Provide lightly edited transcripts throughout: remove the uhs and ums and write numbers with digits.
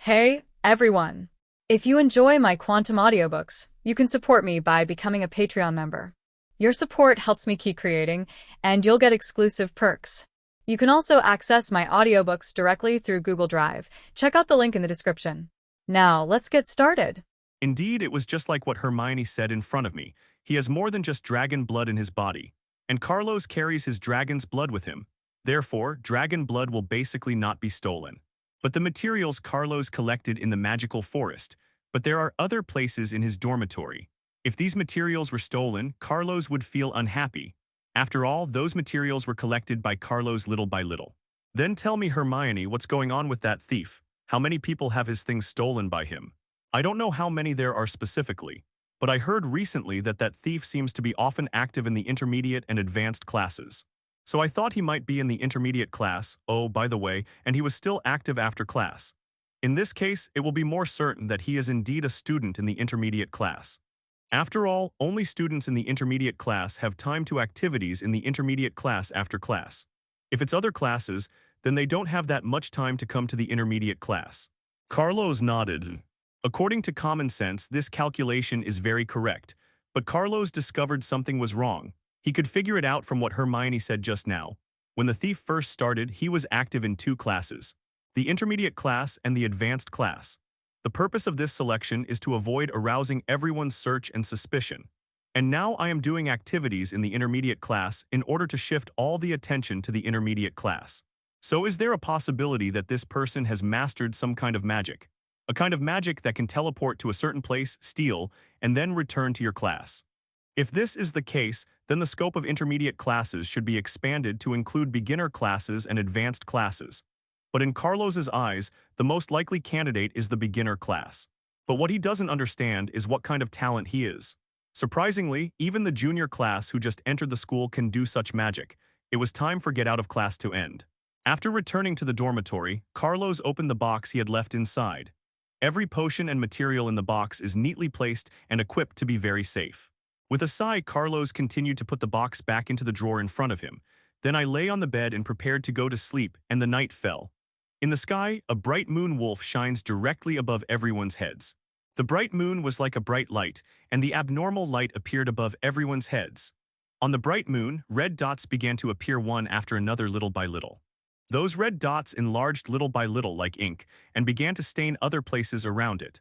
Hey, everyone! If you enjoy my quantum audiobooks, you can support me by becoming a Patreon member. Your support helps me keep creating, and you'll get exclusive perks. You can also access my audiobooks directly through Google Drive. Check out the link in the description. Now, let's get started. Indeed, it was just like what Hermione said in front of me. He has more than just dragon blood in his body. And Carlos carries his dragon's blood with him. Therefore, dragon blood will basically not be stolen. But the materials Carlos collected in the magical forest. But there are other places in his dormitory. If these materials were stolen, Carlos would feel unhappy. After all, those materials were collected by Carlos little by little. Then tell me, Hermione, what's going on with that thief? How many people have his things stolen by him? I don't know how many there are specifically, but I heard recently that that thief seems to be often active in the intermediate and advanced classes. So I thought he might be in the intermediate class, oh, by the way, and he was still active after class. In this case, it will be more certain that he is indeed a student in the intermediate class. After all, only students in the intermediate class have time to activities in the intermediate class after class. If it's other classes, then they don't have that much time to come to the intermediate class. Carlos nodded. According to common sense, this calculation is very correct, but Carlos discovered something was wrong. He could figure it out from what Hermione said just now. When the thief first started, he was active in two classes, the intermediate class and the advanced class. The purpose of this selection is to avoid arousing everyone's search and suspicion. And now I am doing activities in the intermediate class in order to shift all the attention to the intermediate class. So is there a possibility that this person has mastered some kind of magic? A kind of magic that can teleport to a certain place, steal, and then return to your class. If this is the case, then the scope of intermediate classes should be expanded to include beginner classes and advanced classes. But in Carlos's eyes, the most likely candidate is the beginner class. But what he doesn't understand is what kind of talent he is. Surprisingly, even the junior class who just entered the school can do such magic. It was time for get out of class to end. After returning to the dormitory, Carlos opened the box he had left inside. Every potion and material in the box is neatly placed and equipped to be very safe. With a sigh, Carlos continued to put the box back into the drawer in front of him. Then I lay on the bed and prepared to go to sleep, and the night fell. In the sky, a bright moon wolf shines directly above everyone's heads. The bright moon was like a bright light, and the abnormal light appeared above everyone's heads. On the bright moon, red dots began to appear one after another little by little. Those red dots enlarged little by little like ink and began to stain other places around it.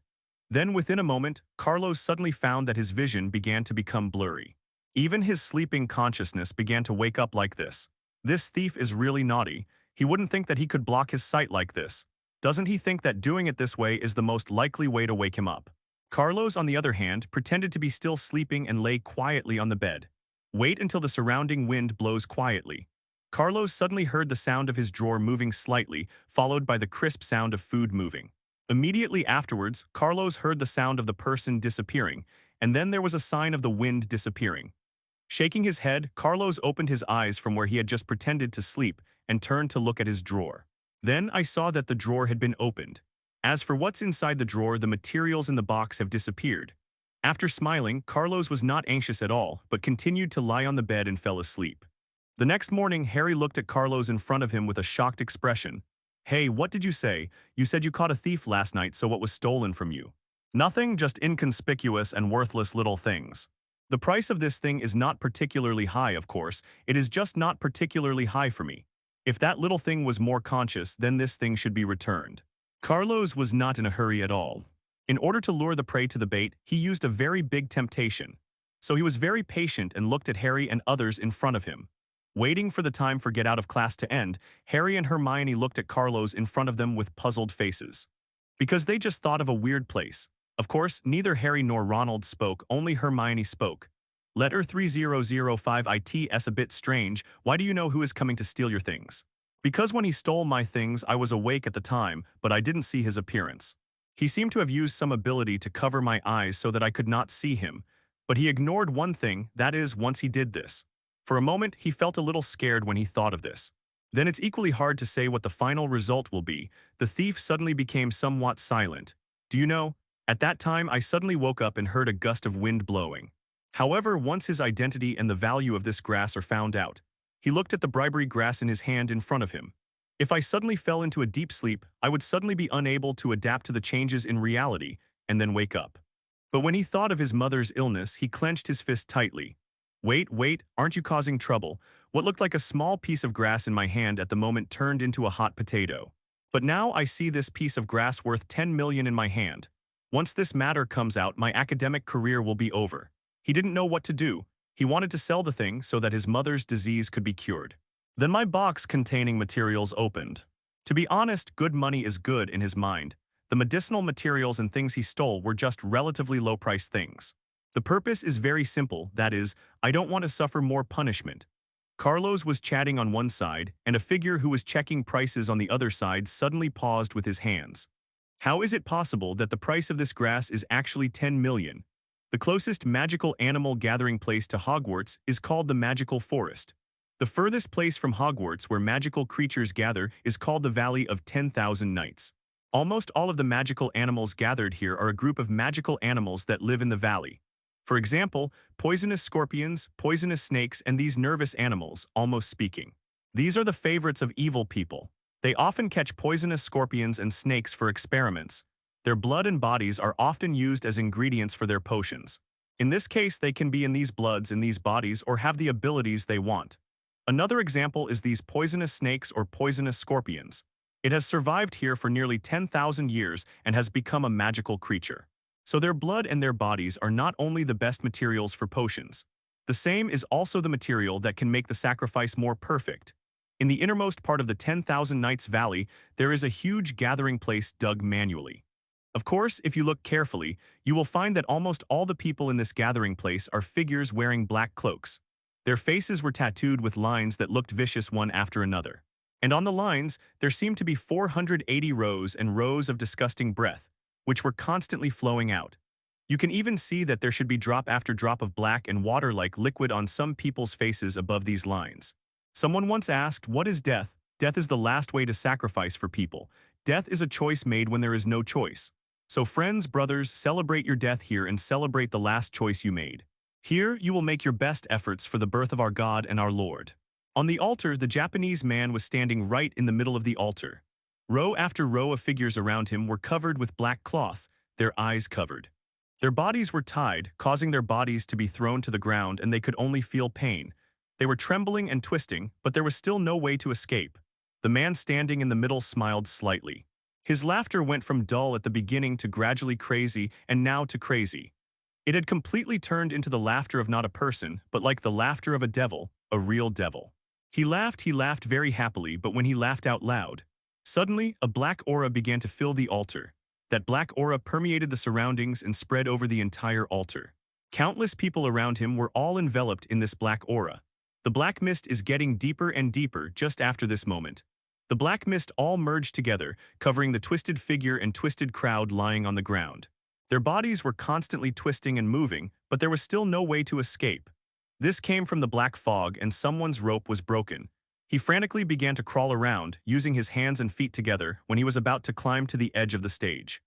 Then within a moment, Carlos suddenly found that his vision began to become blurry. Even his sleeping consciousness began to wake up like this. This thief is really naughty. He wouldn't think that he could block his sight like this. Doesn't he think that doing it this way is the most likely way to wake him up? Carlos, on the other hand, pretended to be still sleeping and lay quietly on the bed. Wait until the surrounding wind blows quietly. Carlos suddenly heard the sound of his drawer moving slightly, followed by the crisp sound of food moving. Immediately afterwards, Carlos heard the sound of the person disappearing, and then there was a sign of the wind disappearing. Shaking his head, Carlos opened his eyes from where he had just pretended to sleep and turned to look at his drawer. Then I saw that the drawer had been opened. As for what's inside the drawer, the materials in the box have disappeared. After smiling, Carlos was not anxious at all, but continued to lie on the bed and fell asleep. The next morning, Harry looked at Carlos in front of him with a shocked expression. Hey, what did you say? You said you caught a thief last night, so what was stolen from you? Nothing, just inconspicuous and worthless little things. The price of this thing is not particularly high, of course. It is just not particularly high for me. If that little thing was more conscious, then this thing should be returned. Carlos was not in a hurry at all. In order to lure the prey to the bait, he used a very big temptation. So he was very patient and looked at Harry and others in front of him. Waiting for the time for get out of class to end, Harry and Hermione looked at Carlos in front of them with puzzled faces. Because they just thought of a weird place. Of course, neither Harry nor Ronald spoke, only Hermione spoke. Letter 3005 IT's a bit strange. Why do you know who is coming to steal your things? Because when he stole my things, I was awake at the time, but I didn't see his appearance. He seemed to have used some ability to cover my eyes so that I could not see him. But he ignored one thing, that is, once he did this. For a moment, he felt a little scared when he thought of this. Then it's equally hard to say what the final result will be. The thief suddenly became somewhat silent. Do you know, at that time I suddenly woke up and heard a gust of wind blowing. However, once his identity and the value of this grass are found out, he looked at the bribery grass in his hand in front of him. If I suddenly fell into a deep sleep, I would suddenly be unable to adapt to the changes in reality and then wake up. But when he thought of his mother's illness, he clenched his fist tightly. Wait, wait, aren't you causing trouble? What looked like a small piece of grass in my hand at the moment turned into a hot potato. But now I see this piece of grass worth 10 million in my hand. Once this matter comes out, my academic career will be over. He didn't know what to do. He wanted to sell the thing so that his mother's disease could be cured. Then my box containing materials opened. To be honest, good money is good in his mind. The medicinal materials and things he stole were just relatively low-priced things. The purpose is very simple, that is, I don't want to suffer more punishment. Carlos was chatting on one side, and a figure who was checking prices on the other side suddenly paused with his hands. How is it possible that the price of this grass is actually 10 million? The closest magical animal gathering place to Hogwarts is called the Magical Forest. The furthest place from Hogwarts where magical creatures gather is called the Valley of 10,000 Nights. Almost all of the magical animals gathered here are a group of magical animals that live in the valley. For example, poisonous scorpions, poisonous snakes, and these nervous animals, almost speaking. These are the favorites of evil people. They often catch poisonous scorpions and snakes for experiments. Their blood and bodies are often used as ingredients for their potions. In this case, they can be in these bloods in these bodies or have the abilities they want. Another example is these poisonous snakes or poisonous scorpions. It has survived here for nearly 10,000 years and has become a magical creature. So their blood and their bodies are not only the best materials for potions. The same is also the material that can make the sacrifice more perfect. In the innermost part of the 10,000 Nights Valley, there is a huge gathering place dug manually. Of course, if you look carefully, you will find that almost all the people in this gathering place are figures wearing black cloaks. Their faces were tattooed with lines that looked vicious one after another. And on the lines, there seemed to be 480 rows and rows of disgusting breath, which were constantly flowing out. You can even see that there should be drop after drop of black and water-like liquid on some people's faces above these lines. Someone once asked, "What is death?" Death is the last way to sacrifice for people. Death is a choice made when there is no choice. So friends, brothers, celebrate your death here and celebrate the last choice you made. Here, you will make your best efforts for the birth of our God and our Lord. On the altar, the Japanese man was standing right in the middle of the altar. Row after row of figures around him were covered with black cloth, their eyes covered. Their bodies were tied, causing their bodies to be thrown to the ground, and they could only feel pain. They were trembling and twisting, but there was still no way to escape. The man standing in the middle smiled slightly. His laughter went from dull at the beginning to gradually crazy and now to crazy. It had completely turned into the laughter of not a person, but like the laughter of a devil, a real devil. He laughed very happily, but when he laughed out loud, suddenly a black aura began to fill the altar. That black aura permeated the surroundings and spread over the entire altar. Countless people around him were all enveloped in this black aura. The black mist is getting deeper and deeper just after this moment. The black mist all merged together, covering the twisted figure and twisted crowd lying on the ground. Their bodies were constantly twisting and moving, but there was still no way to escape. This came from the black fog, and someone's rope was broken. He frantically began to crawl around, using his hands and feet together when he was about to climb to the edge of the stage.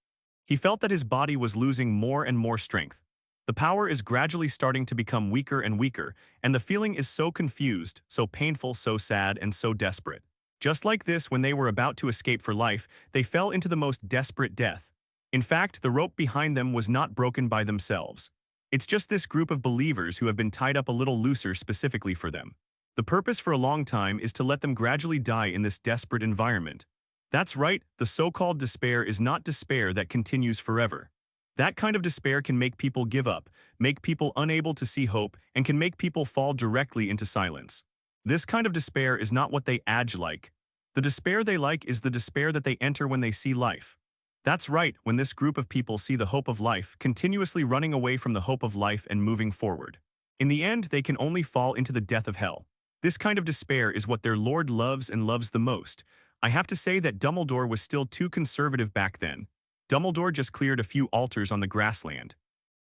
He felt that his body was losing more and more strength. The power is gradually starting to become weaker and weaker, and the feeling is so confused, so painful, so sad, and so desperate. Just like this, when they were about to escape for life, they fell into the most desperate death. In fact, the rope behind them was not broken by themselves. It's just this group of believers who have been tied up a little looser specifically for them. The purpose for a long time is to let them gradually die in this desperate environment. That's right, the so-called despair is not despair that continues forever. That kind of despair can make people give up, make people unable to see hope, and can make people fall directly into silence. This kind of despair is not what they like. The despair they like is the despair that they enter when they see life. That's right, when this group of people see the hope of life, continuously running away from the hope of life and moving forward. In the end, they can only fall into the death of hell. This kind of despair is what their Lord loves and loves the most. I have to say that Dumbledore was still too conservative back then. Dumbledore just cleared a few altars on the grassland.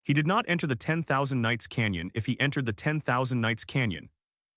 He did not enter the 10,000 Nights Canyon. If he entered the 10,000 Nights Canyon,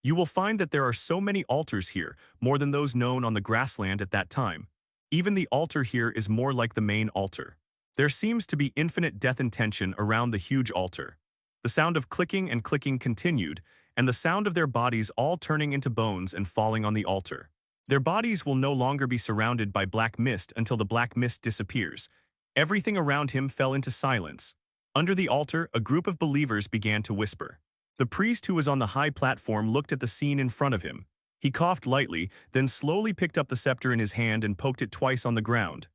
you will find that there are so many altars here, more than those known on the grassland at that time. Even the altar here is more like the main altar. There seems to be infinite death intention around the huge altar. The sound of clicking and clicking continued, and the sound of their bodies all turning into bones and falling on the altar. Their bodies will no longer be surrounded by black mist until the black mist disappears. Everything around him fell into silence. Under the altar, a group of believers began to whisper. The priest who was on the high platform looked at the scene in front of him. He coughed lightly, then slowly picked up the scepter in his hand and poked it twice on the ground.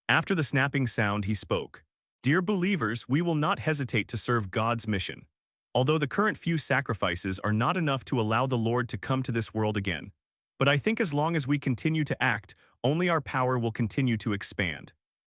After the snapping sound, he spoke. Dear believers, we will not hesitate to serve God's mission. Although the current few sacrifices are not enough to allow the Lord to come to this world again. But I think as long as we continue to act, only our power will continue to expand.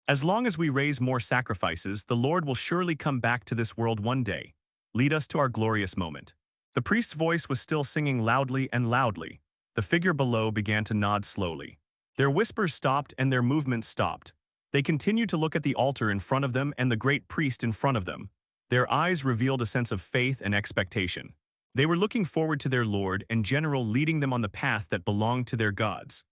As long as we raise more sacrifices, the Lord will surely come back to this world one day. Lead us to our glorious moment. The priest's voice was still singing loudly and loudly. The figure below began to nod slowly. Their whispers stopped and their movements stopped. They continued to look at the altar in front of them and the great priest in front of them. Their eyes revealed a sense of faith and expectation. They were looking forward to their Lord and General leading them on the path that belonged to their gods.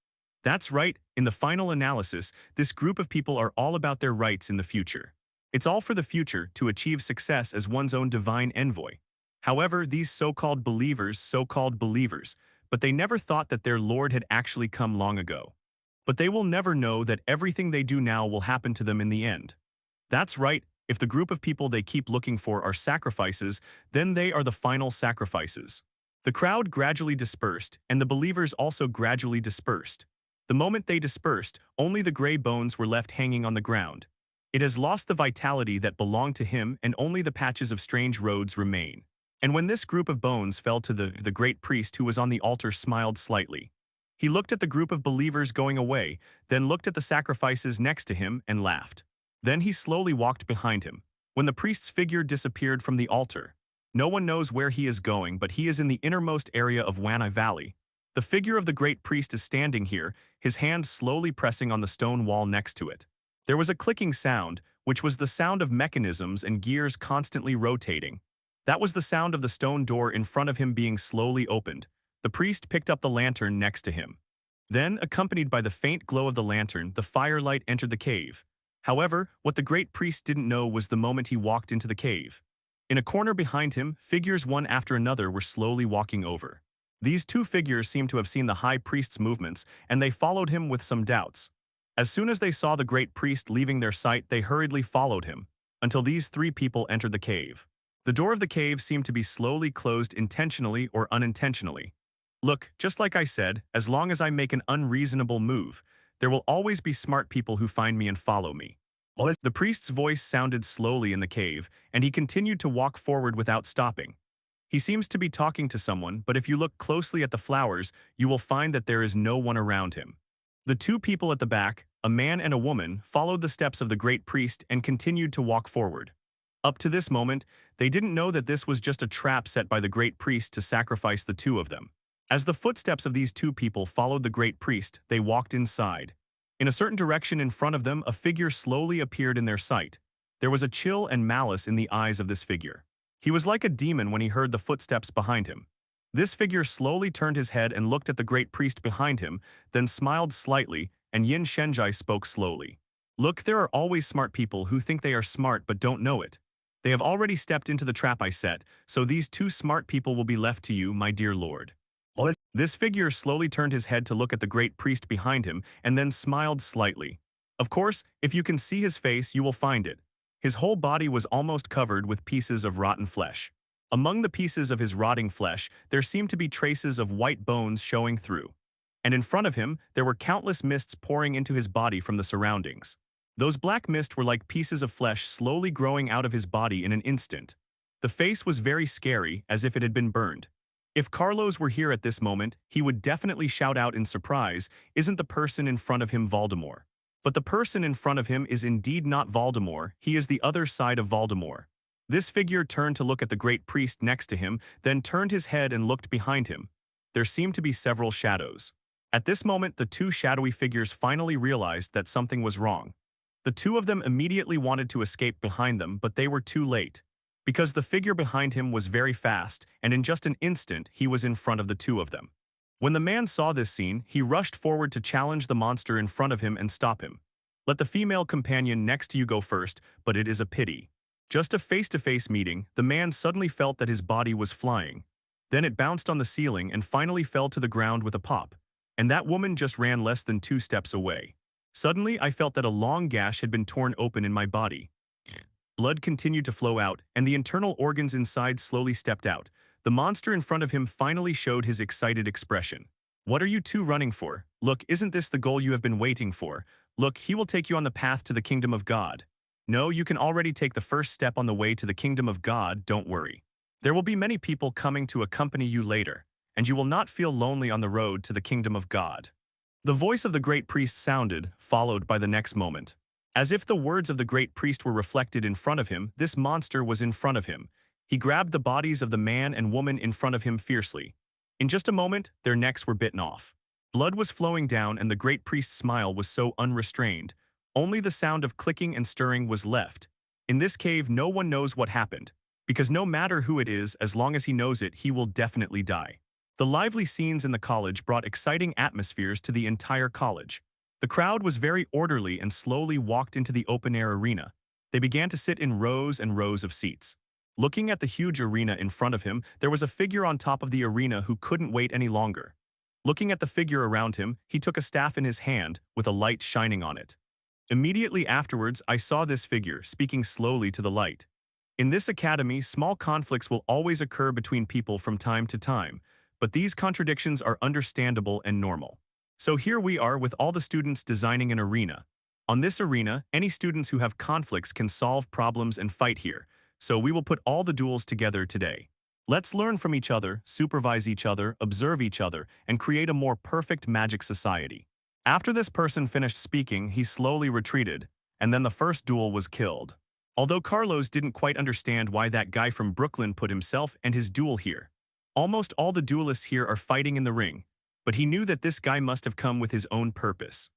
That's right, in the final analysis, this group of people are all about their rights in the future. It's all for the future to achieve success as one's own divine envoy. However, these so-called believers, but they never thought that their Lord had actually come long ago. But they will never know that everything they do now will happen to them in the end. That's right, if the group of people they keep looking for are sacrifices, then they are the final sacrifices. The crowd gradually dispersed, and the believers also gradually dispersed. The moment they dispersed, only the gray bones were left hanging on the ground. It has lost the vitality that belonged to him, and only the patches of strange roads remain. And when this group of bones fell to the great priest who was on the altar smiled slightly. He looked at the group of believers going away, then looked at the sacrifices next to him and laughed. Then he slowly walked behind him. When the priest's figure disappeared from the altar, no one knows where he is going, but he is in the innermost area of Wanai Valley. The figure of the great priest is standing here, his hand slowly pressing on the stone wall next to it. There was a clicking sound, which was the sound of mechanisms and gears constantly rotating. That was the sound of the stone door in front of him being slowly opened. The priest picked up the lantern next to him. Then, accompanied by the faint glow of the lantern, the firelight entered the cave. However, what the great priest didn't know was the moment he walked into the cave. In a corner behind him, figures one after another were slowly walking over. These two figures seemed to have seen the high priest's movements, and they followed him with some doubts. As soon as they saw the great priest leaving their sight, they hurriedly followed him, until these three people entered the cave. The door of the cave seemed to be slowly closed intentionally or unintentionally. Look, just like I said, as long as I make an unreasonable move, there will always be smart people who find me and follow me. The priest's voice sounded slowly in the cave, and he continued to walk forward without stopping. He seems to be talking to someone, but if you look closely at the flowers, you will find that there is no one around him. The two people at the back, a man and a woman, followed the steps of the great priest and continued to walk forward. Up to this moment, they didn't know that this was just a trap set by the great priest to sacrifice the two of them. As the footsteps of these two people followed the great priest, they walked inside. In a certain direction in front of them, a figure slowly appeared in their sight. There was a chill and malice in the eyes of this figure. He was like a demon when he heard the footsteps behind him. This figure slowly turned his head and looked at the great priest behind him, then smiled slightly, and Yin Shenjai spoke slowly. Look, there are always smart people who think they are smart but don't know it. They have already stepped into the trap I set, so these two smart people will be left to you, my dear lord. This figure slowly turned his head to look at the great priest behind him and then smiled slightly. Of course, if you can see his face, you will find it. His whole body was almost covered with pieces of rotten flesh. Among the pieces of his rotting flesh, there seemed to be traces of white bones showing through. And in front of him, there were countless mists pouring into his body from the surroundings. Those black mists were like pieces of flesh slowly growing out of his body in an instant. The face was very scary, as if it had been burned. If Carlos were here at this moment, he would definitely shout out in surprise, "Isn't the person in front of him Voldemort?" But the person in front of him is indeed not Voldemort, he is the other side of Voldemort. This figure turned to look at the great priest next to him, then turned his head and looked behind him. There seemed to be several shadows. At this moment, the two shadowy figures finally realized that something was wrong. The two of them immediately wanted to escape behind them, but they were too late. Because the figure behind him was very fast, and in just an instant, he was in front of the two of them. When the man saw this scene, he rushed forward to challenge the monster in front of him and stop him. Let the female companion next to you go first, but it is a pity. Just a face-to-face meeting, the man suddenly felt that his body was flying. Then it bounced on the ceiling and finally fell to the ground with a pop. and that woman just ran less than 2 steps away. Suddenly, I felt that a long gash had been torn open in my body. Blood continued to flow out, and the internal organs inside slowly stepped out. The monster in front of him finally showed his excited expression. "What are you two running for? Look, isn't this the goal you have been waiting for? Look, he will take you on the path to the kingdom of God. No, you can already take the first step on the way to the kingdom of God, don't worry. There will be many people coming to accompany you later, and you will not feel lonely on the road to the kingdom of God." The voice of the great priest sounded, followed by the next moment. As if the words of the great priest were reflected in front of him, this monster was in front of him. He grabbed the bodies of the man and woman in front of him fiercely. In just a moment, their necks were bitten off. Blood was flowing down, and the great priest's smile was so unrestrained. Only the sound of clicking and stirring was left. In this cave, no one knows what happened, because no matter who it is, as long as he knows it, he will definitely die. The lively scenes in the college brought exciting atmospheres to the entire college. The crowd was very orderly and slowly walked into the open-air arena. They began to sit in rows and rows of seats. Looking at the huge arena in front of him, there was a figure on top of the arena who couldn't wait any longer. Looking at the figure around him, he took a staff in his hand, with a light shining on it. Immediately afterwards, I saw this figure, speaking slowly to the light. In this academy, small conflicts will always occur between people from time to time, but these contradictions are understandable and normal. So here we are with all the students designing an arena. On this arena, any students who have conflicts can solve problems and fight here, so we will put all the duels together today. Let's learn from each other, supervise each other, observe each other, and create a more perfect magic society. After this person finished speaking, he slowly retreated, and then the first duel was killed. Although Carlos didn't quite understand why that guy from Brooklyn put himself and his duel here. Almost all the duelists here are fighting in the ring, but he knew that this guy must have come with his own purpose.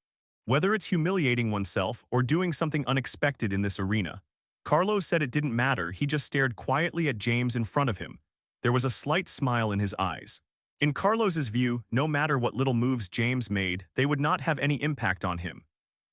Whether it's humiliating oneself or doing something unexpected in this arena. Carlos said it didn't matter, he just stared quietly at James in front of him. There was a slight smile in his eyes. In Carlos's view, no matter what little moves James made, they would not have any impact on him.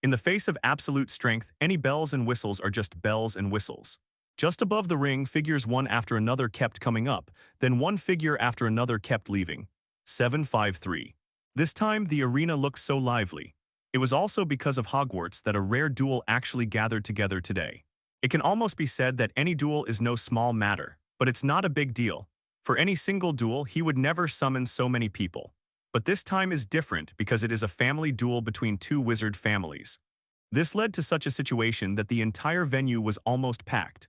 In the face of absolute strength, any bells and whistles are just bells and whistles. Just above the ring, figures one after another kept coming up, then one figure after another kept leaving. 753. This time, the arena looked so lively. It was also because of Hogwarts that a rare duel actually gathered together today. It can almost be said that any duel is no small matter, but it's not a big deal. For any single duel, he would never summon so many people. But this time is different because it is a family duel between two wizard families. This led to such a situation that the entire venue was almost packed.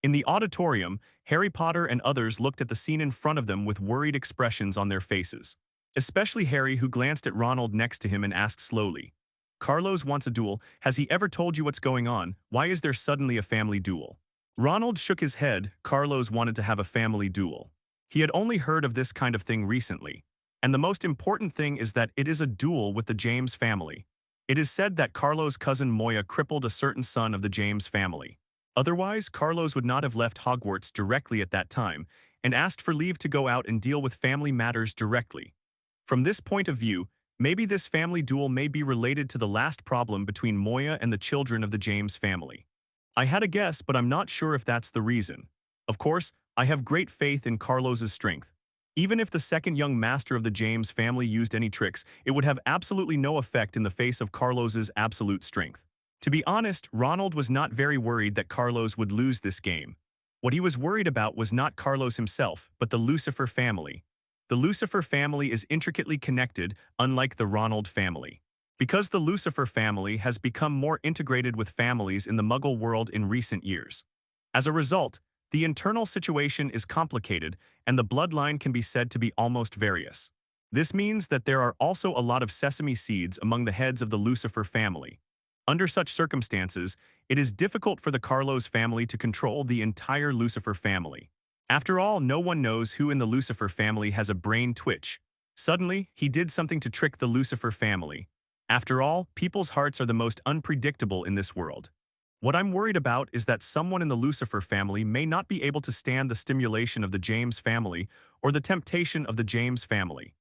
In the auditorium, Harry Potter and others looked at the scene in front of them with worried expressions on their faces. Especially Harry, who glanced at Ronald next to him and asked slowly, "Carlos wants a duel. Has he ever told you what's going on? Why is there suddenly a family duel?" Ronald shook his head. Carlos wanted to have a family duel. He had only heard of this kind of thing recently. And the most important thing is that it is a duel with the James family. It is said that Carlos' cousin Moya crippled a certain son of the James family. Otherwise, Carlos would not have left Hogwarts directly at that time and asked for leave to go out and deal with family matters directly. From this point of view, maybe this family duel may be related to the last problem between Moya and the children of the James family. I had a guess, but I'm not sure if that's the reason. Of course, I have great faith in Carlos's strength. Even if the second young master of the James family used any tricks, it would have absolutely no effect in the face of Carlos's absolute strength. To be honest, Ronald was not very worried that Carlos would lose this game. What he was worried about was not Carlos himself, but the Lucifer family. The Lucifer family is intricately connected, unlike the Ronald family. Because the Lucifer family has become more integrated with families in the Muggle world in recent years. As a result, the internal situation is complicated, and the bloodline can be said to be almost various. This means that there are also a lot of sesame seeds among the heads of the Lucifer family. Under such circumstances, it is difficult for the Carlos family to control the entire Lucifer family. After all, no one knows who in the Lucifer family has a brain twitch. Suddenly, he did something to trick the Lucifer family. After all, people's hearts are the most unpredictable in this world. What I'm worried about is that someone in the Lucifer family may not be able to stand the stimulation of the James family or the temptation of the James family.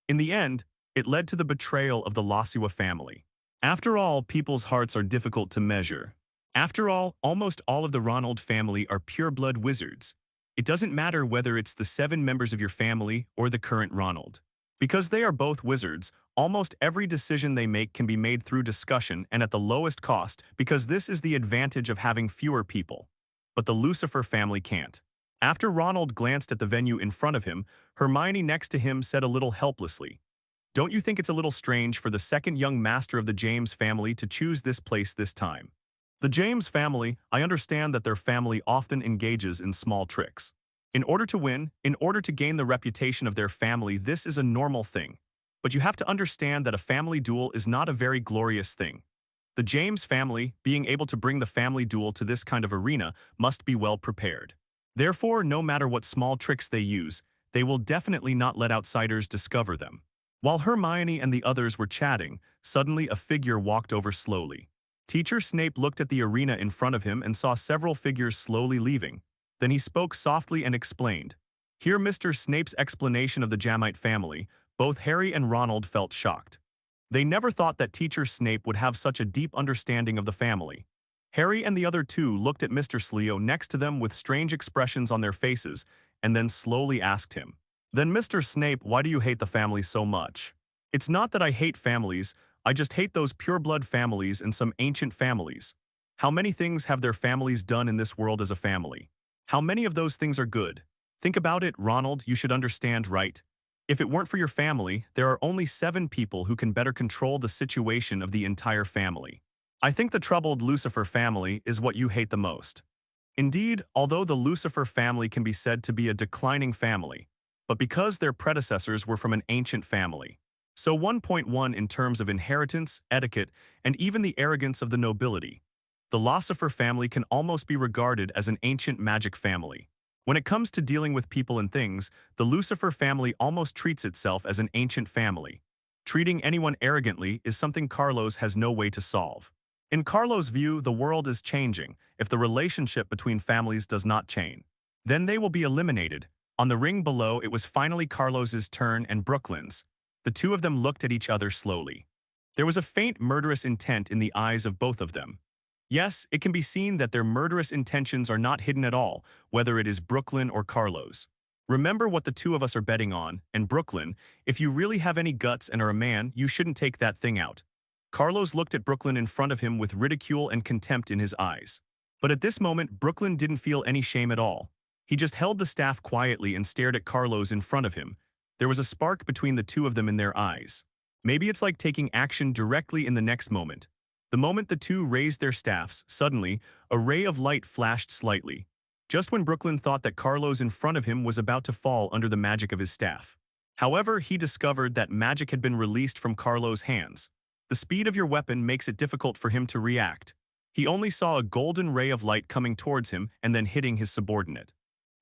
In the end, it led to the betrayal of the Losua family. After all, people's hearts are difficult to measure. After all, almost all of the Ronald family are pure-blood wizards. It doesn't matter whether it's the 7 members of your family or the current Ronald. Because they are both wizards, Almost every decision they make can be made through discussion and at the lowest cost because this is the advantage of having fewer people. But the Lucifer family can't. After Ronald glanced at the venue in front of him, Hermione next to him said a little helplessly, "Don't you think it's a little strange for the second young master of the James family to choose this place this time?" The James family, I understand that their family often engages in small tricks. In order to win, in order to gain the reputation of their family, this is a normal thing. But you have to understand that a family duel is not a very glorious thing. The James family, being able to bring the family duel to this kind of arena, must be well prepared. Therefore, no matter what small tricks they use, they will definitely not let outsiders discover them. While Hermione and the others were chatting, suddenly a figure walked over slowly. Teacher Snape looked at the arena in front of him and saw several figures slowly leaving. Then he spoke softly and explained. Hear Mr. Snape's explanation of the Jamite family. Both Harry and Ronald felt shocked. They never thought that Teacher Snape would have such a deep understanding of the family. Harry and the other two looked at Mr. Sleo next to them with strange expressions on their faces, and then slowly asked him, "Then Mr. Snape, why do you hate the family so much?" "It's not that I hate families, I just hate those pure-blood families and some ancient families. How many things have their families done in this world as a family? How many of those things are good? Think about it, Ronald, you should understand, right? If it weren't for your family, there are only 7 people who can better control the situation of the entire family. I think the troubled Lucifer family is what you hate the most. Indeed, although the Lucifer family can be said to be a declining family, but because their predecessors were from an ancient family. So 1.1 in terms of inheritance, etiquette, and even the arrogance of the nobility. The Lucifer family can almost be regarded as an ancient magic family. When it comes to dealing with people and things, the Lucifer family almost treats itself as an ancient family. Treating anyone arrogantly is something Carlos has no way to solve. In Carlos' view, the world is changing if the relationship between families does not change. Then they will be eliminated. On the ring below, it was finally Carlos's turn and Brooklyn's. The two of them looked at each other slowly. There was a faint murderous intent in the eyes of both of them. Yes, it can be seen that their murderous intentions are not hidden at all, whether it is Brooklyn or Carlos. Remember what the two of us are betting on, and Brooklyn, if you really have any guts and are a man, you shouldn't take that thing out. Carlos looked at Brooklyn in front of him with ridicule and contempt in his eyes. But at this moment, Brooklyn didn't feel any shame at all. He just held the staff quietly and stared at Carlos in front of him. There was a spark between the two of them in their eyes. Maybe it's like taking action directly in the next moment. The moment the two raised their staffs, suddenly, a ray of light flashed slightly. Just when Brooklyn thought that Carlos in front of him was about to fall under the magic of his staff. However, he discovered that magic had been released from Carlos' hands. The speed of your weapon makes it difficult for him to react. He only saw a golden ray of light coming towards him and then hitting his subordinate.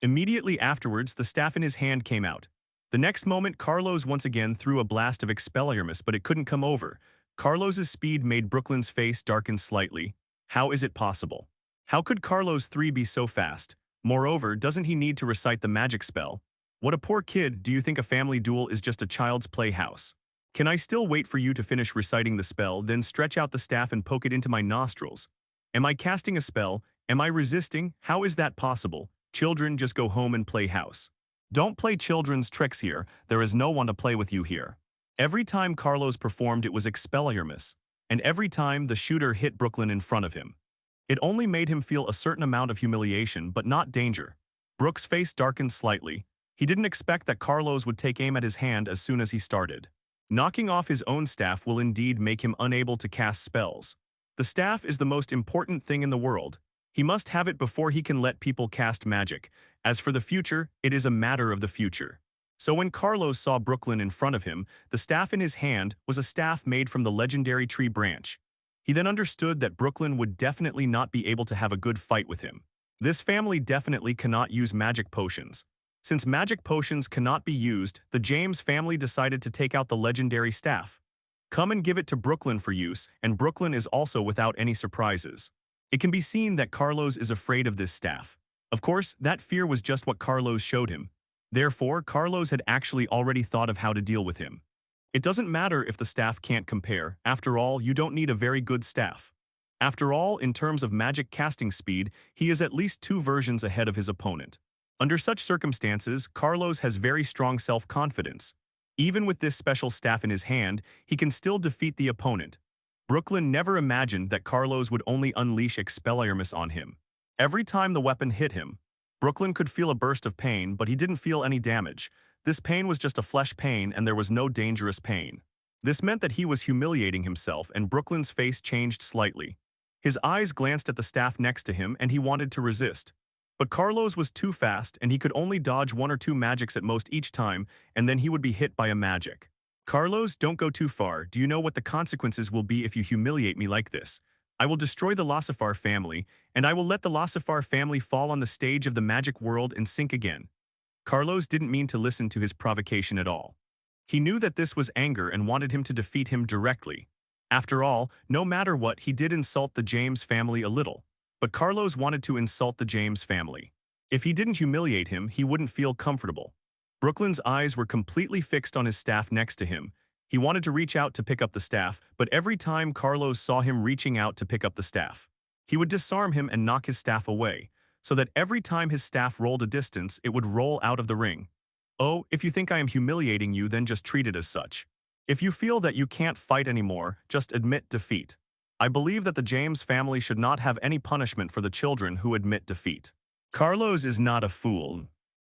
Immediately afterwards, the staff in his hand came out. The next moment, Carlos once again threw a blast of Expelliarmus, but it couldn't come over. Carlos's speed made Brooklyn's face darken slightly. How is it possible? How could Carlos 3 be so fast? Moreover, doesn't he need to recite the magic spell? What a poor kid, do you think a family duel is just a child's playhouse? Can I still wait for you to finish reciting the spell, then stretch out the staff and poke it into my nostrils? Am I casting a spell? Am I resisting? How is that possible? Children, just go home and play house. Don't play children's tricks here, there is no one to play with you here. Every time Carlos performed it was Expelliarmus, and every time the shooter hit Brooklyn in front of him. It only made him feel a certain amount of humiliation, but not danger. Brooks' face darkened slightly. He didn't expect that Carlos would take aim at his hand as soon as he started. Knocking off his own staff will indeed make him unable to cast spells. The staff is the most important thing in the world. He must have it before he can let people cast magic. As for the future, it is a matter of the future. So when Carlos saw Brooklyn in front of him, the staff in his hand was a staff made from the legendary tree branch. He then understood that Brooklyn would definitely not be able to have a good fight with him. This family definitely cannot use magic potions. Since magic potions cannot be used, the James family decided to take out the legendary staff. Come and give it to Brooklyn for use, and Brooklyn is also without any surprises. It can be seen that Carlos is afraid of this staff. Of course, that fear was just what Carlos showed him. Therefore, Carlos had actually already thought of how to deal with him. It doesn't matter if the staff can't compare. After all, you don't need a very good staff. After all, in terms of magic casting speed, he is at least 2 versions ahead of his opponent. Under such circumstances, Carlos has very strong self-confidence. Even with this special staff in his hand, he can still defeat the opponent. Brooklyn never imagined that Carlos would only unleash Expelliarmus on him. Every time the weapon hit him, Brooklyn could feel a burst of pain, but he didn't feel any damage. This pain was just a flesh pain, and there was no dangerous pain. This meant that he was humiliating himself, and Brooklyn's face changed slightly. His eyes glanced at the staff next to him, and he wanted to resist. But Carlos was too fast, and he could only dodge 1 or 2 magics at most each time, and then he would be hit by a magic. Carlos, don't go too far. Do you know what the consequences will be if you humiliate me like this? I will destroy the Lucifer family, and I will let the Lucifer family fall on the stage of the magic world and sink again. Carlos didn't mean to listen to his provocation at all. He knew that this was anger and wanted him to defeat him directly. After all, no matter what, he did insult the James family a little. But Carlos wanted to insult the James family. If he didn't humiliate him, he wouldn't feel comfortable. Brooklyn's eyes were completely fixed on his staff next to him. He wanted to reach out to pick up the staff, but every time Carlos saw him reaching out to pick up the staff, he would disarm him and knock his staff away, so that every time his staff rolled a distance, it would roll out of the ring. Oh, if you think I am humiliating you, then just treat it as such. If you feel that you can't fight anymore, just admit defeat. I believe that the James family should not have any punishment for the children who admit defeat. Carlos is not a fool.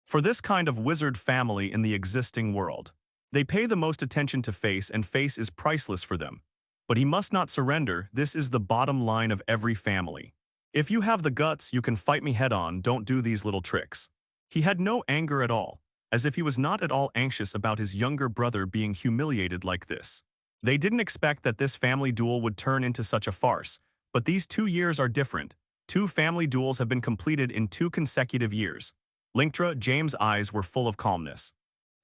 For this kind of wizard family in the existing world, they pay the most attention to face, and face is priceless for them. But he must not surrender. This is the bottom line of every family. If you have the guts, you can fight me head-on. Don't do these little tricks. He had no anger at all, as if he was not at all anxious about his younger brother being humiliated like this. They didn't expect that this family duel would turn into such a farce, but these 2 years are different. 2 family duels have been completed in 2 consecutive years. Linktra, James' eyes were full of calmness.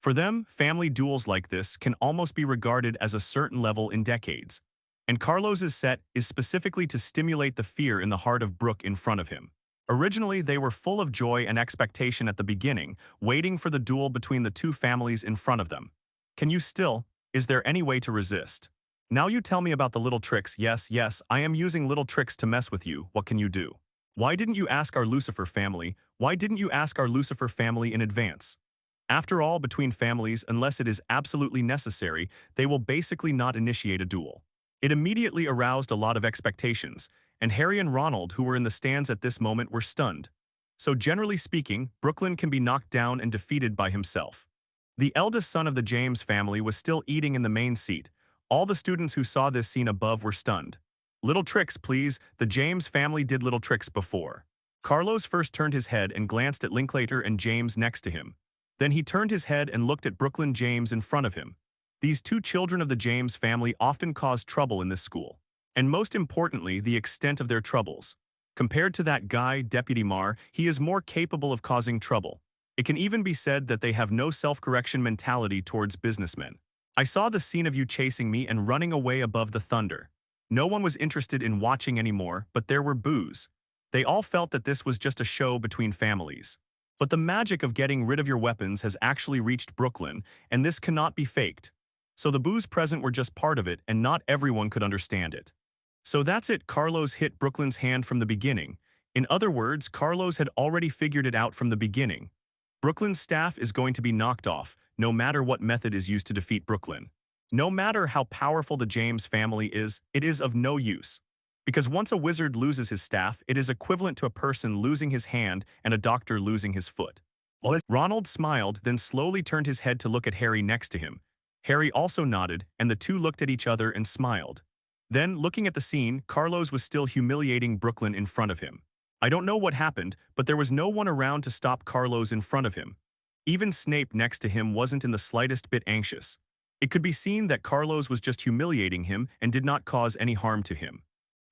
For them, family duels like this can almost be regarded as a certain level in decades. And Carlos's set is specifically to stimulate the fear in the heart of Brooke in front of him. Originally, they were full of joy and expectation at the beginning, waiting for the duel between the 2 families in front of them. Can you still? Is there any way to resist? Now you tell me about the little tricks. Yes, I am using little tricks to mess with you. What can you do? Why didn't you ask our Lucifer family? Why didn't you ask our Lucifer family in advance? After all, between families, unless it is absolutely necessary, they will basically not initiate a duel. It immediately aroused a lot of expectations, and Harry and Ronald, who were in the stands at this moment, were stunned. So generally speaking, Brooklyn can be knocked down and defeated by himself. The eldest son of the James family was still eating in the main seat. All the students who saw this scene above were stunned. Little tricks, please. The James family did little tricks before. Carlos first turned his head and glanced at Linklater and James next to him. Then he turned his head and looked at Brooklyn James in front of him. These 2 children of the James family often cause trouble in this school. And most importantly, the extent of their troubles. Compared to that guy, Deputy Marr, he is more capable of causing trouble. It can even be said that they have no self-correction mentality towards businessmen. I saw the scene of you chasing me and running away above the thunder. No one was interested in watching anymore, but there were boos. They all felt that this was just a show between families. But the magic of getting rid of your weapons has actually reached Brooklyn, and this cannot be faked. So the boos present were just part of it, and not everyone could understand it. So that's it. Carlos hit Brooklyn's hand from the beginning. In other words, Carlos had already figured it out from the beginning. Brooklyn's staff is going to be knocked off, no matter what method is used to defeat Brooklyn. No matter how powerful the James family is, it is of no use. Because once a wizard loses his staff, it is equivalent to a person losing his hand and a doctor losing his foot. Ronald smiled, then slowly turned his head to look at Harry next to him. Harry also nodded, and the 2 looked at each other and smiled. Then, looking at the scene, Carlos was still humiliating Brooklyn in front of him. I don't know what happened, but there was no one around to stop Carlos in front of him. Even Snape next to him wasn't in the slightest bit anxious. It could be seen that Carlos was just humiliating him and did not cause any harm to him.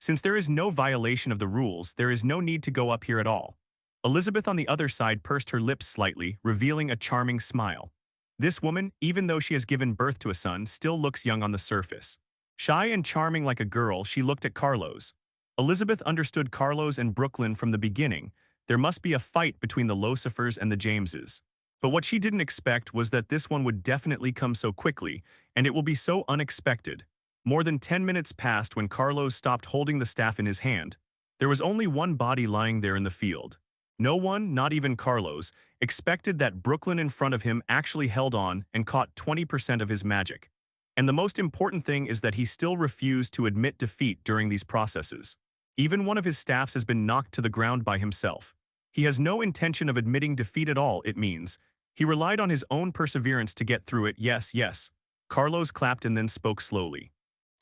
Since there is no violation of the rules, there is no need to go up here at all. Elizabeth on the other side pursed her lips slightly, revealing a charming smile. This woman, even though she has given birth to a son, still looks young on the surface. Shy and charming like a girl, she looked at Carlos. Elizabeth understood Carlos and Brooklyn from the beginning. There must be a fight between the Lucifers and the Jameses. But what she didn't expect was that this one would definitely come so quickly, and it will be so unexpected. More than 10 minutes passed when Carlos stopped holding the staff in his hand. There was only one body lying there in the field. No one, not even Carlos, expected that Brooklyn in front of him actually held on and caught 20% of his magic. And the most important thing is that he still refused to admit defeat during these processes. Even one of his staffs has been knocked to the ground by himself. He has no intention of admitting defeat at all, it means. He relied on his own perseverance to get through it. Yes, yes. Carlos clapped and then spoke slowly.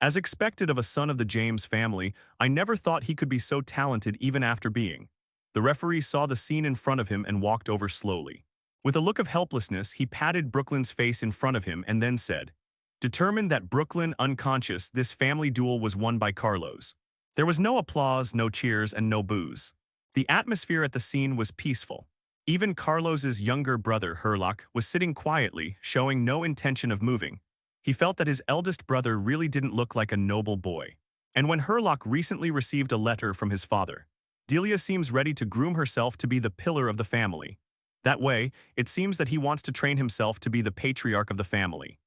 As expected of a son of the James family, I never thought he could be so talented even after being. The referee saw the scene in front of him and walked over slowly. With a look of helplessness, he patted Brooklyn's face in front of him and then said, determined that Brooklyn, unconscious, this family duel was won by Carlos. There was no applause, no cheers, and no boos. The atmosphere at the scene was peaceful. Even Carlos's younger brother, Herlock, was sitting quietly, showing no intention of moving. He felt that his eldest brother really didn't look like a noble boy. And when Herlock recently received a letter from his father, Delia seems ready to groom herself to be the pillar of the family. That way, it seems that he wants to train himself to be the patriarch of the family.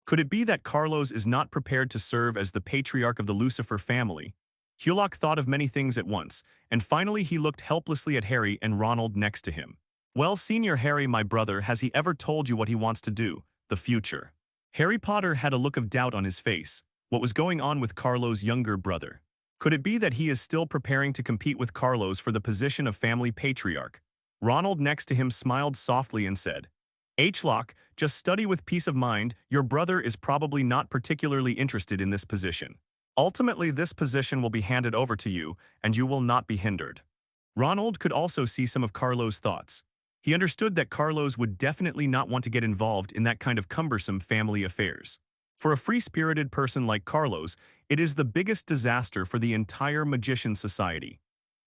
Could it be that Carlos is not prepared to serve as the patriarch of the Lucifer family? Herlock thought of many things at once, and finally he looked helplessly at Harry and Ronald next to him. Well, Senior Harry, my brother, has he ever told you what he wants to do? The future. Harry Potter had a look of doubt on his face. What was going on with Carlos' younger brother? Could it be that he is still preparing to compete with Carlos for the position of family patriarch? Ronald next to him smiled softly and said, H-Lock, just study with peace of mind. Your brother is probably not particularly interested in this position. Ultimately, this position will be handed over to you, and you will not be hindered. Ronald could also see some of Carlos' thoughts. He understood that Carlos would definitely not want to get involved in that kind of cumbersome family affairs. For a free-spirited person like Carlos, it is the biggest disaster for the entire magician society.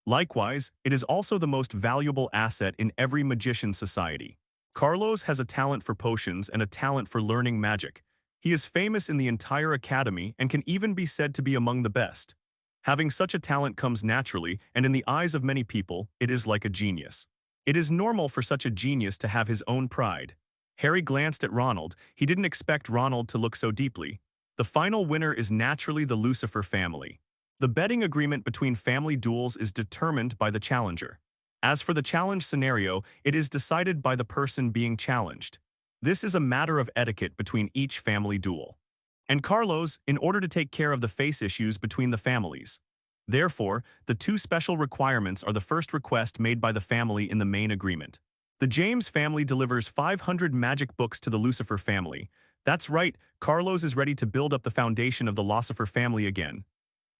Likewise, it is also the most valuable asset in every magician society. Carlos has a talent for potions and a talent for learning magic. He is famous in the entire academy and can even be said to be among the best. Having such a talent comes naturally, and in the eyes of many people, it is like a genius. It is normal for such a genius to have his own pride. Harry glanced at Ronald. He didn't expect Ronald to look so deeply. The final winner is naturally the Lucifer family. The betting agreement between family duels is determined by the challenger. As for the challenge scenario, it is decided by the person being challenged. This is a matter of etiquette between each family duel. And Carlos, in order to take care of the face issues between the families. Therefore, the two special requirements are the first request made by the family in the main agreement. The James family delivers 500 magic books to the Lucifer family. That's right, Carlos is ready to build up the foundation of the Lucifer family again.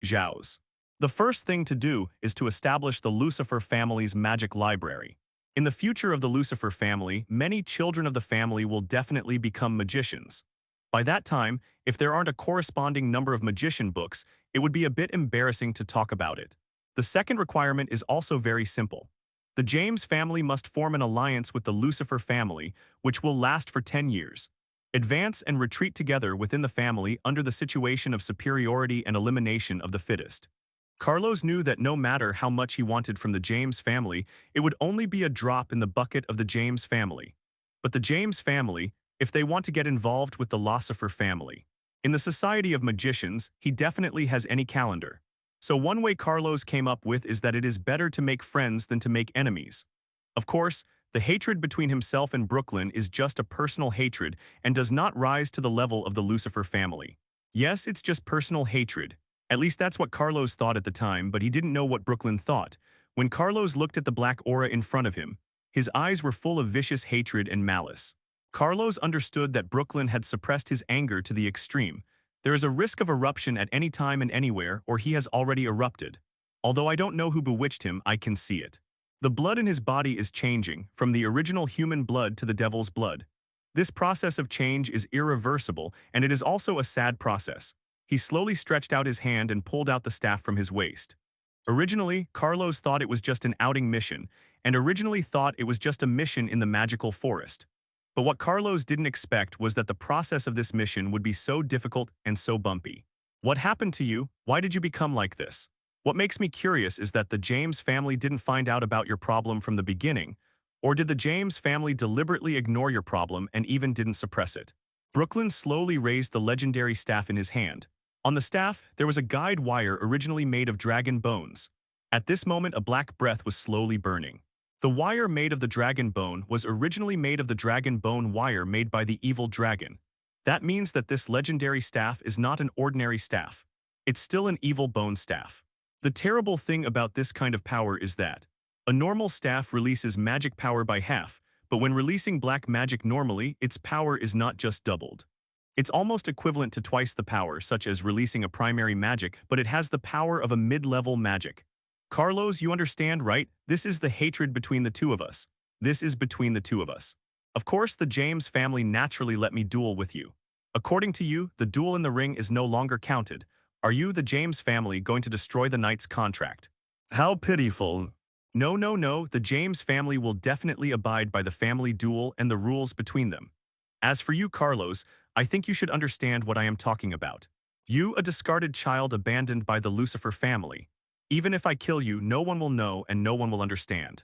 Zhao's. The first thing to do is to establish the Lucifer family's magic library. In the future of the Lucifer family, many children of the family will definitely become magicians. By that time, if there aren't a corresponding number of magician books, it would be a bit embarrassing to talk about it. The second requirement is also very simple. The James family must form an alliance with the Lucifer family, which will last for 10 years. Advance and retreat together within the family under the situation of superiority and elimination of the fittest. Carlos knew that no matter how much he wanted from the James family, it would only be a drop in the bucket of the James family. But the James family, if they want to get involved with the Lucifer family. In the Society of Magicians, he definitely has any calendar. So one way Carlos came up with is that it is better to make friends than to make enemies. Of course, the hatred between himself and Brooklyn is just a personal hatred and does not rise to the level of the Lucifer family. Yes, it's just personal hatred. At least that's what Carlos thought at the time, but he didn't know what Brooklyn thought. When Carlos looked at the black aura in front of him, his eyes were full of vicious hatred and malice. Carlos understood that Brooklyn had suppressed his anger to the extreme. There is a risk of eruption at any time and anywhere, or he has already erupted. Although I don't know who bewitched him, I can see it. The blood in his body is changing, from the original human blood to the devil's blood. This process of change is irreversible, and it is also a sad process. He slowly stretched out his hand and pulled out the staff from his waist. Originally, Carlos thought it was just an outing mission, and originally thought it was just a mission in the magical forest. But what Carlos didn't expect was that the process of this mission would be so difficult and so bumpy. What happened to you? Why did you become like this? What makes me curious is that the James family didn't find out about your problem from the beginning, or did the James family deliberately ignore your problem and even didn't suppress it? Brooklyn slowly raised the legendary staff in his hand. On the staff, there was a guide wire originally made of dragon bones. At this moment, a black breath was slowly burning. The wire made of the dragon bone was originally made of the dragon bone wire made by the evil dragon. That means that this legendary staff is not an ordinary staff. It's still an evil bone staff. The terrible thing about this kind of power is that a normal staff releases magic power by half, but when releasing black magic normally, its power is not just doubled. It's almost equivalent to twice the power, such as releasing a primary magic, but it has the power of a mid-level magic. Carlos, you understand, right? This is the hatred between the two of us. This is between the two of us. Of course, the James family naturally let me duel with you. According to you, the duel in the ring is no longer counted. Are you, the James family, going to destroy the knight's contract? How pitiful. No, no, no, the James family will definitely abide by the family duel and the rules between them. As for you, Carlos, I think you should understand what I am talking about. You, a discarded child abandoned by the Lucifer family. Even if I kill you, no one will know and no one will understand.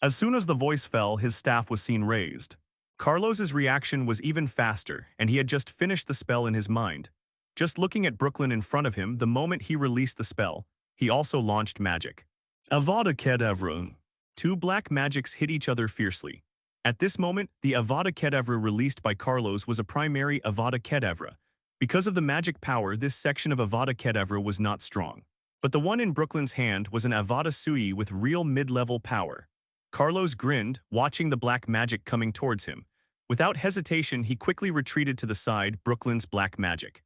As soon as the voice fell, his staff was seen raised. Carlos's reaction was even faster, and he had just finished the spell in his mind. Just looking at Brooklyn in front of him the moment he released the spell, he also launched magic. Avada Kedavra. Two black magics hit each other fiercely. At this moment, the Avada Kedavra released by Carlos was a primary Avada Kedavra. Because of the magic power, this section of Avada Kedavra was not strong. But the one in Brooklyn's hand was an Avada Sui with real mid-level power. Carlos grinned, watching the black magic coming towards him. Without hesitation, he quickly retreated to the side, Brooklyn's black magic.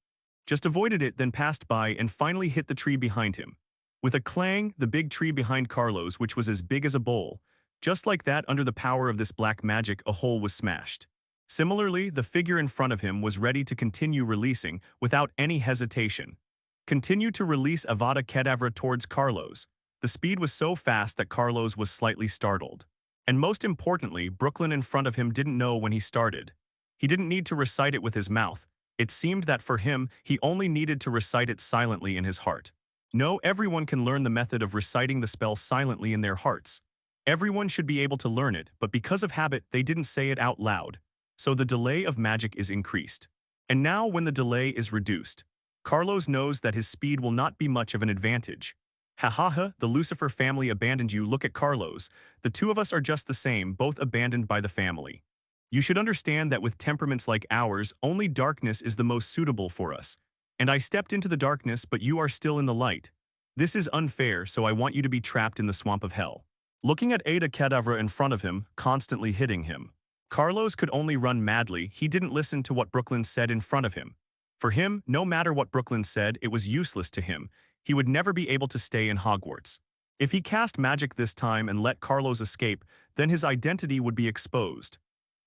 Just avoided it, then passed by and finally hit the tree behind him. With a clang, the big tree behind Carlos, which was as big as a bowl, just like that, under the power of this black magic, a hole was smashed. Similarly, the figure in front of him was ready to continue releasing, without any hesitation. Continue to release Avada Kedavra towards Carlos. The speed was so fast that Carlos was slightly startled. And most importantly, Brooklyn in front of him didn't know when he started. He didn't need to recite it with his mouth. It seemed that for him, he only needed to recite it silently in his heart. No, everyone can learn the method of reciting the spell silently in their hearts. Everyone should be able to learn it, but because of habit, they didn't say it out loud. So the delay of magic is increased. And now when the delay is reduced, Carlos knows that his speed will not be much of an advantage. Ha ha ha, the Lucifer family abandoned you. Look at Carlos. The two of us are just the same, both abandoned by the family. You should understand that with temperaments like ours, only darkness is the most suitable for us. And I stepped into the darkness, but you are still in the light. This is unfair, so I want you to be trapped in the swamp of hell. Looking at Avada Kedavra in front of him, constantly hitting him, Carlos could only run madly. He didn't listen to what Brooklyn said in front of him. For him, no matter what Brooklyn said, it was useless to him. He would never be able to stay in Hogwarts. If he cast magic this time and let Carlos escape, then his identity would be exposed.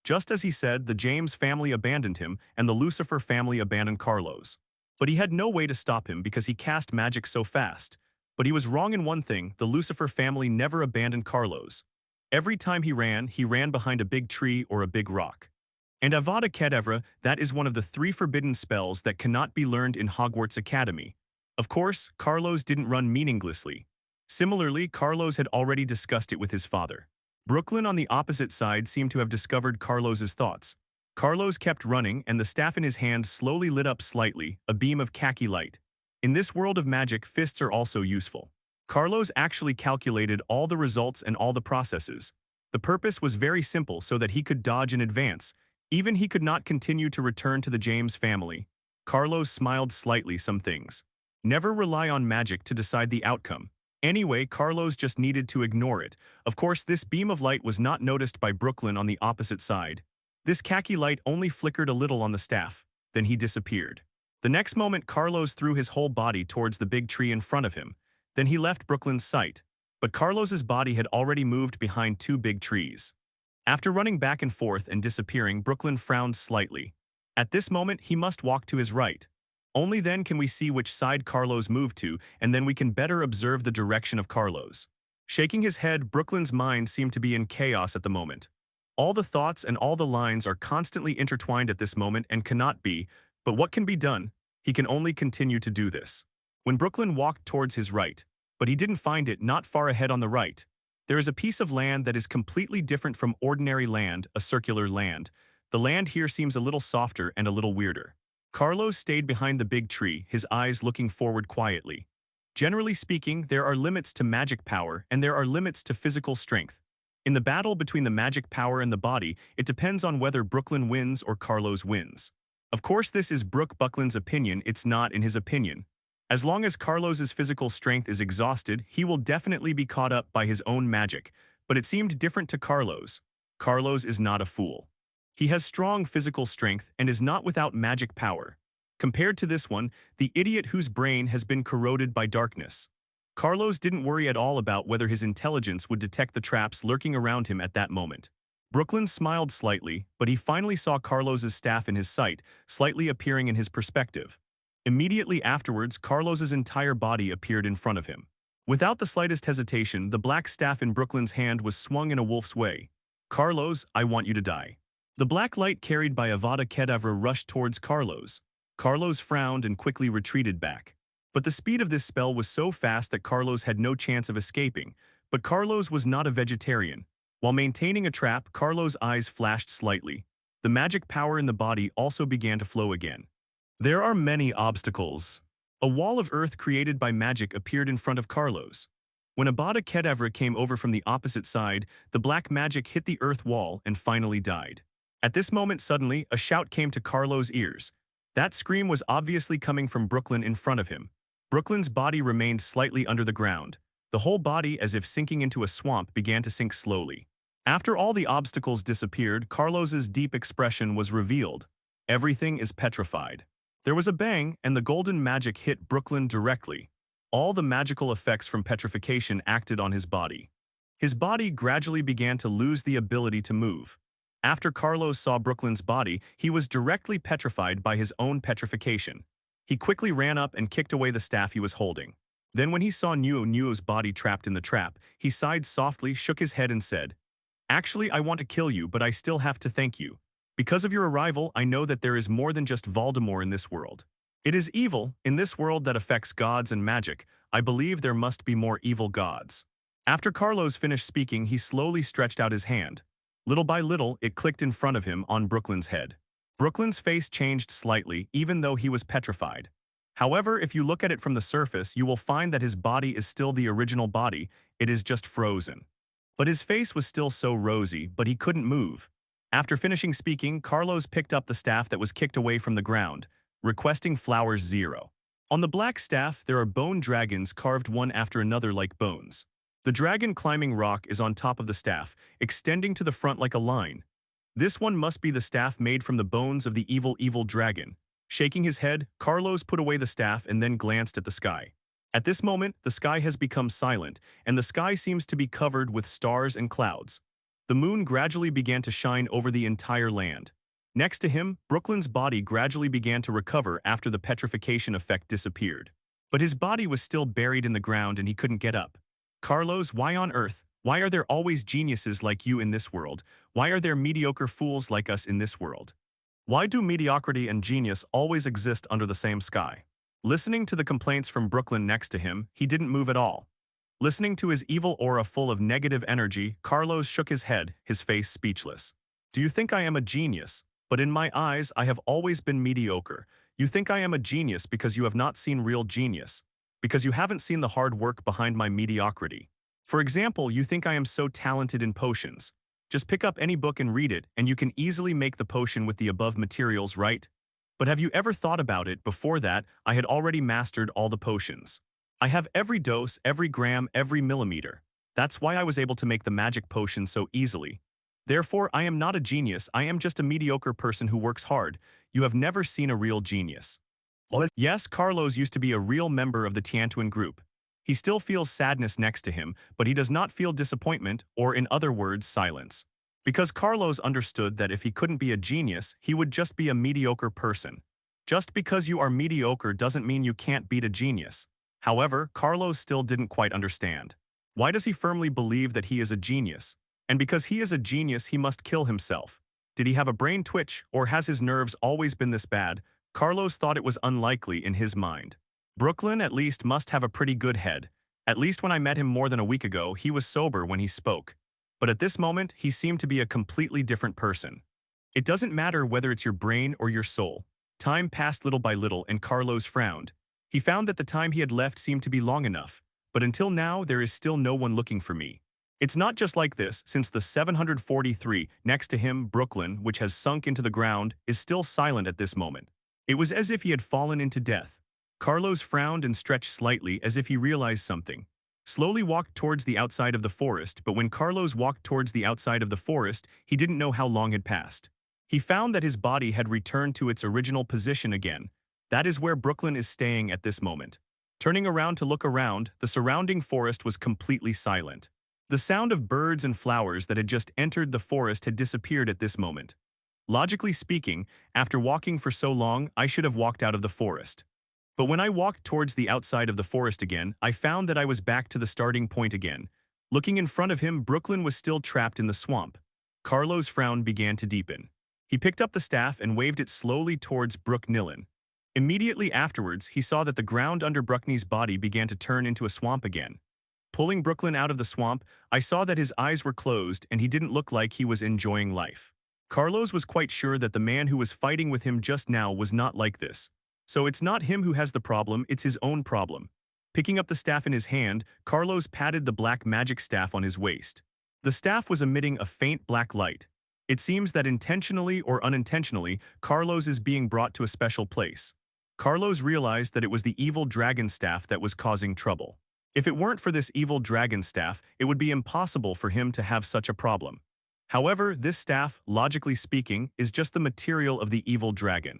Just as he said, the James family abandoned him and the Lucifer family abandoned Carlos. But he had no way to stop him because he cast magic so fast. But he was wrong in one thing: the Lucifer family never abandoned Carlos. Every time he ran behind a big tree or a big rock. And Avada Kedavra, that is one of the 3 forbidden spells that cannot be learned in Hogwarts Academy. Of course, Carlos didn't run meaninglessly. Similarly, Carlos had already discussed it with his father. Brooklyn on the opposite side seemed to have discovered Carlos's thoughts. Carlos kept running, and the staff in his hand slowly lit up slightly, a beam of khaki light. In this world of magic, fists are also useful. Carlos actually calculated all the results and all the processes. The purpose was very simple, so that he could dodge in advance. Even he could not continue to return to the James family. Carlos smiled slightly. Some things never rely on magic to decide the outcome. Anyway, Carlos just needed to ignore it. Of course, this beam of light was not noticed by Brooklyn on the opposite side. This khaki light only flickered a little on the staff. Then he disappeared. The next moment, Carlos threw his whole body towards the big tree in front of him. Then he left Brooklyn's sight. But Carlos's body had already moved behind 2 big trees. After running back and forth and disappearing, Brooklyn frowned slightly. At this moment, he must walk to his right. Only then can we see which side Carlos moved to, and then we can better observe the direction of Carlos. Shaking his head, Brooklyn's mind seemed to be in chaos at the moment. All the thoughts and all the lines are constantly intertwined at this moment and cannot be, but what can be done? He can only continue to do this. When Brooklyn walked towards his right, but he didn't find it. Not far ahead on the right, there is a piece of land that is completely different from ordinary land, a circular land. The land here seems a little softer and a little weirder. Carlos stayed behind the big tree, his eyes looking forward quietly. Generally speaking, there are limits to magic power and there are limits to physical strength. In the battle between the magic power and the body, it depends on whether Brooklyn wins or Carlos wins. Of course, this is Brooke Buckland's opinion, it's not in his opinion. As long as Carlos's physical strength is exhausted, he will definitely be caught up by his own magic, but it seemed different to Carlos. Carlos is not a fool. He has strong physical strength and is not without magic power. Compared to this one, the idiot whose brain has been corroded by darkness. Carlos didn't worry at all about whether his intelligence would detect the traps lurking around him at that moment. Brooklyn smiled slightly, but he finally saw Carlos's staff in his sight, slightly appearing in his perspective. Immediately afterwards, Carlos's entire body appeared in front of him. Without the slightest hesitation, the black staff in Brooklyn's hand was swung in a wolf's way. "Carlos, I want you to die." The black light carried by Avada Kedavra rushed towards Carlos. Carlos frowned and quickly retreated back. But the speed of this spell was so fast that Carlos had no chance of escaping. But Carlos was not a vegetarian. While maintaining a trap, Carlos' eyes flashed slightly. The magic power in the body also began to flow again. There are many obstacles. A wall of earth created by magic appeared in front of Carlos. When Avada Kedavra came over from the opposite side, the black magic hit the earth wall and finally died. At this moment, suddenly, a shout came to Carlos' ears. That scream was obviously coming from Brooklyn in front of him. Brooklyn's body remained slightly under the ground. The whole body, as if sinking into a swamp, began to sink slowly. After all the obstacles disappeared, Carlos's deep expression was revealed. Everything is petrified. There was a bang, and the golden magic hit Brooklyn directly. All the magical effects from petrification acted on his body. His body gradually began to lose the ability to move. After Carlos saw Brooklyn's body, he was directly petrified by his own petrification. He quickly ran up and kicked away the staff he was holding. Then when he saw Nuo's body trapped in the trap, he sighed softly, shook his head and said, "Actually, I want to kill you, but I still have to thank you. Because of your arrival, I know that there is more than just Voldemort in this world. It is evil, in this world that affects gods and magic. I believe there must be more evil gods." After Carlos finished speaking, he slowly stretched out his hand. Little by little, it clicked in front of him on Brooklyn's head. Brooklyn's face changed slightly, even though he was petrified. However, if you look at it from the surface, you will find that his body is still the original body, it is just frozen. But his face was still so rosy, but he couldn't move. After finishing speaking, Carlos picked up the staff that was kicked away from the ground, requesting flowers 0. On the black staff, there are bone dragons carved one after another like bones. The dragon climbing rock is on top of the staff, extending to the front like a line. This one must be the staff made from the bones of the evil dragon. Shaking his head, Carlos put away the staff and then glanced at the sky. At this moment, the sky has become silent, and the sky seems to be covered with stars and clouds. The moon gradually began to shine over the entire land. Next to him, Brooklyn's body gradually began to recover after the petrification effect disappeared. But his body was still buried in the ground and he couldn't get up. "Carlos, why on earth? Why are there always geniuses like you in this world? Why are there mediocre fools like us in this world? Why do mediocrity and genius always exist under the same sky?" Listening to the complaints from Brooklyn next to him, he didn't move at all. Listening to his evil aura full of negative energy, Carlos shook his head, his face speechless. "Do you think I am a genius? But in my eyes, I have always been mediocre. You think I am a genius because you have not seen real genius, because you haven't seen the hard work behind my mediocrity. For example, you think I am so talented in potions. Just pick up any book and read it, and you can easily make the potion with the above materials, right? But have you ever thought about it? Before that, I had already mastered all the potions. I have every dose, every gram, every millimeter. That's why I was able to make the magic potion so easily. Therefore, I am not a genius, I am just a mediocre person who works hard. You have never seen a real genius." Yes, Carlos used to be a real member of the Tiantuan group. He still feels sadness next to him, but he does not feel disappointment, or in other words, silence. Because Carlos understood that if he couldn't be a genius, he would just be a mediocre person. Just because you are mediocre doesn't mean you can't beat a genius. However, Carlos still didn't quite understand. Why does he firmly believe that he is a genius? And because he is a genius, he must kill himself. Did he have a brain twitch, or has his nerves always been this bad? Carlos thought it was unlikely in his mind. Brooklyn at least must have a pretty good head. At least when I met him more than a week ago, he was sober when he spoke. But at this moment, he seemed to be a completely different person. It doesn't matter whether it's your brain or your soul. Time passed little by little and Carlos frowned. He found that the time he had left seemed to be long enough. But until now, there is still no one looking for me. It's not just like this, since the 743 next to him, Brooklyn, which has sunk into the ground, is still silent at this moment. It was as if he had fallen into death. Carlos frowned and stretched slightly as if he realized something. Slowly walked towards the outside of the forest, but when Carlos walked towards the outside of the forest, he didn't know how long had passed. He found that his body had returned to its original position again. That is where Brooklyn is staying at this moment. Turning around to look around, the surrounding forest was completely silent. The sound of birds and flowers that had just entered the forest had disappeared at this moment. Logically speaking, after walking for so long, I should have walked out of the forest. But when I walked towards the outside of the forest again, I found that I was back to the starting point again. Looking in front of him, Brooklyn was still trapped in the swamp. Carlo's frown began to deepen. He picked up the staff and waved it slowly towards Brooklyn. Immediately afterwards, he saw that the ground under Brooklyn's body began to turn into a swamp again. Pulling Brooklyn out of the swamp, I saw that his eyes were closed and he didn't look like he was enjoying life. Carlos was quite sure that the man who was fighting with him just now was not like this. So it's not him who has the problem, it's his own problem. Picking up the staff in his hand, Carlos patted the black magic staff on his waist. The staff was emitting a faint black light. It seems that intentionally or unintentionally, Carlos is being brought to a special place. Carlos realized that it was the evil dragon staff that was causing trouble. If it weren't for this evil dragon staff, it would be impossible for him to have such a problem. However, this staff, logically speaking, is just the material of the evil dragon.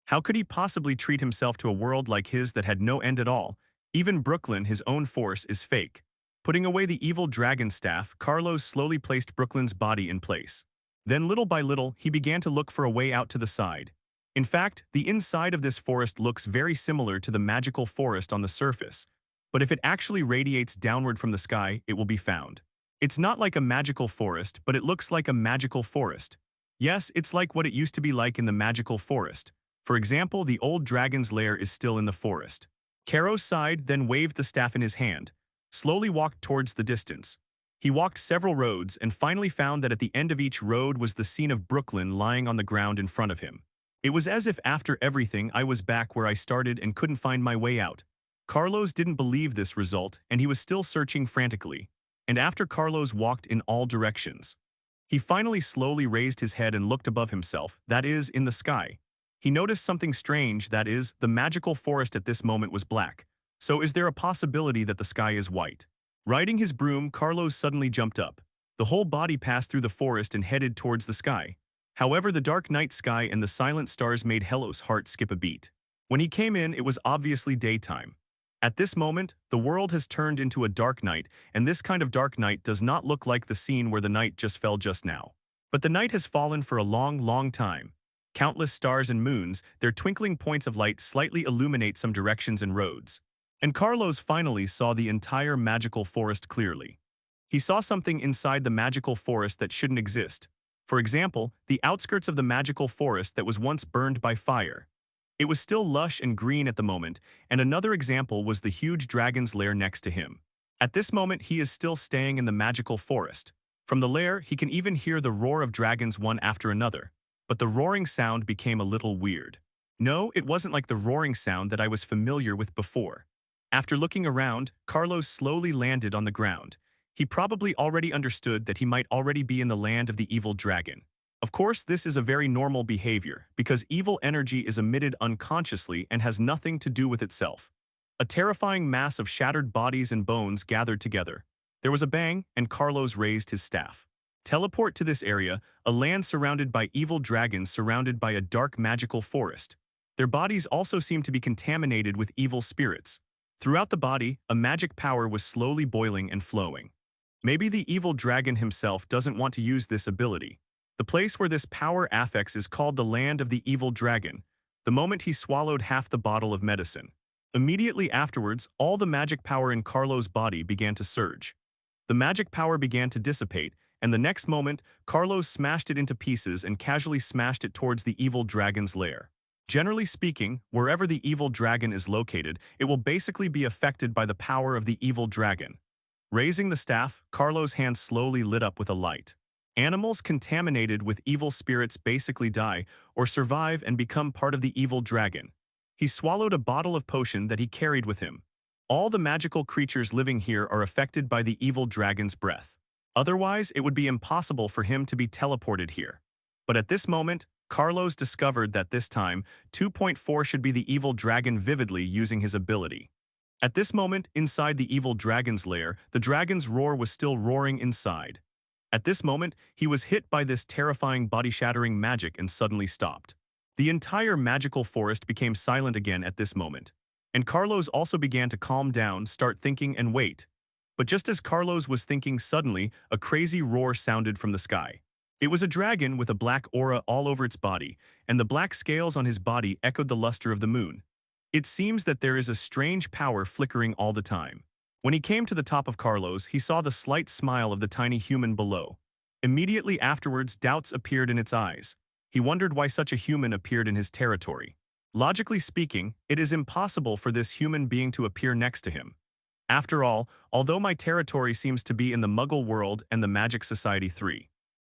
How could he possibly treat himself to a world like his that had no end at all? Even Brooklyn, his own force, is fake. Putting away the evil dragon staff, Carlos slowly placed Brooklyn's body in place. Then little by little, he began to look for a way out to the side. In fact, the inside of this forest looks very similar to the magical forest on the surface. But if it actually radiates downward from the sky, it will be found. It's not like a magical forest, but it looks like a magical forest. Yes, it's like what it used to be like in the magical forest. For example, the old dragon's lair is still in the forest. Caro's sighed, then waved the staff in his hand, slowly walked towards the distance. He walked several roads and finally found that at the end of each road was the scene of Brooklyn lying on the ground in front of him. It was as if after everything I was back where I started and couldn't find my way out. Carlos didn't believe this result and he was still searching frantically. And after Carlos walked in all directions, he finally slowly raised his head and looked above himself, that is, in the sky. He noticed something strange, that is, the magical forest at this moment was black. So is there a possibility that the sky is white? Riding his broom, Carlos suddenly jumped up. The whole body passed through the forest and headed towards the sky. However, the dark night sky and the silent stars made Hello's heart skip a beat. When he came in, it was obviously daytime. At this moment, the world has turned into a dark night, and this kind of dark night does not look like the scene where the night just fell just now. But the night has fallen for a long, long time. Countless stars and moons, their twinkling points of light slightly illuminate some directions and roads. And Carlos finally saw the entire magical forest clearly. He saw something inside the magical forest that shouldn't exist. For example, the outskirts of the magical forest that was once burned by fire. It was still lush and green at the moment, and another example was the huge dragon's lair next to him. At this moment, he is still staying in the magical forest. From the lair, he can even hear the roar of dragons one after another. But the roaring sound became a little weird. No, it wasn't like the roaring sound that I was familiar with before. After looking around, Carlos slowly landed on the ground. He probably already understood that he might already be in the land of the evil dragon. Of course, this is a very normal behavior, because evil energy is emitted unconsciously and has nothing to do with itself. A terrifying mass of shattered bodies and bones gathered together. There was a bang, and Carlos raised his staff. Teleport to this area, a land surrounded by evil dragons surrounded by a dark magical forest. Their bodies also seemed to be contaminated with evil spirits. Throughout the body, a magic power was slowly boiling and flowing. Maybe the evil dragon himself doesn't want to use this ability. The place where this power affects is called the land of the evil dragon. The moment he swallowed half the bottle of medicine. Immediately afterwards, all the magic power in Carlos' body began to surge. The magic power began to dissipate, and the next moment, Carlos smashed it into pieces and casually smashed it towards the evil dragon's lair. Generally speaking, wherever the evil dragon is located, it will basically be affected by the power of the evil dragon. Raising the staff, Carlos' hand slowly lit up with a light. Animals contaminated with evil spirits basically die or survive and become part of the evil dragon. He swallowed a bottle of potion that he carried with him. All the magical creatures living here are affected by the evil dragon's breath. Otherwise, it would be impossible for him to be teleported here. But at this moment, Carlos discovered that this time, 2.4 should be the evil dragon vividly using his ability. At this moment, inside the evil dragon's lair, the dragon's roar was still roaring inside. At this moment, he was hit by this terrifying body-shattering magic and suddenly stopped. The entire magical forest became silent again at this moment. And Carlos also began to calm down, start thinking and wait. But just as Carlos was thinking, suddenly, a crazy roar sounded from the sky. It was a dragon with a black aura all over its body, and the black scales on his body echoed the luster of the moon. It seems that there is a strange power flickering all the time. When he came to the top of Carlos, he saw the slight smile of the tiny human below. Immediately afterwards, doubts appeared in its eyes. He wondered why such a human appeared in his territory. Logically speaking, it is impossible for this human being to appear next to him. After all, although my territory seems to be in the Muggle world and the Magic Society 3.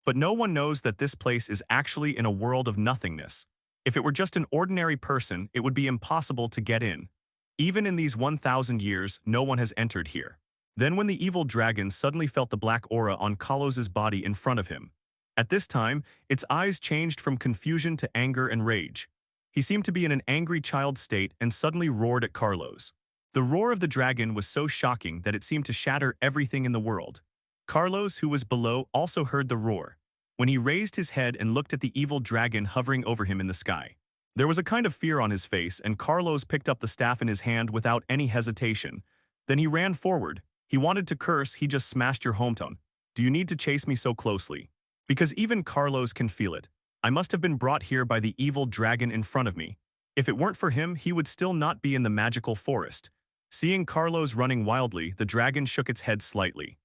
But no one knows that this place is actually in a world of nothingness. If it were just an ordinary person, it would be impossible to get in. Even in these 1,000 years, no one has entered here. Then when the evil dragon suddenly felt the black aura on Carlos's body in front of him. At this time, its eyes changed from confusion to anger and rage. He seemed to be in an angry child state and suddenly roared at Carlos. The roar of the dragon was so shocking that it seemed to shatter everything in the world. Carlos, who was below, also heard the roar. When he raised his head and looked at the evil dragon hovering over him in the sky, there was a kind of fear on his face, and Carlos picked up the staff in his hand without any hesitation. Then he ran forward. He wanted to curse. He just smashed your hometown. Do you need to chase me so closely? Because even Carlos can feel it. I must have been brought here by the evil dragon in front of me. If it weren't for him, he would still not be in the magical forest. Seeing Carlos running wildly, the dragon shook its head slightly.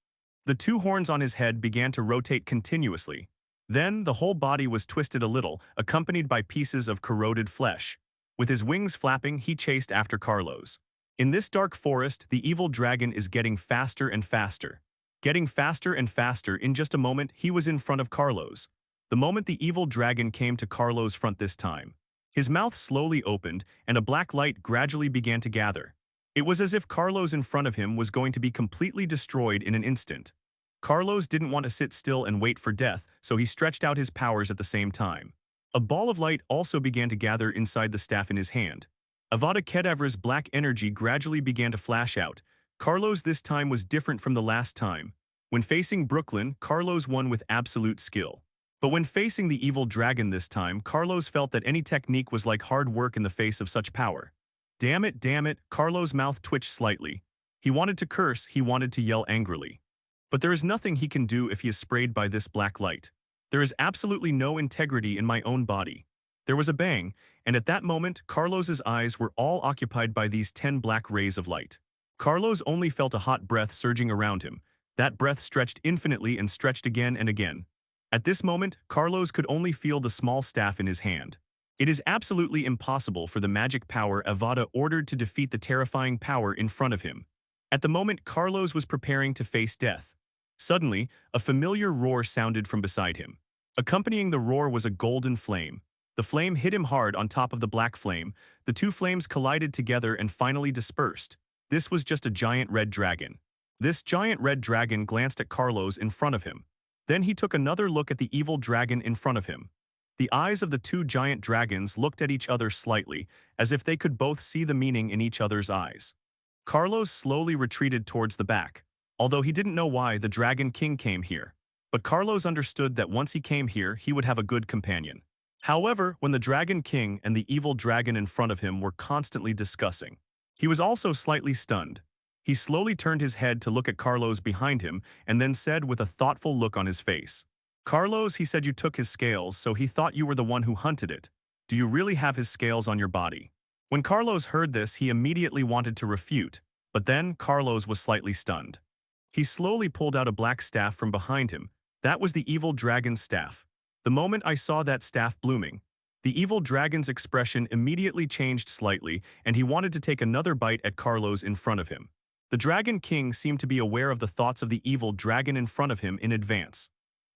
The two horns on his head began to rotate continuously. Then, the whole body was twisted a little, accompanied by pieces of corroded flesh. With his wings flapping, he chased after Carlos. In this dark forest, the evil dragon is getting faster and faster. Getting faster and faster, in just a moment, he was in front of Carlos. The moment the evil dragon came to Carlos' front this time, his mouth slowly opened, and a black light gradually began to gather. It was as if Carlos in front of him was going to be completely destroyed in an instant. Carlos didn't want to sit still and wait for death, so he stretched out his powers at the same time. A ball of light also began to gather inside the staff in his hand. Avada Kedavra's black energy gradually began to flash out. Carlos this time was different from the last time. When facing Brooklyn, Carlos won with absolute skill. But when facing the evil dragon this time, Carlos felt that any technique was like hard work in the face of such power. Damn it, Carlos' mouth twitched slightly. He wanted to curse, he wanted to yell angrily. But there is nothing he can do if he is sprayed by this black light. There is absolutely no integrity in my own body. There was a bang, and at that moment, Carlos's eyes were all occupied by these 10 black rays of light. Carlos only felt a hot breath surging around him. That breath stretched infinitely and stretched again and again. At this moment, Carlos could only feel the small staff in his hand. It is absolutely impossible for the magic power Avada ordered to defeat the terrifying power in front of him. At the moment, Carlos was preparing to face death. Suddenly, a familiar roar sounded from beside him. Accompanying the roar was a golden flame. The flame hit him hard on top of the black flame. The two flames collided together and finally dispersed. This was just a giant red dragon. This giant red dragon glanced at Carlos in front of him. Then he took another look at the evil dragon in front of him. The eyes of the two giant dragons looked at each other slightly, as if they could both see the meaning in each other's eyes. Carlos slowly retreated towards the back. Although he didn't know why the Dragon King came here. But Carlos understood that once he came here, he would have a good companion. However, when the Dragon King and the evil dragon in front of him were constantly discussing, he was also slightly stunned. He slowly turned his head to look at Carlos behind him and then said with a thoughtful look on his face, "Carlos, he said you took his scales, so he thought you were the one who hunted it. Do you really have his scales on your body?" When Carlos heard this, he immediately wanted to refute, but then Carlos was slightly stunned. He slowly pulled out a black staff from behind him. That was the evil dragon's staff. The moment I saw that staff blooming, the evil dragon's expression immediately changed slightly, and he wanted to take another bite at Carlos in front of him. The Dragon King seemed to be aware of the thoughts of the evil dragon in front of him in advance.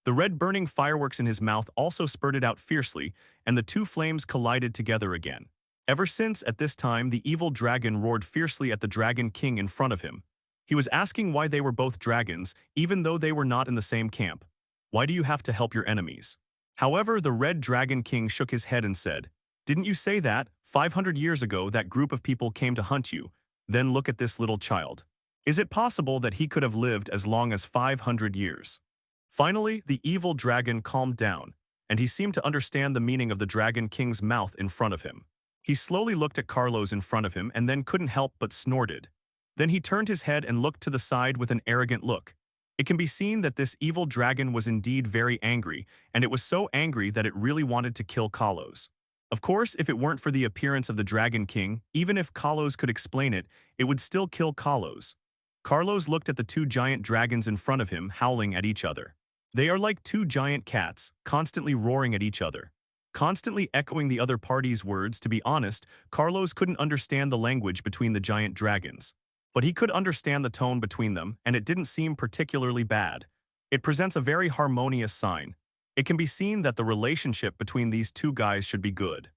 The red burning fireworks in his mouth also spurted out fiercely, and the two flames collided together again. Ever since, at this time, the evil dragon roared fiercely at the Dragon King in front of him. He was asking why they were both dragons, even though they were not in the same camp. Why do you have to help your enemies? However, the Red Dragon King shook his head and said, "Didn't you say that, 500 years ago that group of people came to hunt you? Then look at this little child. Is it possible that he could have lived as long as 500 years? Finally, the evil dragon calmed down, and he seemed to understand the meaning of the Dragon King's mouth in front of him. He slowly looked at Carlos in front of him and then couldn't help but snorted. Then he turned his head and looked to the side with an arrogant look. It can be seen that this evil dragon was indeed very angry, and it was so angry that it really wanted to kill Carlos. Of course, if it weren't for the appearance of the Dragon King, even if Carlos could explain it, it would still kill Carlos. Carlos looked at the two giant dragons in front of him, howling at each other. They are like two giant cats, constantly roaring at each other, constantly echoing the other party's words. To be honest, Carlos couldn't understand the language between the giant dragons. But he could understand the tone between them, and it didn't seem particularly bad. It presents a very harmonious sign. It can be seen that the relationship between these two guys should be good.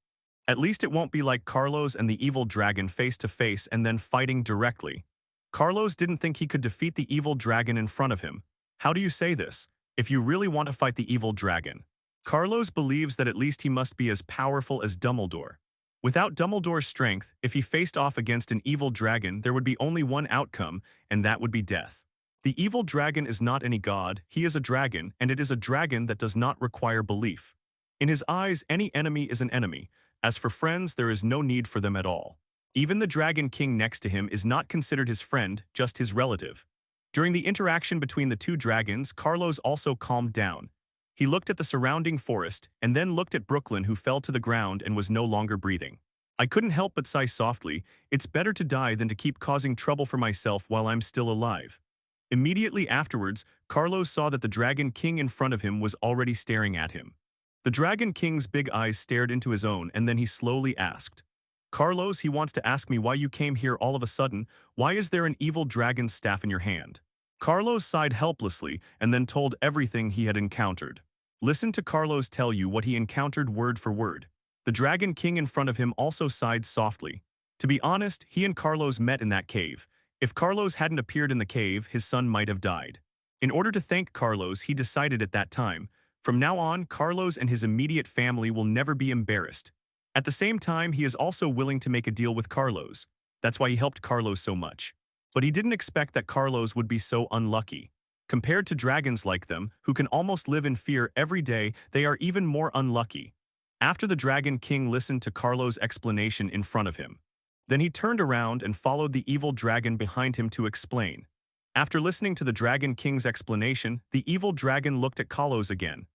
At least it won't be like Carlos and the evil dragon face to face and then fighting directly. Carlos didn't think he could defeat the evil dragon in front of him. How do you say this? If you really want to fight the evil dragon. Carlos believes that at least he must be as powerful as Dumbledore. Without Dumbledore's strength, if he faced off against an evil dragon, there would be only one outcome, and that would be death. The evil dragon is not any god, he is a dragon, and it is a dragon that does not require belief. In his eyes, any enemy is an enemy. As for friends, there is no need for them at all. Even the Dragon King next to him is not considered his friend, just his relative. During the interaction between the two dragons, Carlos also calmed down. He looked at the surrounding forest, and then looked at Brooklyn, who fell to the ground and was no longer breathing. I couldn't help but sigh softly. It's better to die than to keep causing trouble for myself while I'm still alive. Immediately afterwards, Carlos saw that the Dragon King in front of him was already staring at him. The Dragon King's big eyes stared into his own, and then he slowly asked, "Carlos, he wants to ask me why you came here all of a sudden. Why is there an evil dragon's staff in your hand?" Carlos sighed helplessly and then told everything he had encountered. Listen to Carlos tell you what he encountered word for word. The Dragon King in front of him also sighed softly. To be honest, he and Carlos met in that cave. If Carlos hadn't appeared in the cave, his son might have died. In order to thank Carlos, he decided at that time, from now on, Carlos and his immediate family will never be embarrassed. At the same time, he is also willing to make a deal with Carlos. That's why he helped Carlos so much. But he didn't expect that Carlos would be so unlucky. Compared to dragons like them, who can almost live in fear every day, they are even more unlucky. After the Dragon King listened to Carlos' explanation in front of him, then he turned around and followed the evil dragon behind him to explain. After listening to the Dragon King's explanation, the evil dragon looked at Carlos again.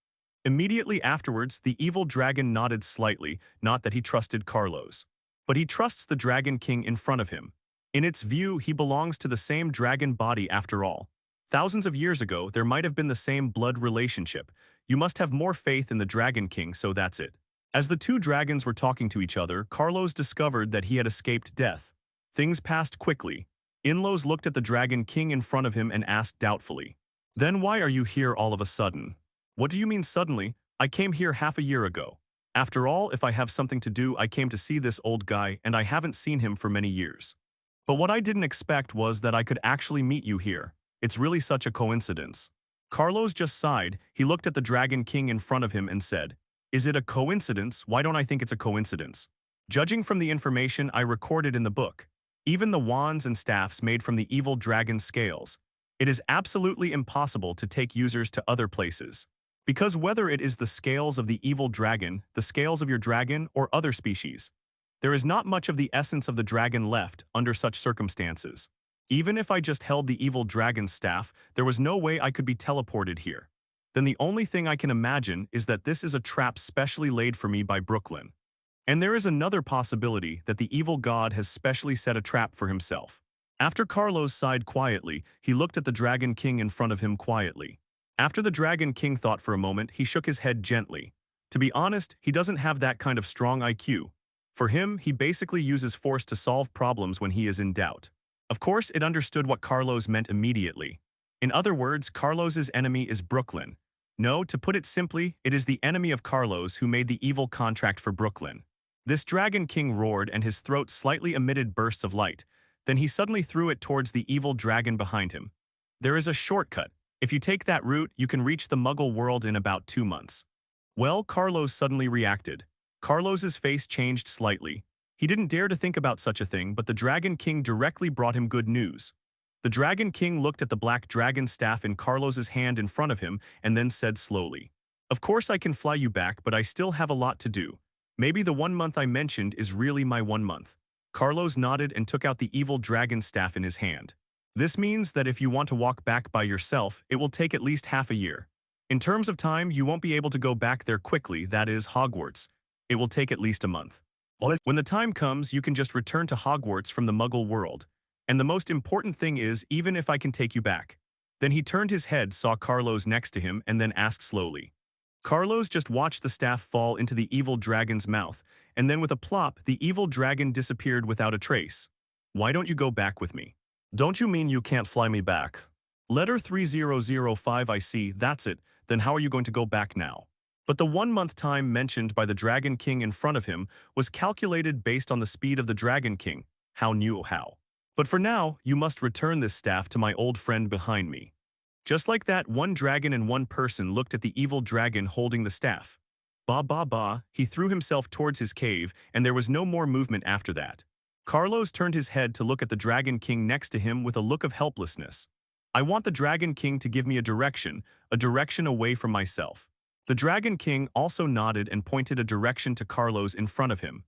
Immediately afterwards, the evil dragon nodded slightly, not that he trusted Carlos. But he trusts the Dragon King in front of him. In its view, he belongs to the same dragon body after all. Thousands of years ago, there might have been the same blood relationship. You must have more faith in the Dragon King, so that's it. As the two dragons were talking to each other, Carlos discovered that he had escaped death. Things passed quickly. Inlos looked at the Dragon King in front of him and asked doubtfully, "Then why are you here all of a sudden?" "What do you mean suddenly? I came here half a year ago. After all, if I have something to do, I came to see this old guy, and I haven't seen him for many years. But what I didn't expect was that I could actually meet you here. It's really such a coincidence." Carlos just sighed. He looked at the Dragon King in front of him and said, "Is it a coincidence? Why don't I think it's a coincidence? Judging from the information I recorded in the book, even the wands and staffs made from the evil dragon's scales, it is absolutely impossible to take users to other places. Because whether it is the scales of the evil dragon, the scales of your dragon, or other species, there is not much of the essence of the dragon left under such circumstances. Even if I just held the evil dragon's staff, there was no way I could be teleported here. Then the only thing I can imagine is that this is a trap specially laid for me by Brooklyn. And there is another possibility that the evil god has specially set a trap for himself." After Carlos sighed quietly, he looked at the Dragon King in front of him quietly. After the Dragon King thought for a moment, he shook his head gently. To be honest, he doesn't have that kind of strong IQ. For him, he basically uses force to solve problems when he is in doubt. Of course, it understood what Carlos meant immediately. In other words, Carlos's enemy is Brooklyn. No, to put it simply, it is the enemy of Carlos who made the evil contract for Brooklyn. This Dragon King roared and his throat slightly emitted bursts of light. Then he suddenly threw it towards the evil dragon behind him. There is a shortcut. If you take that route, you can reach the Muggle world in about 2 months. Well, Carlos suddenly reacted. Carlos's face changed slightly. He didn't dare to think about such a thing, but the Dragon King directly brought him good news. The Dragon King looked at the black dragon staff in Carlos's hand in front of him and then said slowly, "Of course I can fly you back, but I still have a lot to do. Maybe the 1 month I mentioned is really my 1 month." Carlos nodded and took out the evil dragon staff in his hand. "This means that if you want to walk back by yourself, it will take at least half a year. In terms of time, you won't be able to go back there quickly, that is, Hogwarts. It will take at least a month. When the time comes, you can just return to Hogwarts from the Muggle world. And the most important thing is, even if I can take you back." Then he turned his head, saw Carlos next to him, and then asked slowly. Carlos just watched the staff fall into the evil dragon's mouth, and then with a plop, the evil dragon disappeared without a trace. "Why don't you go back with me?" "Don't you mean you can't fly me back?" "Letter 3005, I see, that's it. Then how are you going to go back now?" But the 1 month time mentioned by the Dragon King in front of him was calculated based on the speed of the Dragon King. How knew how? "But for now, you must return this staff to my old friend behind me." Just like that, one dragon and one person looked at the evil dragon holding the staff. Ba ba ba, he threw himself towards his cave, and there was no more movement after that. Carlos turned his head to look at the Dragon King next to him with a look of helplessness. "I want the Dragon King to give me a direction away from myself." The Dragon King also nodded and pointed a direction to Carlos in front of him.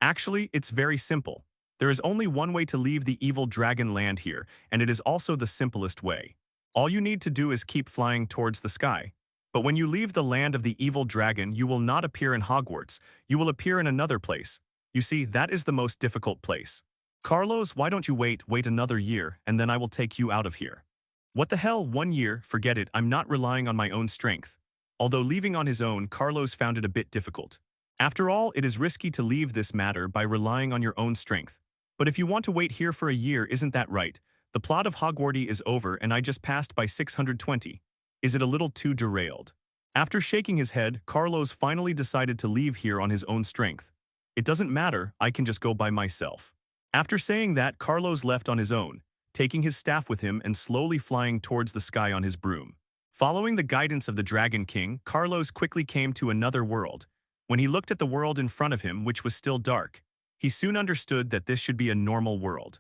"Actually, it's very simple. There is only one way to leave the evil dragon land here, and it is also the simplest way. All you need to do is keep flying towards the sky. But when you leave the land of the evil dragon, you will not appear in Hogwarts. You will appear in another place. You see, that is the most difficult place. Carlos, why don't you wait another year, and then I will take you out of here." "What the hell, 1 year? Forget it, I'm not relying on my own strength." Although leaving on his own, Carlos found it a bit difficult. After all, it is risky to leave this matter by relying on your own strength. "But if you want to wait here for a year, isn't that right? The plot of Hogwarts is over and I just passed by 620. Is it a little too derailed?" After shaking his head, Carlos finally decided to leave here on his own strength. "It doesn't matter, I can just go by myself." After saying that, Carlos left on his own, taking his staff with him and slowly flying towards the sky on his broom. Following the guidance of the Dragon King, Carlos quickly came to another world. When he looked at the world in front of him, which was still dark, he soon understood that this should be a normal world.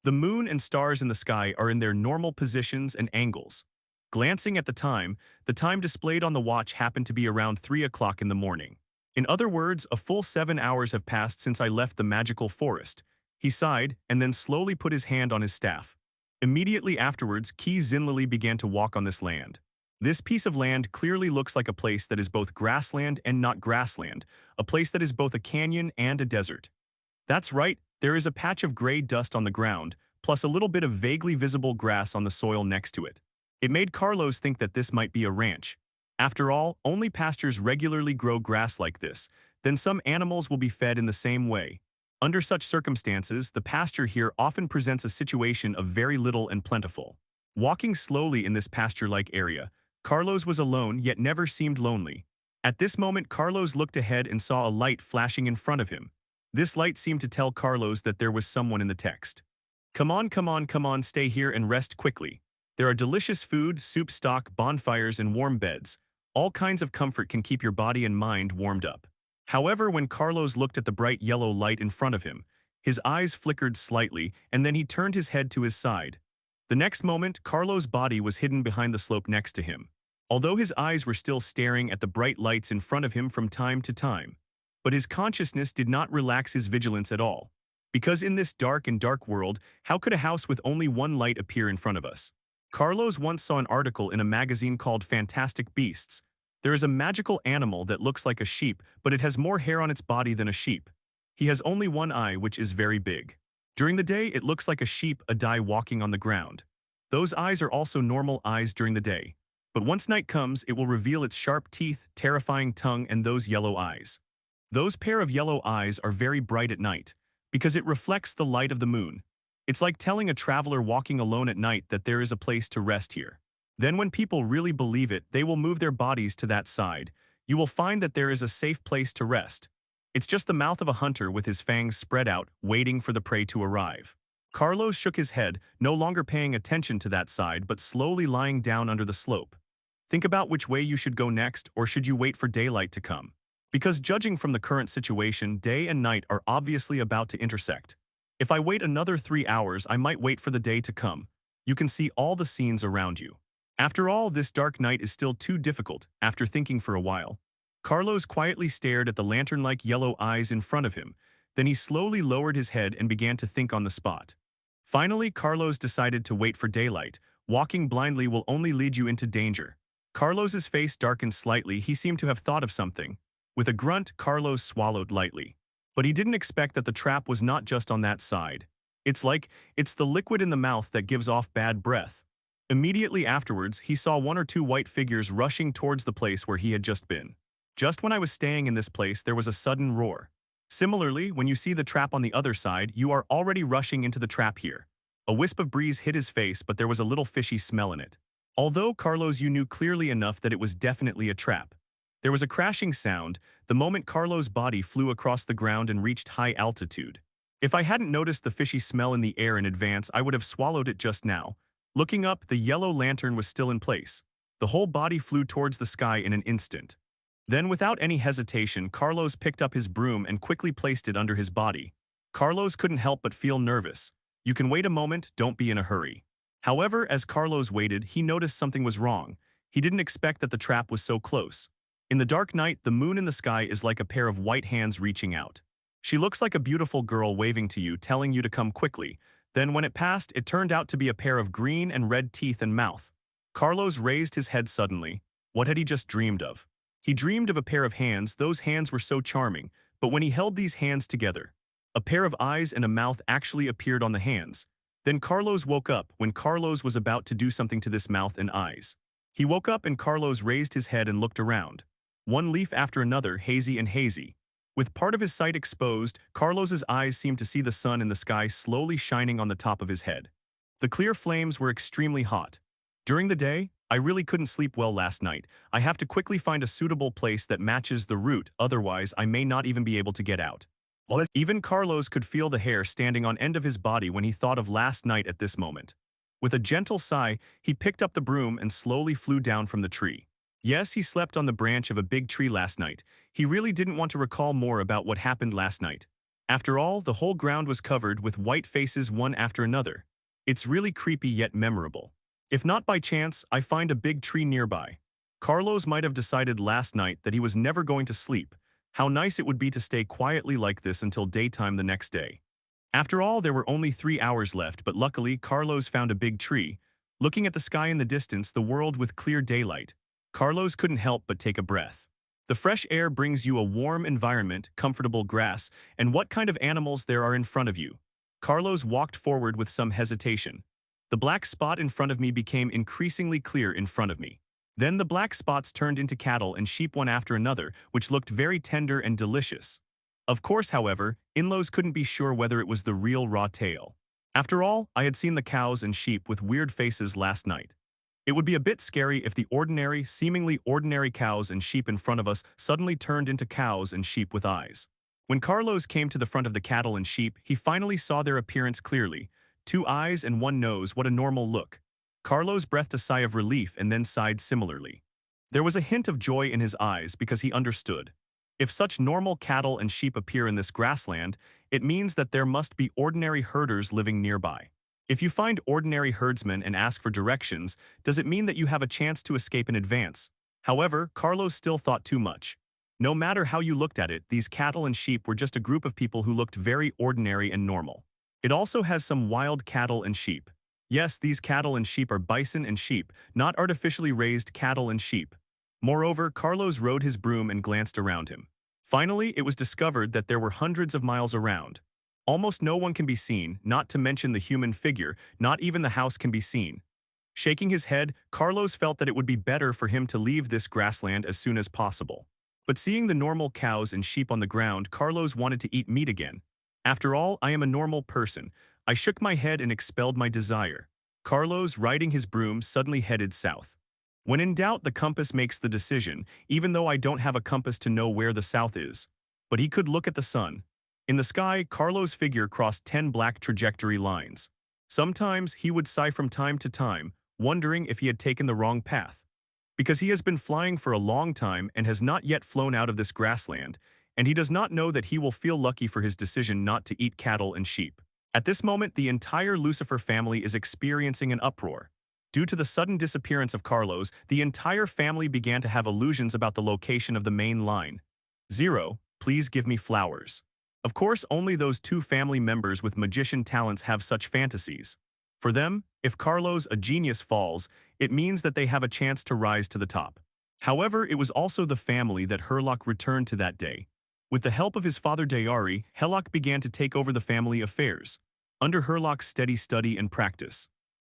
The moon and stars in the sky are in their normal positions and angles. Glancing at the time displayed on the watch happened to be around 3 o'clock in the morning. "In other words, a full 7 hours have passed since I left the magical forest." He sighed and then slowly put his hand on his staff. Immediately afterwards, Key Zinlily began to walk on this land. This piece of land clearly looks like a place that is both grassland and not grassland, a place that is both a canyon and a desert. That's right, there is a patch of gray dust on the ground, plus a little bit of vaguely visible grass on the soil next to it. It made Carlos think that this might be a ranch. After all, only pastures regularly grow grass like this, then some animals will be fed in the same way. Under such circumstances, the pasture here often presents a situation of very little and plentiful. Walking slowly in this pasture-like area, Carlos was alone yet never seemed lonely. At this moment, Carlos looked ahead and saw a light flashing in front of him. This light seemed to tell Carlos that there was someone in the text. Come on, stay here and rest quickly. There are delicious food, soup stock, bonfires, and warm beds. All kinds of comfort can keep your body and mind warmed up." However, when Carlos looked at the bright yellow light in front of him, his eyes flickered slightly and then he turned his head to his side. The next moment, Carlos' body was hidden behind the slope next to him. Although his eyes were still staring at the bright lights in front of him from time to time, but his consciousness did not relax his vigilance at all. Because in this dark world, how could a house with only one light appear in front of us? Carlos once saw an article in a magazine called Fantastic Beasts. There is a magical animal that looks like a sheep, but it has more hair on its body than a sheep. He has only one eye, which is very big. During the day, it looks like a sheep, a die walking on the ground. Those eyes are also normal eyes during the day. But once night comes, it will reveal its sharp teeth, terrifying tongue, and those yellow eyes. Those pair of yellow eyes are very bright at night, because it reflects the light of the moon. It's like telling a traveler walking alone at night that there is a place to rest here. Then when people really believe it, they will move their bodies to that side. You will find that there is a safe place to rest. It's just the mouth of a hunter with his fangs spread out, waiting for the prey to arrive. Carlos shook his head, no longer paying attention to that side but slowly lying down under the slope. Think about which way you should go next, or should you wait for daylight to come? Because judging from the current situation, day and night are obviously about to intersect. If I wait another 3 hours, I might wait for the day to come. You can see all the scenes around you. After all, this dark night is still too difficult. After thinking for a while, Carlos quietly stared at the lantern-like yellow eyes in front of him. Then he slowly lowered his head and began to think on the spot. Finally, Carlos decided to wait for daylight. Walking blindly will only lead you into danger. Carlos's face darkened slightly. He seemed to have thought of something. With a grunt, Carlos swallowed lightly. But he didn't expect that the trap was not just on that side. It's the liquid in the mouth that gives off bad breath. Immediately afterwards, he saw 1 or 2 white figures rushing towards the place where he had just been. Just when I was staying in this place, there was a sudden roar. Similarly, when you see the trap on the other side, you are already rushing into the trap here. A wisp of breeze hit his face, but there was a little fishy smell in it. Although, Carlos, you knew clearly enough that it was definitely a trap. There was a crashing sound the moment Carlos' body flew across the ground and reached high altitude. If I hadn't noticed the fishy smell in the air in advance, I would have swallowed it just now. Looking up, the yellow lantern was still in place. The whole body flew towards the sky in an instant. Then, without any hesitation, Carlos picked up his broom and quickly placed it under his body. Carlos couldn't help but feel nervous. You can wait a moment, don't be in a hurry. However, as Carlos waited, he noticed something was wrong. He didn't expect that the trap was so close. In the dark night, the moon in the sky is like a pair of white hands reaching out. She looks like a beautiful girl waving to you, telling you to come quickly. Then when it passed, it turned out to be a pair of green and red teeth and mouth. Carlos raised his head suddenly. What had he just dreamed of? He dreamed of a pair of hands. Those hands were so charming, but when he held these hands together, a pair of eyes and a mouth actually appeared on the hands. Then Carlos woke up when Carlos was about to do something to this mouth and eyes. He woke up and Carlos raised his head and looked around. One leaf after another, hazy and hazy. With part of his sight exposed, Carlos's eyes seemed to see the sun in the sky slowly shining on the top of his head. The clear flames were extremely hot. During the day, I really couldn't sleep well last night. I have to quickly find a suitable place that matches the route, otherwise I may not even be able to get out. Even Carlos could feel the hair standing on end of his body when he thought of last night at this moment. With a gentle sigh, he picked up the broom and slowly flew down from the tree. Yes, he slept on the branch of a big tree last night. He really didn't want to recall more about what happened last night. After all, the whole ground was covered with white faces one after another. It's really creepy yet memorable. If not by chance, I find a big tree nearby. Carlos might have decided last night that he was never going to sleep. How nice it would be to stay quietly like this until daytime the next day. After all, there were only 3 hours left, but luckily Carlos found a big tree. Looking at the sky in the distance, the world with clear daylight, Carlos couldn't help but take a breath. The fresh air brings you a warm environment, comfortable grass, and what kind of animals there are in front of you. Carlos walked forward with some hesitation. The black spot in front of me became increasingly clear in front of me. Then the black spots turned into cattle and sheep one after another, which looked very tender and delicious. Of course, however, in-laws couldn't be sure whether it was the real raw tail. After all, I had seen the cows and sheep with weird faces last night. It would be a bit scary if the ordinary, seemingly ordinary cows and sheep in front of us suddenly turned into cows and sheep with eyes. When Carlos came to the front of the cattle and sheep, he finally saw their appearance clearly. 2 eyes and 1 nose, what a normal look. Carlos breathed a sigh of relief and then sighed similarly. There was a hint of joy in his eyes because he understood. If such normal cattle and sheep appear in this grassland, it means that there must be ordinary herders living nearby. If you find ordinary herdsmen and ask for directions, does it mean that you have a chance to escape in advance? However, Carlos still thought too much. No matter how you looked at it, these cattle and sheep were just a group of people who looked very ordinary and normal. It also has some wild cattle and sheep. Yes, these cattle and sheep are bison and sheep, not artificially raised cattle and sheep. Moreover, Carlos rode his broom and glanced around him. Finally, it was discovered that there were hundreds of miles around. Almost no one can be seen, not to mention the human figure, not even the house can be seen. Shaking his head, Carlos felt that it would be better for him to leave this grassland as soon as possible. But seeing the normal cows and sheep on the ground, Carlos wanted to eat meat again. After all, I am a normal person. I shook my head and expelled my desire. Carlos, riding his broom, suddenly headed south. When in doubt, the compass makes the decision, even though I don't have a compass to know where the south is. But he could look at the sun. In the sky, Carlos' figure crossed 10 black trajectory lines. Sometimes he would sigh from time to time, wondering if he had taken the wrong path. Because he has been flying for a long time and has not yet flown out of this grassland, and he does not know that he will feel lucky for his decision not to eat cattle and sheep. At this moment, the entire Lucifer family is experiencing an uproar. Due to the sudden disappearance of Carlos, the entire family began to have illusions about the location of the main line. 0, please give me flowers. Of course, only those two family members with magician talents have such fantasies. For them, if Carlos, a genius, falls, it means that they have a chance to rise to the top. However, it was also the family that Herlock returned to that day. With the help of his father Dayari, Herlock began to take over the family affairs. Under Herlock's steady study and practice,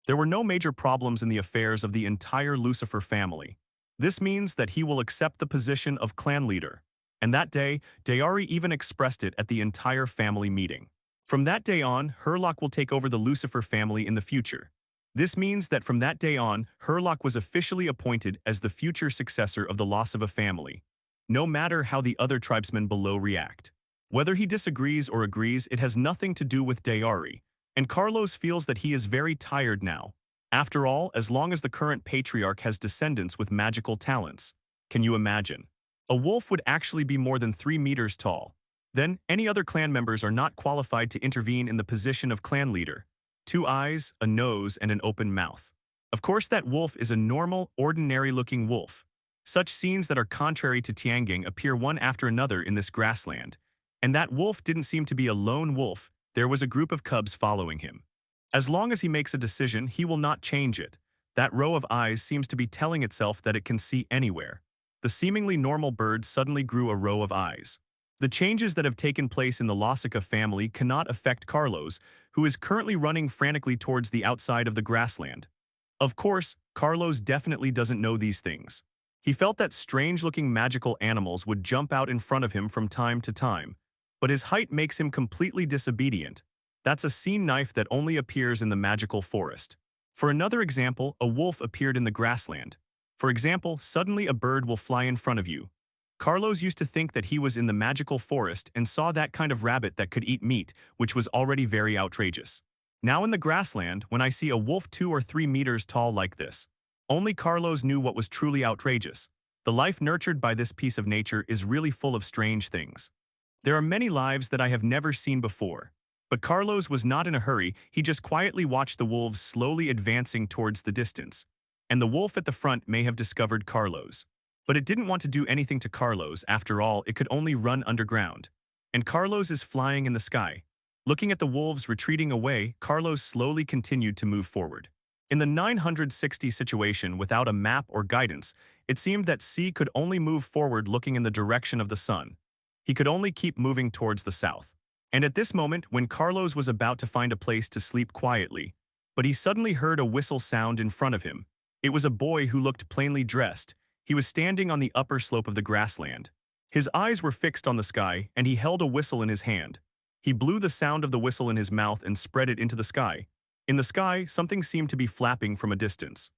there were no major problems in the affairs of the entire Lucifer family. This means that he will accept the position of clan leader. And that day, Dayari even expressed it at the entire family meeting. From that day on, Herlock will take over the Lucifer family in the future. This means that from that day on, Herlock was officially appointed as the future successor of the loss of a family, no matter how the other tribesmen below react. Whether he disagrees or agrees, it has nothing to do with Dayari, and Carlos feels that he is very tired now. After all, as long as the current patriarch has descendants with magical talents, can you imagine? A wolf would actually be more than 3 meters tall. Then, any other clan members are not qualified to intervene in the position of clan leader. 2 eyes, a nose, and an open mouth. Of course, that wolf is a normal, ordinary-looking wolf. Such scenes that are contrary to Tiangang appear one after another in this grassland. And that wolf didn't seem to be a lone wolf, there was a group of cubs following him. As long as he makes a decision, he will not change it. That row of eyes seems to be telling itself that it can see anywhere. The seemingly normal bird suddenly grew a row of eyes. The changes that have taken place in the Losica family cannot affect Carlos, who is currently running frantically towards the outside of the grassland. Of course, Carlos definitely doesn't know these things. He felt that strange-looking magical animals would jump out in front of him from time to time, but his height makes him completely disobedient. That's a scene knife that only appears in the magical forest. For another example, a wolf appeared in the grassland. For example, suddenly a bird will fly in front of you. Carlos used to think that he was in the magical forest and saw that kind of rabbit that could eat meat, which was already very outrageous. Now in the grassland, when I see a wolf 2 or 3 meters tall like this, only Carlos knew what was truly outrageous. The life nurtured by this piece of nature is really full of strange things. There are many lives that I have never seen before. But Carlos was not in a hurry, he just quietly watched the wolves slowly advancing towards the distance. And the wolf at the front may have discovered Carlos. But it didn't want to do anything to Carlos, after all, it could only run underground. And Carlos is flying in the sky. Looking at the wolves retreating away, Carlos slowly continued to move forward. In the 960 situation without a map or guidance, it seemed that C could only move forward looking in the direction of the sun. He could only keep moving towards the south. And at this moment, when Carlos was about to find a place to sleep quietly, but he suddenly heard a whistle sound in front of him. It was a boy who looked plainly dressed. He was standing on the upper slope of the grassland. His eyes were fixed on the sky, and he held a whistle in his hand. He blew the sound of the whistle in his mouth and spread it into the sky. In the sky, something seemed to be flapping from a distance.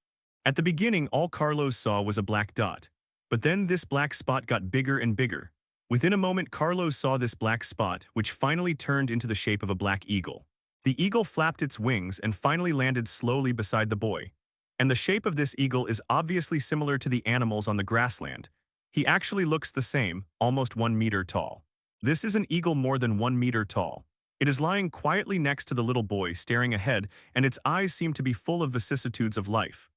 At the beginning, all Carlos saw was a black dot. But then this black spot got bigger and bigger. Within a moment, Carlos saw this black spot, which finally turned into the shape of a black eagle. The eagle flapped its wings and finally landed slowly beside the boy. And the shape of this eagle is obviously similar to the animals on the grassland. He actually looks the same, almost 1 meter tall. This is an eagle more than 1 meter tall. It is lying quietly next to the little boy, staring ahead, and its eyes seem to be full of vicissitudes of life.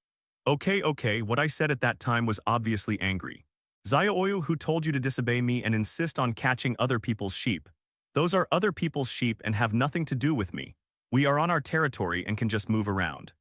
Okay, what I said at that time was obviously angry. Zayaoyu, who told you to disobey me and insist on catching other people's sheep? Those are other people's sheep and have nothing to do with me. We are on our territory and can just move around.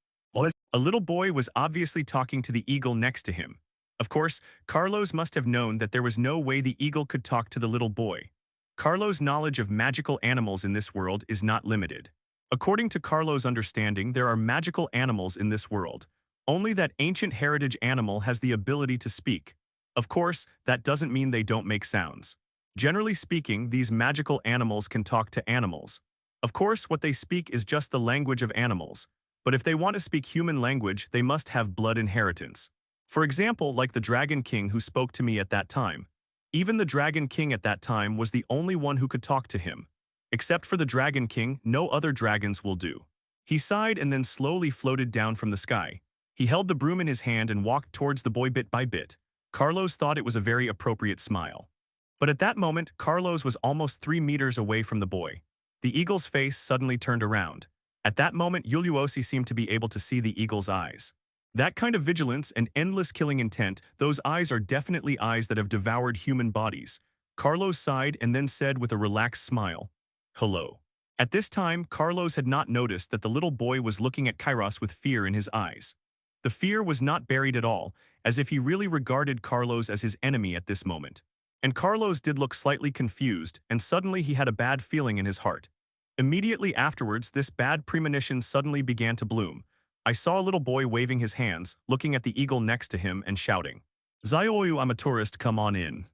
A little boy was obviously talking to the eagle next to him. Of course, Carlos must have known that there was no way the eagle could talk to the little boy. Carlos' knowledge of magical animals in this world is not limited. According to Carlos' understanding, there are magical animals in this world. Only that ancient heritage animal has the ability to speak. Of course, that doesn't mean they don't make sounds. Generally speaking, these magical animals can talk to animals. Of course, what they speak is just the language of animals. But if they want to speak human language, they must have blood inheritance. For example, like the Dragon King who spoke to me at that time. Even the Dragon King at that time was the only one who could talk to him. Except for the Dragon King, no other dragons will do. He sighed and then slowly floated down from the sky. He held the broom in his hand and walked towards the boy bit by bit. Carlos thought it was a very appropriate smile. But at that moment, Carlos was almost 3 meters away from the boy. The eagle's face suddenly turned around. At that moment, Yuliosi seemed to be able to see the eagle's eyes. That kind of vigilance and endless killing intent, those eyes are definitely eyes that have devoured human bodies. Carlos sighed and then said with a relaxed smile, "Hello." At this time, Carlos had not noticed that the little boy was looking at Kairos with fear in his eyes. The fear was not buried at all, as if he really regarded Carlos as his enemy at this moment. And Carlos did look slightly confused, and suddenly he had a bad feeling in his heart. Immediately afterwards, this bad premonition suddenly began to bloom. I saw a little boy waving his hands, looking at the eagle next to him and shouting, "Zayoyu, I'm a tourist, come on in."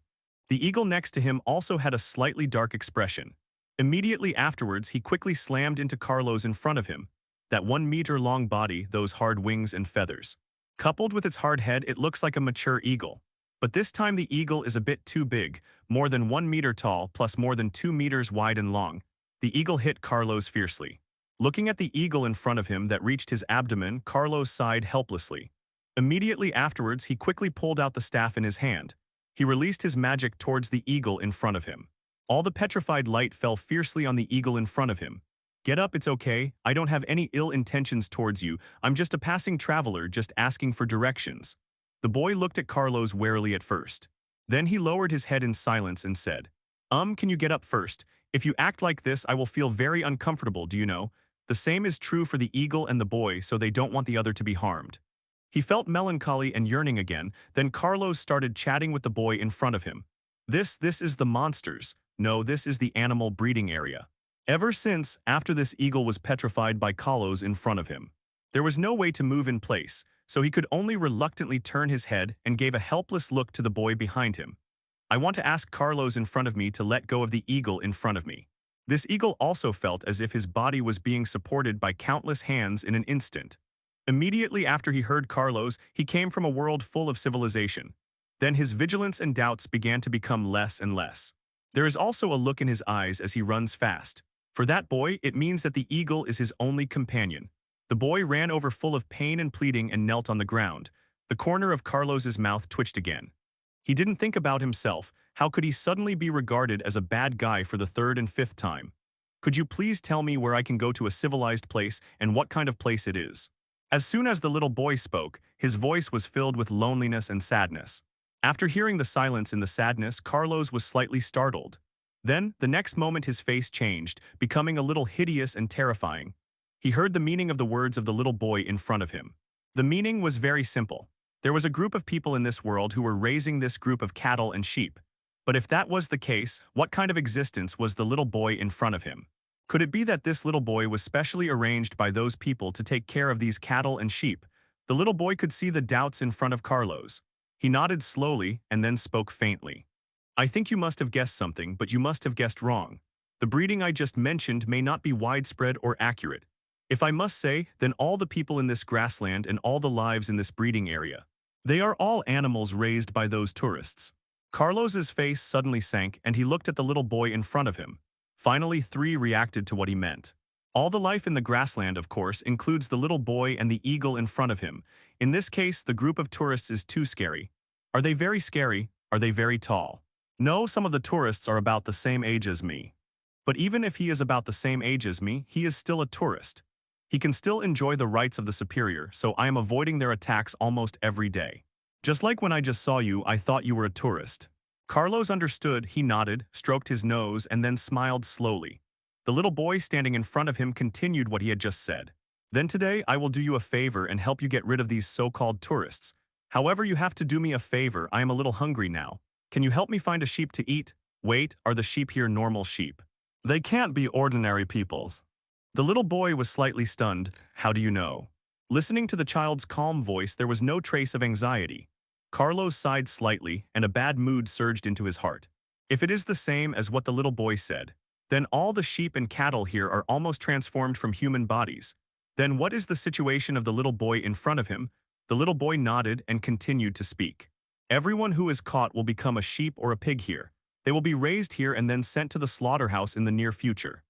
The eagle next to him also had a slightly dark expression. Immediately afterwards, he quickly slammed into Carlos in front of him. That 1-meter-long body, those hard wings and feathers. Coupled with its hard head, it looks like a mature eagle. But this time the eagle is a bit too big, more than 1 meter tall plus more than 2 meters wide and long. The eagle hit Carlos fiercely. Looking at the eagle in front of him that reached his abdomen, Carlos sighed helplessly. Immediately afterwards, he quickly pulled out the staff in his hand. He released his magic towards the eagle in front of him. All the petrified light fell fiercely on the eagle in front of him. "Get up, it's okay. I don't have any ill intentions towards you. I'm just a passing traveler, just asking for directions." The boy looked at Carlos warily at first. Then he lowered his head in silence and said, Can you get up first? If you act like this, I will feel very uncomfortable, do you know? The same is true for the eagle and the boy, so they don't want the other to be harmed." He felt melancholy and yearning again. Then Carlos started chatting with the boy in front of him. This is the monsters. No, this is the animal breeding area. Ever since, after this eagle was petrified by Carlos in front of him. There was no way to move in place, so he could only reluctantly turn his head and gave a helpless look to the boy behind him. "I want to ask Carlos in front of me to let go of the eagle in front of me." This eagle also felt as if his body was being supported by countless hands in an instant. Immediately after he heard Carlos, he came from a world full of civilization. Then his vigilance and doubts began to become less and less. There is also a look in his eyes as he runs fast. For that boy, it means that the eagle is his only companion. The boy ran over full of pain and pleading and knelt on the ground. The corner of Carlos's mouth twitched again. He didn't think about himself. How could he suddenly be regarded as a bad guy for the 3rd and 5th time? "Could you please tell me where I can go to a civilized place and what kind of place it is?" As soon as the little boy spoke, his voice was filled with loneliness and sadness. After hearing the silence and the sadness, Carlos was slightly startled. Then, the next moment his face changed, becoming a little hideous and terrifying. He heard the meaning of the words of the little boy in front of him. The meaning was very simple. There was a group of people in this world who were raising this group of cattle and sheep. But if that was the case, what kind of existence was the little boy in front of him? Could it be that this little boy was specially arranged by those people to take care of these cattle and sheep? The little boy could see the doubts in front of Carlos. He nodded slowly and then spoke faintly. "I think you must have guessed something, but you must have guessed wrong. The breeding I just mentioned may not be widespread or accurate. If I must say, then all the people in this grassland and all the lives in this breeding area, they are all animals raised by those tourists." Carlos's face suddenly sank and he looked at the little boy in front of him. Finally, 3 reacted to what he meant. All the life in the grassland, of course, includes the little boy and the eagle in front of him. In this case, the group of tourists is too scary. Are they very scary? Are they very tall? No, some of the tourists are about the same age as me. But even if he is about the same age as me, he is still a tourist. He can still enjoy the rights of the superior, so I am avoiding their attacks almost every day. Just like when I just saw you, I thought you were a tourist. Carlos understood, he nodded, stroked his nose, and then smiled slowly. The little boy standing in front of him continued what he had just said. "Then today I will do you a favor and help you get rid of these so-called tourists. However, you have to do me a favor, I am a little hungry now. Can you help me find a sheep to eat? Wait, are the sheep here normal sheep? They can't be ordinary people's." The little boy was slightly stunned. "How do you know?" Listening to the child's calm voice, there was no trace of anxiety. Carlos sighed slightly, and a bad mood surged into his heart. If it is the same as what the little boy said, then all the sheep and cattle here are almost transformed from human bodies. Then what is the situation of the little boy in front of him? The little boy nodded and continued to speak. "Everyone who is caught will become a sheep or a pig here. They will be raised here and then sent to the slaughterhouse in the near future.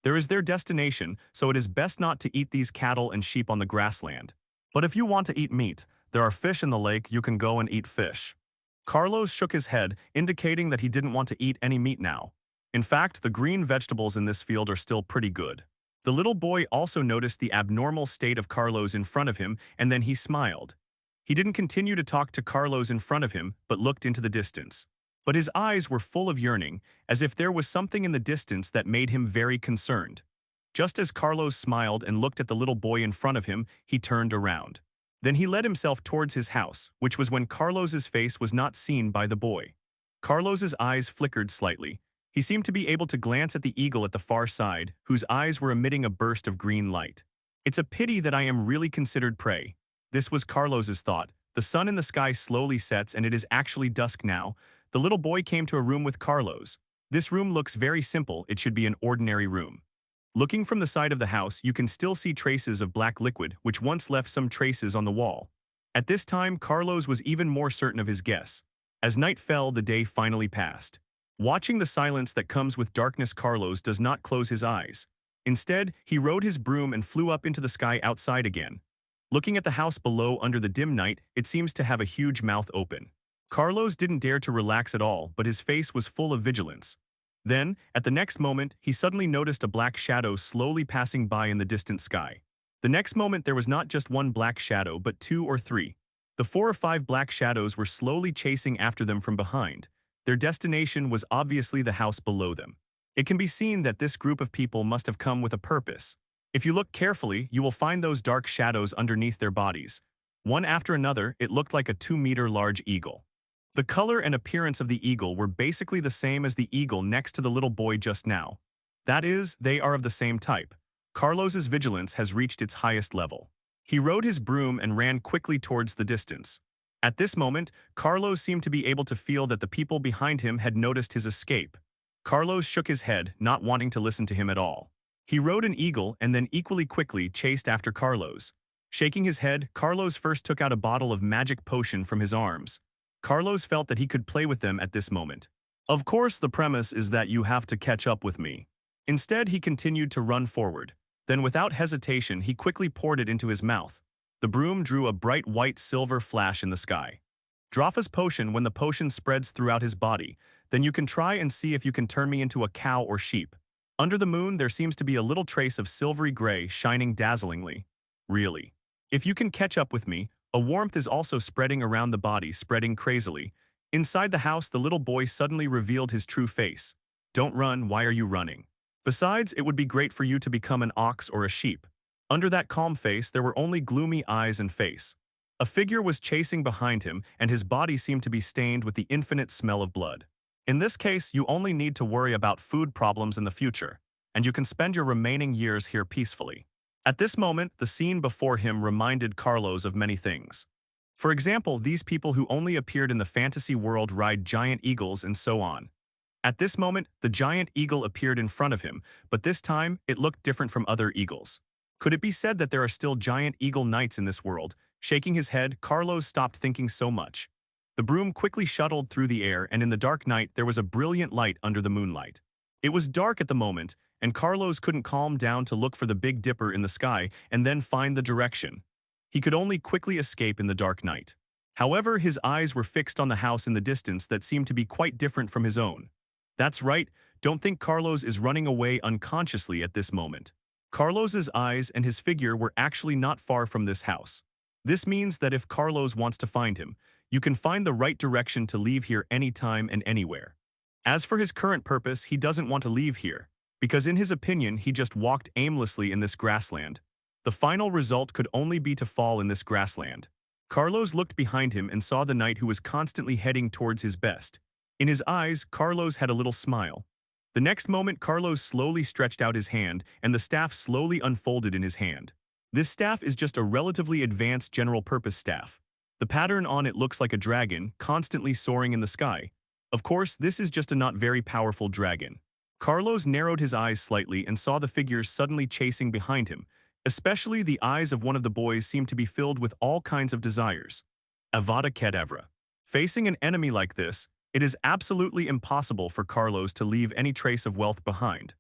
There is their destination, so it is best not to eat these cattle and sheep on the grassland. But if you want to eat meat, there are fish in the lake, you can go and eat fish. Carlos shook his head, indicating that he didn't want to eat any meat now. In fact, the green vegetables in this field are still pretty good. The little boy also noticed the abnormal state of Carlos in front of him, and then he smiled. He didn't continue to talk to Carlos in front of him, but looked into the distance. But his eyes were full of yearning, as if there was something in the distance that made him very concerned. Just as Carlos smiled and looked at the little boy in front of him, he turned around. Then he led himself towards his house, which was when Carlos's face was not seen by the boy. Carlos's eyes flickered slightly. He seemed to be able to glance at the eagle at the far side, whose eyes were emitting a burst of green light. It's a pity that I am really considered prey. This was Carlos's thought. The sun in the sky slowly sets and it is actually dusk now. The little boy came to a room with Carlos. This room looks very simple, it should be an ordinary room. Looking from the side of the house, you can still see traces of black liquid, which once left some traces on the wall. At this time, Carlos was even more certain of his guess. As night fell, the day finally passed. Watching the silence that comes with darkness, Carlos does not close his eyes. Instead, he rode his broom and flew up into the sky outside again. Looking at the house below under the dim night, it seems to have a huge mouth open. Carlos didn't dare to relax at all, but his face was full of vigilance. Then, at the next moment, he suddenly noticed a black shadow slowly passing by in the distant sky. The next moment there was not just one black shadow, but 2 or 3. The 4 or 5 black shadows were slowly chasing after them from behind. Their destination was obviously the house below them. It can be seen that this group of people must have come with a purpose. If you look carefully, you will find those dark shadows underneath their bodies. One after another, it looked like a 2-meter large eagle. The color and appearance of the eagle were basically the same as the eagle next to the little boy just now. That is, they are of the same type. Carlos's vigilance has reached its highest level. He rode his broom and ran quickly towards the distance. At this moment, Carlos seemed to be able to feel that the people behind him had noticed his escape. Carlos shook his head, not wanting to listen to him at all. He rode an eagle and then equally quickly chased after Carlos. Shaking his head, Carlos first took out a bottle of magic potion from his arms. Carlos felt that he could play with them at this moment. Of course, the premise is that you have to catch up with me. Instead, he continued to run forward. Then without hesitation, he quickly poured it into his mouth. The broom drew a bright white silver flash in the sky. Drafa's potion, when the potion spreads throughout his body, then you can try and see if you can turn me into a cow or sheep. Under the moon, there seems to be a little trace of silvery gray shining dazzlingly. Really. If you can catch up with me, a warmth is also spreading around the body, spreading crazily. Inside the house, the little boy suddenly revealed his true face. Don't run, why are you running? Besides, it would be great for you to become an ox or a sheep. Under that calm face, there were only gloomy eyes and face. A figure was chasing behind him, and his body seemed to be stained with the infinite smell of blood. In this case, you only need to worry about food problems in the future, and you can spend your remaining years here peacefully. At this moment, the scene before him reminded Carlos of many things. For example, these people who only appeared in the fantasy world ride giant eagles and so on. At this moment, the giant eagle appeared in front of him, but this time, it looked different from other eagles. Could it be said that there are still giant eagle knights in this world? Shaking his head, Carlos stopped thinking so much. The broom quickly shuttled through the air, and in the dark night, there was a brilliant light under the moonlight. It was dark at the moment, and Carlos couldn't calm down to look for the Big Dipper in the sky and then find the direction. He could only quickly escape in the dark night. However, his eyes were fixed on the house in the distance that seemed to be quite different from his own. That's right, don't think Carlos is running away unconsciously at this moment. Carlos's eyes and his figure were actually not far from this house. This means that if Carlos wants to find him, you can find the right direction to leave here anytime and anywhere. As for his current purpose, he doesn't want to leave here, because in his opinion, he just walked aimlessly in this grassland. The final result could only be to fall in this grassland. Carlos looked behind him and saw the knight who was constantly heading towards his best. In his eyes, Carlos had a little smile. The next moment, Carlos slowly stretched out his hand, and the staff slowly unfolded in his hand. This staff is just a relatively advanced general-purpose staff. The pattern on it looks like a dragon, constantly soaring in the sky. Of course, this is just a not very powerful dragon. Carlos narrowed his eyes slightly and saw the figures suddenly chasing behind him. Especially the eyes of one of the boys seemed to be filled with all kinds of desires. Avada Kedavra. Facing an enemy like this, it is absolutely impossible for Carlos to leave any trace of wealth behind.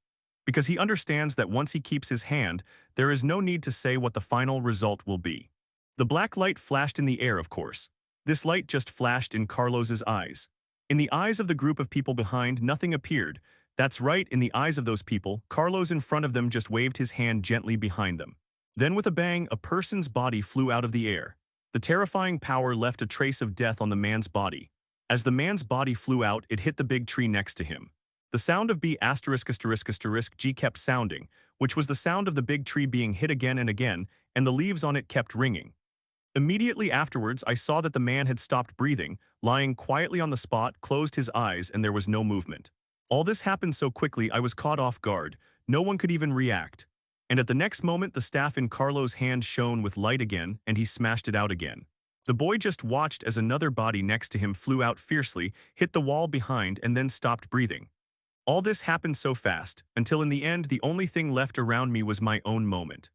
because he understands that once he keeps his hand, there is no need to say what the final result will be. The black light flashed in the air, of course. This light just flashed in Carlos's eyes. In the eyes of the group of people behind, nothing appeared. That's right, in the eyes of those people, Carlos in front of them just waved his hand gently behind them. Then with a bang, a person's body flew out of the air. The terrifying power left a trace of death on the man's body. As the man's body flew out, it hit the big tree next to him. The sound of B***** G kept sounding, which was the sound of the big tree being hit again, and the leaves on it kept ringing. Immediately afterwards, I saw that the man had stopped breathing, lying quietly on the spot, closed his eyes, and there was no movement. All this happened so quickly I was caught off guard. No one could even react. And at the next moment, the staff in Carlo's hand shone with light again, and he smashed it out again. The boy just watched as another body next to him flew out fiercely, hit the wall behind, and then stopped breathing. All this happened so fast, until in the end the only thing left around me was my own moment.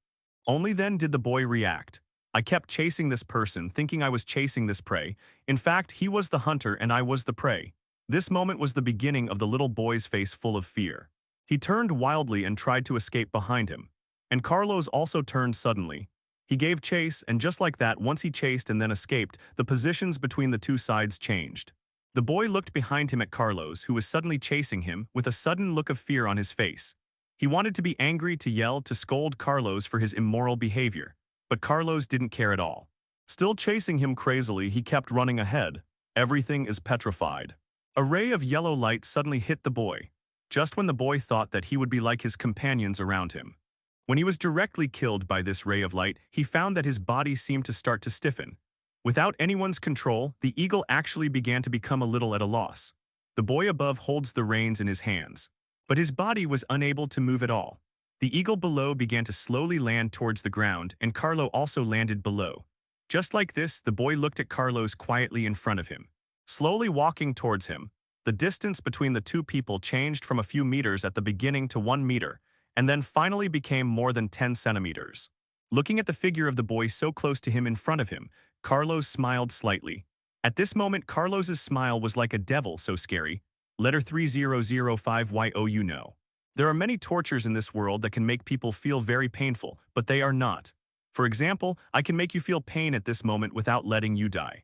Only then did the boy react. I kept chasing this person, thinking I was chasing this prey. In fact, he was the hunter and I was the prey. This moment was the beginning of the little boy's face full of fear. He turned wildly and tried to escape behind him. And Carlos also turned suddenly. He gave chase, and just like that, once he chased and then escaped, the positions between the two sides changed. The boy looked behind him at Carlos, who was suddenly chasing him, with a sudden look of fear on his face. He wanted to be angry, to yell, to scold Carlos for his immoral behavior. But Carlos didn't care at all. Still chasing him crazily, he kept running ahead. Everything is petrified. A ray of yellow light suddenly hit the boy, just when the boy thought that he would be like his companions around him. When he was directly killed by this ray of light, he found that his body seemed to start to stiffen. Without anyone's control, the eagle actually began to become a little at a loss. The boy above holds the reins in his hands, but his body was unable to move at all. The eagle below began to slowly land towards the ground, and Carlo also landed below. Just like this, the boy looked at Carlos quietly in front of him, slowly walking towards him. The distance between the two people changed from a few meters at the beginning to 1 meter, and then finally became more than 10 centimeters. Looking at the figure of the boy so close to him in front of him, Carlos smiled slightly. At this moment, Carlos's smile was like a devil, so scary. Letter 3005YO. You know. There are many tortures in this world that can make people feel very painful, but they are not. For example, I can make you feel pain at this moment without letting you die.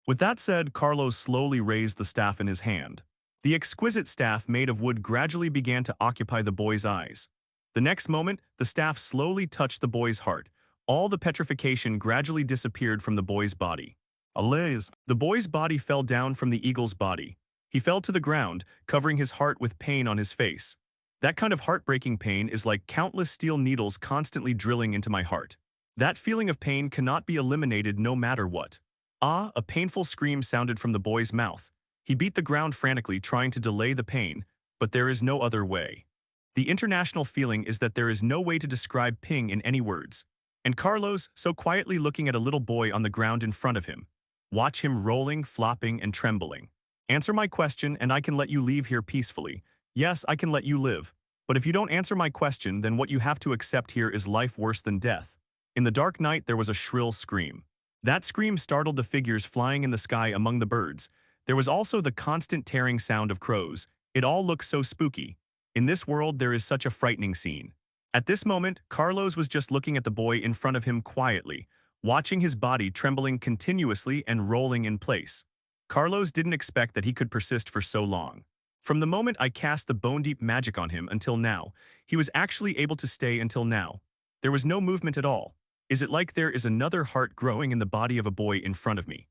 With that said, Carlos slowly raised the staff in his hand. The exquisite staff made of wood gradually began to occupy the boy's eyes. The next moment, the staff slowly touched the boy's heart. All the petrification gradually disappeared from the boy's body. Alaze! The boy's body fell down from the eagle's body. He fell to the ground, covering his heart with pain on his face. That kind of heartbreaking pain is like countless steel needles constantly drilling into my heart. That feeling of pain cannot be eliminated no matter what. Ah, a painful scream sounded from the boy's mouth. He beat the ground frantically, trying to delay the pain, but there is no other way. The international feeling is that there is no way to describe pain in any words. And Carlos, so quietly looking at a little boy on the ground in front of him. Watch him rolling, flopping, and trembling. Answer my question and I can let you leave here peacefully. Yes, I can let you live. But if you don't answer my question, then what you have to accept here is life worse than death. In the dark night, there was a shrill scream. That scream startled the figures flying in the sky among the birds. There was also the constant tearing sound of crows. It all looked so spooky. In this world, there is such a frightening scene. At this moment, Carlos was just looking at the boy in front of him quietly, watching his body trembling continuously and rolling in place. Carlos didn't expect that he could persist for so long. From the moment I cast the bone-deep magic on him until now, he was actually able to stay until now. There was no movement at all. Is it like there is another heart growing in the body of a boy in front of me?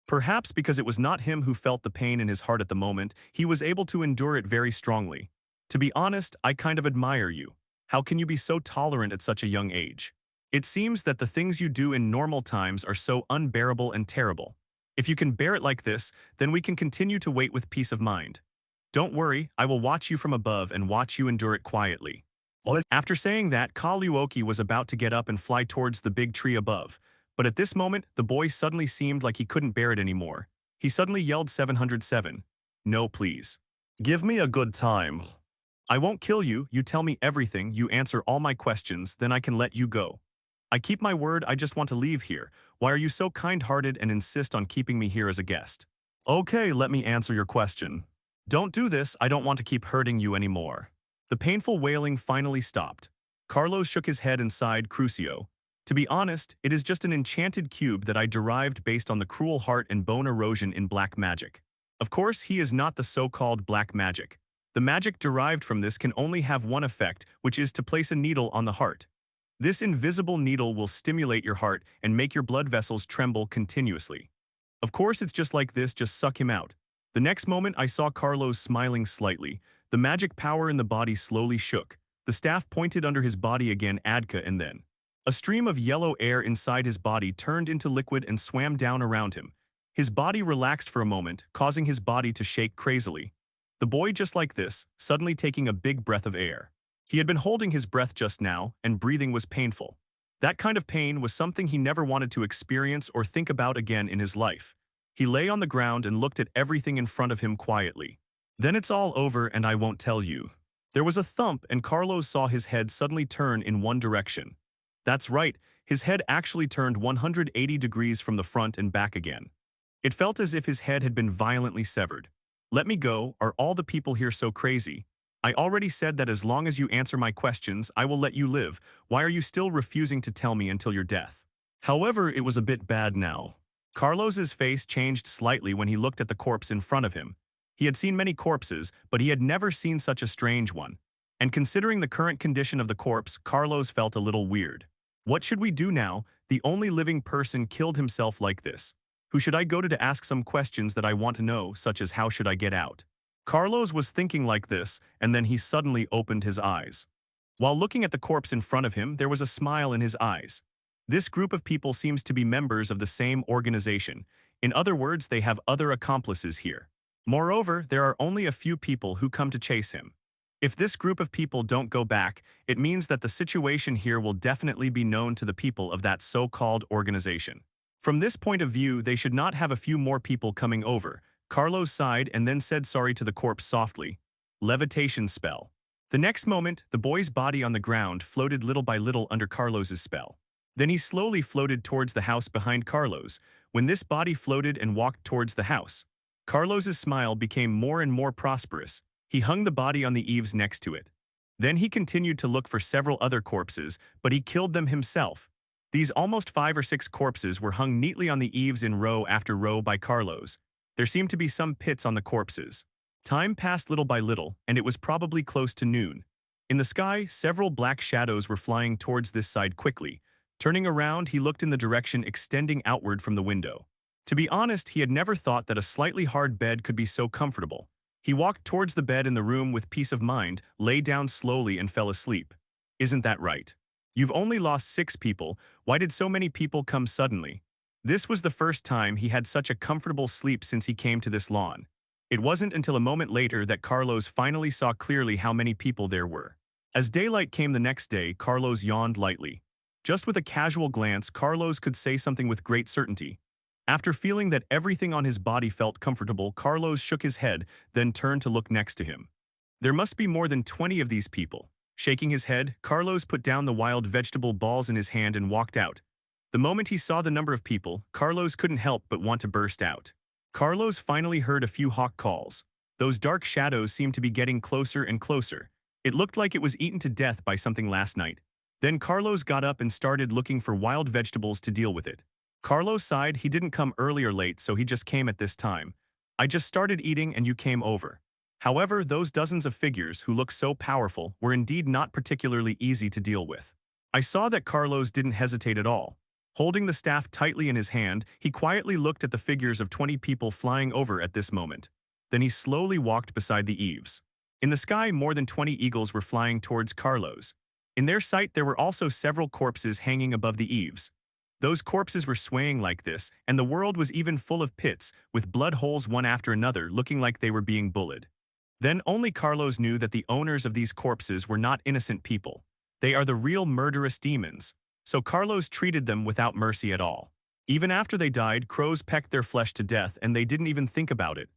Perhaps because it was not him who felt the pain in his heart at the moment, he was able to endure it very strongly. To be honest, I kind of admire you. How can you be so tolerant at such a young age? It seems that the things you do in normal times are so unbearable and terrible. If you can bear it like this, then we can continue to wait with peace of mind. Don't worry, I will watch you from above and watch you endure it quietly. After saying that, Kaluoki was about to get up and fly towards the big tree above. But at this moment, the boy suddenly seemed like he couldn't bear it anymore. He suddenly yelled 707. No, please. Give me a good time. I won't kill you, you tell me everything, you answer all my questions, then I can let you go. I keep my word, I just want to leave here. Why are you so kind-hearted and insist on keeping me here as a guest? Okay, let me answer your question. Don't do this, I don't want to keep hurting you anymore. The painful wailing finally stopped. Carlos shook his head and sighed, Crucio. To be honest, it is just an enchanted cube that I derived based on the cruel heart and bone erosion in black magic. Of course, he is not the so-called black magic. The magic derived from this can only have one effect, which is to place a needle on the heart. This invisible needle will stimulate your heart and make your blood vessels tremble continuously. Of course, it's just like this, just suck him out. The next moment I saw Carlos smiling slightly. The magic power in the body slowly shook. The staff pointed under his body again, Adka, and then a stream of yellow air inside his body turned into liquid and swam down around him. His body relaxed for a moment, causing his body to shake crazily. The boy, just like this, suddenly taking a big breath of air. He had been holding his breath just now, and breathing was painful. That kind of pain was something he never wanted to experience or think about again in his life. He lay on the ground and looked at everything in front of him quietly. Then it's all over and I won't tell you. There was a thump and Carlos saw his head suddenly turn in one direction. That's right, his head actually turned 180 degrees from the front and back again. It felt as if his head had been violently severed. Let me go, are all the people here so crazy? I already said that as long as you answer my questions, I will let you live. Why are you still refusing to tell me until your death? However, it was a bit bad now. Carlos's face changed slightly when he looked at the corpse in front of him. He had seen many corpses, but he had never seen such a strange one. And considering the current condition of the corpse, Carlos felt a little weird. What should we do now? The only living person killed himself like this. Who should I go to ask some questions that I want to know, such as how should I get out? Carlos was thinking like this, and then he suddenly opened his eyes. While looking at the corpse in front of him, there was a smile in his eyes. This group of people seems to be members of the same organization. In other words, they have other accomplices here. Moreover, there are only a few people who come to chase him. If this group of people don't go back, it means that the situation here will definitely be known to the people of that so-called organization. From this point of view, they should not have a few more people coming over. Carlos sighed and then said sorry to the corpse softly. Levitation spell. The next moment, the boy's body on the ground floated little by little under Carlos's spell. Then he slowly floated towards the house behind Carlos. When this body floated and walked towards the house, Carlos's smile became more and more prosperous. He hung the body on the eaves next to it. Then he continued to look for several other corpses, but he killed them himself. These almost 5 or 6 corpses were hung neatly on the eaves in row after row by Carlos. There seemed to be some pits on the corpses. Time passed little by little, and it was probably close to noon. In the sky, several black shadows were flying towards this side quickly. Turning around, he looked in the direction extending outward from the window. To be honest, he had never thought that a slightly hard bed could be so comfortable. He walked towards the bed in the room with peace of mind, lay down slowly and fell asleep. Isn't that right? You've only lost 6 people. Why did so many people come suddenly? This was the first time he had such a comfortable sleep since he came to this lawn. It wasn't until a moment later that Carlos finally saw clearly how many people there were. As daylight came the next day, Carlos yawned lightly. Just with a casual glance, Carlos could say something with great certainty. After feeling that everything on his body felt comfortable, Carlos shook his head, then turned to look next to him. There must be more than 20 of these people. Shaking his head, Carlos put down the wild vegetable balls in his hand and walked out. The moment he saw the number of people, Carlos couldn't help but want to burst out. Carlos finally heard a few hawk calls. Those dark shadows seemed to be getting closer and closer. It looked like it was eaten to death by something last night. Then Carlos got up and started looking for wild vegetables to deal with it. Carlos sighed. He didn't come early or late, so he just came at this time. I just started eating and you came over. However, those dozens of figures who looked so powerful were indeed not particularly easy to deal with. I saw that Carlos didn't hesitate at all. Holding the staff tightly in his hand, he quietly looked at the figures of 20 people flying over at this moment. Then he slowly walked beside the eaves. In the sky, more than 20 eagles were flying towards Carlos. In their sight, there were also several corpses hanging above the eaves. Those corpses were swaying like this, and the world was even full of pits, with blood holes one after another looking like they were being bullied. Then only Carlos knew that the owners of these corpses were not innocent people. They are the real murderous demons. So Carlos treated them without mercy at all. Even after they died, crows pecked their flesh to death and they didn't even think about it.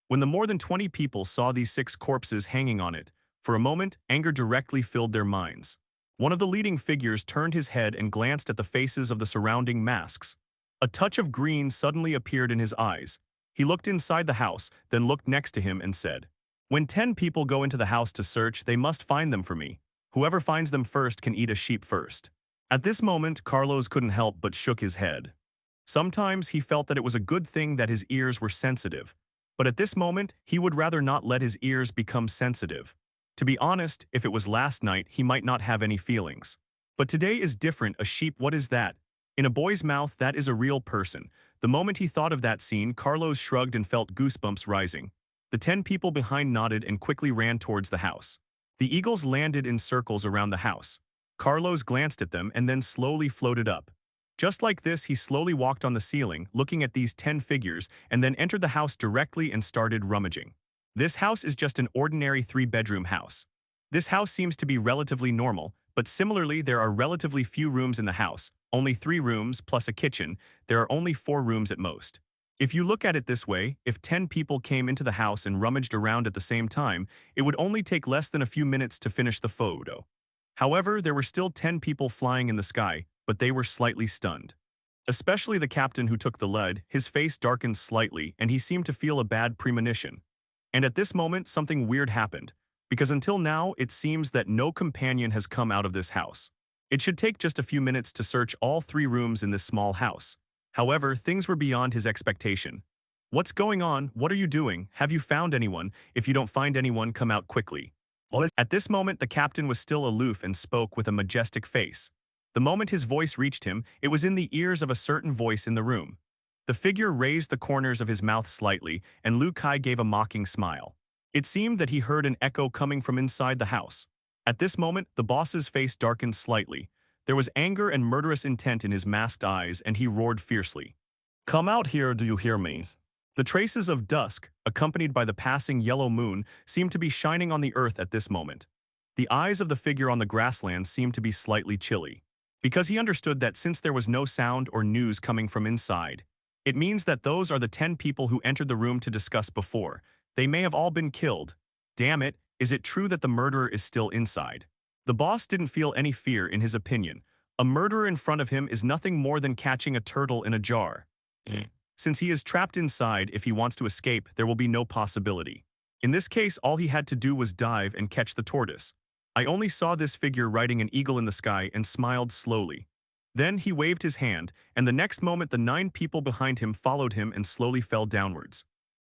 When the more than 20 people saw these 6 corpses hanging on it, for a moment, anger directly filled their minds. One of the leading figures turned his head and glanced at the faces of the surrounding masks. A touch of green suddenly appeared in his eyes. He looked inside the house, then looked next to him and said, When 10 people go into the house to search, they must find them for me. Whoever finds them first can eat a sheep first. At this moment, Carlos couldn't help but shook his head. Sometimes he felt that it was a good thing that his ears were sensitive, but at this moment, he would rather not let his ears become sensitive. To be honest, if it was last night, he might not have any feelings. But today is different. A sheep, what is that? In a boy's mouth, that is a real person. The moment he thought of that scene, Carlos shrugged and felt goosebumps rising. The 10 people behind nodded and quickly ran towards the house. The eagles landed in circles around the house. Carlos glanced at them and then slowly floated up. Just like this, he slowly walked on the ceiling, looking at these 10 figures, and then entered the house directly and started rummaging. This house is just an ordinary 3-bedroom house. This house seems to be relatively normal, but similarly there are relatively few rooms in the house, only 3 rooms plus a kitchen. There are only 4 rooms at most. If you look at it this way, if 10 people came into the house and rummaged around at the same time, it would only take less than a few minutes to finish the photo. However, there were still 10 people flying in the sky, but they were slightly stunned. Especially the captain who took the lead, his face darkened slightly and he seemed to feel a bad premonition. And at this moment, something weird happened, because until now, it seems that no companion has come out of this house. It should take just a few minutes to search all 3 rooms in this small house. However, things were beyond his expectation. What's going on? What are you doing? Have you found anyone? If you don't find anyone, come out quickly. At this moment, the captain was still aloof and spoke with a majestic face. The moment his voice reached him, it was in the ears of a certain voice in the room. The figure raised the corners of his mouth slightly, and Lu Kai gave a mocking smile. It seemed that he heard an echo coming from inside the house. At this moment, the boss's face darkened slightly. There was anger and murderous intent in his masked eyes, and he roared fiercely. "Come out here, do you hear me?" The traces of dusk, accompanied by the passing yellow moon, seemed to be shining on the earth at this moment. The eyes of the figure on the grassland seemed to be slightly chilly, because he understood that since there was no sound or news coming from inside, it means that those are the 10 people who entered the room to discuss before. They may have all been killed. Damn it, is it true that the murderer is still inside? The boss didn't feel any fear in his opinion. A murderer in front of him is nothing more than catching a turtle in a jar. Since he is trapped inside, if he wants to escape, there will be no possibility. In this case, all he had to do was dive and catch the tortoise. I only saw this figure riding an eagle in the sky and smiled slowly. Then he waved his hand, and the next moment the 9 people behind him followed him and slowly fell downwards.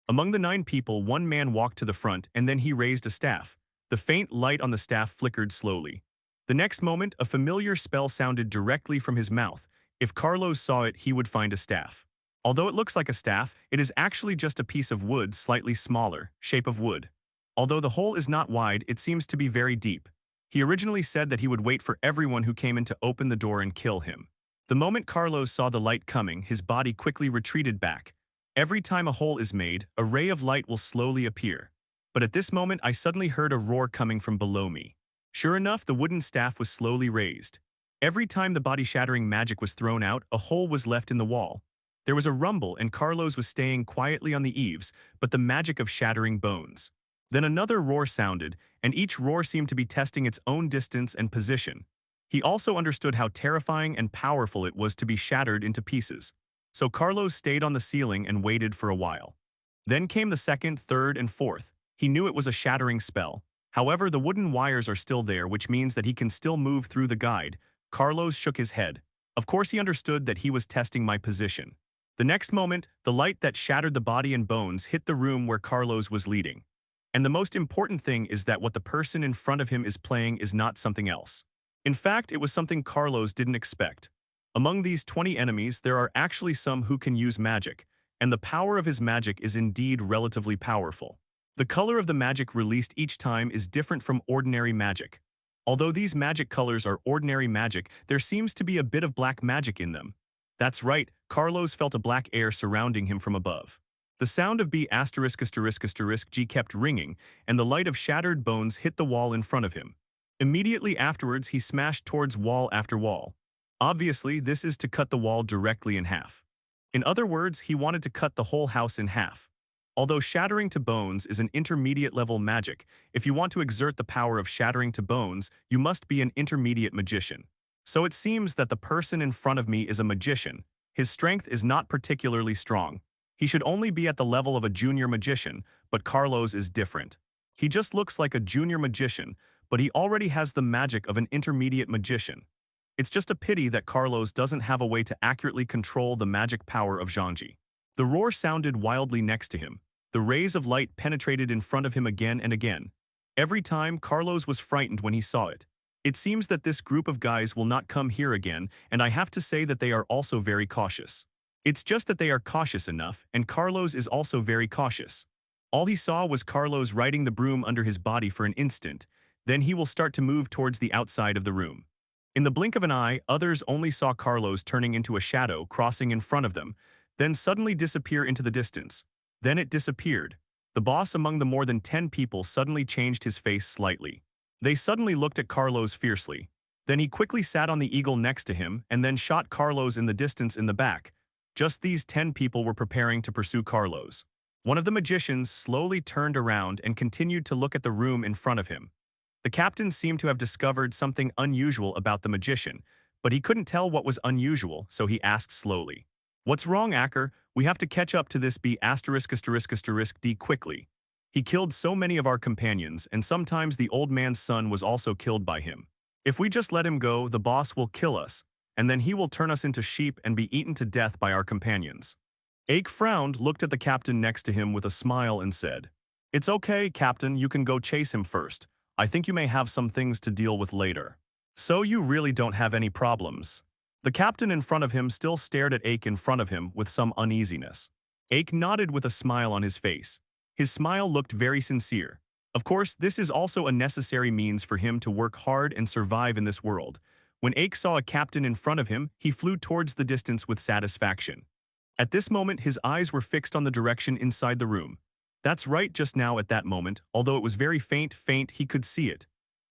Among the 9 people, one man walked to the front and then he raised a staff. The faint light on the staff flickered slowly. The next moment, a familiar spell sounded directly from his mouth. If Carlos saw it, he would find a staff. Although it looks like a staff, it is actually just a piece of wood, slightly smaller, shape of wood. Although the hole is not wide, it seems to be very deep. He originally said that he would wait for everyone who came in to open the door and kill him. The moment Carlos saw the light coming, his body quickly retreated back. Every time a hole is made, a ray of light will slowly appear. But at this moment, I suddenly heard a roar coming from below me. Sure enough, the wooden staff was slowly raised. Every time the body-shattering magic was thrown out, a hole was left in the wall. There was a rumble and Carlos was staying quietly on the eaves, but the magic of shattering bones. Then another roar sounded, and each roar seemed to be testing its own distance and position. He also understood how terrifying and powerful it was to be shattered into pieces. So Carlos stayed on the ceiling and waited for a while. Then came the second, third, and fourth. He knew it was a shattering spell. However, the wooden wires are still there, which means that he can still move through the guide. Carlos shook his head. Of course he understood that he was testing my position. The next moment, the light that shattered the body and bones hit the room where Carlos was leading. And the most important thing is that what the person in front of him is playing is not something else. In fact, it was something Carlos didn't expect. Among these 20 enemies, there are actually some who can use magic, and the power of his magic is indeed relatively powerful. The color of the magic released each time is different from ordinary magic. Although these magic colors are ordinary magic, there seems to be a bit of black magic in them. That's right, Carlos felt a black air surrounding him from above. The sound of B***** G kept ringing, and the light of shattered bones hit the wall in front of him. Immediately afterwards, he smashed towards wall after wall. Obviously, this is to cut the wall directly in half. In other words, he wanted to cut the whole house in half. Although shattering to bones is an intermediate level magic, if you want to exert the power of shattering to bones, you must be an intermediate magician. So it seems that the person in front of me is a magician. His strength is not particularly strong. He should only be at the level of a junior magician, but Carlos is different. He just looks like a junior magician, but he already has the magic of an intermediate magician. It's just a pity that Carlos doesn't have a way to accurately control the magic power of Zhangji. The roar sounded wildly next to him. The rays of light penetrated in front of him again and again. Every time, Carlos was frightened when he saw it. It seems that this group of guys will not come here again, and I have to say that they are also very cautious. It's just that they are cautious enough, and Carlos is also very cautious. All he saw was Carlos riding the broom under his body for an instant, then he will start to move towards the outside of the room. In the blink of an eye, others only saw Carlos turning into a shadow crossing in front of them, then suddenly disappear into the distance. Then it disappeared. The boss among the more than 10 people suddenly changed his face slightly. They suddenly looked at Carlos fiercely. Then he quickly sat on the eagle next to him and then shot Carlos in the distance in the back. Just these 10 people were preparing to pursue Carlos. One of the magicians slowly turned around and continued to look at the room in front of him. The captain seemed to have discovered something unusual about the magician, but he couldn't tell what was unusual, so he asked slowly. "What's wrong, Acker? We have to catch up to this B******D quickly. He killed so many of our companions, and sometimes the old man's son was also killed by him. If we just let him go, the boss will kill us, and then he will turn us into sheep and be eaten to death by our companions." Ake frowned, looked at the captain next to him with a smile and said, "It's okay, Captain, you can go chase him first. I think you may have some things to deal with later. So you really don't have any problems." The captain in front of him still stared at Ake in front of him with some uneasiness. Ake nodded with a smile on his face. His smile looked very sincere. Of course, this is also a necessary means for him to work hard and survive in this world. When Ake saw a captain in front of him, he flew towards the distance with satisfaction. At this moment, his eyes were fixed on the direction inside the room. That's right, just now at that moment, although it was very faint, he could see it.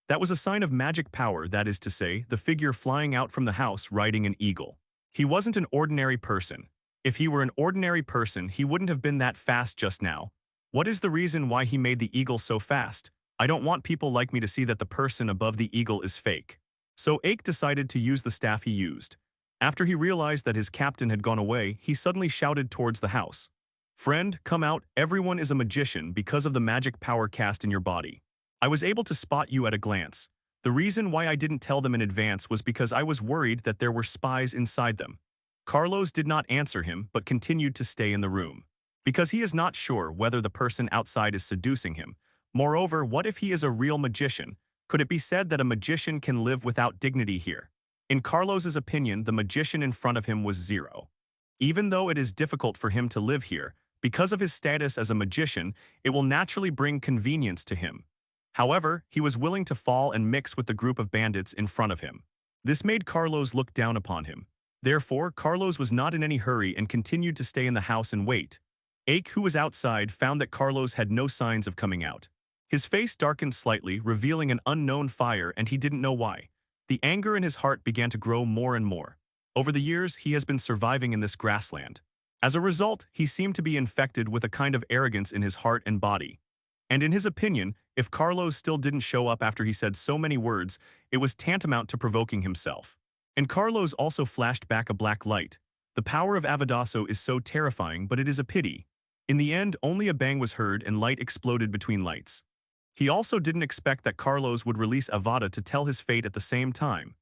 That was a sign of magic power, that is to say, the figure flying out from the house riding an eagle. He wasn't an ordinary person. If he were an ordinary person, he wouldn't have been that fast just now. What is the reason why he made the eagle so fast? I don't want people like me to see that the person above the eagle is fake. So Ake decided to use the staff he used. After he realized that his captain had gone away, he suddenly shouted towards the house. "Friend, come out, everyone is a magician because of the magic power cast in your body. I was able to spot you at a glance. The reason why I didn't tell them in advance was because I was worried that there were spies inside them." Carlos did not answer him but continued to stay in the room. Because he is not sure whether the person outside is seducing him. Moreover, what if he is a real magician? Could it be said that a magician can live without dignity here? In Carlos's opinion, the magician in front of him was zero. Even though it is difficult for him to live here, because of his status as a magician, it will naturally bring convenience to him. However, he was willing to fall and mix with the group of bandits in front of him. This made Carlos look down upon him. Therefore, Carlos was not in any hurry and continued to stay in the house and wait. Ake, who was outside, found that Carlos had no signs of coming out. His face darkened slightly, revealing an unknown fire, and he didn't know why. The anger in his heart began to grow more and more. Over the years, he has been surviving in this grassland. As a result, he seemed to be infected with a kind of arrogance in his heart and body. And in his opinion, if Carlos still didn't show up after he said so many words, it was tantamount to provoking himself. And Carlos also flashed back a black light. The power of Avadaso is so terrifying, but it is a pity. In the end, only a bang was heard and light exploded between lights. He also didn't expect that Carlos would release Avada to tell his fate at the same time.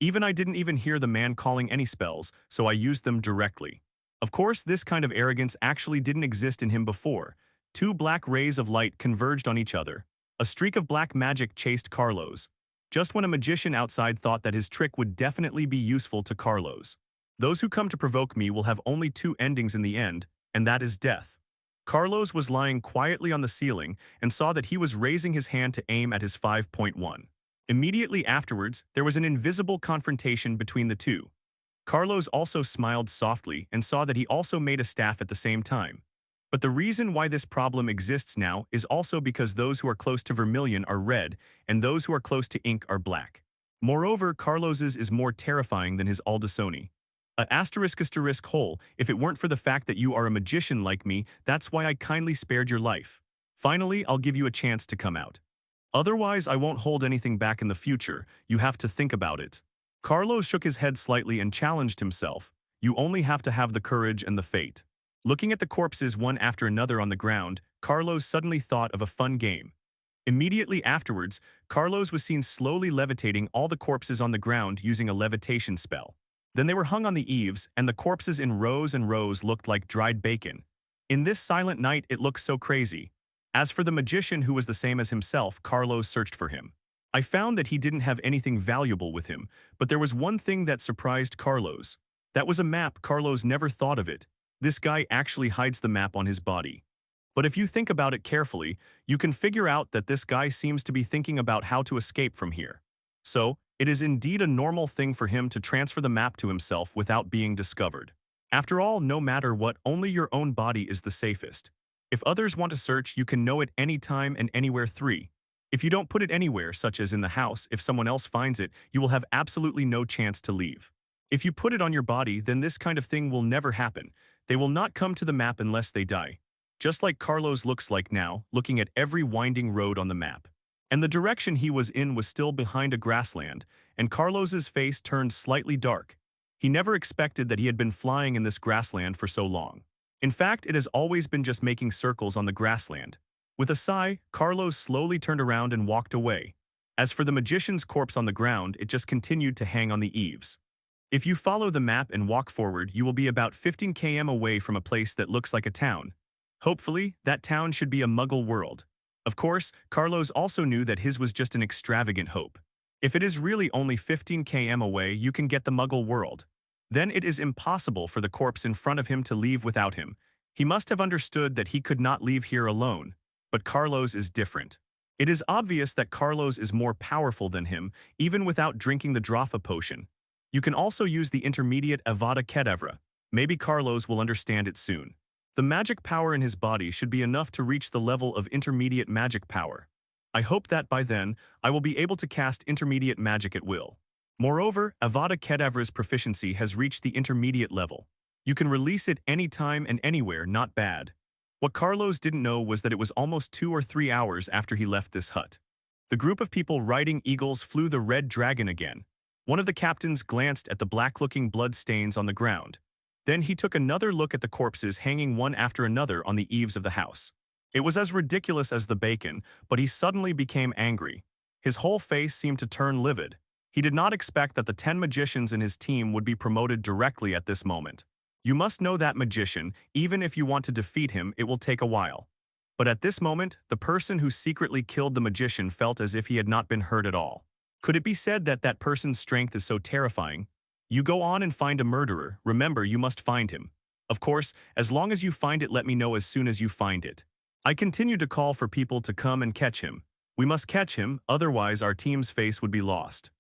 I didn't even hear the man calling any spells, so I used them directly. Of course, this kind of arrogance actually didn't exist in him before. Two black rays of light converged on each other. A streak of black magic chased Carlos. Just when a magician outside thought that his trick would definitely be useful to Carlos. Those who come to provoke me will have only two endings in the end, and that is death. Carlos was lying quietly on the ceiling and saw that he was raising his hand to aim at his 5.1. Immediately afterwards, there was an invisible confrontation between the two. Carlos also smiled softly and saw that he also made a staff at the same time. But the reason why this problem exists now is also because those who are close to vermilion are red and those who are close to ink are black. Moreover, Carlos's is more terrifying than his Aldasoni. *****, if it weren't for the fact that you are a magician like me, that's why I kindly spared your life. Finally, I'll give you a chance to come out. Otherwise, I won't hold anything back in the future, you have to think about it." Carlos shook his head slightly and challenged himself. You only have to have the courage and the fate. Looking at the corpses one after another on the ground, Carlos suddenly thought of a fun game. Immediately afterwards, Carlos was seen slowly levitating all the corpses on the ground using a levitation spell. Then they were hung on the eaves, and the corpses in rows and rows looked like dried bacon. In this silent night, it looked so crazy. As for the magician who was the same as himself, Carlos searched for him. I found that he didn't have anything valuable with him, but there was one thing that surprised Carlos. That was a map. Carlos never thought of it. This guy actually hides the map on his body. But if you think about it carefully, you can figure out that this guy seems to be thinking about how to escape from here. So, it is indeed a normal thing for him to transfer the map to himself without being discovered. After all, no matter what, only your own body is the safest. If others want to search, you can know it anytime and anywhere. 3. If you don't put it anywhere, such as in the house, if someone else finds it, you will have absolutely no chance to leave. If you put it on your body, then this kind of thing will never happen. They will not come to the map unless they die. Just like Carlos looks like now, looking at every winding road on the map. And the direction he was in was still behind a grassland, and Carlos's face turned slightly dark. He never expected that he had been flying in this grassland for so long. In fact, it has always been just making circles on the grassland. With a sigh, Carlos slowly turned around and walked away. As for the magician's corpse on the ground, it just continued to hang on the eaves. If you follow the map and walk forward, you will be about 15 km away from a place that looks like a town. Hopefully, that town should be a Muggle world. Of course, Carlos also knew that his was just an extravagant hope. If it is really only 15 km away, you can get the Muggle world. Then it is impossible for the corpse in front of him to leave without him. He must have understood that he could not leave here alone. But Carlos is different. It is obvious that Carlos is more powerful than him, even without drinking the Dropha potion. You can also use the intermediate Avada Kedavra. Maybe Carlos will understand it soon. The magic power in his body should be enough to reach the level of intermediate magic power. I hope that by then, I will be able to cast intermediate magic at will. Moreover, Avada Kedavra's proficiency has reached the intermediate level. You can release it anytime and anywhere, not bad. What Carlos didn't know was that it was almost 2 or 3 hours after he left this hut. The group of people riding eagles flew the red dragon again. One of the captains glanced at the black-looking blood stains on the ground. Then he took another look at the corpses hanging one after another on the eaves of the house. It was as ridiculous as the bacon, but he suddenly became angry. His whole face seemed to turn livid. He did not expect that the 10 magicians in his team would be promoted directly at this moment. You must know that magician. Even if you want to defeat him, it will take a while. But at this moment, the person who secretly killed the magician felt as if he had not been hurt at all. Could it be said that that person's strength is so terrifying? You go on and find a murderer. Remember, you must find him. Of course, as long as you find it, let me know as soon as you find it. I continued to call for people to come and catch him. We must catch him, otherwise our team's face would be lost.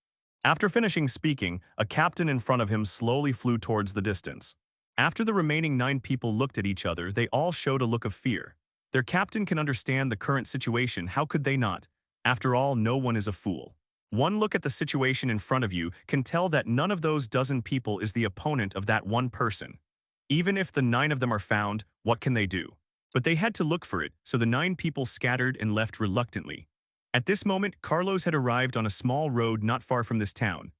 After finishing speaking, a captain in front of him slowly flew towards the distance. After the remaining 9 people looked at each other, they all showed a look of fear. Their captain can understand the current situation. How could they not? After all, no one is a fool. One look at the situation in front of you can tell that none of those dozen people is the opponent of that one person. Even if the 9 of them are found, what can they do? But they had to look for it, so the 9 people scattered and left reluctantly. At this moment, Carlos had arrived on a small road not far from this town.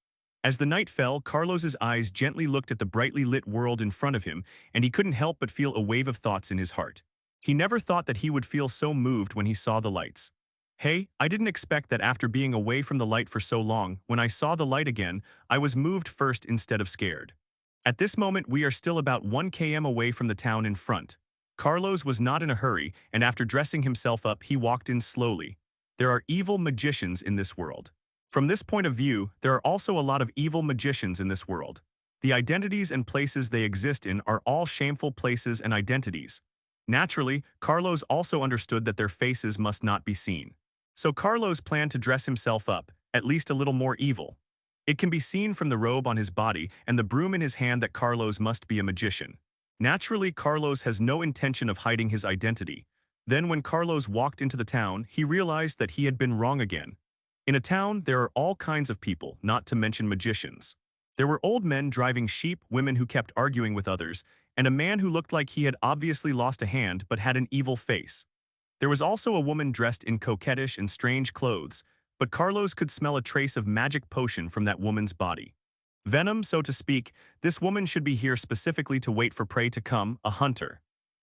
As the night fell, Carlos's eyes gently looked at the brightly lit world in front of him, and he couldn't help but feel a wave of thoughts in his heart. He never thought that he would feel so moved when he saw the lights. Hey, I didn't expect that after being away from the light for so long, when I saw the light again, I was moved first instead of scared. At this moment, we are still about 1 km away from the town in front. Carlos was not in a hurry, and after dressing himself up, he walked in slowly. There are evil magicians in this world. From this point of view, there are also a lot of evil magicians in this world. The identities and places they exist in are all shameful places and identities. Naturally, Carlos also understood that their faces must not be seen. So Carlos planned to dress himself up, at least a little more evil. It can be seen from the robe on his body and the broom in his hand that Carlos must be a magician. Naturally, Carlos has no intention of hiding his identity. Then when Carlos walked into the town, he realized that he had been wrong again. In a town, there are all kinds of people, not to mention magicians. There were old men driving sheep, women who kept arguing with others, and a man who looked like he had obviously lost a hand but had an evil face. There was also a woman dressed in coquettish and strange clothes, but Carlos could smell a trace of magic potion from that woman's body. Venom, so to speak. This woman should be here specifically to wait for prey to come, a hunter.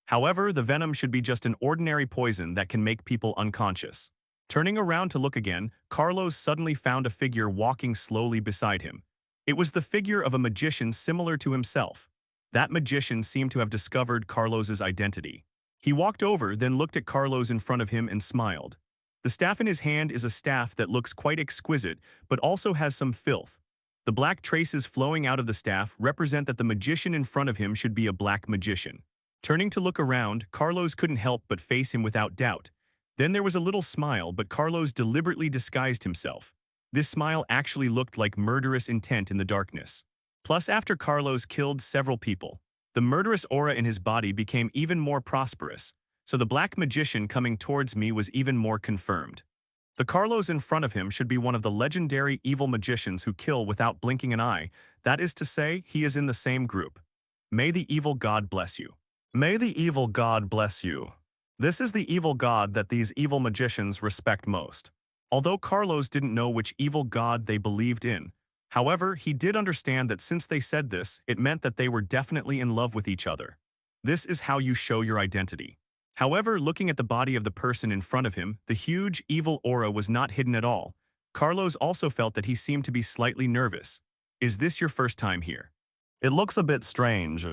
However, the venom should be just an ordinary poison that can make people unconscious. Turning around to look again, Carlos suddenly found a figure walking slowly beside him. It was the figure of a magician similar to himself. That magician seemed to have discovered Carlos's identity. He walked over, then looked at Carlos in front of him and smiled. The staff in his hand is a staff that looks quite exquisite, but also has some filth. The black traces flowing out of the staff represent that the magician in front of him should be a black magician. Turning to look around, Carlos couldn't help but face him without doubt. Then there was a little smile, but Carlos deliberately disguised himself. This smile actually looked like murderous intent in the darkness. Plus, after Carlos killed several people, the murderous aura in his body became even more prosperous, so the black magician coming towards me was even more confirmed. The Carlos in front of him should be one of the legendary evil magicians who kill without blinking an eye. That is to say, he is in the same group. May the evil god bless you. May the evil god bless you. This is the evil god that these evil magicians respect most. Although Carlos didn't know which evil god they believed in, however, he did understand that since they said this, it meant that they were definitely in love with each other. This is how you show your identity. However, looking at the body of the person in front of him, the huge, evil aura was not hidden at all. Carlos also felt that he seemed to be slightly nervous. Is this your first time here? It looks a bit strange.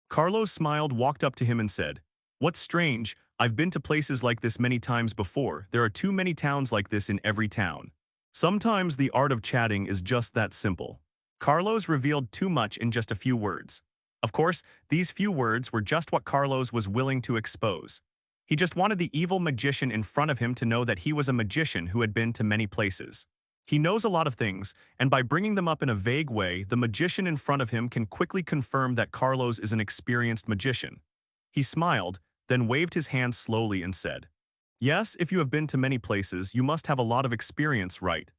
Carlos smiled, walked up to him and said, "What's strange? I've been to places like this many times before. There are too many towns like this in every town. Sometimes the art of chatting is just that simple." Carlos revealed too much in just a few words. Of course, these few words were just what Carlos was willing to expose. He just wanted the evil magician in front of him to know that he was a magician who had been to many places. He knows a lot of things, and by bringing them up in a vague way, the magician in front of him can quickly confirm that Carlos is an experienced magician. He smiled, then waved his hand slowly and said, "Yes, if you have been to many places, you must have a lot of experience, right?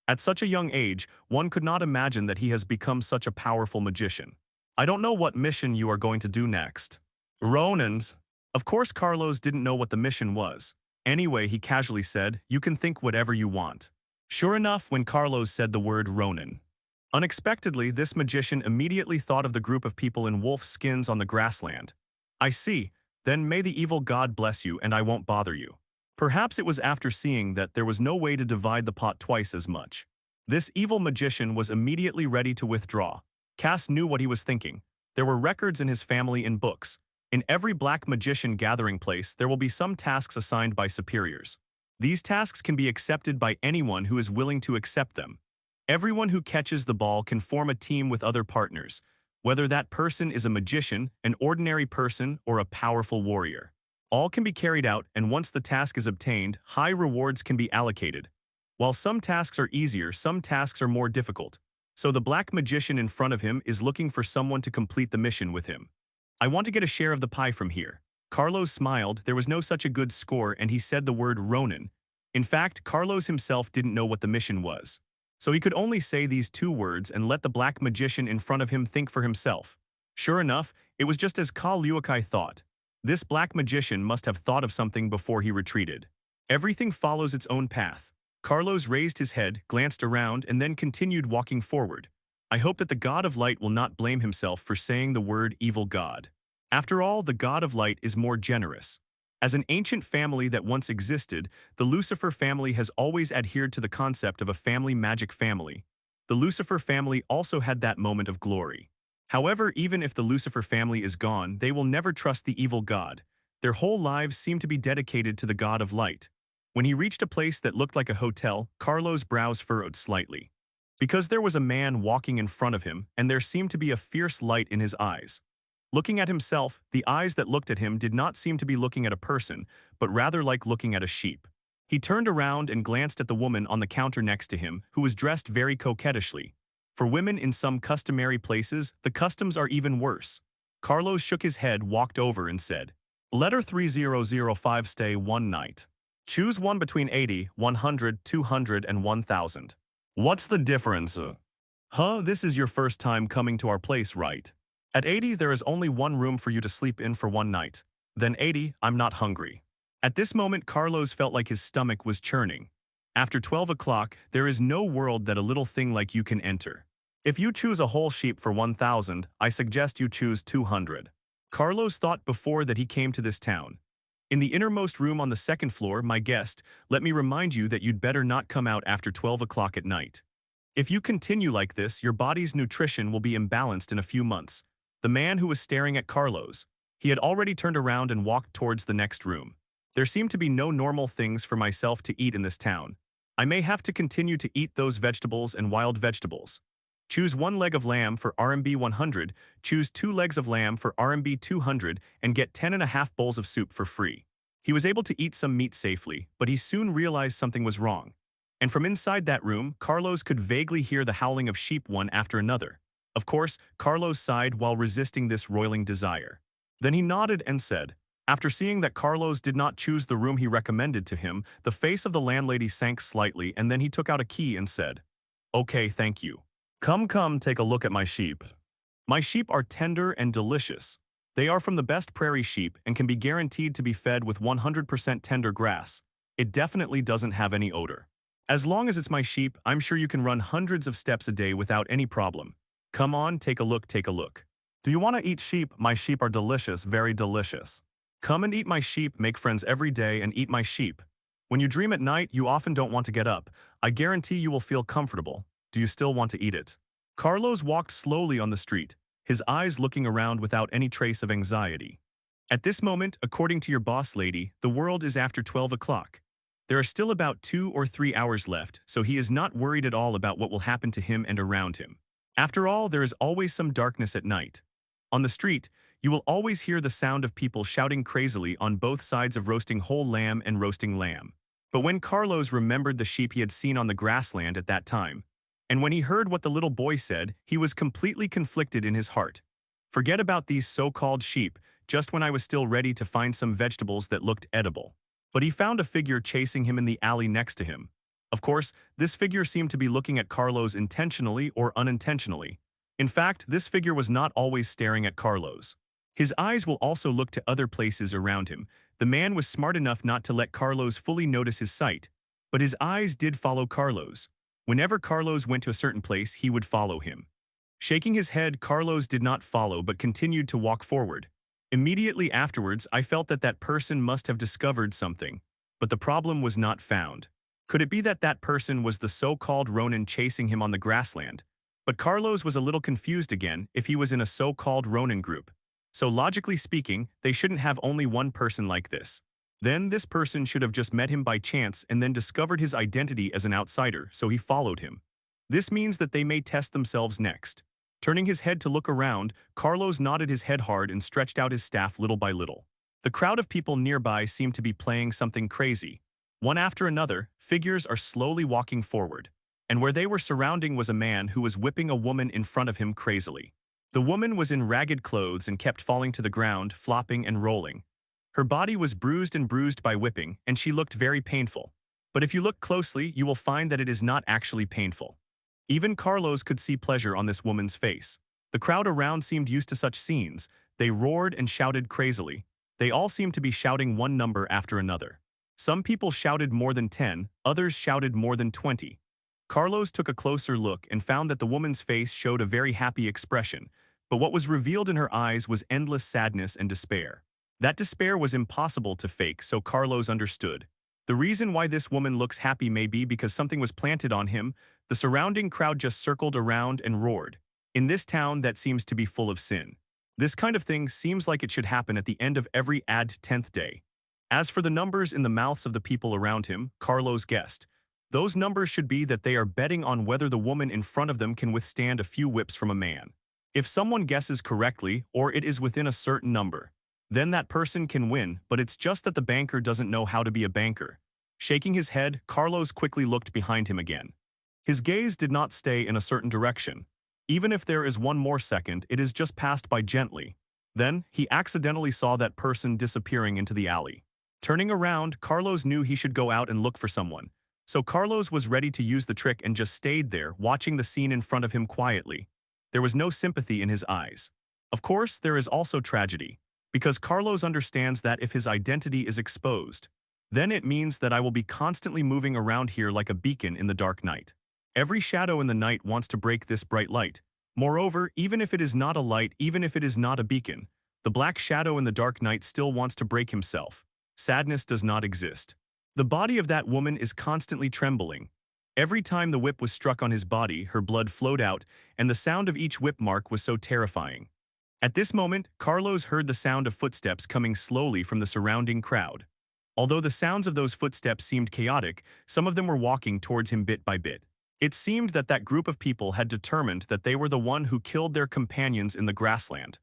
At such a young age, one could not imagine that he has become such a powerful magician. I don't know what mission you are going to do next." "Ronan's." Of course, Carlos didn't know what the mission was. Anyway, he casually said, "You can think whatever you want." Sure enough, when Carlos said the word Ronan, unexpectedly, this magician immediately thought of the group of people in wolf skins on the grassland. "I see. Then may the evil god bless you and I won't bother you." Perhaps it was after seeing that there was no way to divide the pot twice as much. This evil magician was immediately ready to withdraw. Cass knew what he was thinking. There were records in his family in books. In every black magician gathering place, there will be some tasks assigned by superiors. These tasks can be accepted by anyone who is willing to accept them. Everyone who catches the ball can form a team with other partners, whether that person is a magician, an ordinary person, or a powerful warrior. All can be carried out, and once the task is obtained, high rewards can be allocated. While some tasks are easier, some tasks are more difficult. So the black magician in front of him is looking for someone to complete the mission with him. "I want to get a share of the pie from here." Carlos smiled. There was no such a good score, and he said the word Ronan. In fact, Carlos himself didn't know what the mission was. So he could only say these two words and let the black magician in front of him think for himself. Sure enough, it was just as Ka Luakai thought. This black magician must have thought of something before he retreated. Everything follows its own path. Carlos raised his head, glanced around, and then continued walking forward. I hope that the God of Light will not blame himself for saying the word evil god. After all, the God of Light is more generous. As an ancient family that once existed, the Lucifer family has always adhered to the concept of a family magic family. The Lucifer family also had that moment of glory. However, even if the Lucifer family is gone, they will never trust the evil god. Their whole lives seem to be dedicated to the God of Light. When he reached a place that looked like a hotel, Carlos' brows furrowed slightly. Because there was a man walking in front of him, and there seemed to be a fierce light in his eyes. Looking at himself, the eyes that looked at him did not seem to be looking at a person, but rather like looking at a sheep. He turned around and glanced at the woman on the counter next to him, who was dressed very coquettishly. For women in some customary places, the customs are even worse. Carlos shook his head, walked over and said, "Letter 3005, stay one night. Choose one between 80, 100, 200, and 1,000. What's the difference? This is your first time coming to our place, right? At 80, there is only one room for you to sleep in for one night. Then 80, I'm not hungry." At this moment, Carlos felt like his stomach was churning. After 12 o'clock, there is no world that a little thing like you can enter. If you choose a whole sheep for 1,000, I suggest you choose 200. Carlos thought before that he came to this town. In the innermost room on the second floor, my guest, let me remind you that you'd better not come out after 12 o'clock at night. If you continue like this, your body's nutrition will be imbalanced in a few months. The man who was staring at Carlos. He had already turned around and walked towards the next room. There seemed to be no normal things for myself to eat in this town. I may have to continue to eat those vegetables and wild vegetables. Choose 1 leg of lamb for RMB 100, choose 2 legs of lamb for RMB 200, and get 10.5 bowls of soup for free. He was able to eat some meat safely, but he soon realized something was wrong. And from inside that room, Carlos could vaguely hear the howling of sheep one after another. Of course, Carlos sighed while resisting this roiling desire. Then he nodded and said, after seeing that Carlos did not choose the room he recommended to him, the face of the landlady sank slightly, and then he took out a key and said, "Okay, thank you. Come, take a look at my sheep. My sheep are tender and delicious. They are from the best prairie sheep and can be guaranteed to be fed with 100% tender grass. It definitely doesn't have any odor. As long as it's my sheep, I'm sure you can run hundreds of steps a day without any problem. Come on, take a look, take a look. Do you want to eat sheep? My sheep are delicious, very delicious. Come and eat my sheep, make friends every day and eat my sheep. When you dream at night, you often don't want to get up. I guarantee you will feel comfortable. Do you still want to eat it?" Carlos walked slowly on the street, his eyes looking around without any trace of anxiety. At this moment, according to your boss lady, the world is after 12 o'clock. There are still about 2 or 3 hours left, so he is not worried at all about what will happen to him and around him. After all, there is always some darkness at night. On the street, you will always hear the sound of people shouting crazily on both sides of roasting whole lamb and roasting lamb. But when Carlos remembered the sheep he had seen on the grassland at that time, and when he heard what the little boy said, he was completely conflicted in his heart. Forget about these so-called sheep, just when I was still ready to find some vegetables that looked edible. But he found a figure chasing him in the alley next to him. Of course, this figure seemed to be looking at Carlos intentionally or unintentionally. In fact, this figure was not always staring at Carlos. His eyes will also look to other places around him. The man was smart enough not to let Carlos fully notice his sight, but his eyes did follow Carlos. Whenever Carlos went to a certain place, he would follow him. Shaking his head, Carlos did not follow but continued to walk forward. Immediately afterwards, I felt that that person must have discovered something, but the problem was not found. Could it be that that person was the so-called Ronin chasing him on the grassland? But Carlos was a little confused again if he was in a so-called Ronin group. So logically speaking, they shouldn't have only one person like this. Then this person should have just met him by chance and then discovered his identity as an outsider, so he followed him. This means that they may test themselves next. Turning his head to look around, Carlos nodded his head hard and stretched out his staff little by little. The crowd of people nearby seemed to be playing something crazy. One after another, figures are slowly walking forward. And where they were surrounding was a man who was whipping a woman in front of him crazily. The woman was in ragged clothes and kept falling to the ground, flopping and rolling. Her body was bruised and bruised by whipping, and she looked very painful. But if you look closely, you will find that it is not actually painful. Even Carlos could see pleasure on this woman's face. The crowd around seemed used to such scenes. They roared and shouted crazily. They all seemed to be shouting one number after another. Some people shouted more than 10, others shouted more than 20. Carlos took a closer look and found that the woman's face showed a very happy expression, but what was revealed in her eyes was endless sadness and despair. That despair was impossible to fake, so Carlos understood. The reason why this woman looks happy may be because something was planted on him. The surrounding crowd just circled around and roared. In this town that seems to be full of sin, this kind of thing seems like it should happen at the end of every 10th day. As for the numbers in the mouths of the people around him, Carlos guessed. Those numbers should be that they are betting on whether the woman in front of them can withstand a few whips from a man. If someone guesses correctly, or it is within a certain number, then that person can win, but it's just that the banker doesn't know how to be a banker. Shaking his head, Carlos quickly looked behind him again. His gaze did not stay in a certain direction. Even if there is one more second, it is just passed by gently. Then, he accidentally saw that person disappearing into the alley. Turning around, Carlos knew he should go out and look for someone. So Carlos was ready to use the trick and just stayed there, watching the scene in front of him quietly. There was no sympathy in his eyes. Of course, there is also tragedy, because Carlos understands that if his identity is exposed, then it means that I will be constantly moving around here like a beacon in the dark night. Every shadow in the night wants to break this bright light. Moreover, even if it is not a light, even if it is not a beacon, the black shadow in the dark night still wants to break himself. Sadness does not exist. The body of that woman is constantly trembling. Every time the whip was struck on his body, her blood flowed out, and the sound of each whip mark was so terrifying. At this moment, Carlos heard the sound of footsteps coming slowly from the surrounding crowd. Although the sounds of those footsteps seemed chaotic, some of them were walking towards him bit by bit. It seemed that that group of people had determined that they were the one who killed their companions in the grassland.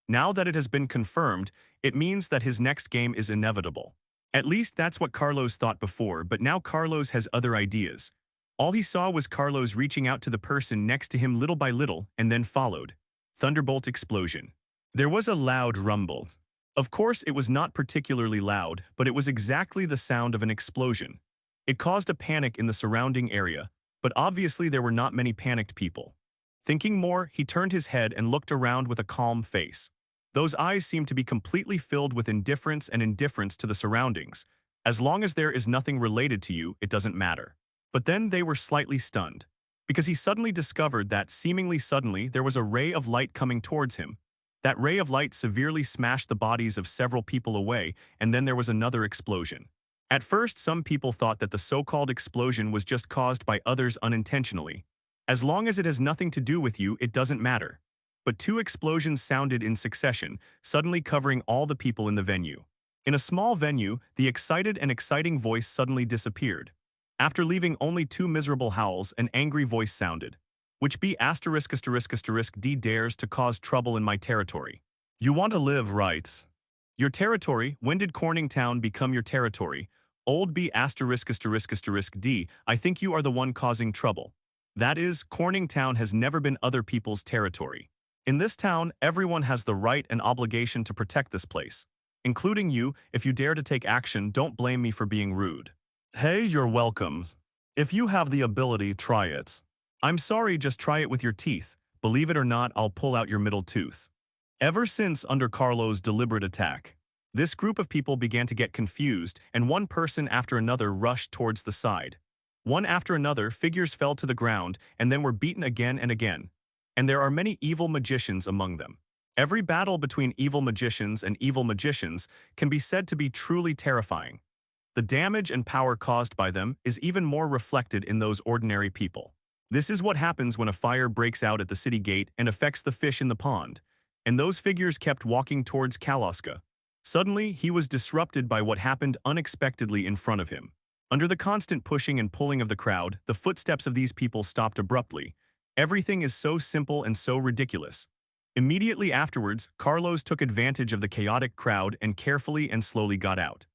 Now that it has been confirmed, it means that his next game is inevitable. At least that's what Carlos thought before, but now Carlos has other ideas. All he saw was Carlos reaching out to the person next to him little by little, and then followed. Thunderbolt explosion. There was a loud rumble. Of course, it was not particularly loud, but it was exactly the sound of an explosion. It caused a panic in the surrounding area, but obviously there were not many panicked people. Thinking more, he turned his head and looked around with a calm face. Those eyes seemed to be completely filled with indifference to the surroundings. As long as there is nothing related to you, it doesn't matter. But then they were slightly stunned, because he suddenly discovered that, seemingly suddenly, there was a ray of light coming towards him. That ray of light severely smashed the bodies of several people away, and then there was another explosion. At first, some people thought that the so-called explosion was just caused by others unintentionally. As long as it has nothing to do with you, it doesn't matter. But two explosions sounded in succession, suddenly covering all the people in the venue. In a small venue, the excited and exciting voice suddenly disappeared. After leaving only two miserable howls, an angry voice sounded. Which B*** D dares to cause trouble in my territory. You want to live, right? Your territory, when did Corning Town become your territory? Old B*** D, I think you are the one causing trouble. That is, Corning Town has never been other people's territory. In this town, everyone has the right and obligation to protect this place. Including you. If you dare to take action, don't blame me for being rude. Hey, you're welcome. If you have the ability, try it. I'm sorry, just try it with your teeth. Believe it or not, I'll pull out your middle tooth. Ever since under Carlos' deliberate attack, this group of people began to get confused, and one person after another rushed towards the side. One after another, figures fell to the ground and then were beaten again and again. And there are many evil magicians among them. Every battle between evil magicians and evil magicians can be said to be truly terrifying. The damage and power caused by them is even more reflected in those ordinary people. This is what happens when a fire breaks out at the city gate and affects the fish in the pond. And those figures kept walking towards Kaloska. Suddenly, he was disrupted by what happened unexpectedly in front of him. Under the constant pushing and pulling of the crowd, the footsteps of these people stopped abruptly. Everything is so simple and so ridiculous. Immediately afterwards, Carlos took advantage of the chaotic crowd and carefully and slowly got out.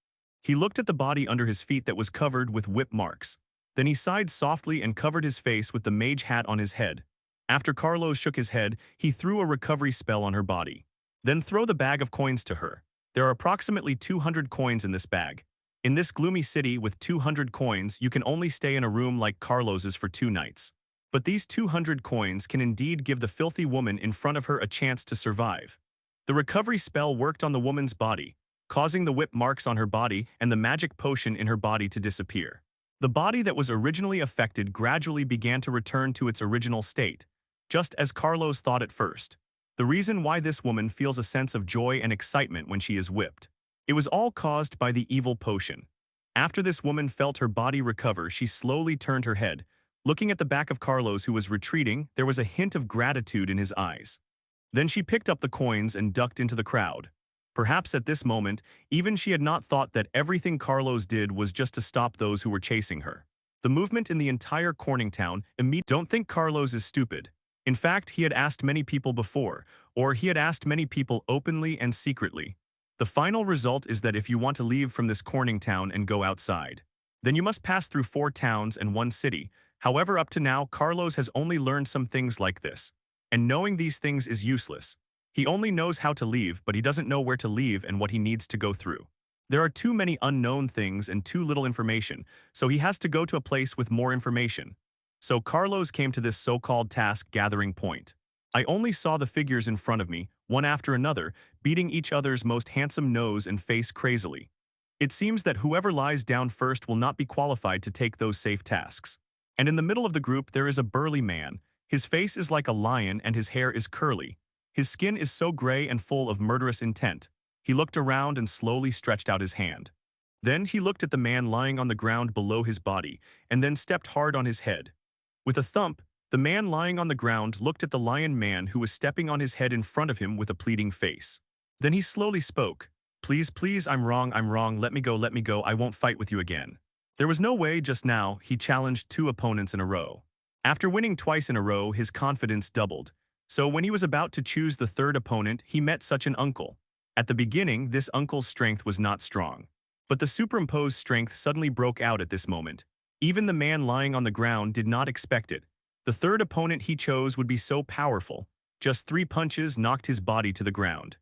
He looked at the body under his feet that was covered with whip marks. Then he sighed softly and covered his face with the mage hat on his head. After Carlos shook his head, he threw a recovery spell on her body. Then throw the bag of coins to her. There are approximately 200 coins in this bag. In this gloomy city with 200 coins, you can only stay in a room like Carlos's for 2 nights. But these 200 coins can indeed give the filthy woman in front of her a chance to survive. The recovery spell worked on the woman's body, causing the whip marks on her body and the magic potion in her body to disappear. The body that was originally affected gradually began to return to its original state, just as Carlos thought at first. The reason why this woman feels a sense of joy and excitement when she is whipped. It was all caused by the evil potion. After this woman felt her body recover, she slowly turned her head. Looking at the back of Carlos, who was retreating, there was a hint of gratitude in his eyes. Then she picked up the coins and ducked into the crowd. Perhaps at this moment, even she had not thought that everything Carlos did was just to stop those who were chasing her. The movement in the entire Corning Town immediately don't think Carlos is stupid. In fact, he had asked many people before, or he had asked many people openly and secretly. The final result is that if you want to leave from this Corning Town and go outside, then you must pass through 4 towns and 1 city. However, up to now, Carlos has only learned some things like this. And knowing these things is useless. He only knows how to leave, but he doesn't know where to leave and what he needs to go through. There are too many unknown things and too little information, so he has to go to a place with more information. So Carlos came to this so-called task-gathering point. I only saw the figures in front of me, one after another, beating each other's most handsome nose and face crazily. It seems that whoever lies down first will not be qualified to take those safe tasks. And in the middle of the group there is a burly man. His face is like a lion and his hair is curly. His skin is so gray and full of murderous intent. He looked around and slowly stretched out his hand. Then he looked at the man lying on the ground below his body, and then stepped hard on his head. With a thump, the man lying on the ground looked at the lion man who was stepping on his head in front of him with a pleading face. Then he slowly spoke. Please, please, I'm wrong, let me go, I won't fight with you again. There was no way just now, he challenged 2 opponents in a row. After winning twice in a row, his confidence doubled. So when he was about to choose the 3rd opponent, he met such an uncle. At the beginning, this uncle's strength was not strong. But the superimposed strength suddenly broke out at this moment. Even the man lying on the ground did not expect it. The 3rd opponent he chose would be so powerful. Just 3 punches knocked his body to the ground.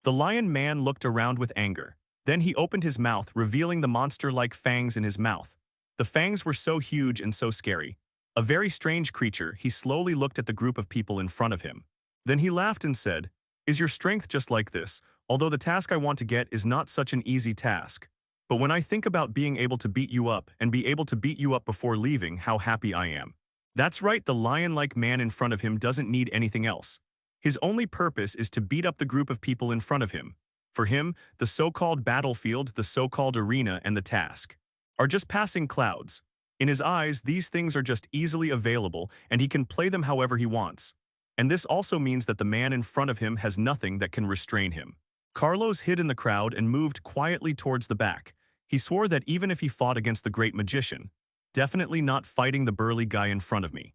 The lion man looked around with anger. Then he opened his mouth, revealing the monster-like fangs in his mouth. The fangs were so huge and so scary. A very strange creature, he slowly looked at the group of people in front of him. Then he laughed and said, "Is your strength just like this? Although the task I want to get is not such an easy task. But when I think about being able to beat you up and be able to beat you up before leaving, how happy I am." That's right, the lion-like man in front of him doesn't need anything else. His only purpose is to beat up the group of people in front of him. For him, the so-called battlefield, the so-called arena, and the task are just passing clouds. In his eyes, these things are just easily available, and he can play them however he wants. And this also means that the man in front of him has nothing that can restrain him. Carlos hid in the crowd and moved quietly towards the back. He swore that even if he fought against the great magician, definitely not fighting the burly guy in front of me.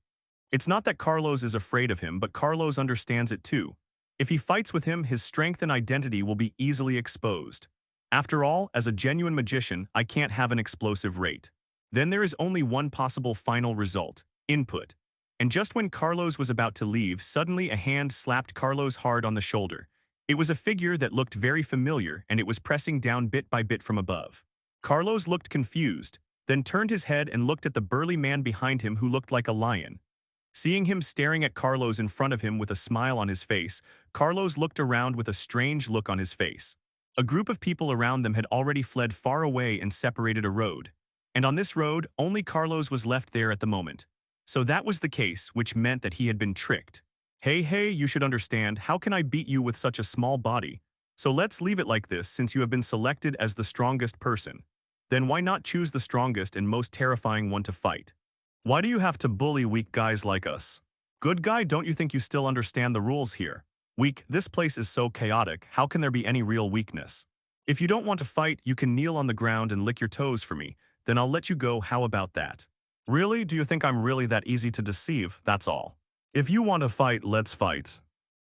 It's not that Carlos is afraid of him, but Carlos understands it too. If he fights with him, his strength and identity will be easily exposed. After all, as a genuine magician, I can't have an explosive rate. Then there is only one possible final result: input. And just when Carlos was about to leave, suddenly a hand slapped Carlos hard on the shoulder. It was a figure that looked very familiar, and it was pressing down bit by bit from above. Carlos looked confused, then turned his head and looked at the burly man behind him who looked like a lion. Seeing him staring at Carlos in front of him with a smile on his face, Carlos looked around with a strange look on his face. A group of people around them had already fled far away and separated a road. And on this road, only Carlos was left there at the moment. So that was the case, which meant that he had been tricked. Hey, you should understand, how can I beat you with such a small body? So let's leave it like this, since you have been selected as the strongest person. Then why not choose the strongest and most terrifying one to fight? Why do you have to bully weak guys like us? Good guy, don't you think you still understand the rules here? Weak, this place is so chaotic, how can there be any real weakness? If you don't want to fight, you can kneel on the ground and lick your toes for me, then I'll let you go, how about that? Really? Do you think I'm really that easy to deceive? That's all. If you want to fight, let's fight.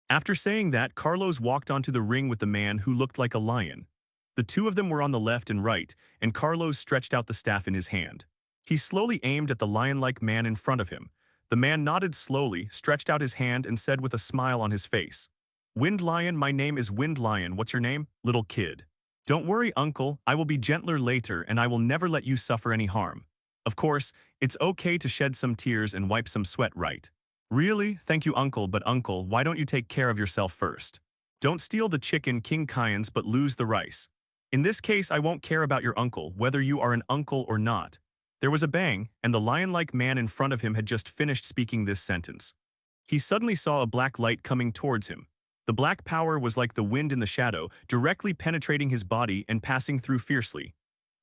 After saying that, Carlos walked onto the ring with the man who looked like a lion. The 2 of them were on the left and right, and Carlos stretched out the staff in his hand. He slowly aimed at the lion-like man in front of him. The man nodded slowly, stretched out his hand, and said with a smile on his face, "Wind Lion, my name is Wind Lion. What's your name? Little kid. Don't worry, uncle, I will be gentler later and I will never let you suffer any harm. Of course, it's okay to shed some tears and wipe some sweat, right? Really? Thank you, uncle, but uncle, why don't you take care of yourself first? Don't steal the chicken, King Kayans, but lose the rice. In this case, I won't care about your uncle, whether you are an uncle or not." There was a bang, and the lion-like man in front of him had just finished speaking this sentence. He suddenly saw a black light coming towards him. The black power was like the wind in the shadow, directly penetrating his body and passing through fiercely.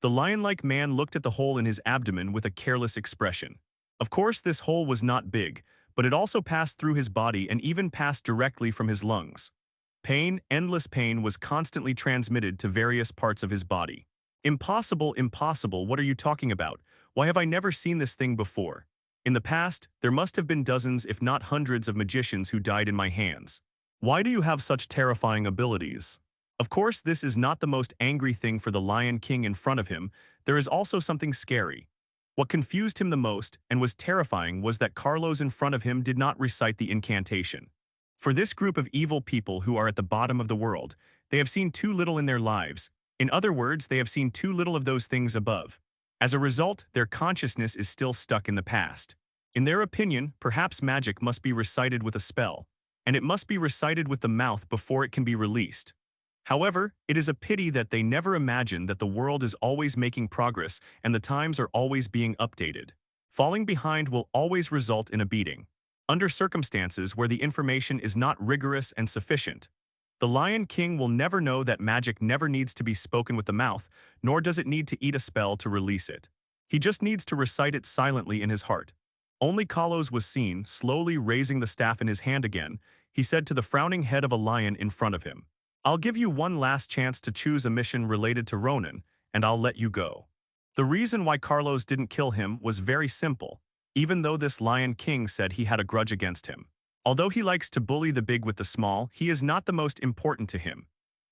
The lion-like man looked at the hole in his abdomen with a careless expression. Of course, this hole was not big, but it also passed through his body and even passed directly from his lungs. Pain, endless pain, was constantly transmitted to various parts of his body. Impossible, impossible, what are you talking about? Why have I never seen this thing before? In the past, there must have been dozens if not hundreds of magicians who died in my hands. Why do you have such terrifying abilities? Of course, this is not the most angry thing for the Lion King in front of him. There is also something scary. What confused him the most and was terrifying was that Carlos in front of him did not recite the incantation. For this group of evil people who are at the bottom of the world, they have seen too little in their lives. In other words, they have seen too little of those things above. As a result, their consciousness is still stuck in the past. In their opinion, perhaps magic must be recited with a spell, and it must be recited with the mouth before it can be released. However, it is a pity that they never imagine that the world is always making progress and the times are always being updated. Falling behind will always result in a beating. Under circumstances where the information is not rigorous and sufficient, The Lion King will never know that magic never needs to be spoken with the mouth, nor does it need to eat a spell to release it. He just needs to recite it silently in his heart. Only Kalos was seen, slowly raising the staff in his hand again. He said to the frowning head of a lion in front of him, "I'll give you one last chance to choose a mission related to Ronan, and I'll let you go." The reason why Carlos didn't kill him was very simple, even though this Lion King said he had a grudge against him. Although he likes to bully the big with the small, he is not the most important to him.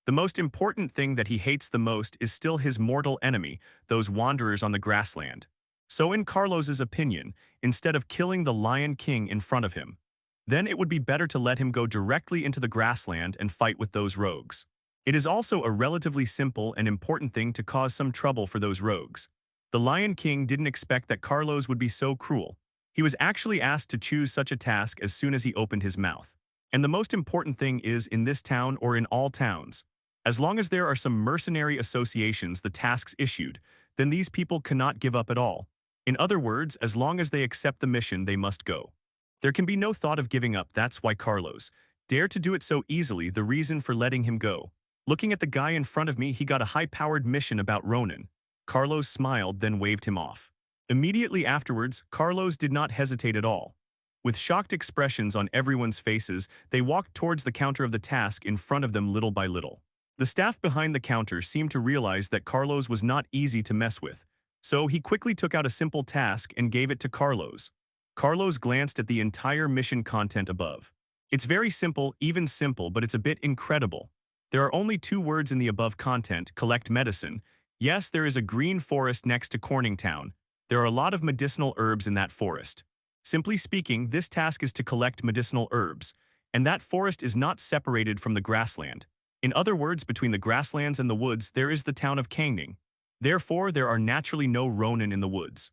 The most important thing that he hates the most is still his mortal enemy, those wanderers on the grassland. So in Carlos's opinion, instead of killing the Lion King in front of him, then it would be better to let him go directly into the grassland and fight with those rogues. It is also a relatively simple and important thing to cause some trouble for those rogues. The Lion King didn't expect that Carlos would be so cruel. He was actually asked to choose such a task as soon as he opened his mouth. And the most important thing is, in this town or in all towns, as long as there are some mercenary associations the tasks issued, then these people cannot give up at all. In other words, as long as they accept the mission, they must go. There can be no thought of giving up. That's why Carlos dared to do it so easily, the reason for letting him go. Looking at the guy in front of me, he got a high-powered mission about Ronan. Carlos smiled, then waved him off. Immediately afterwards, Carlos did not hesitate at all. With shocked expressions on everyone's faces, they walked towards the counter of the task in front of them little by little. The staff behind the counter seemed to realize that Carlos was not easy to mess with, so he quickly took out a simple task and gave it to Carlos. Carlos glanced at the entire mission content above. It's very simple, even simple, but it's a bit incredible. There are only 2 words in the above content: collect medicine. Yes, there is a green forest next to Corning Town. There are a lot of medicinal herbs in that forest. Simply speaking, this task is to collect medicinal herbs, and that forest is not separated from the grassland. In other words, between the grasslands and the woods, there is the town of Kangning. Therefore, there are naturally no Ronin in the woods.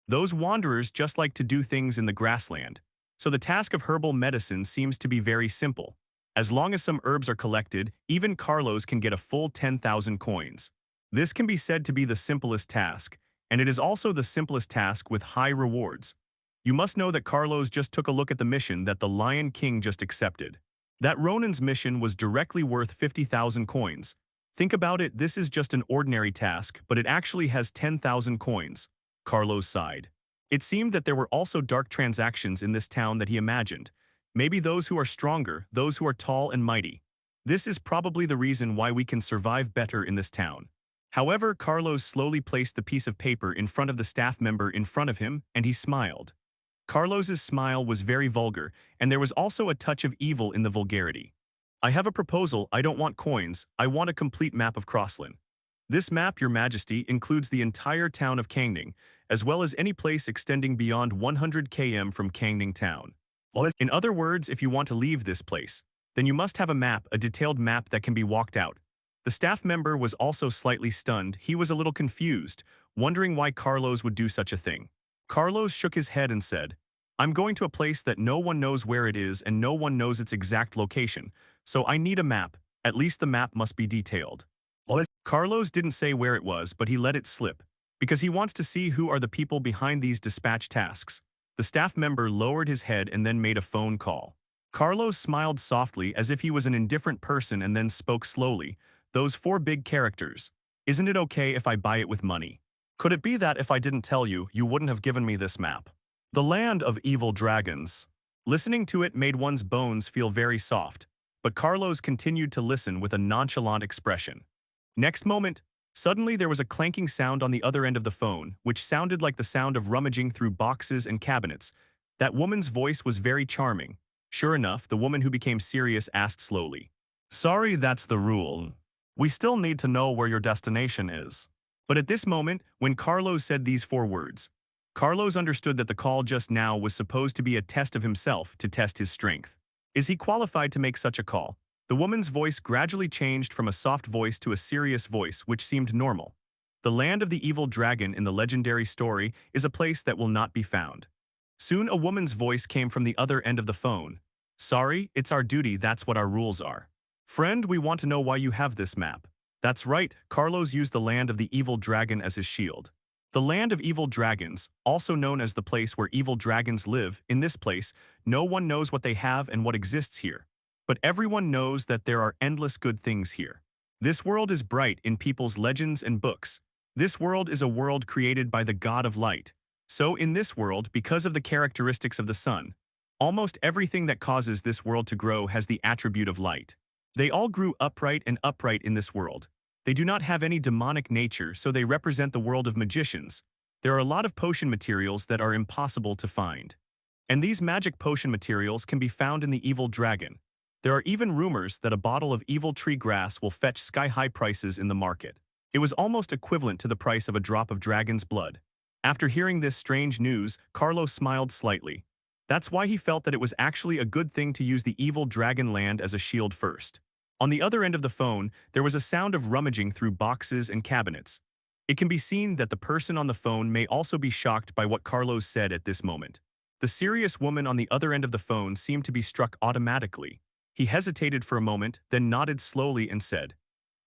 Those wanderers just like to do things in the grassland. So the task of herbal medicine seems to be very simple. As long as some herbs are collected, even Carlos can get a full 10,000 coins. This can be said to be the simplest task, and it is also the simplest task with high rewards. You must know that Carlos just took a look at the mission that the Lion King just accepted. That Ronin's mission was directly worth 50,000 coins. Think about it, this is just an ordinary task, but it actually has 10,000 coins. Carlos sighed. It seemed that there were also dark transactions in this town that he imagined. Maybe those who are stronger, those who are tall and mighty. This is probably the reason why we can survive better in this town. However, Carlos slowly placed the piece of paper in front of the staff member in front of him, and he smiled. Carlos's smile was very vulgar, and there was also a touch of evil in the vulgarity. "I have a proposal. I don't want coins. I want a complete map of Crossland. This map, Your Majesty, includes the entire town of Kangning, as well as any place extending beyond 100 km from Kangning town. In other words, if you want to leave this place, then you must have a map, a detailed map that can be walked out." The staff member was also slightly stunned. He was a little confused, wondering why Carlos would do such a thing. Carlos shook his head and said, "I'm going to a place that no one knows where it is and no one knows its exact location, so I need a map. At least the map must be detailed." Carlos didn't say where it was, but he let it slip, because he wants to see who are the people behind these dispatch tasks. The staff member lowered his head and then made a phone call. Carlos smiled softly as if he was an indifferent person and then spoke slowly. "Those 4 big characters. Isn't it okay if I buy it with money? Could it be that if I didn't tell you, you wouldn't have given me this map? The land of evil dragons." Listening to it made one's bones feel very soft, but Carlos continued to listen with a nonchalant expression. Next moment, suddenly there was a clanking sound on the other end of the phone, which sounded like the sound of rummaging through boxes and cabinets. That woman's voice was very charming. Sure enough, the woman who became serious asked slowly, "Sorry, that's the rule. We still need to know where your destination is." But at this moment, when Carlos said these 4 words, Carlos understood that the call just now was supposed to be a test of himself, to test his strength. Is he qualified to make such a call? The woman's voice gradually changed from a soft voice to a serious voice, which seemed normal. The land of the evil dragon in the legendary story is a place that will not be found. Soon a woman's voice came from the other end of the phone. "Sorry, it's our duty, that's what our rules are. Friend, we want to know why you have this map." That's right, Carlos used the land of the evil dragon as his shield. The land of evil dragons, also known as the place where evil dragons live, in this place, no one knows what they have and what exists here. But everyone knows that there are endless good things here. This world is bright in people's legends and books. This world is a world created by the God of light. So in this world, because of the characteristics of the sun, almost everything that causes this world to grow has the attribute of light. They all grew upright and upright in this world. They do not have any demonic nature, so they represent the world of magicians. There are a lot of potion materials that are impossible to find. And these magic potion materials can be found in the evil dragon. There are even rumors that a bottle of evil tree grass will fetch sky-high prices in the market. It was almost equivalent to the price of a drop of dragon's blood. After hearing this strange news, Carlos smiled slightly. That's why he felt that it was actually a good thing to use the evil dragon land as a shield first. On the other end of the phone, there was a sound of rummaging through boxes and cabinets. It can be seen that the person on the phone may also be shocked by what Carlos said at this moment. The serious woman on the other end of the phone seemed to be struck automatically. He hesitated for a moment, then nodded slowly and said,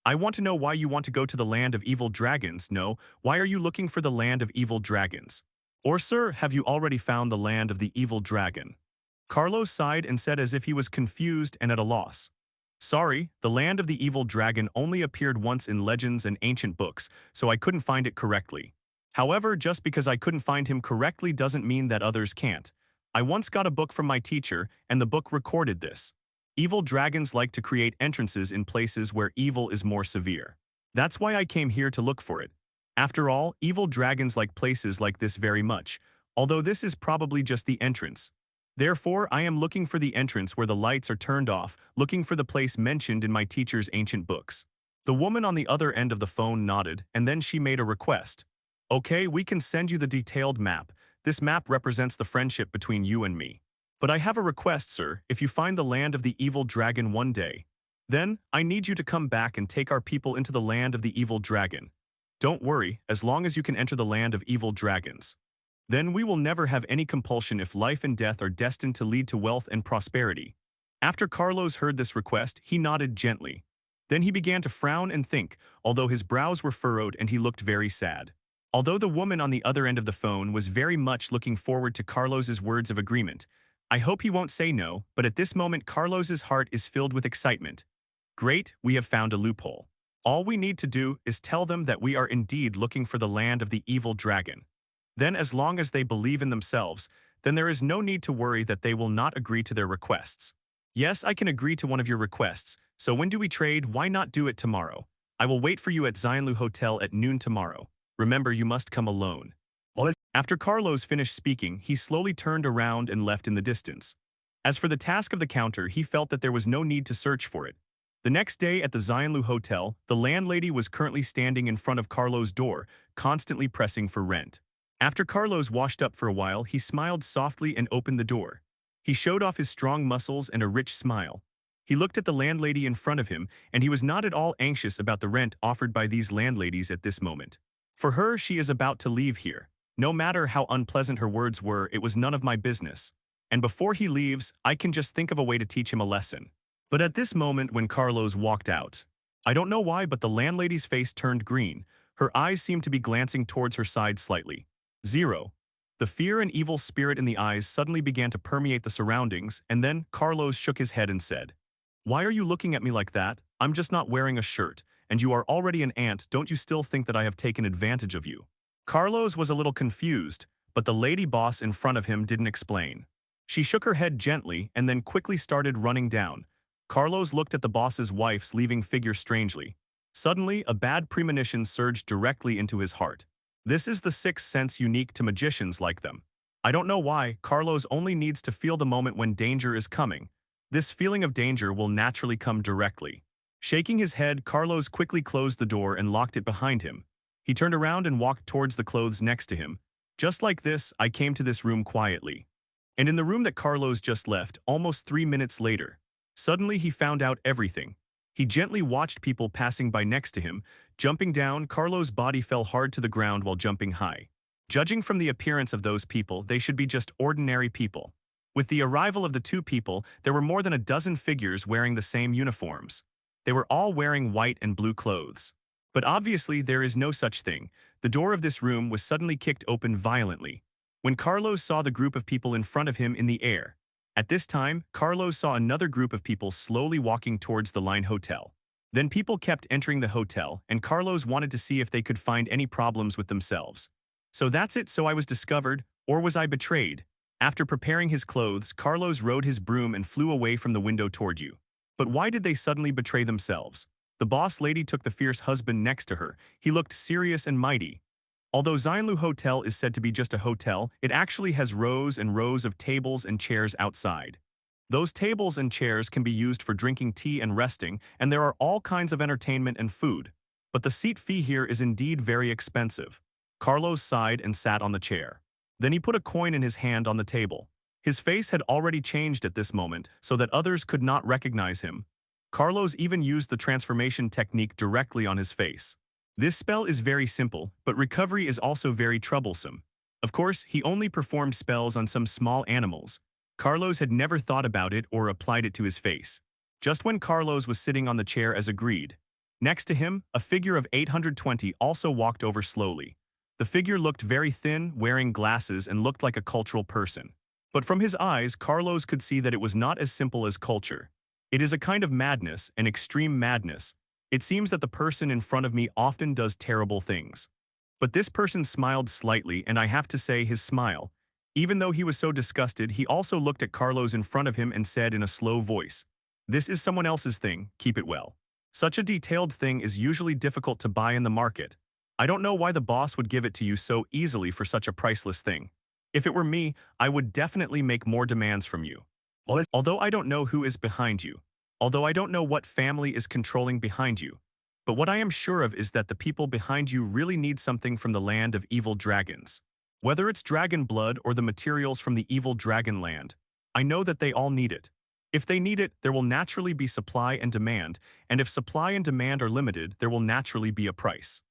"I want to know why you want to go to the land of evil dragons. No, why are you looking for the land of evil dragons? Or, sir, have you already found the land of the evil dragon?" Carlos sighed and said as if he was confused and at a loss. "Sorry, the land of the evil dragon only appeared once in legends and ancient books, so I couldn't find it correctly. However, just because I couldn't find him correctly doesn't mean that others can't. I once got a book from my teacher, and the book recorded this. Evil dragons like to create entrances in places where evil is more severe. That's why I came here to look for it. After all, evil dragons like places like this very much, although this is probably just the entrance. Therefore, I am looking for the entrance where the lights are turned off, looking for the place mentioned in my teacher's ancient books." The woman on the other end of the phone nodded, and then she made a request. "Okay, we can send you the detailed map. This map represents the friendship between you and me. But I have a request, sir. If you find the land of the evil dragon one day, then I need you to come back and take our people into the land of the evil dragon. Don't worry, as long as you can enter the land of evil dragons. Then we will never have any compulsion if life and death are destined to lead to wealth and prosperity." After Carlos heard this request, he nodded gently. Then he began to frown and think, although his brows were furrowed and he looked very sad. Although the woman on the other end of the phone was very much looking forward to Carlos's words of agreement, "I hope he won't say no," but at this moment Carlos's heart is filled with excitement. Great, we have found a loophole. All we need to do is tell them that we are indeed looking for the land of the evil dragon. Then as long as they believe in themselves, then there is no need to worry that they will not agree to their requests. "Yes, I can agree to one of your requests, so when do we trade? Why not do it tomorrow? I will wait for you at Feilu Hotel at noon tomorrow. Remember, you must come alone." After Carlos finished speaking, he slowly turned around and left in the distance. As for the task of the counter, he felt that there was no need to search for it. The next day at the Feilu Hotel, the landlady was currently standing in front of Carlos' door, constantly pressing for rent. After Carlos washed up for a while, he smiled softly and opened the door. He showed off his strong muscles and a rich smile. He looked at the landlady in front of him, and he was not at all anxious about the rent offered by these landladies at this moment. For her, she is about to leave here. No matter how unpleasant her words were, it was none of my business. And before he leaves, I can just think of a way to teach him a lesson. But at this moment when Carlos walked out, I don't know why, but the landlady's face turned green. Her eyes seemed to be glancing towards her side slightly. Zero. The fear and evil spirit in the eyes suddenly began to permeate the surroundings, and then Carlos shook his head and said, "Why are you looking at me like that? I'm just not wearing a shirt, and you are already an ant. Don't you still think that I have taken advantage of you?" Carlos was a little confused, but the lady boss in front of him didn't explain. She shook her head gently and then quickly started running down. Carlos looked at the boss's wife's leaving figure strangely. Suddenly, a bad premonition surged directly into his heart. This is the sixth sense unique to magicians like them. I don't know why, Carlos only needs to feel the moment when danger is coming. This feeling of danger will naturally come directly. Shaking his head, Carlos quickly closed the door and locked it behind him. He turned around and walked towards the clothes next to him. Just like this, I came to this room quietly. And in the room that Carlos just left, almost 3 minutes later, suddenly he found out everything. He gently watched people passing by next to him. Jumping down, Carlos' body fell hard to the ground while jumping high. Judging from the appearance of those people, they should be just ordinary people. With the arrival of the two people, there were more than a dozen figures wearing the same uniforms. They were all wearing white and blue clothes. But obviously there is no such thing. The door of this room was suddenly kicked open violently. When Carlos saw the group of people in front of him in the air, At this time, Carlos saw another group of people slowly walking towards the Line Hotel. Then people kept entering the hotel, and Carlos wanted to see if they could find any problems with themselves. So that's it, so I was discovered, or was I betrayed? After preparing his clothes, Carlos rode his broom and flew away from the window toward you. But why did they suddenly betray themselves? The boss lady took the fierce husband next to her. He looked serious and mighty. Although Xianlu Hotel is said to be just a hotel, it actually has rows and rows of tables and chairs outside. Those tables and chairs can be used for drinking tea and resting, and there are all kinds of entertainment and food. But the seat fee here is indeed very expensive. Carlos sighed and sat on the chair. Then he put a coin in his hand on the table. His face had already changed at this moment, so that others could not recognize him. Carlos even used the transformation technique directly on his face. This spell is very simple, but recovery is also very troublesome. Of course, he only performed spells on some small animals. Carlos had never thought about it or applied it to his face. Just when Carlos was sitting on the chair as agreed. Next to him, a figure of 820 also walked over slowly. The figure looked very thin, wearing glasses, and looked like a cultural person. But from his eyes, Carlos could see that it was not as simple as culture. It is a kind of madness, an extreme madness. It seems that the person in front of me often does terrible things. But this person smiled slightly, and I have to say his smile. Even though he was so disgusted, he also looked at Carlos in front of him and said in a slow voice, "This is someone else's thing, keep it well." Such a detailed thing is usually difficult to buy in the market. I don't know why the boss would give it to you so easily for such a priceless thing. If it were me, I would definitely make more demands from you. Although I don't know who is behind you. Although I don't know what family is controlling behind you. But what I am sure of is that the people behind you really need something from the land of evil dragons. Whether it's dragon blood or the materials from the evil dragon land, I know that they all need it. If they need it, there will naturally be supply and demand, and if supply and demand are limited, there will naturally be a price.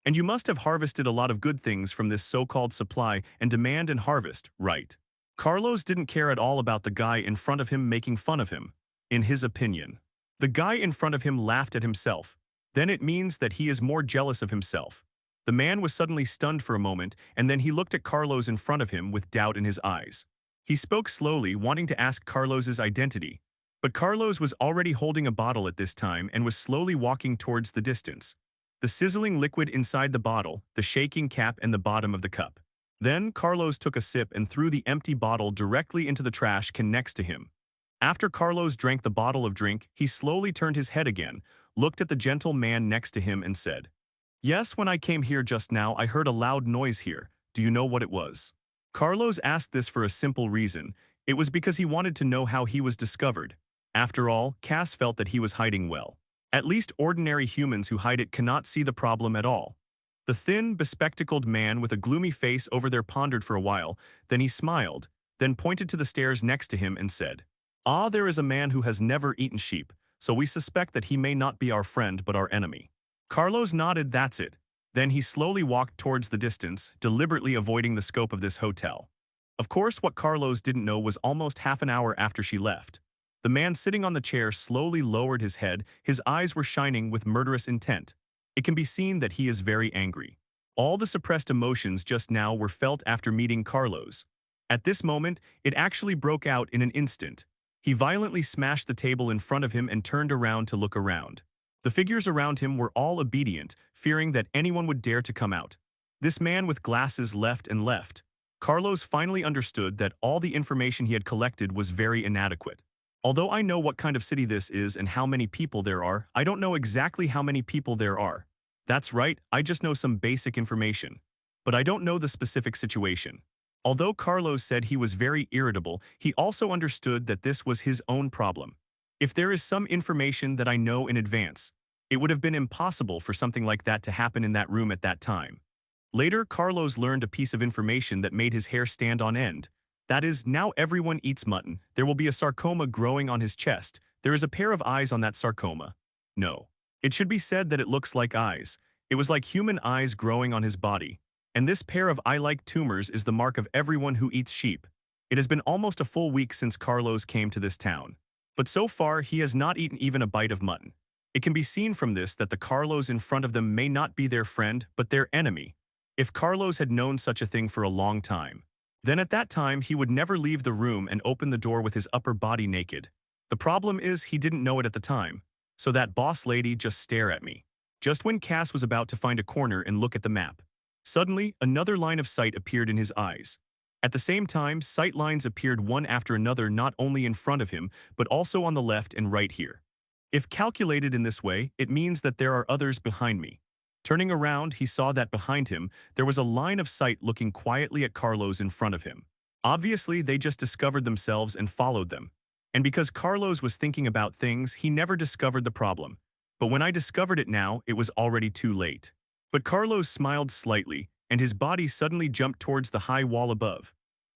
And you must have harvested a lot of good things from this so-called supply and demand and harvest, right? Carlos didn't care at all about the guy in front of him making fun of him. In his opinion, the guy in front of him laughed at himself. Then it means that he is more jealous of himself. The man was suddenly stunned for a moment, and then he looked at Carlos in front of him with doubt in his eyes. He spoke slowly, wanting to ask Carlos's identity. But Carlos was already holding a bottle at this time and was slowly walking towards the distance. The sizzling liquid inside the bottle, the shaking cap, and the bottom of the cup. Then Carlos took a sip and threw the empty bottle directly into the trash can next to him. After Carlos drank the bottle of drink, he slowly turned his head again, looked at the gentle man next to him and said, "Yes, when I came here just now, I heard a loud noise here. Do you know what it was?" Carlos asked this for a simple reason. It was because he wanted to know how he was discovered. After all, Cass felt that he was hiding well. At least ordinary humans who hide it cannot see the problem at all. The thin, bespectacled man with a gloomy face over there pondered for a while, then he smiled, then pointed to the stairs next to him and said, "Ah, there is a man who has never eaten sheep, so we suspect that he may not be our friend but our enemy." Carlos nodded, "That's it." Then he slowly walked towards the distance, deliberately avoiding the scope of this hotel. Of course, what Carlos didn't know was almost half an hour after she left. The man sitting on the chair slowly lowered his head, his eyes were shining with murderous intent. It can be seen that he is very angry. All the suppressed emotions just now were felt after meeting Carlos. At this moment, it actually broke out in an instant. He violently smashed the table in front of him and turned around to look around. The figures around him were all obedient, fearing that anyone would dare to come out. This man with glasses left and left. Carlos finally understood that all the information he had collected was very inadequate. Although I know what kind of city this is and how many people there are, I don't know exactly how many people there are. That's right, I just know some basic information. But I don't know the specific situation. Although Carlos said he was very irritable, he also understood that this was his own problem. If there is some information that I know in advance, it would have been impossible for something like that to happen in that room at that time. Later, Carlos learned a piece of information that made his hair stand on end. That is, now everyone eats mutton. There will be a sarcoma growing on his chest. There is a pair of eyes on that sarcoma. No. It should be said that it looks like eyes. It was like human eyes growing on his body. And this pair of eye-like tumors is the mark of everyone who eats sheep. It has been almost a full week since Carlos came to this town. But so far, he has not eaten even a bite of mutton. It can be seen from this that the Carlos in front of them may not be their friend, but their enemy. If Carlos had known such a thing for a long time, Then at that time he would never leave the room and open the door with his upper body naked. The problem is he didn't know it at the time, so that boss lady just stare at me. Just when Cass was about to find a corner and look at the map. Suddenly, another line of sight appeared in his eyes. At the same time, sight lines appeared one after another not only in front of him, but also on the left and right here. If calculated in this way, it means that there are others behind me. Turning around, he saw that behind him, there was a line of sight looking quietly at Carlos in front of him. Obviously, they just discovered themselves and followed them. And because Carlos was thinking about things, he never discovered the problem. But when I discovered it now, it was already too late. But Carlos smiled slightly, and his body suddenly jumped towards the high wall above.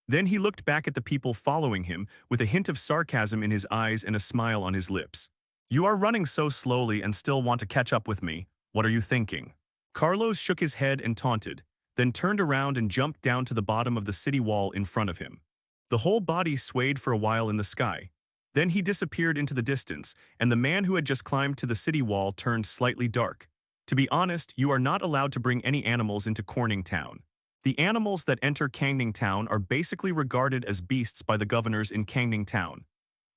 Then he looked back at the people following him, with a hint of sarcasm in his eyes and a smile on his lips. "You are running so slowly and still want to catch up with me. What are you thinking?" Carlos shook his head and taunted, then turned around and jumped down to the bottom of the city wall in front of him. The whole body swayed for a while in the sky. Then he disappeared into the distance, and the man who had just climbed to the city wall turned slightly dark. To be honest, you are not allowed to bring any animals into Corning Town. The animals that enter Kangning Town are basically regarded as beasts by the governors in Kangning Town.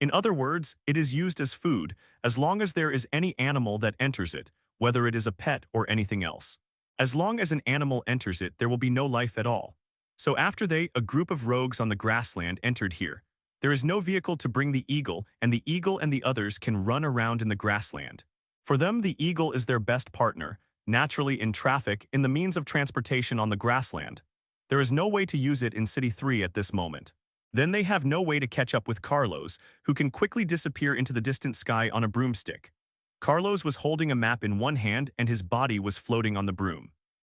In other words, it is used as food, as long as there is any animal that enters it, whether it is a pet or anything else. As long as an animal enters it, there will be no life at all. So after a group of rogues on the grassland entered here. There is no vehicle to bring the eagle and the others can run around in the grassland. For them, the eagle is their best partner, naturally in traffic, in the means of transportation on the grassland. There is no way to use it in City 3 at this moment. Then they have no way to catch up with Carlos, who can quickly disappear into the distant sky on a broomstick. Carlos was holding a map in one hand and his body was floating on the broom.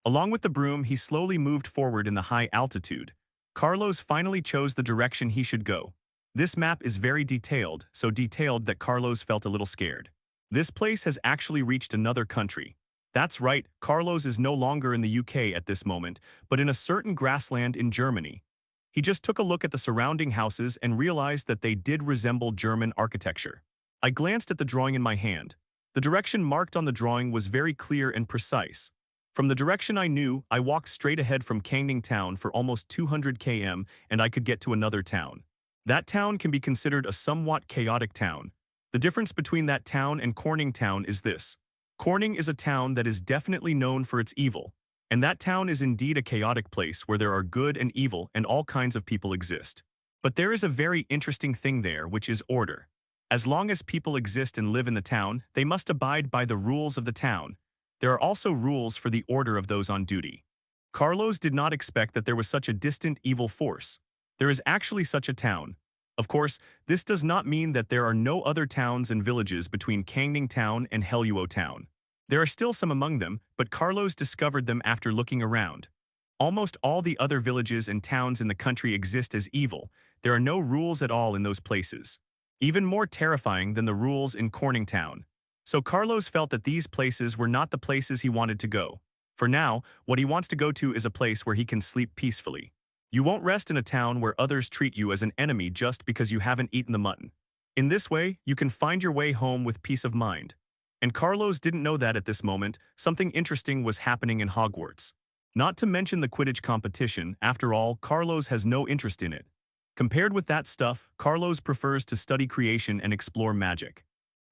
Along with the broom, he slowly moved forward in the high altitude. Carlos finally chose the direction he should go. This map is very detailed, so detailed that Carlos felt a little scared. This place has actually reached another country. That's right, Carlos is no longer in the UK at this moment, but in a certain grassland in Germany. He just took a look at the surrounding houses and realized that they did resemble German architecture. I glanced at the drawing in my hand. The direction marked on the drawing was very clear and precise. From the direction I knew, I walked straight ahead from Kangning Town for almost 200 km and I could get to another town. That town can be considered a somewhat chaotic town. The difference between that town and Corning Town is this. Corning is a town that is definitely known for its evil, and that town is indeed a chaotic place where there are good and evil and all kinds of people exist. But there is a very interesting thing there, which is order. As long as people exist and live in the town, they must abide by the rules of the town. There are also rules for the order of those on duty. Carlos did not expect that there was such a distant evil force. There is actually such a town. Of course, this does not mean that there are no other towns and villages between Kangning Town and Heluo Town. There are still some among them, but Carlos discovered them after looking around. Almost all the other villages and towns in the country exist as evil. There are no rules at all in those places. Even more terrifying than the rules in Corning Town. So Carlos felt that these places were not the places he wanted to go. For now, what he wants to go to is a place where he can sleep peacefully. You won't rest in a town where others treat you as an enemy just because you haven't eaten the mutton. In this way, you can find your way home with peace of mind. And Carlos didn't know that at this moment, something interesting was happening in Hogwarts. Not to mention the Quidditch competition, after all, Carlos has no interest in it. Compared with that stuff, Carlos prefers to study creation and explore magic.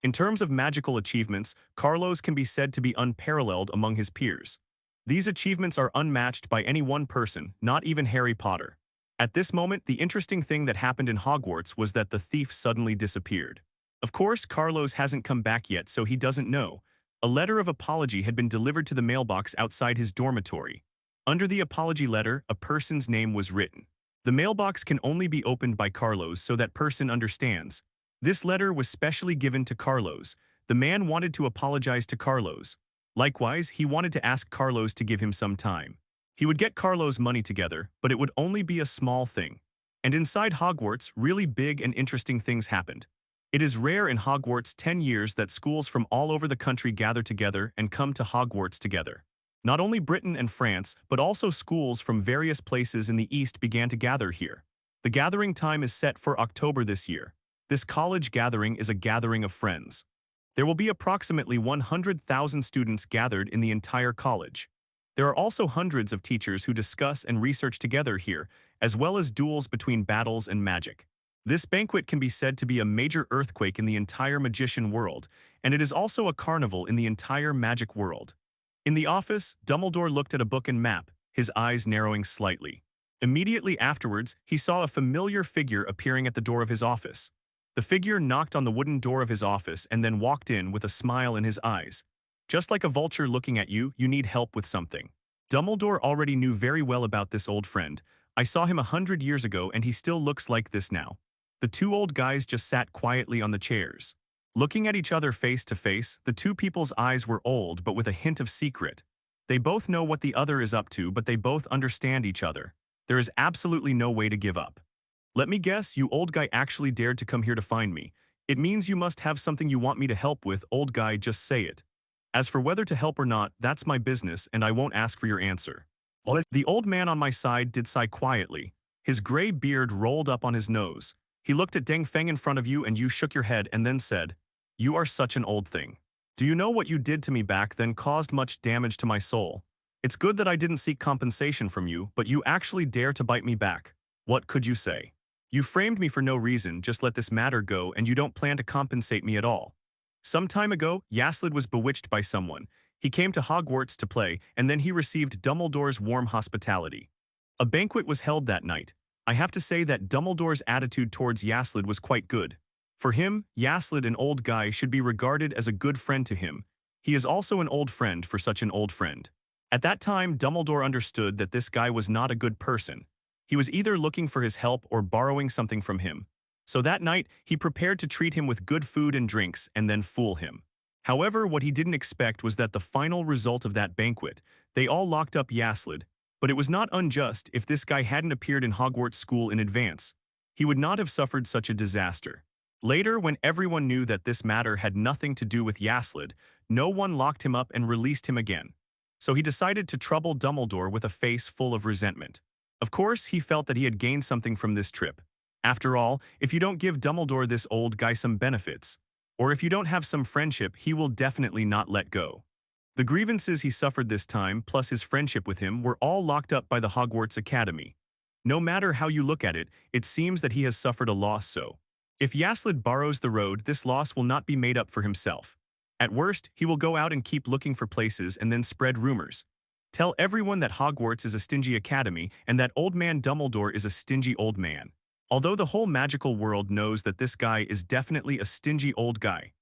In terms of magical achievements, Carlos can be said to be unparalleled among his peers. These achievements are unmatched by any one person, not even Harry Potter. At this moment, the interesting thing that happened in Hogwarts was that the thief suddenly disappeared. Of course, Carlos hasn't come back yet, so he doesn't know. A letter of apology had been delivered to the mailbox outside his dormitory. Under the apology letter, a person's name was written. The mailbox can only be opened by Carlos so that person understands. This letter was specially given to Carlos. The man wanted to apologize to Carlos. Likewise, he wanted to ask Carlos to give him some time. He would get Carlos money together, but it would only be a small thing. And inside Hogwarts, really big and interesting things happened. It is rare in Hogwarts 10 years that schools from all over the country gather together and come to Hogwarts together. Not only Britain and France, but also schools from various places in the East began to gather here. The gathering time is set for October this year. This college gathering is a gathering of friends. There will be approximately 100,000 students gathered in the entire college. There are also hundreds of teachers who discuss and research together here, as well as duels between battles and magic. This banquet can be said to be a major earthquake in the entire magician world, and it is also a carnival in the entire magic world. In the office, Dumbledore looked at a book and map, his eyes narrowing slightly. Immediately afterwards, he saw a familiar figure appearing at the door of his office. The figure knocked on the wooden door of his office and then walked in with a smile in his eyes. Just like a vulture looking at you, you need help with something. Dumbledore already knew very well about this old friend. I saw him 100 years ago and he still looks like this now. The two old guys just sat quietly on the chairs. Looking at each other face to face, the two people's eyes were old but with a hint of secret. They both know what the other is up to, but they both understand each other. There is absolutely no way to give up. Let me guess, you old guy actually dared to come here to find me. It means you must have something you want me to help with, old guy, just say it. As for whether to help or not, that's my business and I won't ask for your answer. The old man on my side did sigh quietly. His gray beard rolled up on his nose. He looked at Deng Feng in front of you and you shook your head and then said, "You are such an old thing. Do you know what you did to me back then caused much damage to my soul? It's good that I didn't seek compensation from you, but you actually dare to bite me back. What could you say? You framed me for no reason, just let this matter go and you don't plan to compensate me at all." Some time ago, Yaslid was bewitched by someone. He came to Hogwarts to play, and then he received Dumbledore's warm hospitality. A banquet was held that night. I have to say that Dumbledore's attitude towards Yaslid was quite good. For him, Yaslid, an old guy, should be regarded as a good friend to him. He is also an old friend for such an old friend. At that time, Dumbledore understood that this guy was not a good person. He was either looking for his help or borrowing something from him. So that night, he prepared to treat him with good food and drinks and then fool him. However, what he didn't expect was that the final result of that banquet, they all locked up Yaslid, but it was not unjust. If this guy hadn't appeared in Hogwarts school in advance, he would not have suffered such a disaster. Later, when everyone knew that this matter had nothing to do with Yaslid, no one locked him up and released him again. So he decided to trouble Dumbledore with a face full of resentment. Of course, he felt that he had gained something from this trip. After all, if you don't give Dumbledore this old guy some benefits, or if you don't have some friendship, he will definitely not let go. The grievances he suffered this time, plus his friendship with him, were all locked up by the Hogwarts Academy. No matter how you look at it, it seems that he has suffered a loss. So, if Yaslid borrows the road, this loss will not be made up for himself. At worst, he will go out and keep looking for places and then spread rumors. Tell everyone that Hogwarts is a stingy academy and that old man Dumbledore is a stingy old man. Although the whole magical world knows that this guy is definitely a stingy old guy.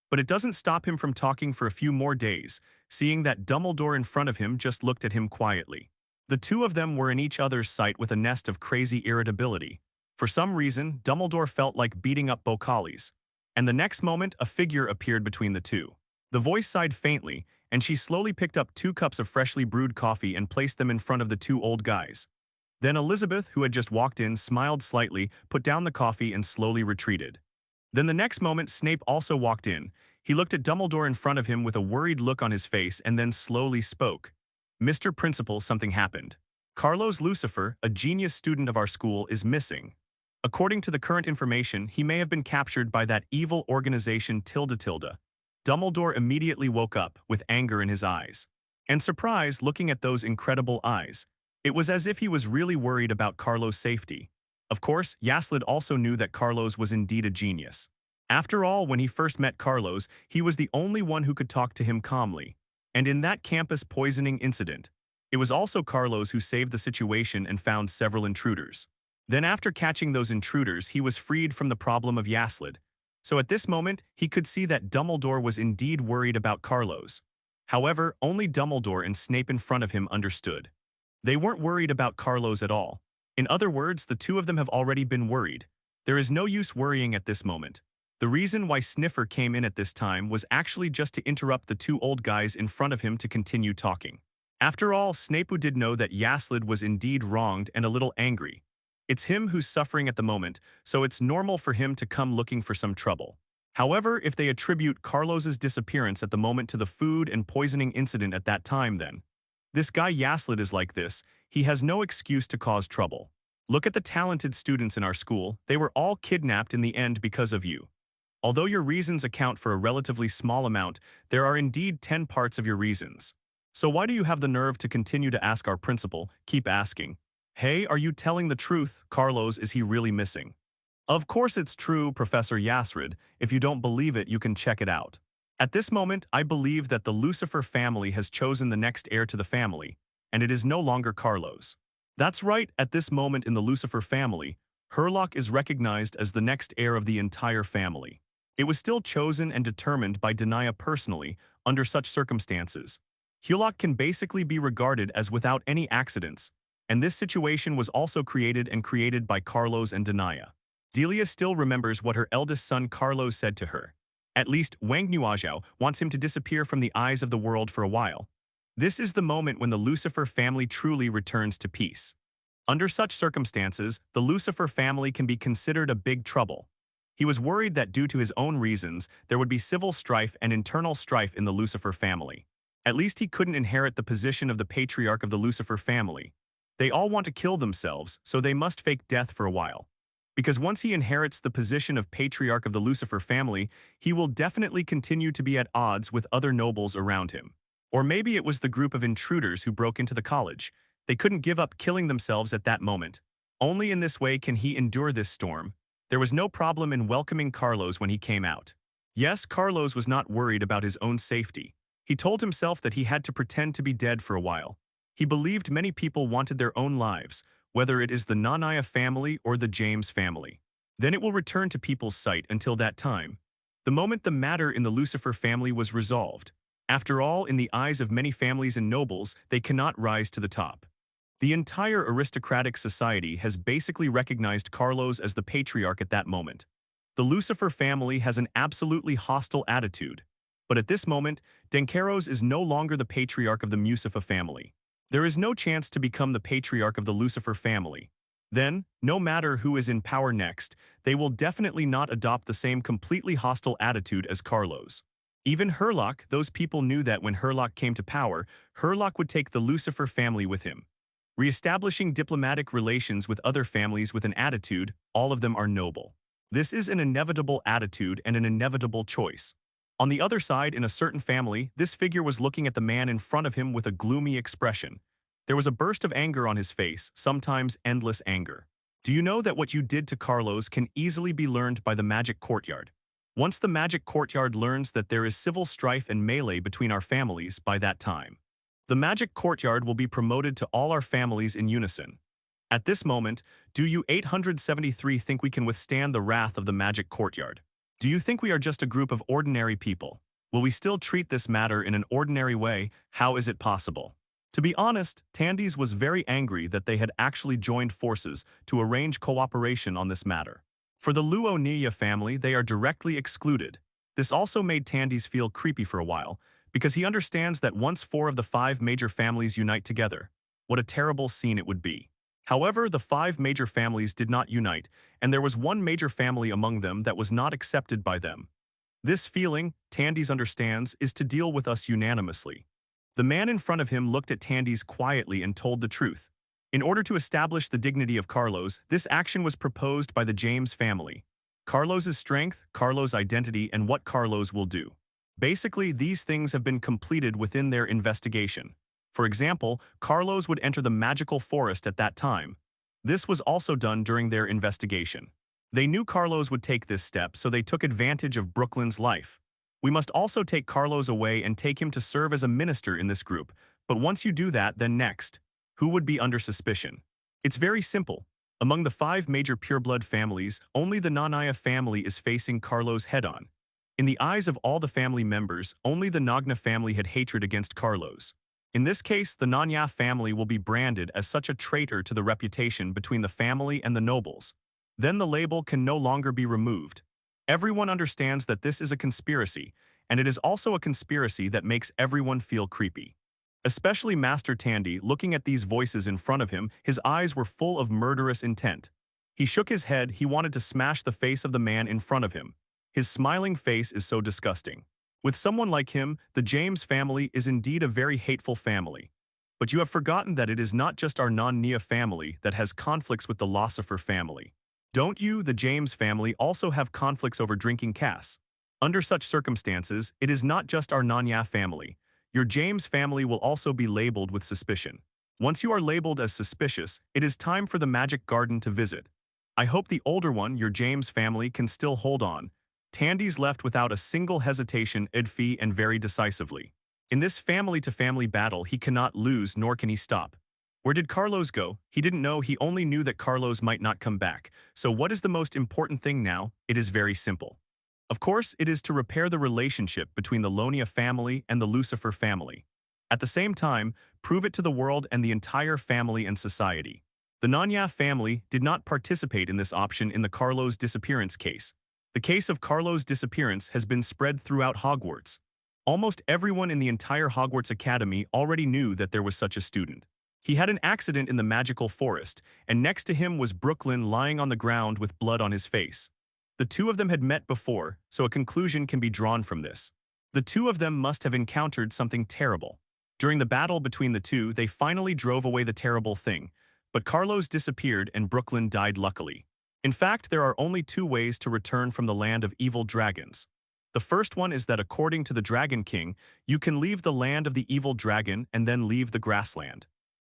But it doesn't stop him from talking for a few more days, seeing that Dumbledore in front of him just looked at him quietly. The two of them were in each other's sight with a nest of crazy irritability. For some reason, Dumbledore felt like beating up Bocalis. And the next moment, a figure appeared between the two. The voice sighed faintly, and she slowly picked up 2 cups of freshly brewed coffee and placed them in front of the two old guys. Then Elizabeth, who had just walked in, smiled slightly, put down the coffee and slowly retreated. Then the next moment, Snape also walked in. He looked at Dumbledore in front of him with a worried look on his face and then slowly spoke. "Mr. Principal, something happened. Carlos Lucifer, a genius student of our school, is missing. According to the current information, he may have been captured by that evil organization Tilde Tilde." Dumbledore immediately woke up, with anger in his eyes. And surprise looking at those incredible eyes. It was as if he was really worried about Carlos' safety. Of course, Yaslid also knew that Carlos was indeed a genius. After all, when he first met Carlos, he was the only one who could talk to him calmly. And in that campus poisoning incident, it was also Carlos who saved the situation and found several intruders. Then after catching those intruders, he was freed from the problem of Yaslid. So at this moment, he could see that Dumbledore was indeed worried about Carlos. However, only Dumbledore and Snape in front of him understood. They weren't worried about Carlos at all. In other words, the two of them have already been worried. There is no use worrying at this moment. The reason why Sniffer came in at this time was actually just to interrupt the two old guys in front of him to continue talking. After all, Snape did know that Yaslid was indeed wronged and a little angry. It's him who's suffering at the moment, so it's normal for him to come looking for some trouble. However, if they attribute Carlos's disappearance at the moment to the food and poisoning incident at that time, then this guy Yaslid is like this. He has no excuse to cause trouble. Look at the talented students in our school. They were all kidnapped in the end because of you. Although your reasons account for a relatively small amount, there are indeed 10 parts of your reasons. So why do you have the nerve to continue to ask our principal? Keep asking. Hey, are you telling the truth, Carlos? Is he really missing? Of course it's true, Professor Yasrid. If you don't believe it, you can check it out. At this moment, I believe that the Lucifer family has chosen the next heir to the family, and it is no longer Carlos. That's right, at this moment in the Lucifer family, Herlock is recognized as the next heir of the entire family. It was still chosen and determined by Denia personally, under such circumstances. Herlock can basically be regarded as without any accidents, and this situation was also created by Carlos and Denia. Delia still remembers what her eldest son Carlos said to her. At least Wang Nuajiao wants him to disappear from the eyes of the world for a while. This is the moment when the Lucifer family truly returns to peace. Under such circumstances, the Lucifer family can be considered a big trouble. He was worried that due to his own reasons, there would be civil strife and internal strife in the Lucifer family. At least he couldn't inherit the position of the patriarch of the Lucifer family. They all want to kill themselves, so they must fake death for a while. Because once he inherits the position of patriarch of the Lucifer family, he will definitely continue to be at odds with other nobles around him. Or maybe it was the group of intruders who broke into the college. They couldn't give up killing themselves at that moment. Only in this way can he endure this storm. There was no problem in welcoming Carlos when he came out. Yes, Carlos was not worried about his own safety. He told himself that he had to pretend to be dead for a while. He believed many people wanted their own lives, whether it is the Nanaya family or the James family. Then it will return to people's sight until that time. The moment the matter in the Lucifer family was resolved. After all, in the eyes of many families and nobles, they cannot rise to the top. The entire aristocratic society has basically recognized Carlos as the patriarch at that moment. The Lucifer family has an absolutely hostile attitude. But at this moment, Denkeros is no longer the patriarch of the Musifa family. There is no chance to become the patriarch of the Lucifer family. Then, no matter who is in power next, they will definitely not adopt the same completely hostile attitude as Carlos. Even Herlock, those people knew that when Herlock came to power, Herlock would take the Lucifer family with him. Re-establishing diplomatic relations with other families with an attitude, all of them are noble. This is an inevitable attitude and an inevitable choice. On the other side, in a certain family, this figure was looking at the man in front of him with a gloomy expression. There was a burst of anger on his face, sometimes endless anger. Do you know that what you did to Carlos can easily be learned by the magic courtyard? Once the magic courtyard learns that there is civil strife and melee between our families by that time, the magic courtyard will be promoted to all our families in unison. At this moment, do you 873 think we can withstand the wrath of the magic courtyard? Do you think we are just a group of ordinary people? Will we still treat this matter in an ordinary way? How is it possible? To be honest, Tandis was very angry that they had actually joined forces to arrange cooperation on this matter. For the Luonia family, they are directly excluded. This also made Tandis feel creepy for a while, because he understands that once 4 of the 5 major families unite together, what a terrible scene it would be. However, the 5 major families did not unite, and there was one major family among them that was not accepted by them. This feeling, Tandis understands, is to deal with us unanimously. The man in front of him looked at Tandis quietly and told the truth. In order to establish the dignity of Carlos, this action was proposed by the James family. Carlos's strength, Carlos' identity, and what Carlos will do. Basically, these things have been completed within their investigation. For example, Carlos would enter the magical forest at that time. This was also done during their investigation. They knew Carlos would take this step, so they took advantage of Brooklyn's life. We must also take Carlos away and take him to serve as a minister in this group, but once you do that, then next, who would be under suspicion? It's very simple. Among the 5 major pureblood families, only the Nanaya family is facing Carlos head-on. In the eyes of all the family members, only the Nagna family had hatred against Carlos. In this case, the Nanya family will be branded as such a traitor to the reputation between the family and the nobles. Then the label can no longer be removed. Everyone understands that this is a conspiracy, and it is also a conspiracy that makes everyone feel creepy. Especially Master Tandy, looking at these voices in front of him, his eyes were full of murderous intent. He shook his head, he wanted to smash the face of the man in front of him. His smiling face is so disgusting. With someone like him, the James family is indeed a very hateful family. But you have forgotten that it is not just our non-Nia family that has conflicts with the Lucifer family. Don't you, the James family, also have conflicts over drinking Cass? Under such circumstances, it is not just our Nanya family. Your James family will also be labeled with suspicion. Once you are labeled as suspicious, it is time for the magic garden to visit. I hope the older one, your James family, can still hold on. Tandy's left without a single hesitation, Edfi, and very decisively. In this family-to-family battle, he cannot lose nor can he stop. Where did Carlos go? He didn't know, he only knew that Carlos might not come back. So what is the most important thing now? It is very simple. Of course, it is to repair the relationship between the Lonia family and the Lucifer family. At the same time, prove it to the world and the entire family and society. The Nanya family did not participate in this option in the Carlos disappearance case. The case of Carlos' disappearance has been spread throughout Hogwarts. Almost everyone in the entire Hogwarts Academy already knew that there was such a student. He had an accident in the magical forest, and next to him was Brooklyn lying on the ground with blood on his face. The two of them had met before, so a conclusion can be drawn from this. The two of them must have encountered something terrible. During the battle between the two, they finally drove away the terrible thing, but Carlos disappeared and Brooklyn died luckily. In fact, there are only two ways to return from the land of evil dragons. The first one is that according to the Dragon King, you can leave the land of the evil dragon and then leave the grassland.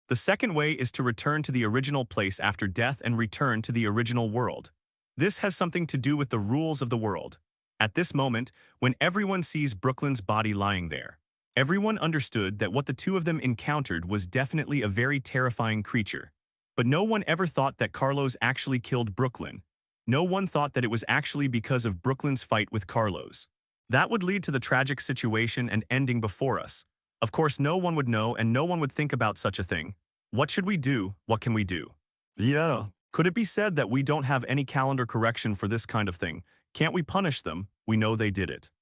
The second way is to return to the original place after death and return to the original world. This has something to do with the rules of the world. At this moment, when everyone sees Brooklyn's body lying there, everyone understood that what the two of them encountered was definitely a very terrifying creature. But no one ever thought that Carlos actually killed Brooklyn. No one thought that it was actually because of Brooklyn's fight with Carlos. That would lead to the tragic situation and ending before us. Of course, no one would know and no one would think about such a thing. What should we do? What can we do? Yeah. Could it be said that we don't have any calendar correction for this kind of thing? Can't we punish them? We know they did it.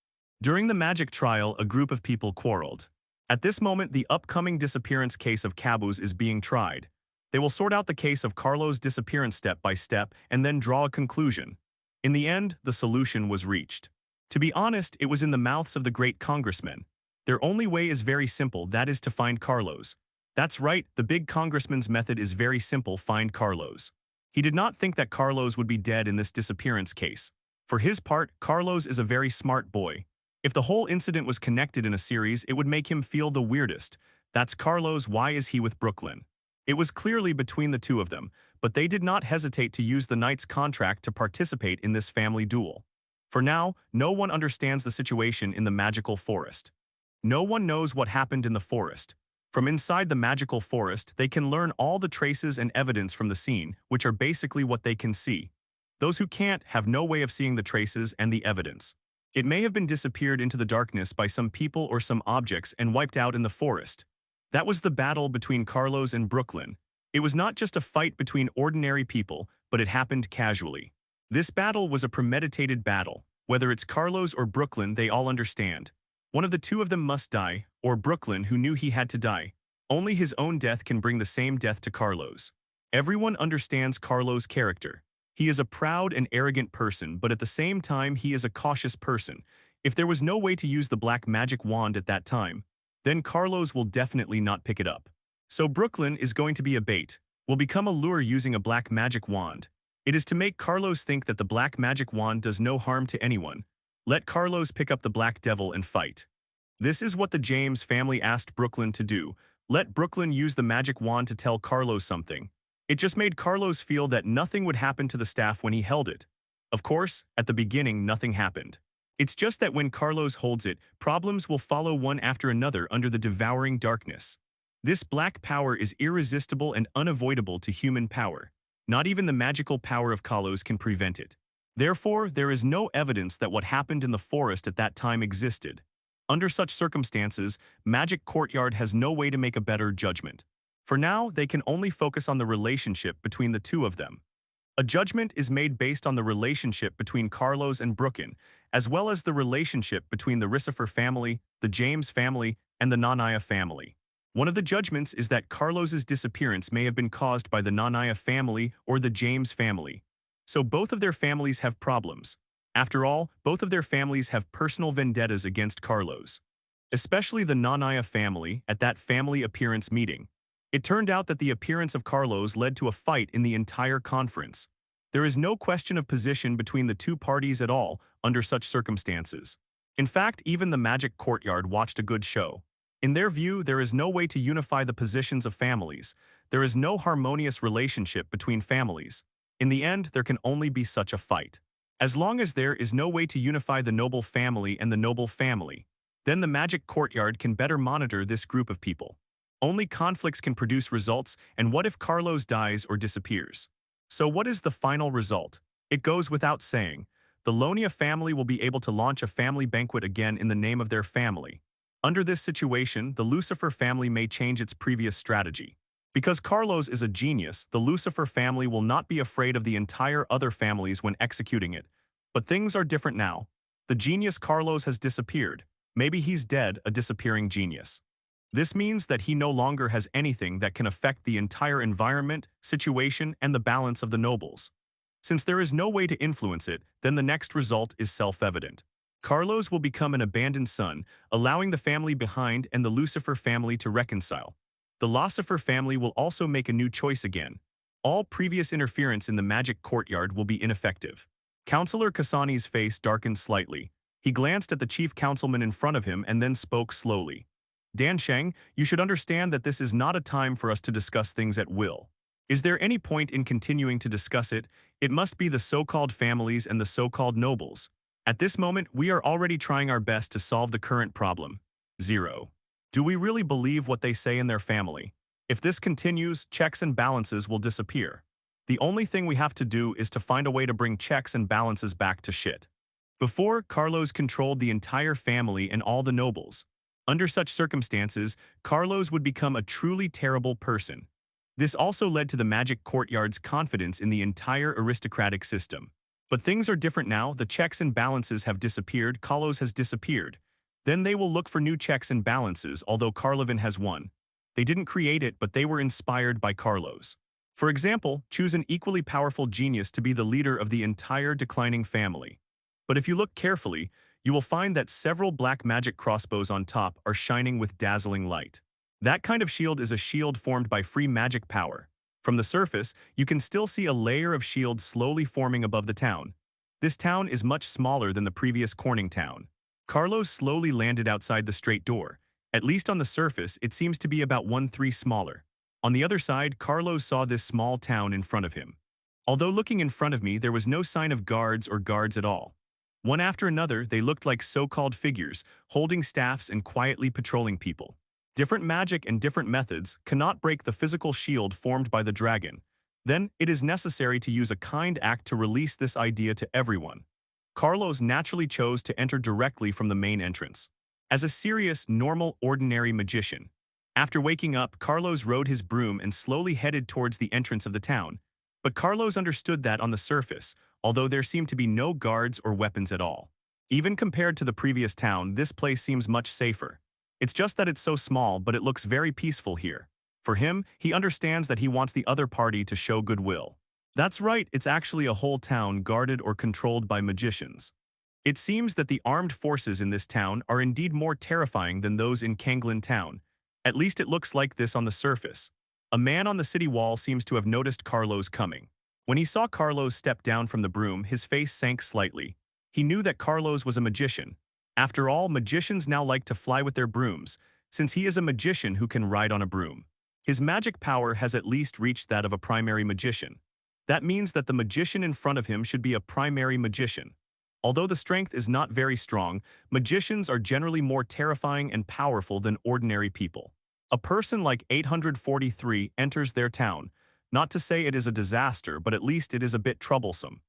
During the magic trial, a group of people quarreled. At this moment, the upcoming disappearance case of Cabuz is being tried. They will sort out the case of Carlos' disappearance step by step and then draw a conclusion. In the end, the solution was reached. To be honest, it was in the mouths of the great congressmen. Their only way is very simple, that is to find Carlos. That's right, the big congressman's method is very simple, find Carlos. He did not think that Carlos would be dead in this disappearance case. For his part, Carlos is a very smart boy. If the whole incident was connected in a series, it would make him feel the weirdest. That's Carlos, why is he with Brooklyn? It was clearly between the two of them, but they did not hesitate to use the knight's contract to participate in this family duel. For now, no one understands the situation in the magical forest. No one knows what happened in the forest. From inside the magical forest, they can learn all the traces and evidence from the scene, which are basically what they can see. Those who can't have no way of seeing the traces and the evidence. It may have been disappeared into the darkness by some people or some objects and wiped out in the forest. That was the battle between Carlos and Brooklyn. It was not just a fight between ordinary people, but it happened casually. This battle was a premeditated battle. Whether it's Carlos or Brooklyn, they all understand. One of the two of them must die, or Brooklyn, who knew he had to die. Only his own death can bring the same death to Carlos. Everyone understands Carlos' character. He is a proud and arrogant person, but at the same time he is a cautious person. If there was no way to use the black magic wand at that time, then Carlos will definitely not pick it up. So Brooklyn is going to be a bait, will become a lure using a black magic wand. It is to make Carlos think that the black magic wand does no harm to anyone. Let Carlos pick up the black devil and fight. This is what the James family asked Brooklyn to do. Let Brooklyn use the magic wand to tell Carlos something. It just made Carlos feel that nothing would happen to the staff when he held it. Of course, at the beginning, nothing happened. It's just that when Carlos holds it, problems will follow one after another under the devouring darkness. This black power is irresistible and unavoidable to human power. Not even the magical power of Carlos can prevent it. Therefore, there is no evidence that what happened in the forest at that time existed. Under such circumstances, Magic Courtyard has no way to make a better judgment. For now, they can only focus on the relationship between the two of them. A judgment is made based on the relationship between Carlos and Brooklyn, as well as the relationship between the Lucifer family, the James family, and the Nanaya family. One of the judgments is that Carlos's disappearance may have been caused by the Nanaya family or the James family. So both of their families have problems. After all, both of their families have personal vendettas against Carlos. Especially the Nanaya family at that family appearance meeting. It turned out that the appearance of Carlos led to a fight in the entire conference. There is no question of position between the two parties at all under such circumstances. In fact, even the Magic Courtyard watched a good show. In their view, there is no way to unify the positions of families. There is no harmonious relationship between families. In the end, there can only be such a fight. As long as there is no way to unify the noble family and the noble family, then the magic courtyard can better monitor this group of people. Only conflicts can produce results, and what if Carlos dies or disappears? So what is the final result? It goes without saying. The Lonia family will be able to launch a family banquet again in the name of their family. Under this situation, the Lucifer family may change its previous strategy. Because Carlos is a genius, the Lucifer family will not be afraid of the entire other families when executing it. But things are different now. The genius Carlos has disappeared. Maybe he's dead, a disappearing genius. This means that he no longer has anything that can affect the entire environment, situation, and the balance of the nobles. Since there is no way to influence it, then the next result is self-evident. Carlos will become an abandoned son, allowing the family behind and the Lucifer family to reconcile. The Lucifer family will also make a new choice again. All previous interference in the magic courtyard will be ineffective. Councillor Kasani's face darkened slightly. He glanced at the chief councilman in front of him and then spoke slowly. Dan Sheng, you should understand that this is not a time for us to discuss things at will. Is there any point in continuing to discuss it? It must be the so-called families and the so-called nobles. At this moment, we are already trying our best to solve the current problem. 0. Do we really believe what they say in their family? If this continues, checks and balances will disappear. The only thing we have to do is to find a way to bring checks and balances back to shit. Before, Carlos controlled the entire family and all the nobles. Under such circumstances, Carlos would become a truly terrible person. This also led to the magic courtyard's confidence in the entire aristocratic system. But things are different now. The checks and balances have disappeared. Carlos has disappeared. Then they will look for new checks and balances, although Carlovin has won. They didn't create it, but they were inspired by Carlos. For example, choose an equally powerful genius to be the leader of the entire declining family. But if you look carefully, you will find that several black magic crossbows on top are shining with dazzling light. That kind of shield is a shield formed by free magic power. From the surface, you can still see a layer of shield slowly forming above the town. This town is much smaller than the previous Corning town. Carlos slowly landed outside the straight door. At least on the surface, it seems to be about 1/3 smaller. On the other side, Carlos saw this small town in front of him. Although looking in front of me, there was no sign of guards or guards at all. One after another, they looked like so-called figures, holding staffs and quietly patrolling people. Different magic and different methods cannot break the physical shield formed by the dragon. Then, it is necessary to use a kind act to release this idea to everyone. Carlos naturally chose to enter directly from the main entrance. As a serious, normal, ordinary magician. After waking up, Carlos rode his broom and slowly headed towards the entrance of the town. But Carlos understood that on the surface, although there seemed to be no guards or weapons at all. Even compared to the previous town, this place seems much safer. It's just that it's so small, but it looks very peaceful here. For him, he understands that he wants the other party to show goodwill. That's right, it's actually a whole town guarded or controlled by magicians. It seems that the armed forces in this town are indeed more terrifying than those in Kanglin town. At least it looks like this on the surface. A man on the city wall seems to have noticed Carlos coming. When he saw Carlos step down from the broom, his face sank slightly. He knew that Carlos was a magician. After all, magicians now like to fly with their brooms, since he is a magician who can ride on a broom. His magic power has at least reached that of a primary magician. That means that the magician in front of him should be a primary magician. Although the strength is not very strong, magicians are generally more terrifying and powerful than ordinary people. A person like 843 enters their town. Not to say it is a disaster, but at least it is a bit troublesome.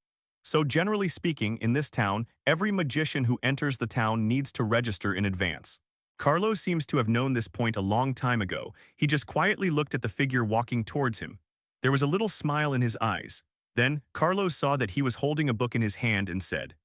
So generally speaking, in this town, every magician who enters the town needs to register in advance. Carlos seems to have known this point a long time ago. He just quietly looked at the figure walking towards him. There was a little smile in his eyes. Then, Carlos saw that he was holding a book in his hand and said,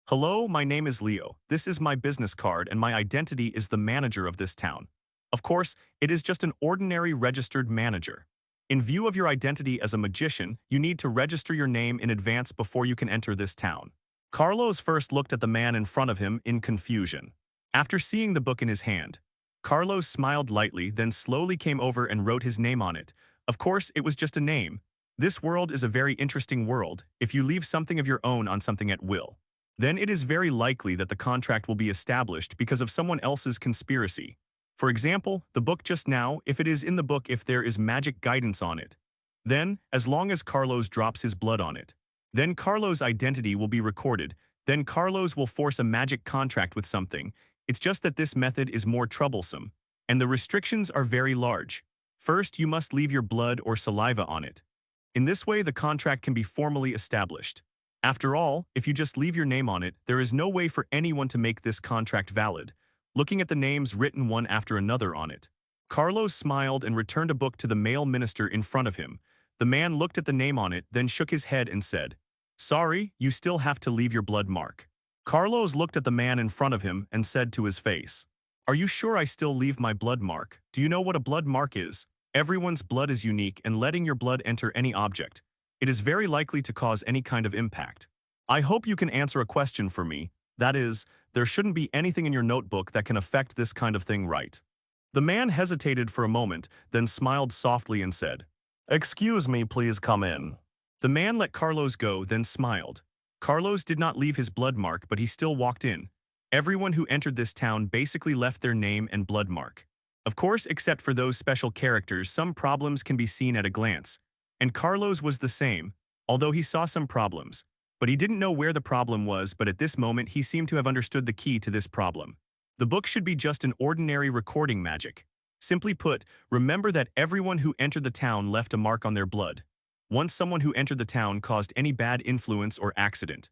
"Hello, my name is Leo. This is my business card and my identity is the manager of this town. Of course, it is just an ordinary registered manager. In view of your identity as a magician, you need to register your name in advance before you can enter this town." Carlos first looked at the man in front of him in confusion. After seeing the book in his hand, Carlos smiled lightly, then slowly came over and wrote his name on it. Of course, it was just a name. This world is a very interesting world. If you leave something of your own on something at will, then it is very likely that the contract will be established because of someone else's conspiracy. For example, the book just now, if it is in the book if there is magic guidance on it. Then, as long as Carlos drops his blood on it. Then Carlos' identity will be recorded. Then Carlos will force a magic contract with something. It's just that this method is more troublesome. And the restrictions are very large. First, you must leave your blood or saliva on it. In this way, the contract can be formally established. After all, if you just leave your name on it, there is no way for anyone to make this contract valid. Looking at the names written one after another on it. Carlos smiled and returned a book to the male minister in front of him. The man looked at the name on it, then shook his head and said, "Sorry, you still have to leave your blood mark." Carlos looked at the man in front of him and said to his face, "Are you sure I still leave my blood mark? Do you know what a blood mark is? Everyone's blood is unique, and letting your blood enter any object, it is very likely to cause any kind of impact. I hope you can answer a question for me. That is, there shouldn't be anything in your notebook that can affect this kind of thing, right?" The man hesitated for a moment, then smiled softly and said, "Excuse me, please come in." The man let Carlos go, then smiled. Carlos did not leave his blood mark, but he still walked in. Everyone who entered this town basically left their name and blood mark. Of course, except for those special characters, some problems can be seen at a glance. And Carlos was the same, although he saw some problems. But he didn't know where the problem was, but at this moment he seemed to have understood the key to this problem. The book should be just an ordinary recording magic. Simply put, remember that everyone who entered the town left a mark on their blood. Once someone who entered the town caused any bad influence or accident,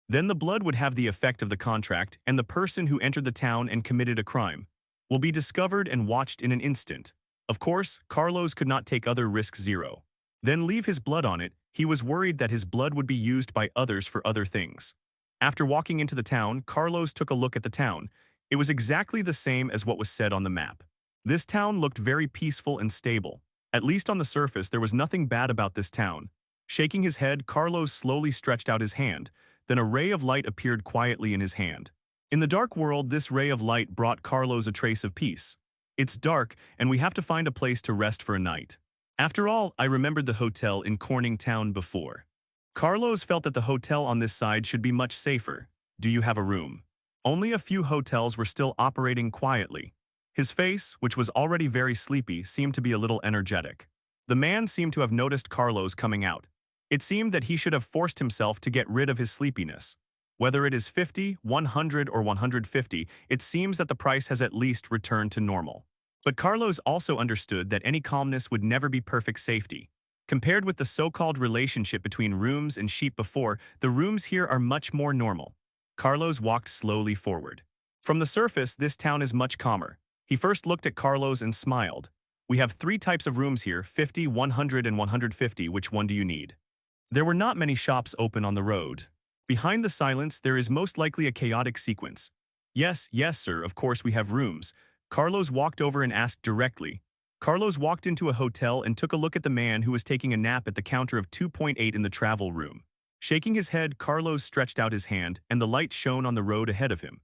then the blood would have the effect of the contract, and the person who entered the town and committed a crime will be discovered and watched in an instant. Of course, Carlos could not take other risks zero. Then leave his blood on it. He was worried that his blood would be used by others for other things. After walking into the town, Carlos took a look at the town. It was exactly the same as what was said on the map. This town looked very peaceful and stable. At least on the surface, there was nothing bad about this town. Shaking his head, Carlos slowly stretched out his hand. Then a ray of light appeared quietly in his hand. In the dark world, this ray of light brought Carlos a trace of peace. It's dark, and we have to find a place to rest for a night. After all, I remembered the hotel in Corning Town before. Carlos felt that the hotel on this side should be much safer. Do you have a room? Only a few hotels were still operating quietly. His face, which was already very sleepy, seemed to be a little energetic. The man seemed to have noticed Carlos coming out. It seemed that he should have forced himself to get rid of his sleepiness. Whether it is 50, 100, or 150, it seems that the price has at least returned to normal. But Carlos also understood that any calmness would never be perfect safety. Compared with the so-called relationship between rooms and sheep before, the rooms here are much more normal. Carlos walked slowly forward. From the surface, this town is much calmer. He first looked at Carlos and smiled. "We have 3 types of rooms here, 50, 100, and 150. Which one do you need?" There were not many shops open on the road. Behind the silence, there is most likely a chaotic sequence. Yes, sir, of course we have rooms." Carlos walked over and asked directly. Carlos walked into a hotel and took a look at the man who was taking a nap at the counter of 2.8 in the travel room. Shaking his head, Carlos stretched out his hand, and the light shone on the road ahead of him.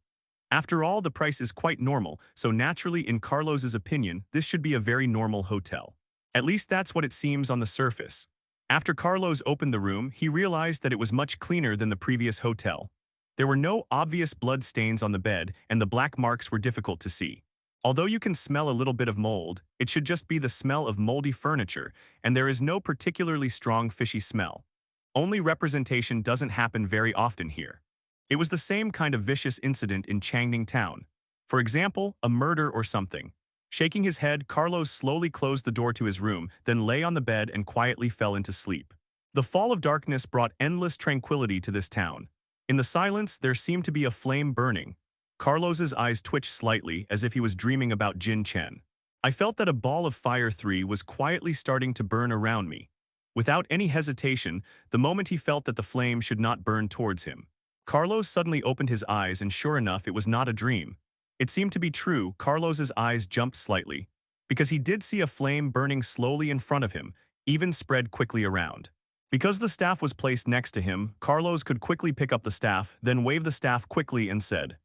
After all, the price is quite normal, so naturally, in Carlos's opinion, this should be a very normal hotel. At least that's what it seems on the surface. After Carlos opened the room, he realized that it was much cleaner than the previous hotel. There were no obvious blood stains on the bed, and the black marks were difficult to see. Although you can smell a little bit of mold, it should just be the smell of moldy furniture, and there is no particularly strong fishy smell. Only representation doesn't happen very often here. It was the same kind of vicious incident in Changning Town. For example, a murder or something. Shaking his head, Carlos slowly closed the door to his room, then lay on the bed and quietly fell into sleep. The fall of darkness brought endless tranquility to this town. In the silence, there seemed to be a flame burning. Carlos's eyes twitched slightly, as if he was dreaming about Jin Chen. "I felt that a ball of fire 3 was quietly starting to burn around me." Without any hesitation, the moment he felt that the flame should not burn towards him, Carlos suddenly opened his eyes, and sure enough, it was not a dream. It seemed to be true. Carlos's eyes jumped slightly, because he did see a flame burning slowly in front of him, even spread quickly around. Because the staff was placed next to him, Carlos could quickly pick up the staff, then wave the staff quickly and said,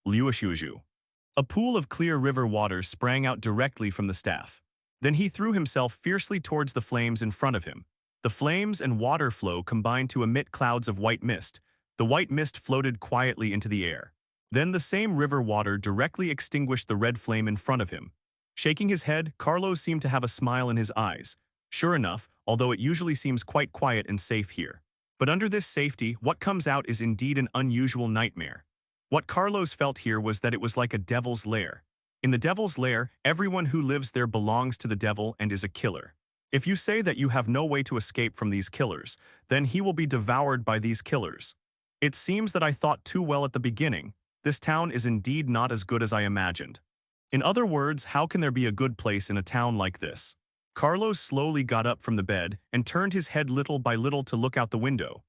"Liuashuju." A pool of clear river water sprang out directly from the staff. Then he threw himself fiercely towards the flames in front of him. The flames and water flow combined to emit clouds of white mist. The white mist floated quietly into the air. Then the same river water directly extinguished the red flame in front of him. Shaking his head, Carlos seemed to have a smile in his eyes. Sure enough, although it usually seems quite quiet and safe here. But under this safety, what comes out is indeed an unusual nightmare. What Carlos felt here was that it was like a devil's lair. In the devil's lair, everyone who lives there belongs to the devil and is a killer. If you say that you have no way to escape from these killers, then he will be devoured by these killers. It seems that I thought too well at the beginning. This town is indeed not as good as I imagined. In other words, how can there be a good place in a town like this? Carlos slowly got up from the bed and turned his head little by little to look out the window.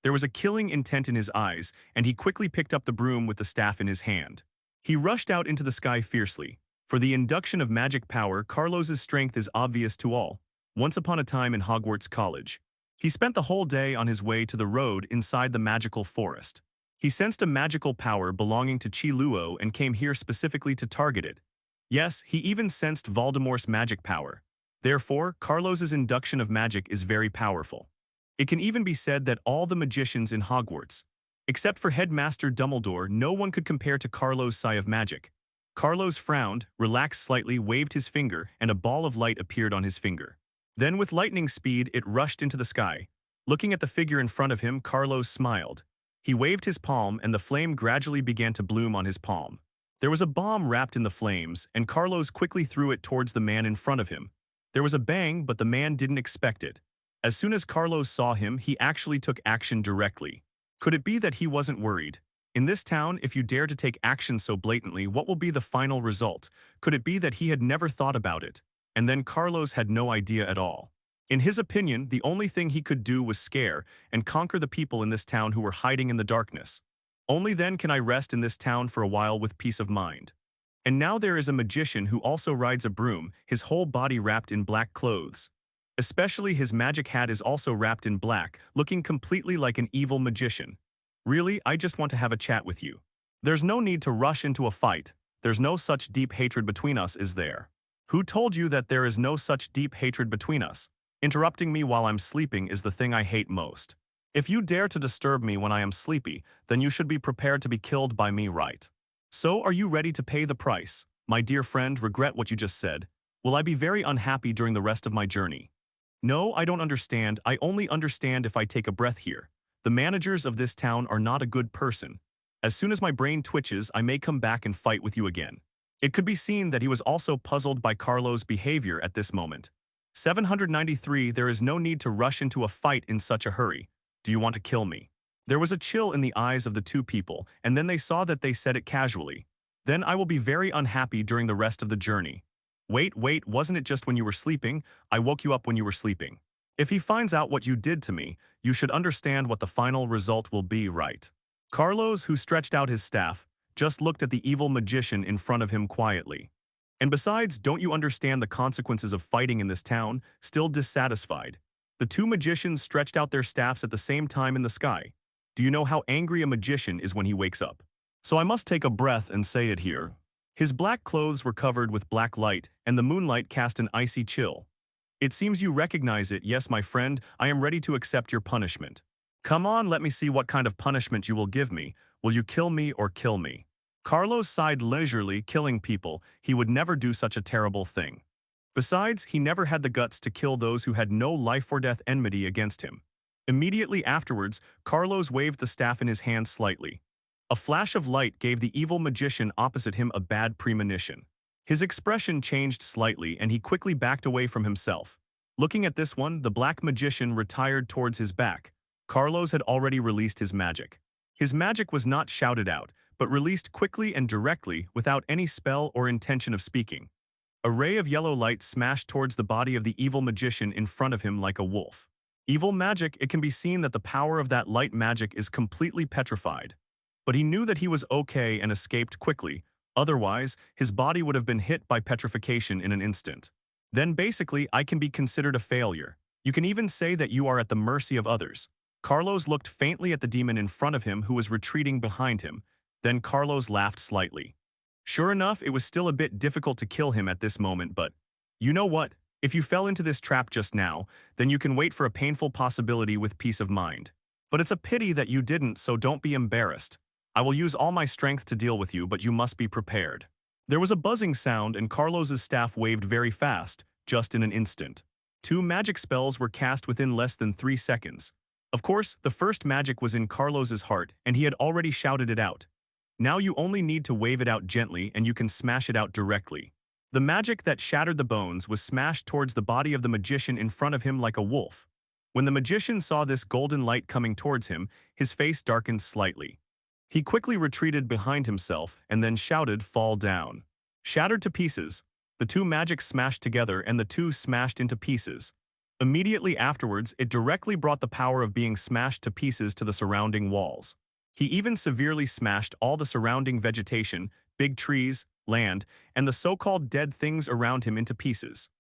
There was a killing intent in his eyes, and he quickly picked up the broom with the staff in his hand. He rushed out into the sky fiercely. For the induction of magic power, Carlos's strength is obvious to all. Once upon a time in Hogwarts College. He spent the whole day on his way to the road inside the magical forest. He sensed a magical power belonging to Chi-Luo and came here specifically to target it. Yes, he even sensed Voldemort's magic power. Therefore, Carlos's induction of magic is very powerful. It can even be said that all the magicians in Hogwarts, except for Headmaster Dumbledore, no one could compare to Carlos' Sai of magic. Carlos frowned, relaxed slightly, waved his finger, and a ball of light appeared on his finger. Then with lightning speed, it rushed into the sky. Looking at the figure in front of him, Carlos smiled. He waved his palm, and the flame gradually began to bloom on his palm. There was a bomb wrapped in the flames, and Carlos quickly threw it towards the man in front of him. There was a bang, but the man didn't expect it. As soon as Carlos saw him, he actually took action directly. Could it be that he wasn't worried? In this town, if you dare to take action so blatantly, what will be the final result? Could it be that he had never thought about it? And then Carlos had no idea at all. In his opinion, the only thing he could do was scare and conquer the people in this town who were hiding in the darkness. Only then can I rest in this town for a while with peace of mind. And now there is a magician who also rides a broom, his whole body wrapped in black clothes. Especially his magic hat is also wrapped in black, looking completely like an evil magician. Really, I just want to have a chat with you. There's no need to rush into a fight. There's no such deep hatred between us, is there? Who told you that there is no such deep hatred between us? Interrupting me while I'm sleeping is the thing I hate most. If you dare to disturb me when I am sleepy, then you should be prepared to be killed by me, right? So are you ready to pay the price? My dear friend, regret what you just said. Will I be very unhappy during the rest of my journey? No, I don't understand. I only understand if I take a breath here. The managers of this town are not a good person. As soon as my brain twitches, I may come back and fight with you again. It could be seen that he was also puzzled by Carlos' behavior at this moment. 793. There is no need to rush into a fight in such a hurry. Do you want to kill me? There was a chill in the eyes of the two people, and then they saw that they said it casually. Then I will be very unhappy during the rest of the journey. Wait, wasn't it just when you were sleeping? I woke you up when you were sleeping. If he finds out what you did to me, you should understand what the final result will be, right? Carlos, who stretched out his staff, just looked at the evil magician in front of him quietly. And besides, don't you understand the consequences of fighting in this town? Still dissatisfied. The two magicians stretched out their staffs at the same time in the sky. Do you know how angry a magician is when he wakes up? So I must take a breath and say it here. His black clothes were covered with black light, and the moonlight cast an icy chill. It seems you recognize it. Yes, my friend, I am ready to accept your punishment. Come on, let me see what kind of punishment you will give me. Will you kill me or kill me? Carlos sighed leisurely, killing people. He would never do such a terrible thing. Besides, he never had the guts to kill those who had no life-or-death enmity against him. Immediately afterwards, Carlos waved the staff in his hand slightly. A flash of light gave the evil magician opposite him a bad premonition. His expression changed slightly, and he quickly backed away from himself. Looking at this one, the black magician retired towards his back. Carlos had already released his magic. His magic was not shouted out, but released quickly and directly without any spell or intention of speaking. A ray of yellow light smashed towards the body of the evil magician in front of him like a wolf. Evil magic, it can be seen that the power of that light magic is completely petrified. But he knew that he was okay and escaped quickly. Otherwise, his body would have been hit by petrification in an instant. Then basically, I can be considered a failure. You can even say that you are at the mercy of others. Carlos looked faintly at the demon in front of him who was retreating behind him. Then Carlos laughed slightly. Sure enough, it was still a bit difficult to kill him at this moment, but you know what? If you fell into this trap just now, then you can wait for a painful possibility with peace of mind. But it's a pity that you didn't, so don't be embarrassed. I will use all my strength to deal with you, but you must be prepared. There was a buzzing sound and Carlos's staff waved very fast, just in an instant. 2 magic spells were cast within less than 3 seconds. Of course, the first magic was in Carlos's heart and he had already shouted it out. Now you only need to wave it out gently and you can smash it out directly. The magic that shattered the bones was smashed towards the body of the magician in front of him like a wolf. When the magician saw this golden light coming towards him, his face darkened slightly. He quickly retreated behind himself and then shouted, "Fall down." Shattered to pieces, the 2 magics smashed together and the 2 smashed into pieces. Immediately afterwards, it directly brought the power of being smashed to pieces to the surrounding walls. He even severely smashed all the surrounding vegetation, big trees, land, and the so-called dead things around him into pieces.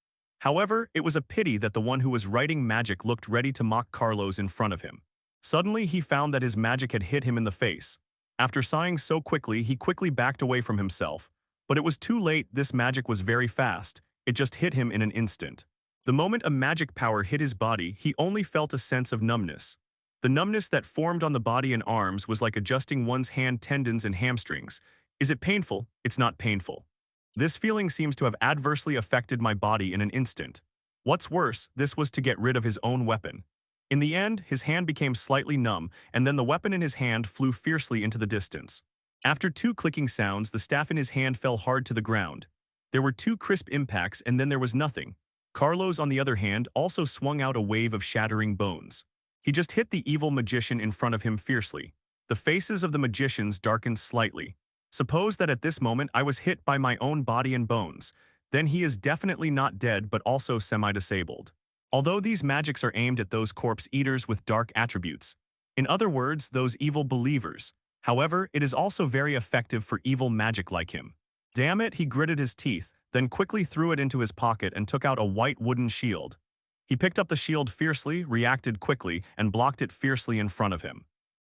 However, it was a pity that the one who was writing magic looked ready to mock Carlos in front of him. Suddenly, he found that his magic had hit him in the face. After sighing so quickly, he quickly backed away from himself. But it was too late, this magic was very fast, it just hit him in an instant. The moment a magic power hit his body, he only felt a sense of numbness. The numbness that formed on the body and arms was like adjusting one's hand tendons and hamstrings. Is it painful? It's not painful. This feeling seems to have adversely affected my body in an instant. What's worse, this was to get rid of his own weapon. In the end, his hand became slightly numb, and then the weapon in his hand flew fiercely into the distance. After 2 clicking sounds, the staff in his hand fell hard to the ground. There were 2 crisp impacts, and then there was nothing. Carlos, on the other hand, also swung out a wave of shattering bones. He just hit the evil magician in front of him fiercely. The faces of the magicians darkened slightly. Suppose that at this moment I was hit by my own body and bones. Then he is definitely not dead but also semi-disabled. Although these magics are aimed at those corpse eaters with dark attributes. In other words, those evil believers. However, it is also very effective for evil magic like him. Damn it, he gritted his teeth, then quickly threw it into his pocket and took out a white wooden shield. He picked up the shield fiercely, reacted quickly, and blocked it fiercely in front of him.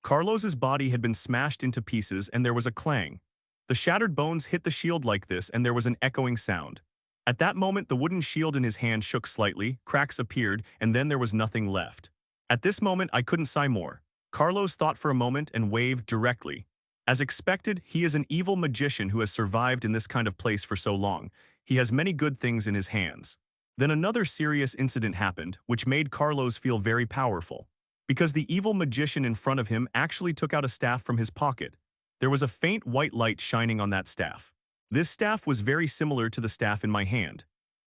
Carlos's body had been smashed into pieces and there was a clang. The shattered bones hit the shield like this and there was an echoing sound. At that moment, the wooden shield in his hand shook slightly, cracks appeared, and then there was nothing left. At this moment, I couldn't sigh more. Carlos thought for a moment and waved directly. As expected, he is an evil magician who has survived in this kind of place for so long. He has many good things in his hands. Then another serious incident happened, which made Carlos feel very powerful. Because the evil magician in front of him actually took out a staff from his pocket. There was a faint white light shining on that staff. This staff was very similar to the staff in my hand.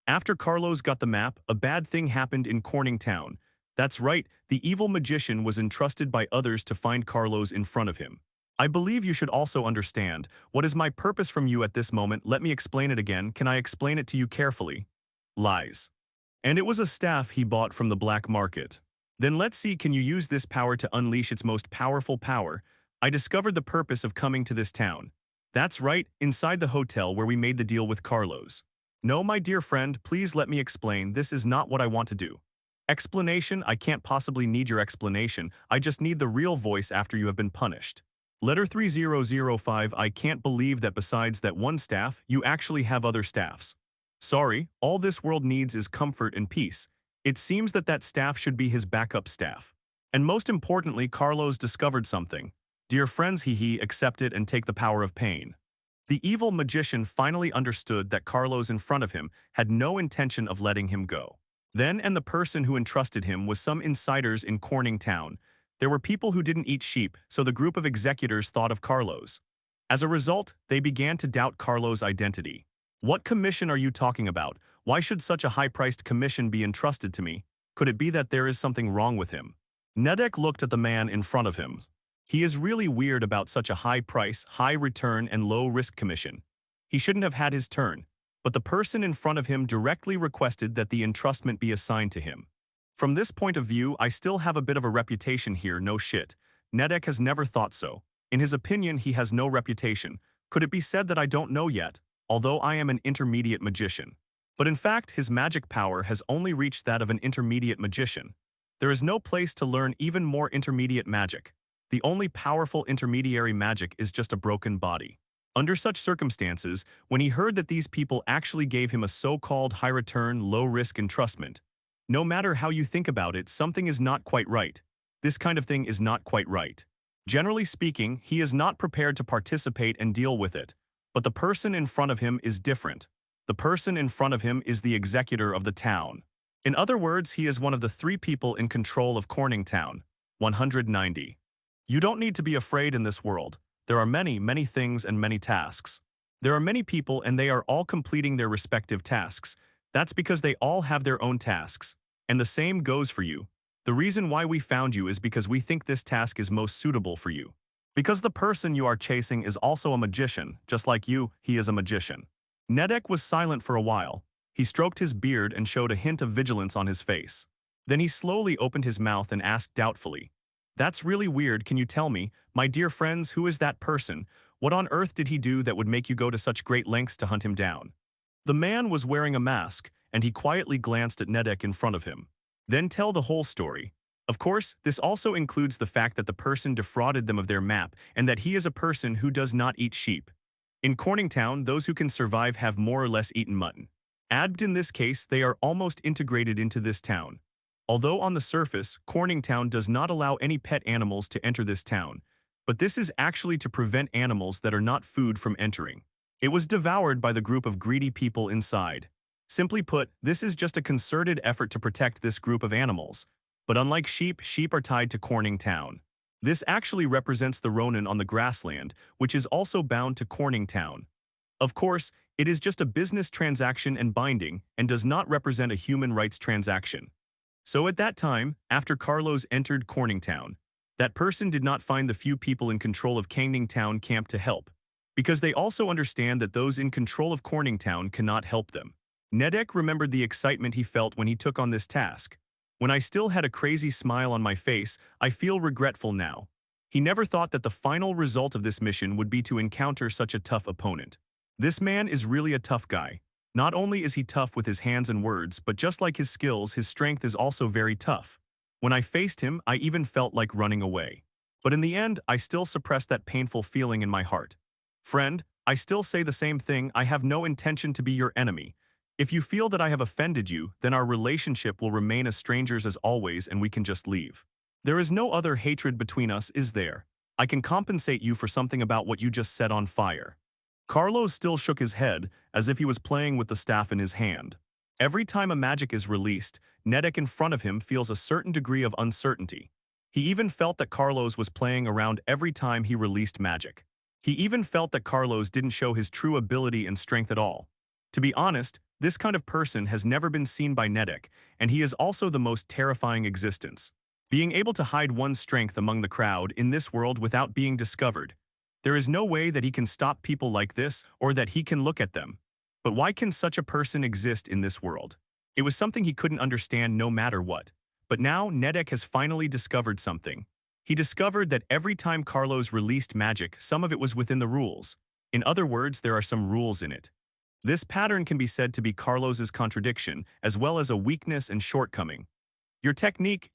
After Carlos got the map, a bad thing happened in Corning Town. That's right, the evil magician was entrusted by others to find Carlos in front of him. I believe you should also understand, what is my purpose from you at this moment? Let me explain it again. Can I explain it to you carefully? Lies. And it was a staff he bought from the black market. Then let's see, can you use this power to unleash its most powerful power? I discovered the purpose of coming to this town. That's right, inside the hotel where we made the deal with Carlos. No, my dear friend, please let me explain. This is not what I want to do. Explanation? I can't possibly need your explanation. I just need the real voice after you have been punished. Letter 3005. I can't believe that besides that one staff, you actually have other staffs. Sorry, all this world needs is comfort and peace. It seems that that staff should be his backup staff. And most importantly, Carlos discovered something. Dear friends, accept it and take the power of pain. The evil magician finally understood that Carlos in front of him had no intention of letting him go. Then, and the person who entrusted him was some insiders in Corning Town. There were people who didn't eat sheep, so the group of executors thought of Carlos. As a result, they began to doubt Carlos' identity. What commission are you talking about? Why should such a high-priced commission be entrusted to me? Could it be that there is something wrong with him? Nedek looked at the man in front of him. He is really weird about such a high price, high return, and low-risk commission. He shouldn't have had his turn, but the person in front of him directly requested that the entrustment be assigned to him. From this point of view, I still have a bit of a reputation here, no shit. Nedek has never thought so. In his opinion, he has no reputation. Could it be said that I don't know yet, although I am an intermediate magician? But in fact, his magic power has only reached that of an intermediate magician. There is no place to learn even more intermediate magic. The only powerful intermediary magic is just a broken body. Under such circumstances, when he heard that these people actually gave him a so-called high-return, low-risk entrustment, no matter how you think about it, something is not quite right. This kind of thing is not quite right. Generally speaking, he is not prepared to participate and deal with it. But the person in front of him is different. The person in front of him is the executor of the town. In other words, he is one of the 3 people in control of Corning Town. 190. You don't need to be afraid in this world. There are many, many things and many tasks. There are many people and they are all completing their respective tasks. That's because they all have their own tasks. And the same goes for you. The reason why we found you is because we think this task is most suitable for you. Because the person you are chasing is also a magician, just like you, he is a magician. Nedek was silent for a while. He stroked his beard and showed a hint of vigilance on his face. Then he slowly opened his mouth and asked doubtfully, "That's really weird. Can you tell me, my dear friends, who is that person? What on earth did he do that would make you go to such great lengths to hunt him down?" The man was wearing a mask, and he quietly glanced at Nedek in front of him. Then tell the whole story. Of course, this also includes the fact that the person defrauded them of their map and that he is a person who does not eat sheep. In Corning Town, those who can survive have more or less eaten mutton. Add in this case, they are almost integrated into this town. Although on the surface, Corning Town does not allow any pet animals to enter this town, but this is actually to prevent animals that are not food from entering. It was devoured by the group of greedy people inside. Simply put, this is just a concerted effort to protect this group of animals. But unlike sheep, sheep are tied to Corning Town. This actually represents the Ronin on the grassland, which is also bound to Corning Town. Of course, it is just a business transaction and binding, and does not represent a human rights transaction. So at that time, after Carlos entered Corning Town, that person did not find the few people in control of Corning Town camp to help, because they also understand that those in control of Corning Town cannot help them. Nedek remembered the excitement he felt when he took on this task. "When I still had a crazy smile on my face, I feel regretful now." He never thought that the final result of this mission would be to encounter such a tough opponent. This man is really a tough guy. Not only is he tough with his hands and words, but just like his skills, his strength is also very tough. When I faced him, I even felt like running away. But in the end, I still suppressed that painful feeling in my heart. Friend, I still say the same thing. I have no intention to be your enemy. If you feel that I have offended you, then our relationship will remain as strangers as always and we can just leave. There is no other hatred between us, is there? I can compensate you for something about what you just set on fire. Carlos still shook his head, as if he was playing with the staff in his hand. Every time a magic is released, Nedek in front of him feels a certain degree of uncertainty. He even felt that Carlos was playing around every time he released magic. He even felt that Carlos didn't show his true ability and strength at all. To be honest, this kind of person has never been seen by Nedek, and he is also the most terrifying existence. Being able to hide one's strength among the crowd in this world without being discovered. There is no way that he can stop people like this or that he can look at them. But why can such a person exist in this world? It was something he couldn't understand no matter what. But now Nedek has finally discovered something. He discovered that every time Carlos released magic, some of it was within the rules. In other words, there are some rules in it. This pattern can be said to be Carlos's contradiction, as well as a weakness and shortcoming. Your technique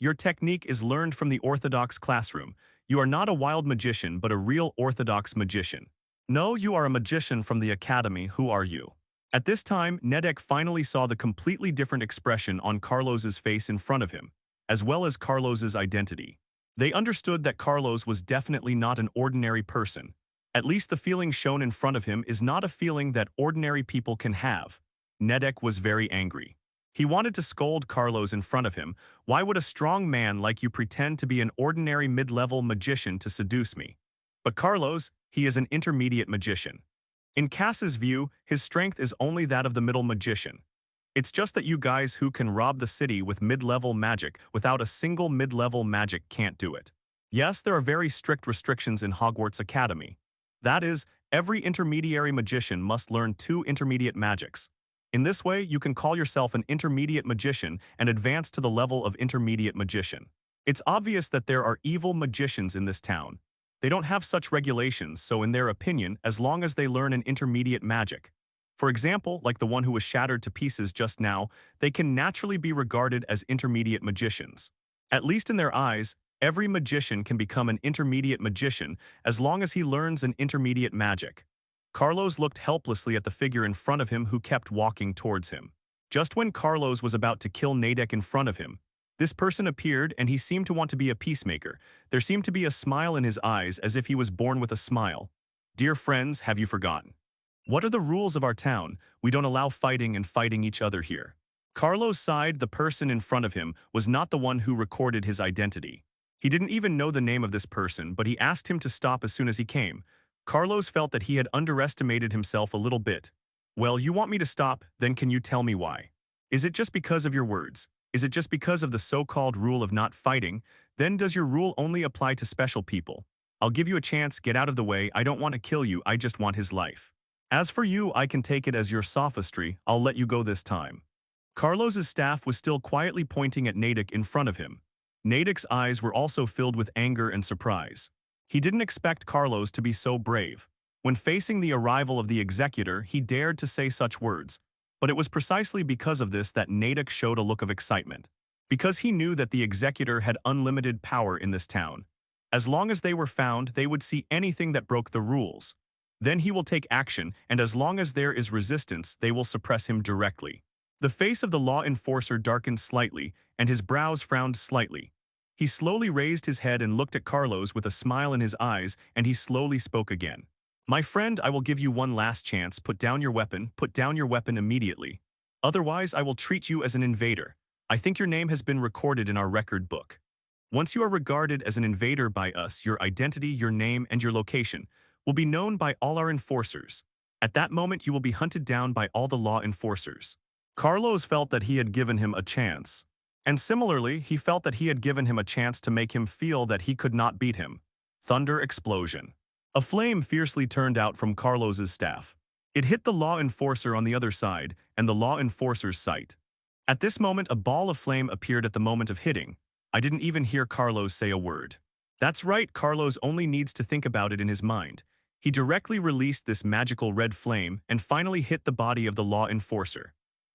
is learned from the orthodox classroom. You are not a wild magician, but a real orthodox magician. No, you are a magician from the academy. Who are you? At this time, Nedek finally saw the completely different expression on Carlos's face in front of him, as well as Carlos's identity. They understood that Carlos was definitely not an ordinary person. At least the feeling shown in front of him is not a feeling that ordinary people can have. Nedek was very angry. He wanted to scold Carlos in front of him. "Why would a strong man like you pretend to be an ordinary mid-level magician to seduce me?" But Carlos, he is an intermediate magician. In Cass's view, his strength is only that of the middle magician. It's just that you guys who can rob the city with mid-level magic without a single mid-level magic can't do it. Yes, there are very strict restrictions in Hogwarts Academy. That is, every intermediary magician must learn 2 intermediate magics. In this way, you can call yourself an intermediate magician and advance to the level of intermediate magician. It's obvious that there are evil magicians in this town. They don't have such regulations, so in their opinion, as long as they learn an intermediate magic, for example, like the one who was shattered to pieces just now, they can naturally be regarded as intermediate magicians. At least in their eyes, every magician can become an intermediate magician as long as he learns an intermediate magic. Carlos looked helplessly at the figure in front of him who kept walking towards him. Just when Carlos was about to kill Nedek in front of him, this person appeared and he seemed to want to be a peacemaker. There seemed to be a smile in his eyes as if he was born with a smile. "Dear friends, have you forgotten? What are the rules of our town? We don't allow fighting and fighting each other here. Carlos sighed. The person in front of him was not the one who recorded his identity. He didn't even know the name of this person, but he asked him to stop as soon as he came. Carlos felt that he had underestimated himself a little bit. Well, you want me to stop, then can you tell me why? Is it just because of your words? Is it just because of the so-called rule of not fighting? Then does your rule only apply to special people? I'll give you a chance, get out of the way. I don't want to kill you, I just want his life. As for you, I can take it as your sophistry. I'll let you go this time. Carlos's staff was still quietly pointing at Natick in front of him. Natick's eyes were also filled with anger and surprise. He didn't expect Carlos to be so brave. When facing the arrival of the executor, he dared to say such words. But it was precisely because of this that Natick showed a look of excitement. Because he knew that the executor had unlimited power in this town. As long as they were found, they would see anything that broke the rules. Then he will take action, and as long as there is resistance, they will suppress him directly. The face of the law enforcer darkened slightly, and his brows frowned slightly. He slowly raised his head and looked at Carlos with a smile in his eyes, and he slowly spoke again. My friend, I will give you one last chance. Put down your weapon immediately. Otherwise, I will treat you as an invader. I think your name has been recorded in our record book. Once you are regarded as an invader by us, your identity, your name, and your location will be known by all our enforcers. At that moment, you will be hunted down by all the law enforcers. Carlos felt that he had given him a chance. And similarly, he felt that he had given him a chance to make him feel that he could not beat him. Thunder explosion. A flame fiercely turned out from Carlos's staff. It hit the law enforcer on the other side, and the law enforcer's sight. At this moment, a ball of flame appeared at the moment of hitting. I didn't even hear Carlos say a word. That's right, Carlos only needs to think about it in his mind. He directly released this magical red flame and finally hit the body of the law enforcer.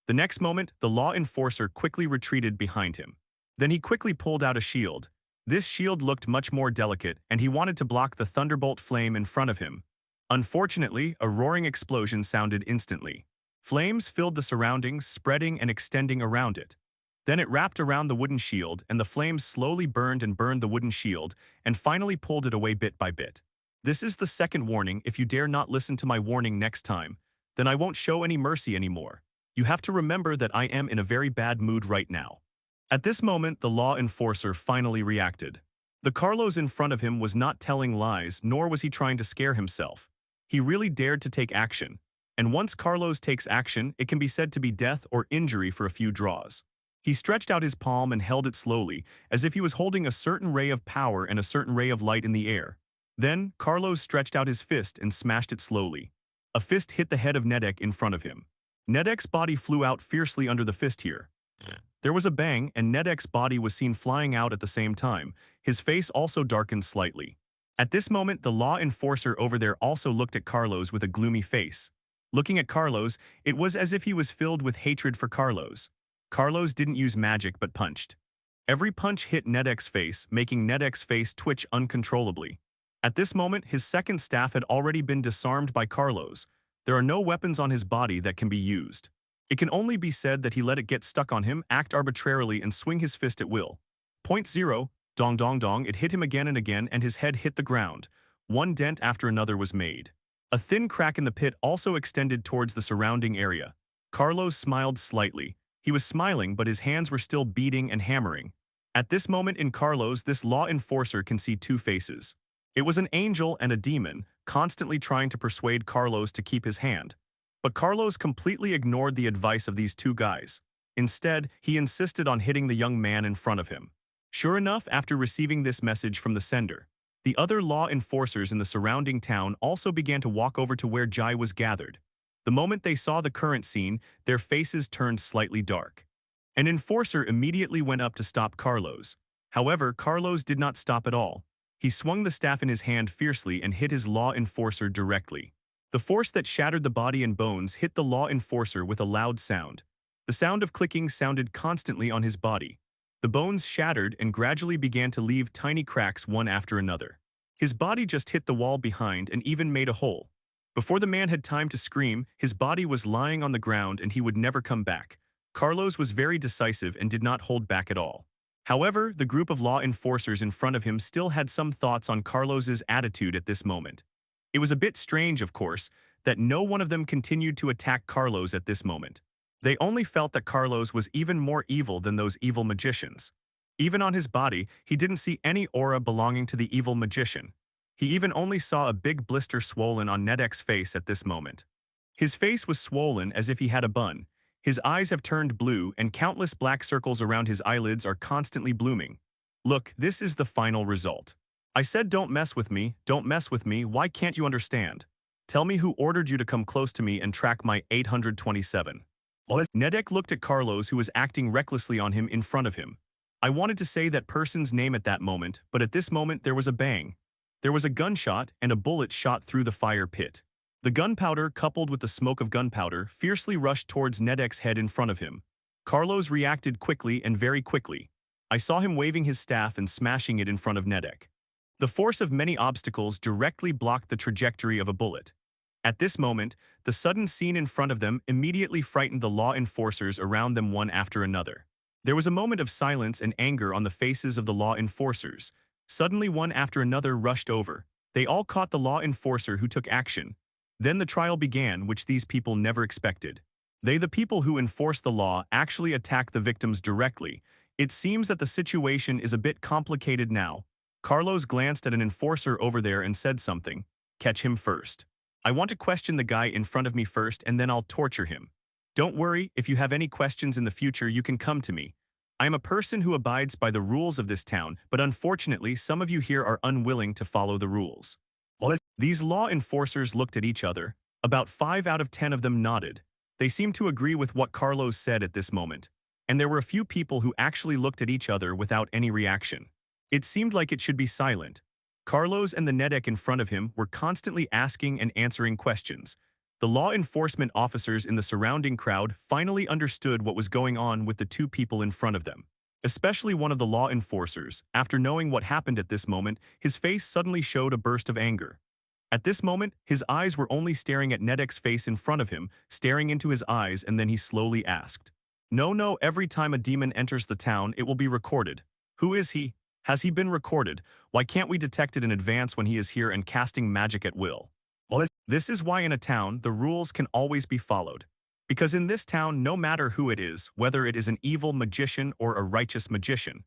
The next moment, the law enforcer quickly retreated behind him. Then he quickly pulled out a shield. This shield looked much more delicate, and he wanted to block the thunderbolt flame in front of him. Unfortunately, a roaring explosion sounded instantly. Flames filled the surroundings, spreading and extending around it. Then it wrapped around the wooden shield, and the flames slowly burned the wooden shield, and finally pulled it away bit by bit. This is the second warning. If you dare not listen to my warning next time, then I won't show any mercy anymore. You have to remember that I am in a very bad mood right now. At this moment, the law enforcer finally reacted. The Carlos in front of him was not telling lies, nor was he trying to scare himself. He really dared to take action. And once Carlos takes action, it can be said to be death or injury for a few draws. He stretched out his palm and held it slowly, as if he was holding a certain ray of power and a certain ray of light in the air. Then, Carlos stretched out his fist and smashed it slowly. A fist hit the head of Natick in front of him. Natick's body flew out fiercely under the fist here. There was a bang, and Natick's body was seen flying out at the same time. His face also darkened slightly. At this moment, the law enforcer over there also looked at Carlos with a gloomy face. Looking at Carlos, it was as if he was filled with hatred for Carlos. Carlos didn't use magic but punched. Every punch hit Natick's face, making Natick's face twitch uncontrollably. At this moment, his second staff had already been disarmed by Carlos. There are no weapons on his body that can be used. It can only be said that he let it get stuck on him, act arbitrarily, and swing his fist at will. Point zero, dong dong dong, it hit him again and again, and his head hit the ground. One dent after another was made. A thin crack in the pit also extended towards the surrounding area. Carlos smiled slightly. He was smiling, but his hands were still beating and hammering. At this moment in Carlos, this law enforcer can see two faces. It was an angel and a demon, constantly trying to persuade Carlos to keep his hand. But Carlos completely ignored the advice of these two guys. Instead, he insisted on hitting the young man in front of him. Sure enough, after receiving this message from the sender, the other law enforcers in the surrounding town also began to walk over to where Jai was gathered. The moment they saw the current scene, their faces turned slightly dark. An enforcer immediately went up to stop Carlos. However, Carlos did not stop at all. He swung the staff in his hand fiercely and hit his law enforcer directly. The force that shattered the body and bones hit the law enforcer with a loud sound. The sound of clicking sounded constantly on his body. The bones shattered and gradually began to leave tiny cracks one after another. His body just hit the wall behind and even made a hole. Before the man had time to scream, his body was lying on the ground and he would never come back. Carlos was very decisive and did not hold back at all. However, the group of law enforcers in front of him still had some thoughts on Carlos's attitude at this moment. It was a bit strange, of course. that no one of them continued to attack Carlos at this moment. They only felt that Carlos was even more evil than those evil magicians. Even on his body, he didn't see any aura belonging to the evil magician. He even only saw a big blister swollen on Nedek's face at this moment. His face was swollen as if he had a bun. His eyes have turned blue and countless black circles around his eyelids are constantly blooming. Look, this is the final result. I said don't mess with me, why can't you understand? Tell me who ordered you to come close to me and track my 827. Nedek looked at Carlos, who was acting recklessly on him in front of him. I wanted to say that person's name at that moment, but at this moment there was a bang. There was a gunshot and a bullet shot through the fire pit. The gunpowder, coupled with the smoke of gunpowder, fiercely rushed towards Nedek's head in front of him. Carlos reacted quickly and very quickly. I saw him waving his staff and smashing it in front of Nedek. The force of many obstacles directly blocked the trajectory of a bullet. At this moment, the sudden scene in front of them immediately frightened the law enforcers around them one after another. There was a moment of silence and anger on the faces of the law enforcers. Suddenly one after another rushed over. They all caught the law enforcer who took action. Then the trial began, which these people never expected. They, the people who enforce the law, actually attack the victims directly. It seems that the situation is a bit complicated now. Carlos glanced at an enforcer over there and said something. Catch him first. I want to question the guy in front of me first and then I'll torture him. Don't worry, if you have any questions in the future you can come to me. I am a person who abides by the rules of this town, but unfortunately some of you here are unwilling to follow the rules. These law enforcers looked at each other. About 5 out of 10 of them nodded. They seemed to agree with what Carlos said at this moment. And there were a few people who actually looked at each other without any reaction. It seemed like it should be silent. Carlos and the Nedek in front of him were constantly asking and answering questions. The law enforcement officers in the surrounding crowd finally understood what was going on with the two people in front of them. Especially one of the law enforcers, after knowing what happened at this moment, his face suddenly showed a burst of anger. At this moment, his eyes were only staring at Nedek's face in front of him, staring into his eyes, and then he slowly asked, No, every time a demon enters the town, it will be recorded. Who is he? Has he been recorded? Why can't we detect it in advance when he is here and casting magic at will? This is why in a town, the rules can always be followed. Because in this town, no matter who it is, whether it is an evil magician or a righteous magician,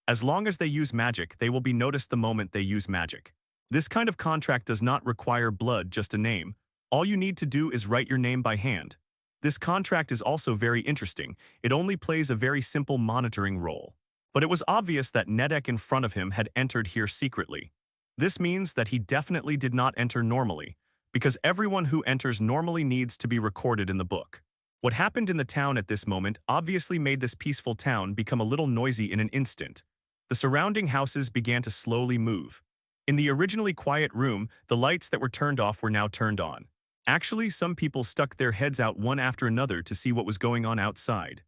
as long as they use magic, they will be noticed the moment they use magic. This kind of contract does not require blood, just a name. All you need to do is write your name by hand. This contract is also very interesting. It only plays a very simple monitoring role. But it was obvious that Nedek in front of him had entered here secretly. This means that he definitely did not enter normally, because everyone who enters normally needs to be recorded in the book. What happened in the town at this moment obviously made this peaceful town become a little noisy in an instant. The surrounding houses began to slowly move. In the originally quiet room, the lights that were turned off were now turned on. Actually, some people stuck their heads out one after another to see what was going on outside.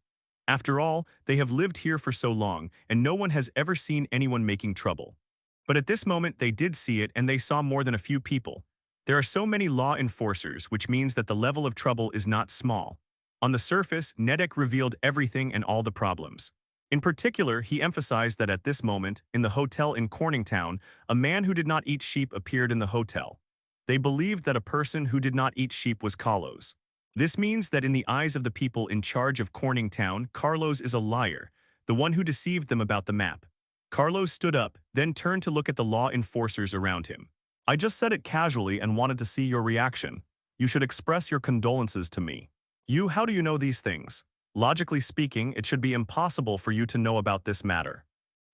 After all, they have lived here for so long, and no one has ever seen anyone making trouble. But at this moment, they did see it, and they saw more than a few people. There are so many law enforcers, which means that the level of trouble is not small. On the surface, Nedek revealed everything and all the problems. In particular, he emphasized that at this moment, in the hotel in Corningtown, a man who did not eat sheep appeared in the hotel. They believed that a person who did not eat sheep was Carlos. This means that in the eyes of the people in charge of Corningtown, Carlos is a liar, the one who deceived them about the map. Carlos stood up, then turned to look at the law enforcers around him. I just said it casually and wanted to see your reaction. You should express your condolences to me. How do you know these things? Logically speaking, it should be impossible for you to know about this matter.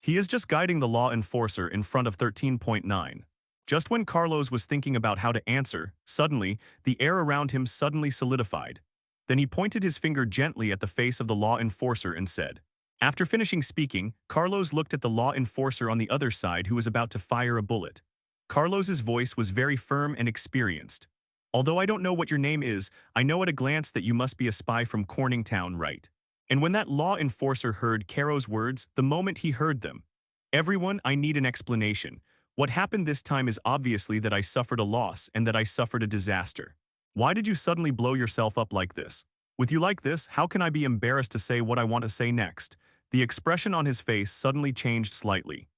He is just guiding the law enforcer in front of 13.9. Just when Carlos was thinking about how to answer, suddenly, the air around him suddenly solidified. Then he pointed his finger gently at the face of the law enforcer and said. After finishing speaking, Carlos looked at the law enforcer on the other side who was about to fire a bullet. Carlos's voice was very firm and experienced. Although I don't know what your name is, I know at a glance that you must be a spy from Corningtown, right? And when that law enforcer heard Caro's words, the moment he heard them, everyone, I need an explanation. What happened this time is obviously that I suffered a loss and that I suffered a disaster. Why did you suddenly blow yourself up like this? With you like this, how can I be embarrassed to say what I want to say next? The expression on his face suddenly changed slightly.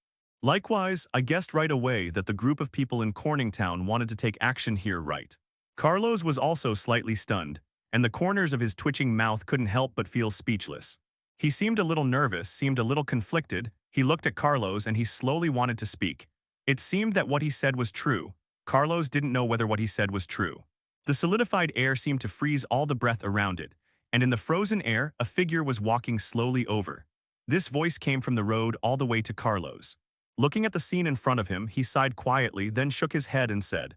Likewise, I guessed right away that the group of people in Corningtown wanted to take action here, right? Carlos was also slightly stunned, and the corners of his twitching mouth couldn't help but feel speechless. He seemed a little nervous, seemed a little conflicted. He looked at Carlos and he slowly wanted to speak. It seemed that what he said was true. Carlos didn't know whether what he said was true. The solidified air seemed to freeze all the breath around it, and in the frozen air, a figure was walking slowly over. This voice came from the road all the way to Carlos. Looking at the scene in front of him, he sighed quietly, then shook his head and said,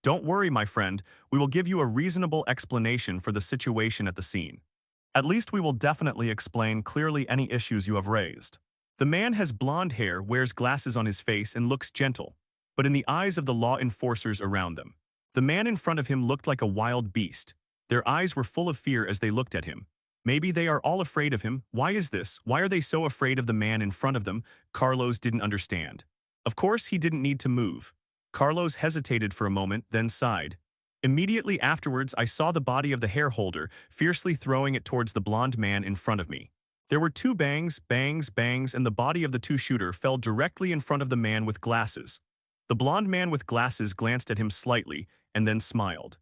"Don't worry, my friend, we will give you a reasonable explanation for the situation at the scene. At least we will definitely explain clearly any issues you have raised." The man has blonde hair, wears glasses on his face, and looks gentle, but in the eyes of the law enforcers around them, the man in front of him looked like a wild beast. Their eyes were full of fear as they looked at him. Maybe they are all afraid of him. Why is this? Why are they so afraid of the man in front of them? Carlos didn't understand. Of course, he didn't need to move. Carlos hesitated for a moment, then sighed. Immediately afterwards, I saw the body of the hair holder, fiercely throwing it towards the blonde man in front of me. There were two bangs, bangs, bangs, and the body of the two-shooter fell directly in front of the man with glasses. The blonde man with glasses glanced at him slightly, and then smiled.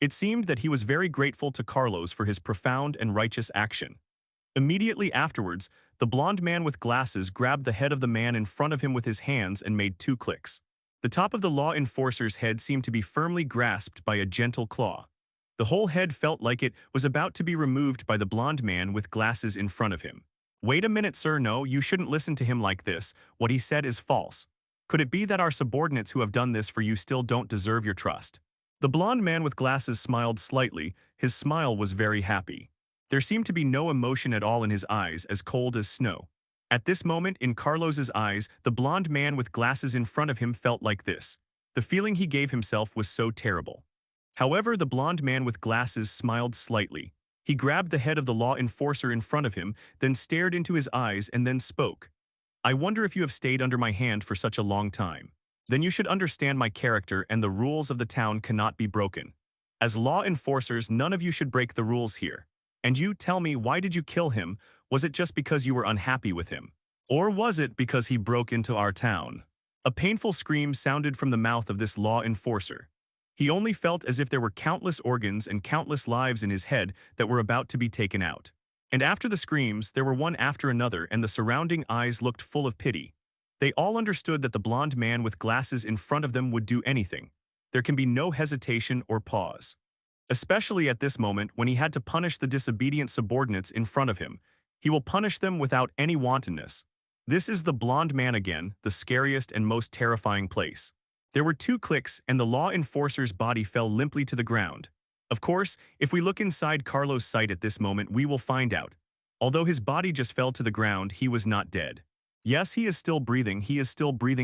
It seemed that he was very grateful to Carlos for his profound and righteous action. Immediately afterwards, the blonde man with glasses grabbed the head of the man in front of him with his hands and made 2 clicks. The top of the law enforcer's head seemed to be firmly grasped by a gentle claw. The whole head felt like it was about to be removed by the blonde man with glasses in front of him. "Wait a minute, sir, no, you shouldn't listen to him like this. What he said is false. Could it be that our subordinates who have done this for you still don't deserve your trust?" The blonde man with glasses smiled slightly. His smile was very happy. There seemed to be no emotion at all in his eyes, as cold as snow. At this moment, in Carlos's eyes, the blonde man with glasses in front of him felt like this. The feeling he gave himself was so terrible. However, the blonde man with glasses smiled slightly. He grabbed the head of the law enforcer in front of him, then stared into his eyes and then spoke. "I wonder if you have stayed under my hand for such a long time. Then you should understand my character, and the rules of the town cannot be broken. As law enforcers, none of you should break the rules here. And you, tell me, why did you kill him? Was it just because you were unhappy with him? Or was it because he broke into our town?" A painful scream sounded from the mouth of this law enforcer. He only felt as if there were countless organs and countless lives in his head that were about to be taken out. And after the screams, there were one after another, and the surrounding eyes looked full of pity. They all understood that the blonde man with glasses in front of them would do anything. There can be no hesitation or pause. Especially at this moment when he had to punish the disobedient subordinates in front of him. He will punish them without any wantonness. This is the blonde man again, the scariest and most terrifying place. There were 2 clicks and the law enforcer's body fell limply to the ground. Of course, if we look inside Carlos' sight at this moment, we will find out. Although his body just fell to the ground, he was not dead. Yes, he is still breathing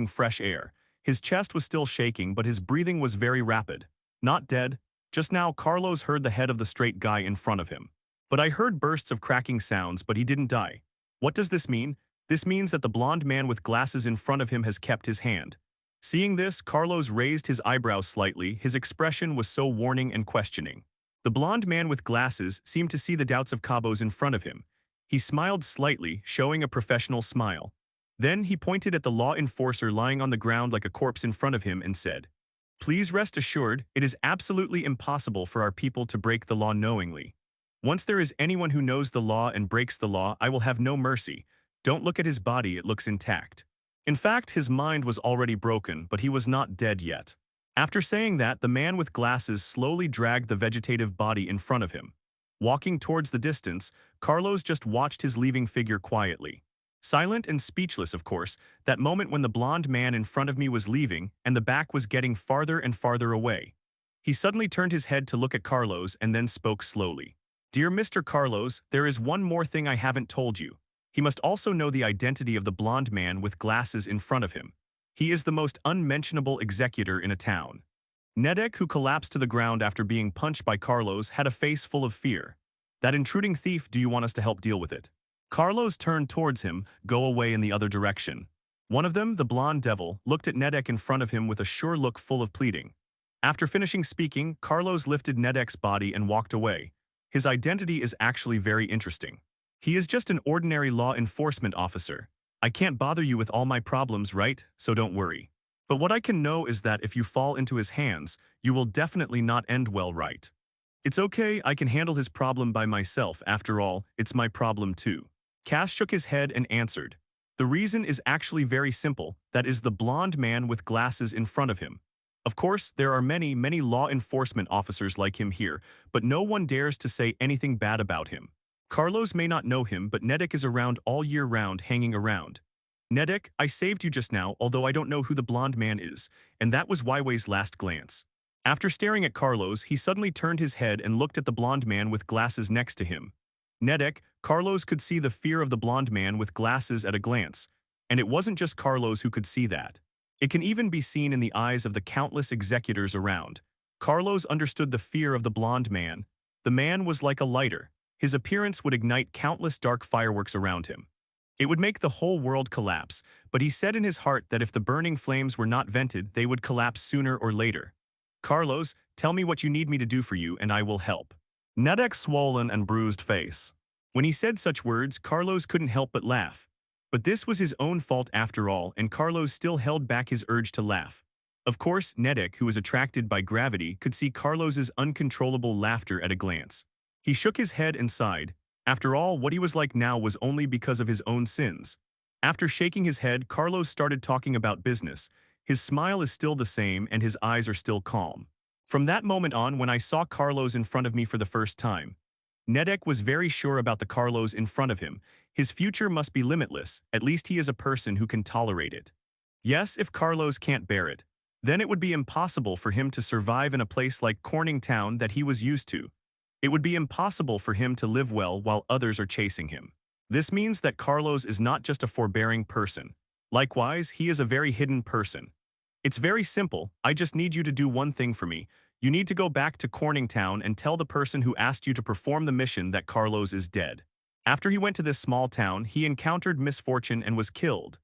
fresh air. His chest was still shaking, but his breathing was very rapid. Not dead. Just now, Carlos heard the head of the straight guy in front of him. "But I heard bursts of cracking sounds, but he didn't die. What does this mean?" This means that the blonde man with glasses in front of him has kept his hand. Seeing this, Carlos raised his eyebrows slightly. His expression was so warning and questioning. The blonde man with glasses seemed to see the doubts of Cabos in front of him. He smiled slightly, showing a professional smile. Then he pointed at the law enforcer lying on the ground like a corpse in front of him and said, "Please rest assured, it is absolutely impossible for our people to break the law knowingly. Once there is anyone who knows the law and breaks the law, I will have no mercy. Don't look at his body, it looks intact." In fact, his mind was already broken, but he was not dead yet. After saying that, the man with glasses slowly dragged the vegetative body in front of him. Walking towards the distance, Carlos just watched his leaving figure quietly. Silent and speechless, of course, that moment when the blonde man in front of me was leaving and the back was getting farther and farther away. He suddenly turned his head to look at Carlos and then spoke slowly. "Dear Mr. Carlos, there is one more thing I haven't told you. He must also know the identity of the blonde man with glasses in front of him. He is the most unmentionable executor in a town." Nedek, who collapsed to the ground after being punched by Carlos, had a face full of fear. "That intruding thief, do you want us to help deal with it?" Carlos turned towards him, "Go away in the other direction." One of them, the blonde devil, looked at Nedek in front of him with a sure look full of pleading. After finishing speaking, Carlos lifted Nedek's body and walked away. His identity is actually very interesting. He is just an ordinary law enforcement officer. I can't bother you with all my problems, right? So don't worry. But what I can know is that if you fall into his hands, you will definitely not end well, right? It's okay, I can handle his problem by myself. After all, it's my problem too. Cass shook his head and answered. The reason is actually very simple, that is the blonde man with glasses in front of him. Of course, there are many law enforcement officers like him here, but no one dares to say anything bad about him. Carlos may not know him, but Nedek is around all year round, hanging around. Nedek, I saved you just now, although I don't know who the blonde man is, and that was Weiwei's last glance. After staring at Carlos, he suddenly turned his head and looked at the blonde man with glasses next to him. Nedek, Carlos could see the fear of the blonde man with glasses at a glance, and it wasn't just Carlos who could see that. It can even be seen in the eyes of the countless executors around. Carlos understood the fear of the blonde man. The man was like a lighter. His appearance would ignite countless dark fireworks around him. It would make the whole world collapse, but he said in his heart that if the burning flames were not vented, they would collapse sooner or later. Carlos, tell me what you need me to do for you and I will help. Nedek's swollen and bruised face. When he said such words, Carlos couldn't help but laugh. But this was his own fault after all, and Carlos still held back his urge to laugh. Of course, Nedek, who was attracted by gravity, could see Carlos's uncontrollable laughter at a glance. He shook his head and sighed. After all, what he was like now was only because of his own sins. After shaking his head, Carlos started talking about business. His smile is still the same and his eyes are still calm. From that moment on, when I saw Carlos in front of me for the first time, Nedek was very sure about the Carlos in front of him. His future must be limitless, at least he is a person who can tolerate it. Yes, if Carlos can't bear it, then it would be impossible for him to survive in a place like Corning Town that he was used to. It would be impossible for him to live well while others are chasing him. This means that Carlos is not just a forbearing person. Likewise, he is a very hidden person. It's very simple, I just need you to do one thing for me. You need to go back to Corning Town and tell the person who asked you to perform the mission that Carlos is dead. After he went to this small town, he encountered misfortune and was killed.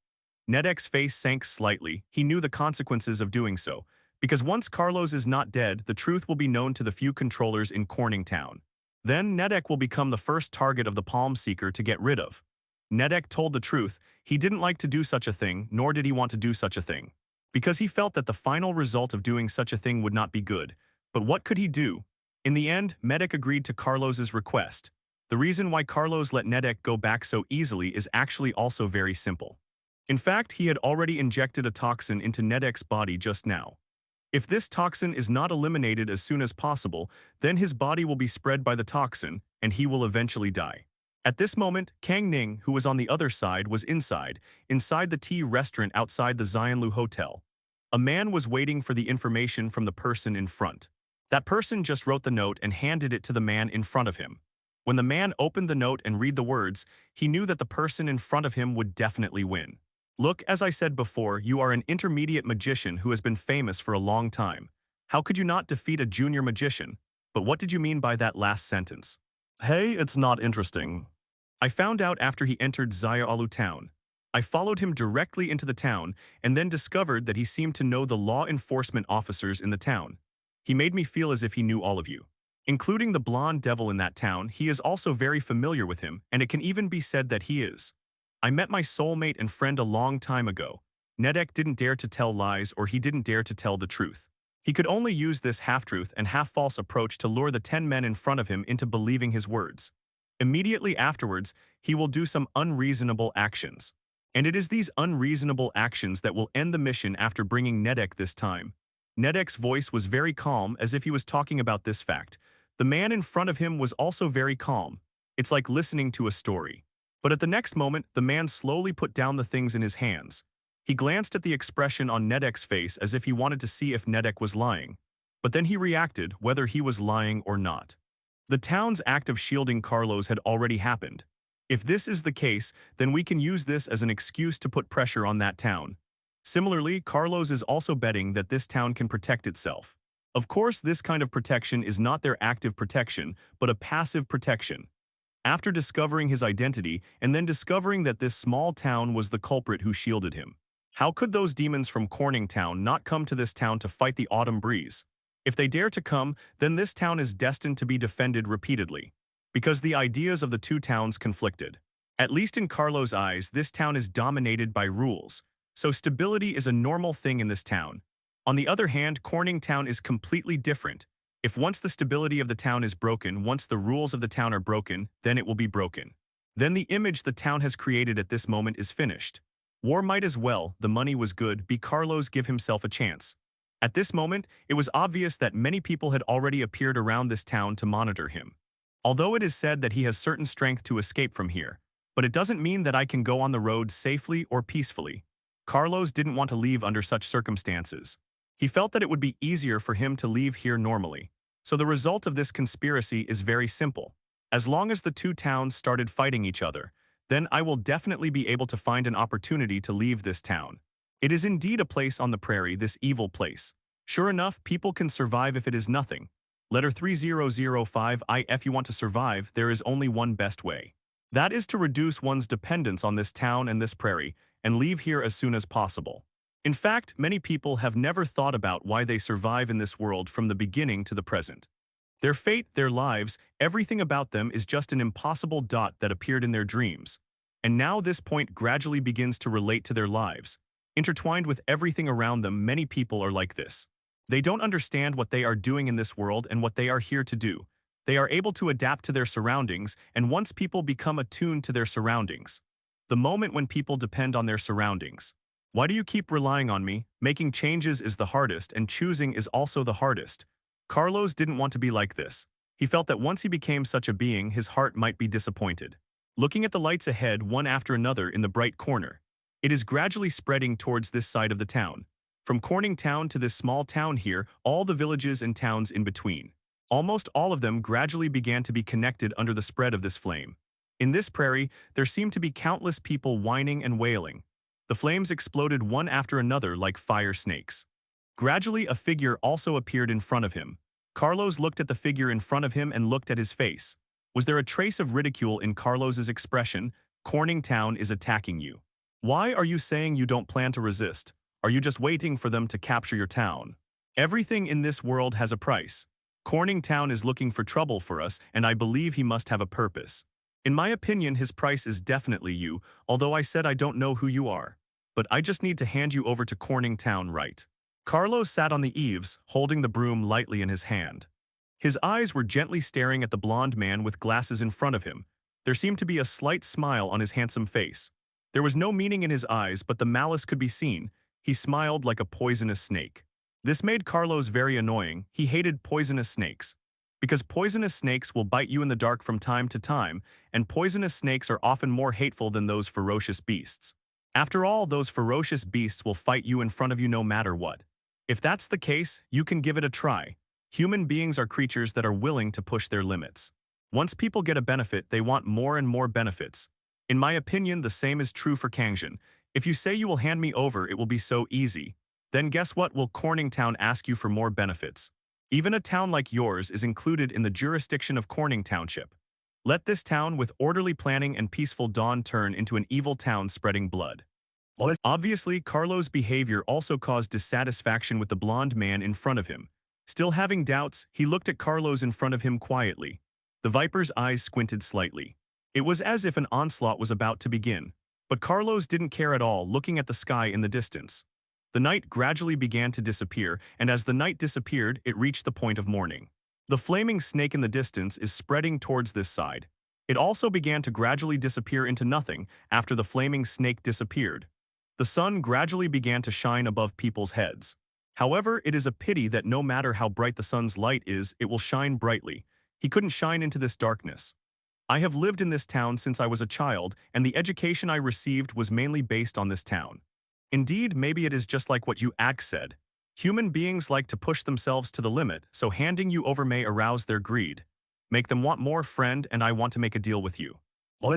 Nedek's face sank slightly. He knew the consequences of doing so, because once Carlos is not dead, the truth will be known to the few controllers in Corning Town. Then Nedek will become the first target of the Palm Seeker to get rid of. Nedek told the truth. He didn't like to do such a thing, nor did he want to do such a thing, because he felt that the final result of doing such a thing would not be good. But what could he do? In the end, Nedek agreed to Carlos's request. The reason why Carlos let Nedek go back so easily is actually also very simple. In fact, he had already injected a toxin into Nedek's body just now. If this toxin is not eliminated as soon as possible, then his body will be spread by the toxin, and he will eventually die. At this moment, Kang Ning, who was on the other side, was inside the tea restaurant outside the Xianlu Hotel. A man was waiting for the information from the person in front. That person just wrote the note and handed it to the man in front of him. When the man opened the note and read the words, he knew that the person in front of him would definitely win. Look, as I said before, you are an intermediate magician who has been famous for a long time. How could you not defeat a junior magician? But what did you mean by that last sentence? Hey, it's not interesting. I found out after he entered Xiaolu town. I followed him directly into the town and then discovered that he seemed to know the law enforcement officers in the town. He made me feel as if he knew all of you. Including the blonde devil in that town, he is also very familiar with him, and it can even be said that he is. I met my soulmate and friend a long time ago. Nedek didn't dare to tell lies, or he didn't dare to tell the truth. He could only use this half-truth and half-false approach to lure the 10 men in front of him into believing his words. Immediately afterwards, he will do some unreasonable actions. And it is these unreasonable actions that will end the mission after bringing Nedek this time. Nedek's voice was very calm, as if he was talking about this fact. The man in front of him was also very calm. It's like listening to a story. But at the next moment, the man slowly put down the things in his hands. He glanced at the expression on Nedek's face as if he wanted to see if Nedek was lying. But then he reacted, whether he was lying or not. The town's act of shielding Carlos had already happened. If this is the case, then we can use this as an excuse to put pressure on that town. Similarly, Carlos is also betting that this town can protect itself. Of course, this kind of protection is not their active protection, but a passive protection. After discovering his identity and then discovering that this small town was the culprit who shielded him, how could those demons from Corning Town not come to this town to fight the autumn breeze? If they dare to come, then this town is destined to be defended repeatedly. Because the ideas of the two towns conflicted. At least in Carlos' eyes, this town is dominated by rules. So stability is a normal thing in this town. On the other hand, Corning Town is completely different. If once the stability of the town is broken, once the rules of the town are broken, then it will be broken. Then the image the town has created at this moment is finished. War might as well, the money was good, be Carlos give himself a chance. At this moment, it was obvious that many people had already appeared around this town to monitor him. Although it is said that he has certain strength to escape from here, but it doesn't mean that I can go on the road safely or peacefully. Carlos didn't want to leave under such circumstances. He felt that it would be easier for him to leave here normally. So the result of this conspiracy is very simple. As long as the two towns started fighting each other, then I will definitely be able to find an opportunity to leave this town. It is indeed a place on the prairie, this evil place. Sure enough, people can survive if it is nothing. Letter 3005 if you want to survive, there is only one best way. That is to reduce one's dependence on this town and this prairie, and leave here as soon as possible. In fact, many people have never thought about why they survive in this world from the beginning to the present. Their fate, their lives, everything about them is just an impossible dot that appeared in their dreams. And now this point gradually begins to relate to their lives. Intertwined with everything around them, many people are like this. They don't understand what they are doing in this world and what they are here to do. They are able to adapt to their surroundings, and once people become attuned to their surroundings, the moment when people depend on their surroundings. Why do you keep relying on me? Making changes is the hardest, and choosing is also the hardest. Carlos didn't want to be like this. He felt that once he became such a being, his heart might be disappointed. Looking at the lights ahead, one after another in the bright corner, it is gradually spreading towards this side of the town. From Corning Town to this small town here, all the villages and towns in between. Almost all of them gradually began to be connected under the spread of this flame. In this prairie, there seemed to be countless people whining and wailing. The flames exploded one after another like fire snakes. Gradually, a figure also appeared in front of him. Carlos looked at the figure in front of him and looked at his face. Was there a trace of ridicule in Carlos's expression? Corning Town is attacking you. Why are you saying you don't plan to resist? Are you just waiting for them to capture your town? Everything in this world has a price. Corning Town is looking for trouble for us, and I believe he must have a purpose. In my opinion, his price is definitely you, although I said I don't know who you are. But I just need to hand you over to Corning Town, right? Carlos sat on the eaves, holding the broom lightly in his hand. His eyes were gently staring at the blond man with glasses in front of him. There seemed to be a slight smile on his handsome face. There was no meaning in his eyes, but the malice could be seen. He smiled like a poisonous snake. This made Carlos very annoying. He hated poisonous snakes. Because poisonous snakes will bite you in the dark from time to time, and poisonous snakes are often more hateful than those ferocious beasts. After all, those ferocious beasts will fight you in front of you no matter what. If that's the case, you can give it a try. Human beings are creatures that are willing to push their limits. Once people get a benefit, they want more and more benefits. In my opinion, the same is true for Kangjin. If you say you will hand me over, it will be so easy. Then guess what? Will Corning Town ask you for more benefits? Even a town like yours is included in the jurisdiction of Corning Township. Let this town with orderly planning and peaceful dawn turn into an evil town spreading blood. Obviously, Carlos' behavior also caused dissatisfaction with the blond man in front of him. Still having doubts, he looked at Carlos in front of him quietly. The Viper's eyes squinted slightly. It was as if an onslaught was about to begin. But Carlos didn't care at all, looking at the sky in the distance. The night gradually began to disappear, and as the night disappeared, it reached the point of morning. The flaming snake in the distance is spreading towards this side. It also began to gradually disappear into nothing after the flaming snake disappeared. The sun gradually began to shine above people's heads. However, it is a pity that no matter how bright the sun's light is, it will shine brightly. He couldn't shine into this darkness. I have lived in this town since I was a child, and the education I received was mainly based on this town. Indeed, maybe it is just like what you said. Human beings like to push themselves to the limit, so handing you over may arouse their greed. Make them want more, friend, and I want to make a deal with you.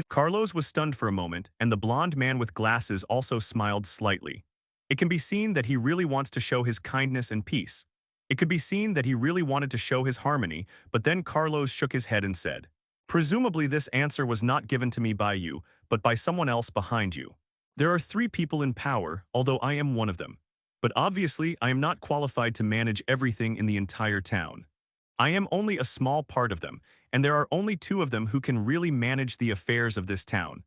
Carlos was stunned for a moment, and the blond man with glasses also smiled slightly. It can be seen that he really wants to show his kindness and peace. It could be seen that he really wanted to show his harmony, but then Carlos shook his head and said, "Presumably this answer was not given to me by you, but by someone else behind you. There are 3 people in power, although I am one of them. But obviously, I am not qualified to manage everything in the entire town. I am only a small part of them, and there are only 2 of them who can really manage the affairs of this town.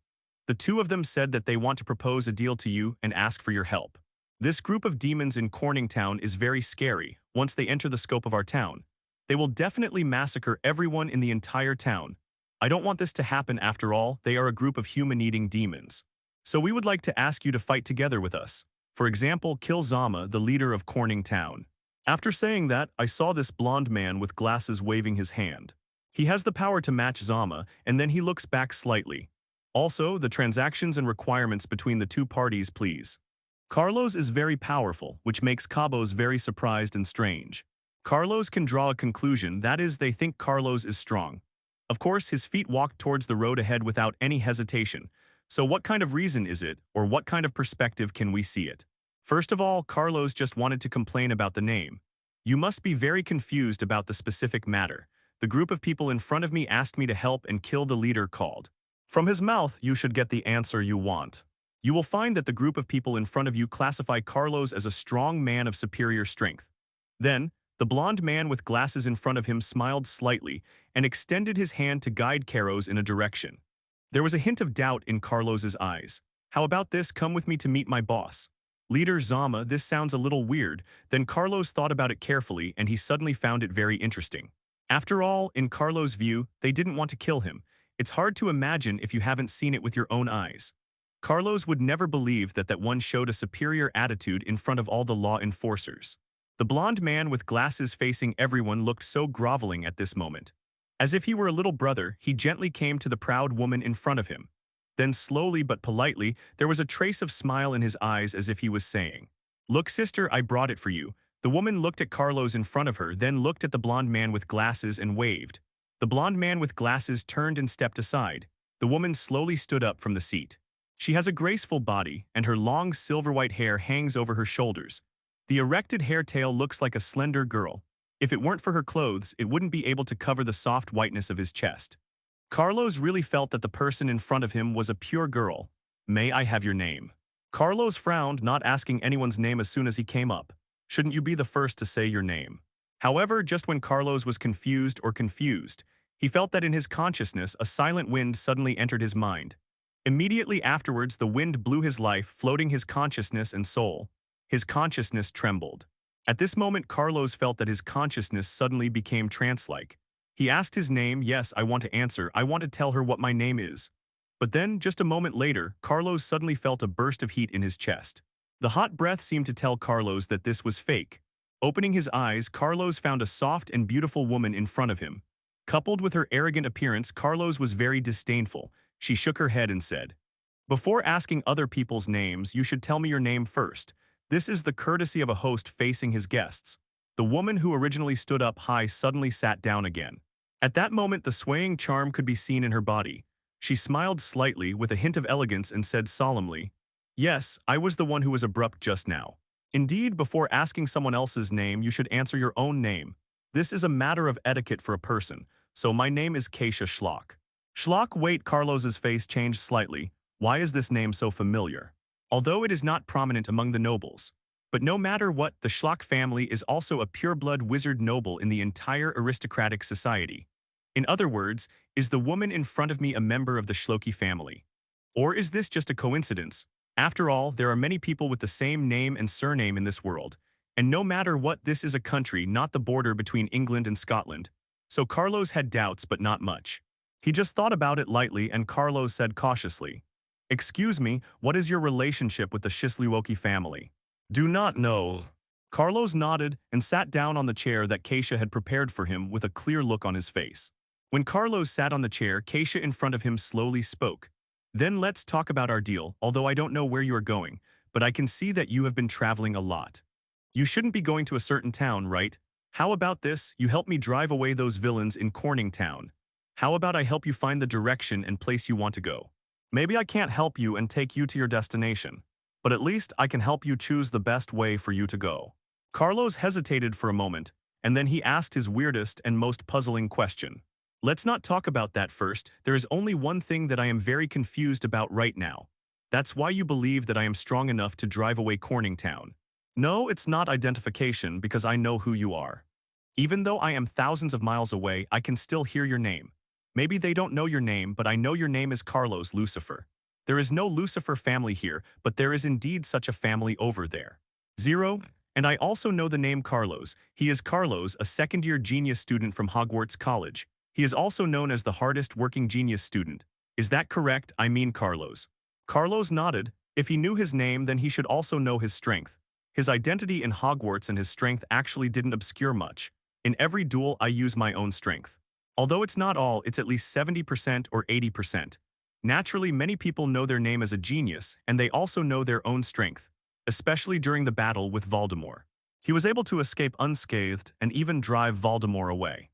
The two of them said that they want to propose a deal to you and ask for your help. This group of demons in Corning Town is very scary. Once they enter the scope of our town, they will definitely massacre everyone in the entire town. I don't want this to happen after all. They are a group of human-eating demons. So we would like to ask you to fight together with us. For example, kill Zama, the leader of Corning Town. After saying that, I saw this blonde man with glasses waving his hand. He has the power to match Zama, and then he looks back slightly. Also, the transactions and requirements between the two parties, please. Carlos is very powerful, which makes Cabos very surprised and strange. Carlos can draw a conclusion, that is, they think Carlos is strong. Of course, his feet walked towards the road ahead without any hesitation. So what kind of reason is it, or what kind of perspective can we see it? First of all, Carlos just wanted to complain about the name. You must be very confused about the specific matter. The group of people in front of me asked me to help and kill the leader called. From his mouth, you should get the answer you want. You will find that the group of people in front of you classify Carlos as a strong man of superior strength. Then, the blonde man with glasses in front of him smiled slightly and extended his hand to guide Carlos in a direction. There was a hint of doubt in Carlos's eyes. How about this? Come with me to meet my boss. Leader Zama, this sounds a little weird. Then Carlos thought about it carefully and he suddenly found it very interesting. After all, in Carlos' view, they didn't want to kill him. It's hard to imagine if you haven't seen it with your own eyes. Carlos would never believe that one showed a superior attitude in front of all the law enforcers. The blonde man with glasses facing everyone looked so groveling at this moment. As if he were a little brother, he gently came to the proud woman in front of him. Then slowly but politely, there was a trace of smile in his eyes as if he was saying, "Look, sister, I brought it for you." The woman looked at Carlos in front of her, then looked at the blonde man with glasses and waved. The blonde man with glasses turned and stepped aside. The woman slowly stood up from the seat. She has a graceful body, and her long silver-white hair hangs over her shoulders. The erected hair tail looks like a slender girl. If it weren't for her clothes, it wouldn't be able to cover the soft whiteness of his chest. Carlos really felt that the person in front of him was a pure girl. "May I have your name?" Carlos frowned, not asking anyone's name as soon as he came up. Shouldn't you be the first to say your name? However, just when Carlos was confused, he felt that in his consciousness a silent wind suddenly entered his mind. Immediately afterwards, the wind blew his life, floating his consciousness and soul. His consciousness trembled. At this moment, Carlos felt that his consciousness suddenly became trance-like. He asked his name. "Yes, I want to answer. I want to tell her what my name is." But then, just a moment later, Carlos suddenly felt a burst of heat in his chest. The hot breath seemed to tell Carlos that this was fake. Opening his eyes, Carlos found a soft and beautiful woman in front of him. Coupled with her arrogant appearance, Carlos was very disdainful. She shook her head and said, "Before asking other people's names, you should tell me your name first. This is the courtesy of a host facing his guests." The woman who originally stood up high suddenly sat down again. At that moment, the swaying charm could be seen in her body. She smiled slightly with a hint of elegance and said solemnly, "Yes, I was the one who was abrupt just now. Indeed, before asking someone else's name, you should answer your own name. This is a matter of etiquette for a person, so my name is Keisha Schlock." Schlock, wait, Carlos's face changed slightly. Why is this name so familiar? Although it is not prominent among the nobles. But no matter what, the Schlock family is also a pure-blood wizard noble in the entire aristocratic society. In other words, is the woman in front of me a member of the Schlocky family? Or is this just a coincidence? After all, there are many people with the same name and surname in this world. And no matter what, this is a country, not the border between England and Scotland. So Carlos had doubts, but not much. He just thought about it lightly, and Carlos said cautiously, "Excuse me, what is your relationship with the Shisliwoki family?" "Do not know." Carlos nodded and sat down on the chair that Keisha had prepared for him with a clear look on his face. When Carlos sat on the chair, Keisha in front of him slowly spoke. "Then let's talk about our deal, although I don't know where you are going, but I can see that you have been traveling a lot. You shouldn't be going to a certain town, right? How about this? You help me drive away those villains in Corning Town. How about I help you find the direction and place you want to go? Maybe I can't help you and take you to your destination, but at least I can help you choose the best way for you to go." Carlos hesitated for a moment, and then he asked his weirdest and most puzzling question. "Let's not talk about that first. There is only one thing that I am very confused about right now. That's why you believe that I am strong enough to drive away Corning Town. No, it's not identification, because I know who you are. Even though I am thousands of miles away, I can still hear your name. Maybe they don't know your name, but I know your name is Carlos Lucifer. There is no Lucifer family here, but there is indeed such a family over there. 0. And I also know the name Carlos. He is Carlos, a second-year genius student from Hogwarts College. He is also known as the hardest working genius student. Is that correct? I mean Carlos. Carlos nodded. If he knew his name, then he should also know his strength. His identity in Hogwarts and his strength actually didn't obscure much. In every duel, I use my own strength. Although it's not all, it's at least 70% or 80%. Naturally, many people know their name as a genius, and they also know their own strength, especially during the battle with Voldemort. He was able to escape unscathed and even drive Voldemort away.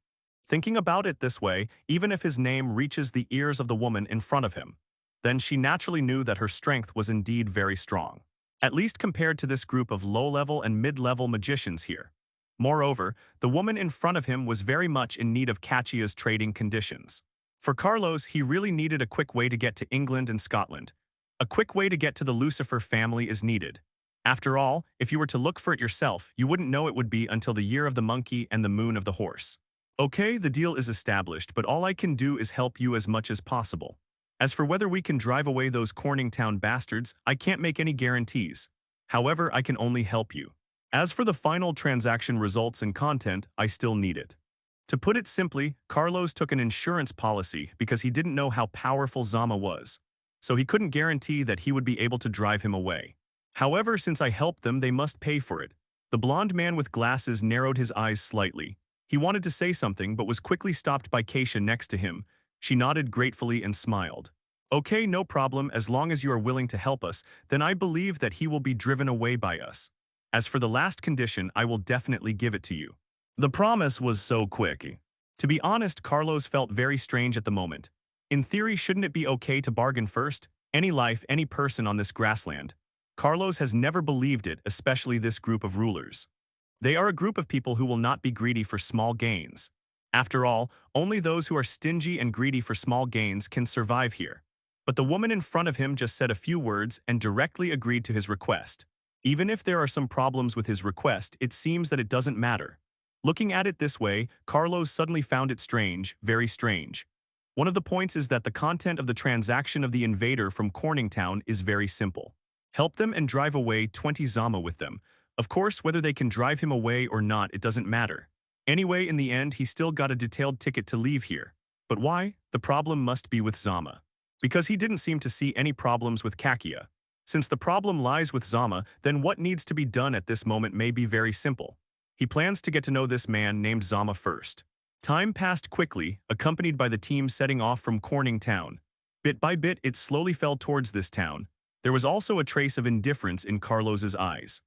Thinking about it this way, even if his name reaches the ears of the woman in front of him, then she naturally knew that her strength was indeed very strong, at least compared to this group of low-level and mid-level magicians here. Moreover, the woman in front of him was very much in need of Kachia's trading conditions. For Carlos, he really needed a quick way to get to England and Scotland. A quick way to get to the Lucifer family is needed. After all, if you were to look for it yourself, you wouldn't know it would be until the year of the monkey and the moon of the horse. Okay, the deal is established, but all I can do is help you as much as possible. As for whether we can drive away those Corning Town bastards, I can't make any guarantees. However, I can only help you. As for the final transaction results and content, I still need it. To put it simply, Carlos took an insurance policy because he didn't know how powerful Zama was, so he couldn't guarantee that he would be able to drive him away. However, since I helped them, they must pay for it. The blonde man with glasses narrowed his eyes slightly. He wanted to say something but was quickly stopped by Keisha next to him. She nodded gratefully and smiled. Okay, no problem, as long as you are willing to help us, then I believe that he will be driven away by us. As for the last condition, I will definitely give it to you. The promise was so quick. To be honest, Carlos felt very strange at the moment. In theory, shouldn't it be okay to bargain first? Any life, any person on this grassland. Carlos has never believed it, especially this group of rulers. They are a group of people who will not be greedy for small gains. After all, only those who are stingy and greedy for small gains can survive here. But the woman in front of him just said a few words and directly agreed to his request. Even if there are some problems with his request, it seems that it doesn't matter. Looking at it this way, Carlos suddenly found it strange, very strange. One of the points is that the content of the transaction of the invader from Corning Town is very simple. Help them and drive away 20 Zama with them. Of course, whether they can drive him away or not, it doesn't matter. Anyway, in the end, he still got a detailed ticket to leave here. But why? The problem must be with Zama. Because he didn't seem to see any problems with Kakia. Since the problem lies with Zama, then what needs to be done at this moment may be very simple. He plans to get to know this man named Zama first. Time passed quickly, accompanied by the team setting off from Corning Town. Bit by bit, it slowly fell towards this town. There was also a trace of indifference in Carlos's eyes.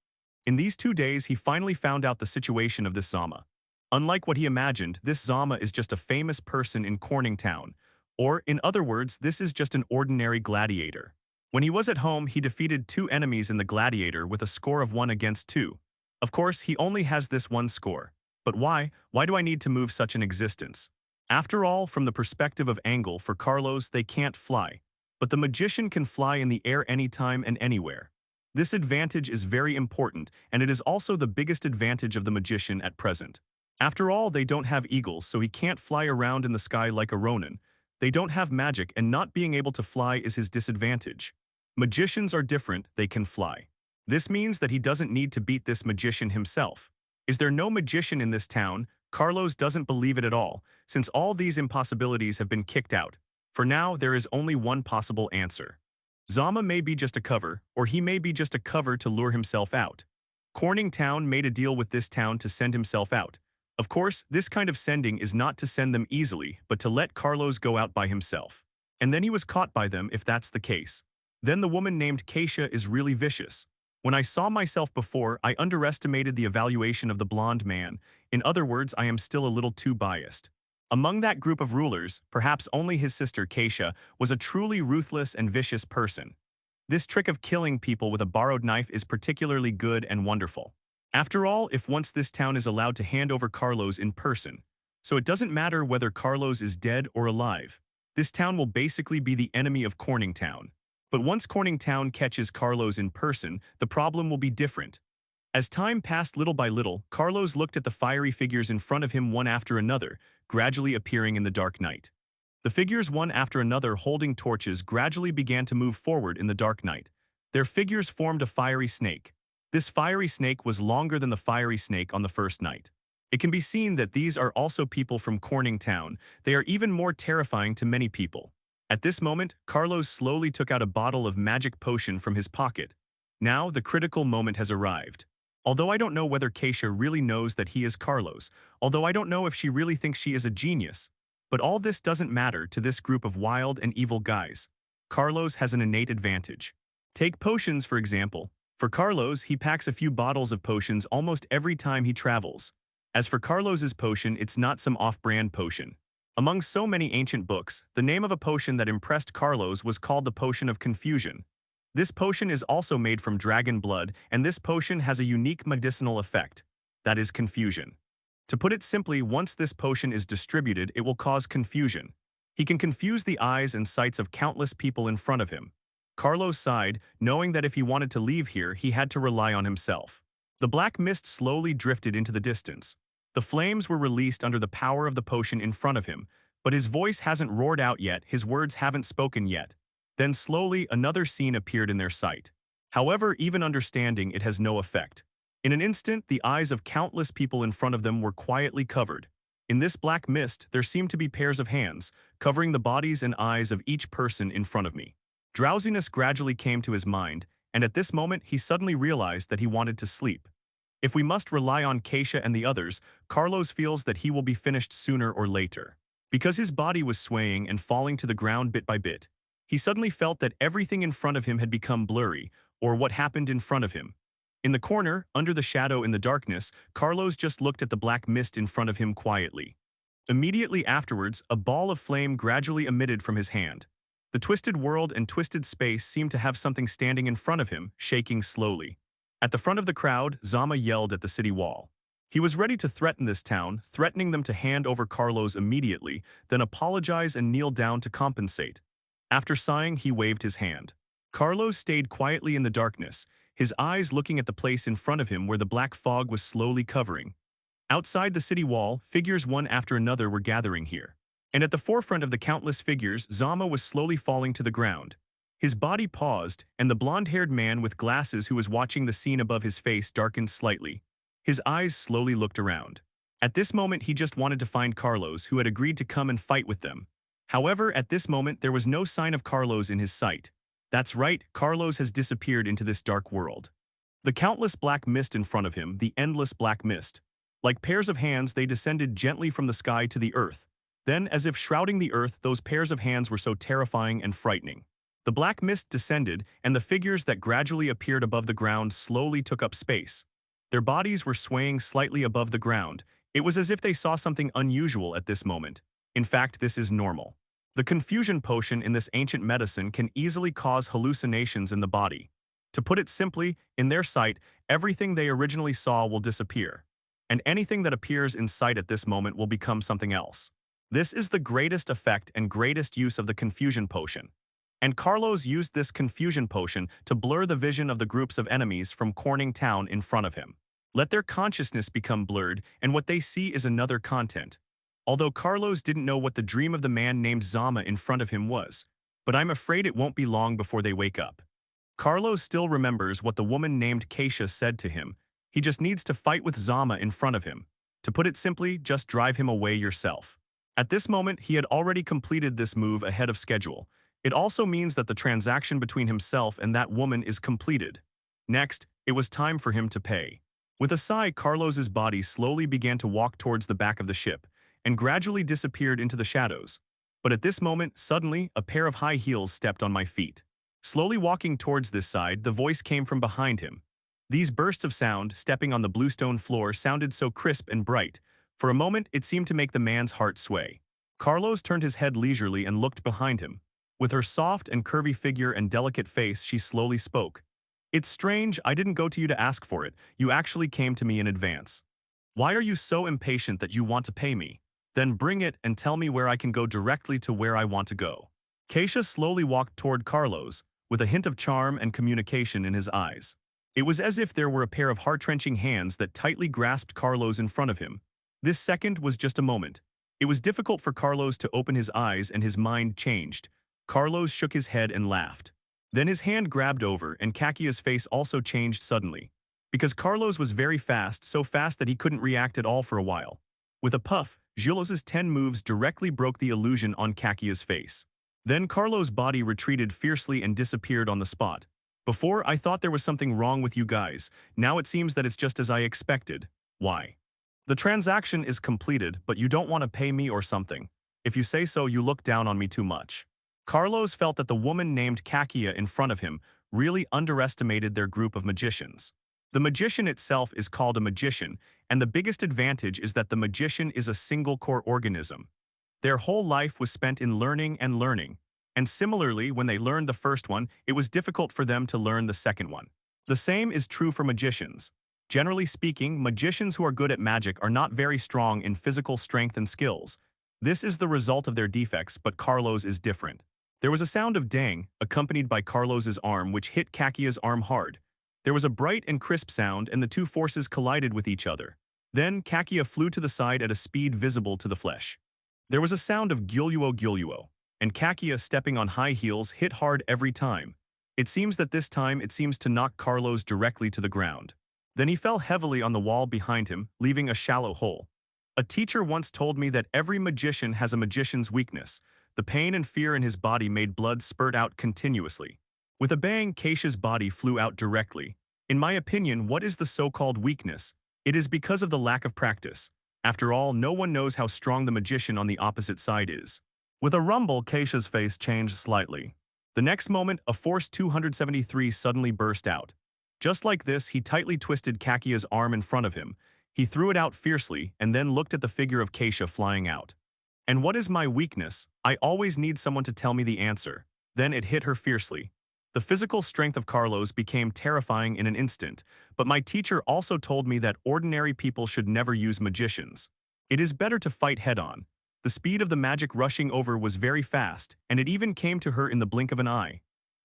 In these 2 days, he finally found out the situation of this Zama. Unlike what he imagined, this Zama is just a famous person in Corning Town. Or, in other words, this is just an ordinary gladiator. When he was at home, he defeated 2 enemies in the gladiator with a score of 1 against 2. Of course, he only has this 1 score. But why? Why do I need to move such an existence? After all, from the perspective of angle, for Carlos, they can't fly. But the magician can fly in the air anytime and anywhere. This advantage is very important, and it is also the biggest advantage of the magician at present. After all, they don't have eagles, so he can't fly around in the sky like a Ronin. They don't have magic, and not being able to fly is his disadvantage. Magicians are different, they can fly. This means that he doesn't need to beat this magician himself. Is there no magician in this town? Carlos doesn't believe it at all, since all these impossibilities have been kicked out. For now, there is only one possible answer. Zama may be just a cover, or he may be just a cover to lure himself out. Corning Town made a deal with this town to send himself out. Of course, this kind of sending is not to send them easily, but to let Carlos go out by himself. And then he was caught by them if that's the case. Then the woman named Keisha is really vicious. When I saw myself before, I underestimated the evaluation of the blonde man. In other words, I am still a little too biased. Among that group of rulers, perhaps only his sister Keisha was a truly ruthless and vicious person. This trick of killing people with a borrowed knife is particularly good and wonderful. After all, if once this town is allowed to hand over Carlos in person, so it doesn't matter whether Carlos is dead or alive. This town will basically be the enemy of Corning Town. But once Corning Town catches Carlos in person, the problem will be different. As time passed little by little, Carlos looked at the fiery figures in front of him one after another, gradually appearing in the dark night. The figures one after another holding torches gradually began to move forward in the dark night. Their figures formed a fiery snake. This fiery snake was longer than the fiery snake on the first night. It can be seen that these are also people from Corning Town. They are even more terrifying to many people. At this moment, Carlos slowly took out a bottle of magic potion from his pocket. Now, the critical moment has arrived. Although I don't know whether Keisha really knows that he is Carlos, although I don't know if she really thinks she is a genius, but all this doesn't matter to this group of wild and evil guys. Carlos has an innate advantage. Take potions, for example. For Carlos, he packs a few bottles of potions almost every time he travels. As for Carlos's potion, it's not some off-brand potion. Among so many ancient books, the name of a potion that impressed Carlos was called the Potion of Confusion. This potion is also made from dragon blood, and this potion has a unique medicinal effect. That is confusion. To put it simply, once this potion is distributed, it will cause confusion. He can confuse the eyes and sights of countless people in front of him. Carlos sighed, knowing that if he wanted to leave here, he had to rely on himself. The black mist slowly drifted into the distance. The flames were released under the power of the potion in front of him, but his voice hasn't roared out yet, his words haven't spoken yet. Then slowly, another scene appeared in their sight. However, even understanding it has no effect. In an instant, the eyes of countless people in front of them were quietly covered. In this black mist, there seemed to be pairs of hands, covering the bodies and eyes of each person in front of me. Drowsiness gradually came to his mind, and at this moment he suddenly realized that he wanted to sleep. If we must rely on Keisha and the others, Carlos feels that he will be finished sooner or later. Because his body was swaying and falling to the ground bit by bit, he suddenly felt that everything in front of him had become blurry, or what happened in front of him. In the corner, under the shadow in the darkness, Carlos just looked at the black mist in front of him quietly. Immediately afterwards, a ball of flame gradually emitted from his hand. The twisted world and twisted space seemed to have something standing in front of him, shaking slowly. At the front of the crowd, Zama yelled at the city wall. He was ready to threaten this town, threatening them to hand over Carlos immediately, then apologize and kneel down to compensate. After sighing, he waved his hand. Carlos stayed quietly in the darkness, his eyes looking at the place in front of him where the black fog was slowly covering. Outside the city wall, figures one after another were gathering here. And at the forefront of the countless figures, Zama was slowly falling to the ground. His body paused, and the blonde-haired man with glasses who was watching the scene above his face darkened slightly. His eyes slowly looked around. At this moment, he just wanted to find Carlos, who had agreed to come and fight with them. However, at this moment, there was no sign of Carlos in his sight. That's right, Carlos has disappeared into this dark world. The countless black mist in front of him, the endless black mist. Like pairs of hands, they descended gently from the sky to the earth. Then, as if shrouding the earth, those pairs of hands were so terrifying and frightening. The black mist descended, and the figures that gradually appeared above the ground slowly took up space. Their bodies were swaying slightly above the ground. It was as if they saw something unusual at this moment. In fact, this is normal. The confusion potion in this ancient medicine can easily cause hallucinations in the body. To put it simply, in their sight, everything they originally saw will disappear. And anything that appears in sight at this moment will become something else. This is the greatest effect and greatest use of the confusion potion. And Carlos used this confusion potion to blur the vision of the groups of enemies from Corning Town in front of him. Let their consciousness become blurred, and what they see is another content. Although Carlos didn't know what the dream of the man named Zama in front of him was, but I'm afraid it won't be long before they wake up. Carlos still remembers what the woman named Keisha said to him. He just needs to fight with Zama in front of him. To put it simply, just drive him away yourself. At this moment, he had already completed this move ahead of schedule. It also means that the transaction between himself and that woman is completed. Next, it was time for him to pay. With a sigh, Carlos's body slowly began to walk towards the back of the ship, and gradually disappeared into the shadows. But at this moment, suddenly, a pair of high heels stepped on my feet. Slowly walking towards this side, the voice came from behind him. These bursts of sound, stepping on the bluestone floor, sounded so crisp and bright. For a moment, it seemed to make the man's heart sway. Carlos turned his head leisurely and looked behind him. With her soft and curvy figure and delicate face, she slowly spoke. "It's strange, I didn't go to you to ask for it. You actually came to me in advance. Why are you so impatient that you want to pay me? Then bring it and tell me where I can go directly to where I want to go." Keisha slowly walked toward Carlos, with a hint of charm and communication in his eyes. It was as if there were a pair of heart-wrenching hands that tightly grasped Carlos in front of him. This second was just a moment. It was difficult for Carlos to open his eyes and his mind changed. Carlos shook his head and laughed. Then his hand grabbed over and Kakia's face also changed suddenly. Because Carlos was very fast, so fast that he couldn't react at all for a while. With a puff, Julos's 10 moves directly broke the illusion on Kakia's face. Then Carlos' body retreated fiercely and disappeared on the spot. Before, I thought there was something wrong with you guys. Now it seems that it's just as I expected. Why? The transaction is completed, but you don't want to pay me or something. If you say so, you look down on me too much. Carlos felt that the woman named Kakia in front of him really underestimated their group of magicians. The magician itself is called a magician, and the biggest advantage is that the magician is a single-core organism. Their whole life was spent in learning and learning. And similarly, when they learned the first one, it was difficult for them to learn the second one. The same is true for magicians. Generally speaking, magicians who are good at magic are not very strong in physical strength and skills. This is the result of their defects, but Carlos is different. There was a sound of dang, accompanied by Carlos's arm, which hit Kakia's arm hard. There was a bright and crisp sound, and the two forces collided with each other. Then Kakia flew to the side at a speed visible to the flesh. There was a sound of gyuluo, and Kakia, stepping on high heels, hit hard every time. It seems that this time it seems to knock Carlos directly to the ground. Then he fell heavily on the wall behind him, leaving a shallow hole. A teacher once told me that every magician has a magician's weakness. The pain and fear in his body made blood spurt out continuously. With a bang, Keisha's body flew out directly. In my opinion, what is the so-called weakness? It is because of the lack of practice. After all, no one knows how strong the magician on the opposite side is. With a rumble, Keisha's face changed slightly. The next moment, a Force 273 suddenly burst out. Just like this, he tightly twisted Kakia's arm in front of him. He threw it out fiercely and then looked at the figure of Keisha flying out. And what is my weakness? I always need someone to tell me the answer. Then it hit her fiercely. The physical strength of Carlos became terrifying in an instant, but my teacher also told me that ordinary people should never use magicians. It is better to fight head-on. The speed of the magic rushing over was very fast, and it even came to her in the blink of an eye.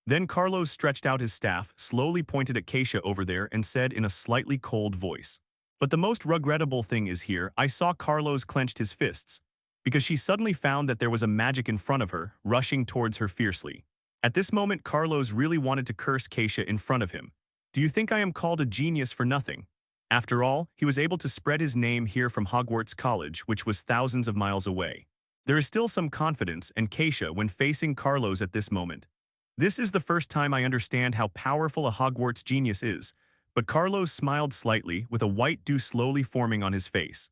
Then Carlos stretched out his staff, slowly pointed at Keisha over there, and said in a slightly cold voice. But the most regrettable thing is here, I saw Carlos clenched his fists, because she suddenly found that there was a magic in front of her, rushing towards her fiercely. At this moment, Carlos really wanted to curse Keisha in front of him. Do you think I am called a genius for nothing? After all, he was able to spread his name here from Hogwarts College, which was thousands of miles away. There is still some confidence in Keisha when facing Carlos at this moment. This is the first time I understand how powerful a Hogwarts genius is, but Carlos smiled slightly with a white dew slowly forming on his face.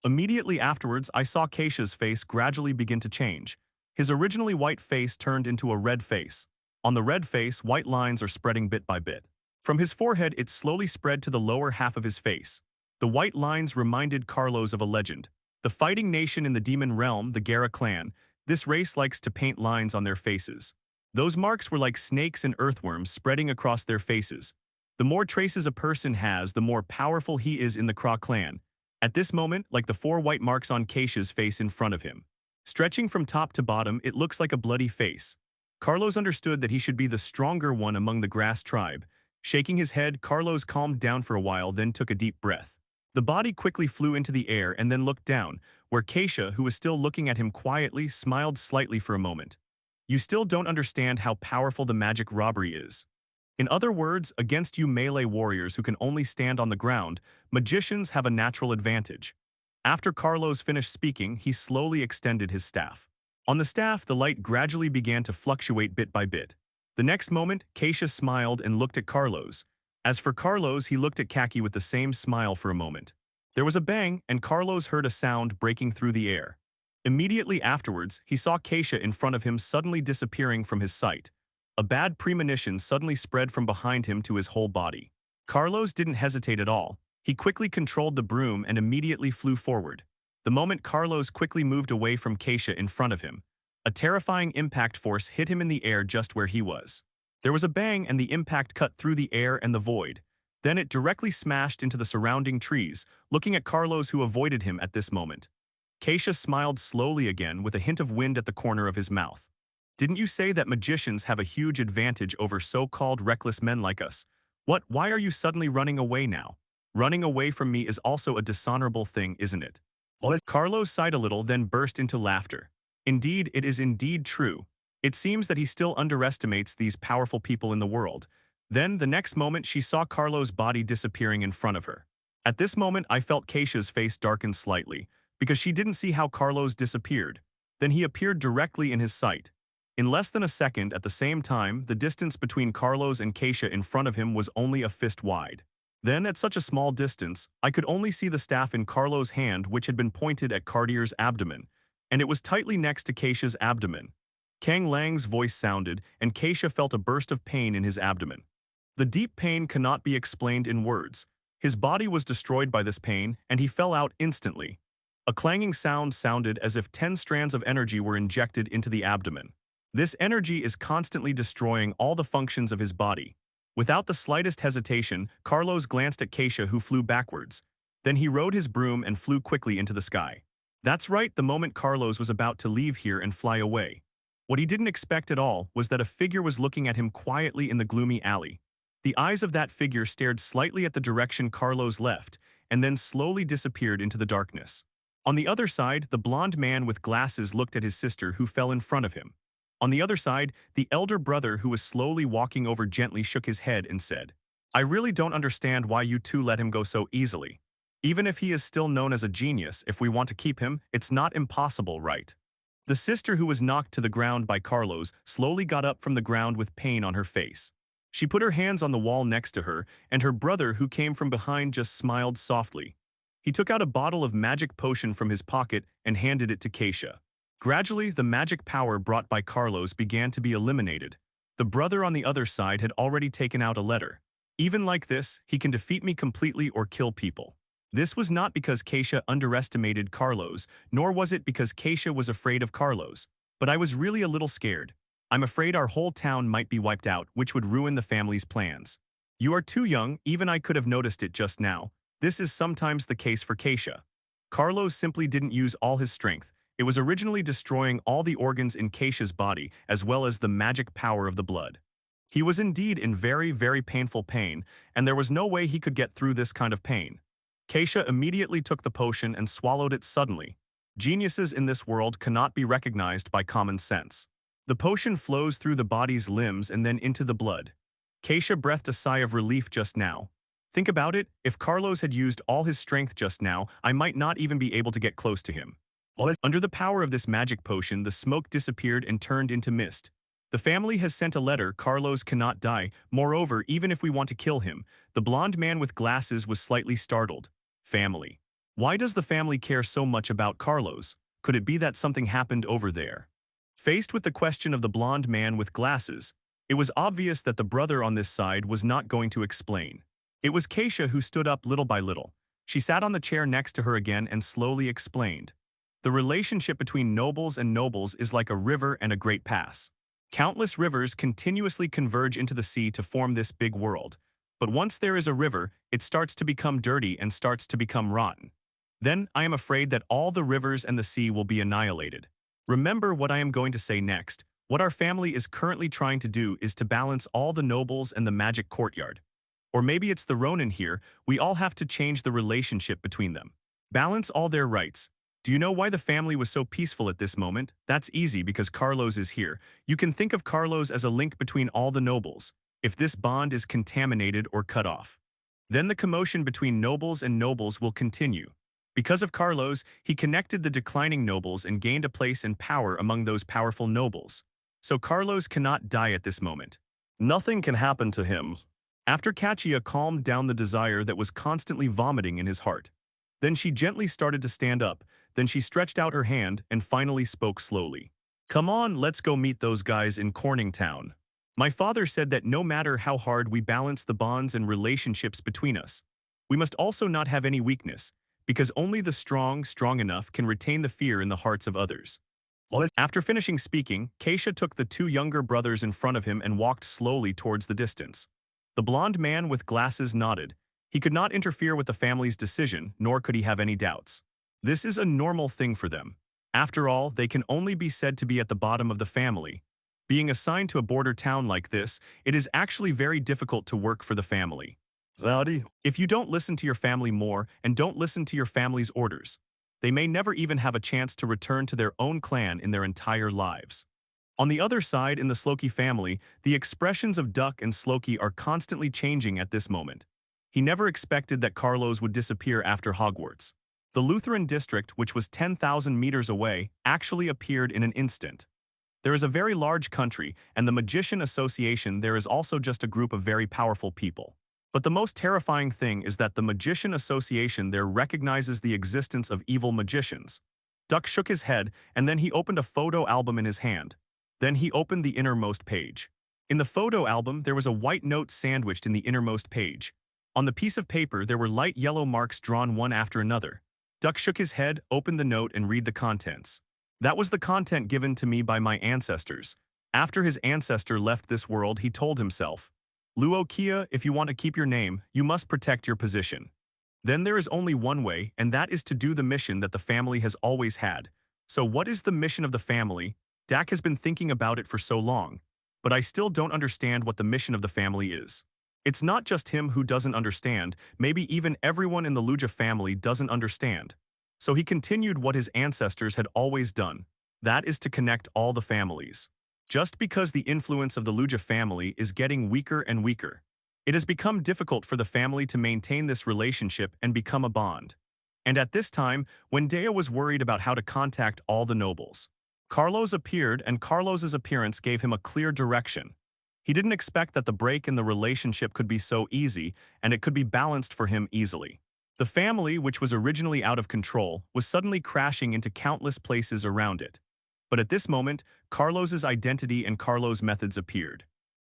Immediately afterwards, I saw Keisha's face gradually begin to change. His originally white face turned into a red face. On the red face, white lines are spreading bit by bit. From his forehead, it slowly spread to the lower half of his face. The white lines reminded Carlos of a legend. The fighting nation in the demon realm, the Gara clan, this race likes to paint lines on their faces. Those marks were like snakes and earthworms spreading across their faces. The more traces a person has, the more powerful he is in the Kra clan. At this moment, like the 4 white marks on Keisha's face in front of him. Stretching from top to bottom, it looks like a bloody face. Carlos understood that he should be the stronger one among the grass tribe. Shaking his head, Carlos calmed down for a while, then took a deep breath. The body quickly flew into the air and then looked down, where Keisha, who was still looking at him quietly, smiled slightly for a moment. You still don't understand how powerful the magic robbery is. In other words, against you melee warriors who can only stand on the ground, magicians have a natural advantage. After Carlos finished speaking, he slowly extended his staff. On the staff, the light gradually began to fluctuate bit by bit. The next moment, Keisha smiled and looked at Carlos. As for Carlos, he looked at Kaki with the same smile for a moment. There was a bang, and Carlos heard a sound breaking through the air. Immediately afterwards, he saw Keisha in front of him suddenly disappearing from his sight. A bad premonition suddenly spread from behind him to his whole body. Carlos didn't hesitate at all. He quickly controlled the broom and immediately flew forward. The moment Carlos quickly moved away from Keisha in front of him, a terrifying impact force hit him in the air just where he was. There was a bang and the impact cut through the air and the void. Then it directly smashed into the surrounding trees, looking at Carlos, who avoided him at this moment. Keisha smiled slowly again with a hint of wind at the corner of his mouth. Didn't you say that magicians have a huge advantage over so-called reckless men like us? Why are you suddenly running away now? Running away from me is also a dishonorable thing, isn't it? Carlos sighed a little, then burst into laughter. Indeed, it is indeed true. It seems that he still underestimates these powerful people in the world. Then, the next moment, she saw Carlos' body disappearing in front of her. At this moment, I felt Keisha's face darken slightly, because she didn't see how Carlos disappeared. Then he appeared directly in his sight. In less than a second, at the same time, the distance between Carlos and Keisha in front of him was only a fist wide. Then, at such a small distance, I could only see the staff in Carlos' hand, which had been pointed at Cartier's abdomen, and it was tightly next to Keisha's abdomen. Kang Lang's voice sounded, and Keisha felt a burst of pain in his abdomen. The deep pain cannot be explained in words. His body was destroyed by this pain, and he fell out instantly. A clanging sound sounded as if 10 strands of energy were injected into the abdomen. This energy is constantly destroying all the functions of his body. Without the slightest hesitation, Carlos glanced at Keisha, who flew backwards. Then he rode his broom and flew quickly into the sky. That's right, the moment Carlos was about to leave here and fly away. What he didn't expect at all was that a figure was looking at him quietly in the gloomy alley. The eyes of that figure stared slightly at the direction Carlos left, and then slowly disappeared into the darkness. On the other side, the blond man with glasses looked at his sister, who fell in front of him. On the other side, the elder brother, who was slowly walking over, gently shook his head and said, "I really don't understand why you two let him go so easily. Even if he is still known as a genius, if we want to keep him, it's not impossible, right?" The sister, who was knocked to the ground by Carlos, slowly got up from the ground with pain on her face. She put her hands on the wall next to her, and her brother, who came from behind, just smiled softly. He took out a bottle of magic potion from his pocket and handed it to Keisha. Gradually, the magic power brought by Carlos began to be eliminated. The brother on the other side had already taken out a letter. "Even like this, he can defeat me completely or kill people." This was not because Keisha underestimated Carlos, nor was it because Keisha was afraid of Carlos, but I was really a little scared. I'm afraid our whole town might be wiped out, which would ruin the family's plans. You are too young, even I could have noticed it just now. This is sometimes the case for Keisha. Carlos simply didn't use all his strength. It was originally destroying all the organs in Keisha's body, as well as the magic power of the blood. He was indeed in very, very painful pain, and there was no way he could get through this kind of pain. Keisha immediately took the potion and swallowed it suddenly. Geniuses in this world cannot be recognized by common sense. The potion flows through the body's limbs and then into the blood. Keisha breathed a sigh of relief just now. Think about it, if Carlos had used all his strength just now, I might not even be able to get close to him. Under the power of this magic potion, the smoke disappeared and turned into mist. The family has sent a letter. Carlos cannot die. Moreover, even if we want to kill him, the blond man with glasses was slightly startled. Family. Why does the family care so much about Carlos? Could it be that something happened over there? Faced with the question of the blond man with glasses, it was obvious that the brother on this side was not going to explain. It was Keisha who stood up little by little. She sat on the chair next to her again and slowly explained. The relationship between nobles and nobles is like a river and a great pass. Countless rivers continuously converge into the sea to form this big world. But once there is a river, it starts to become dirty and starts to become rotten. Then I am afraid that all the rivers and the sea will be annihilated. Remember what I am going to say next. What our family is currently trying to do is to balance all the nobles and the magic courtyard. Or maybe it's the Ronin here. We all have to change the relationship between them. Balance all their rights. Do you know why the family was so peaceful at this moment? That's easy, because Carlos is here. You can think of Carlos as a link between all the nobles. If this bond is contaminated or cut off, then the commotion between nobles and nobles will continue. Because of Carlos, he connected the declining nobles and gained a place in power among those powerful nobles. So Carlos cannot die at this moment. Nothing can happen to him. After Kachia calmed down the desire that was constantly vomiting in his heart. Then she gently started to stand up. Then she stretched out her hand and finally spoke slowly. "Come on, let's go meet those guys in Corning Town. My father said that no matter how hard we balance the bonds and relationships between us, we must also not have any weakness, because only the strong enough can retain the fear in the hearts of others." After finishing speaking, Keisha took the two younger brothers in front of him and walked slowly towards the distance. The blond man with glasses nodded. He could not interfere with the family's decision, nor could he have any doubts. This is a normal thing for them. After all, they can only be said to be at the bottom of the family. Being assigned to a border town like this, it is actually very difficult to work for the family. Zadie, if you don't listen to your family more and don't listen to your family's orders, They may never even have a chance to return to their own clan in their entire lives. On the other side, in the Sloki family, the expressions of Duck and Sloki are constantly changing at this moment. He never expected that Carlos would disappear after Hogwarts. The Lutheran district, which was 10,000 meters away, actually appeared in an instant. There is a very large country, and the Magician Association there is also just a group of very powerful people. But the most terrifying thing is that the Magician Association there recognizes the existence of evil magicians. Duck shook his head, and then he opened a photo album in his hand. Then he opened the innermost page. In the photo album, there was a white note sandwiched in the innermost page. On the piece of paper, there were light yellow marks drawn one after another. Duck shook his head, opened the note, and read the contents. That was the content given to me by my ancestors. After his ancestor left this world, he told himself, Luokia, if you want to keep your name, you must protect your position. Then there is only one way, and that is to do the mission that the family has always had. So what is the mission of the family? Dak has been thinking about it for so long, but I still don't understand what the mission of the family is. It's not just him who doesn't understand, maybe even everyone in the Luja family doesn't understand. So he continued what his ancestors had always done. That is to connect all the families. Just because the influence of the Luja family is getting weaker and weaker, it has become difficult for the family to maintain this relationship and become a bond. And at this time, when Dea was worried about how to contact all the nobles, Carlos appeared, and Carlos's appearance gave him a clear direction. He didn't expect that the break in the relationship could be so easy, and it could be balanced for him easily. The family, which was originally out of control, was suddenly crashing into countless places around it. But at this moment, Carlos's identity and Carlos' methods appeared.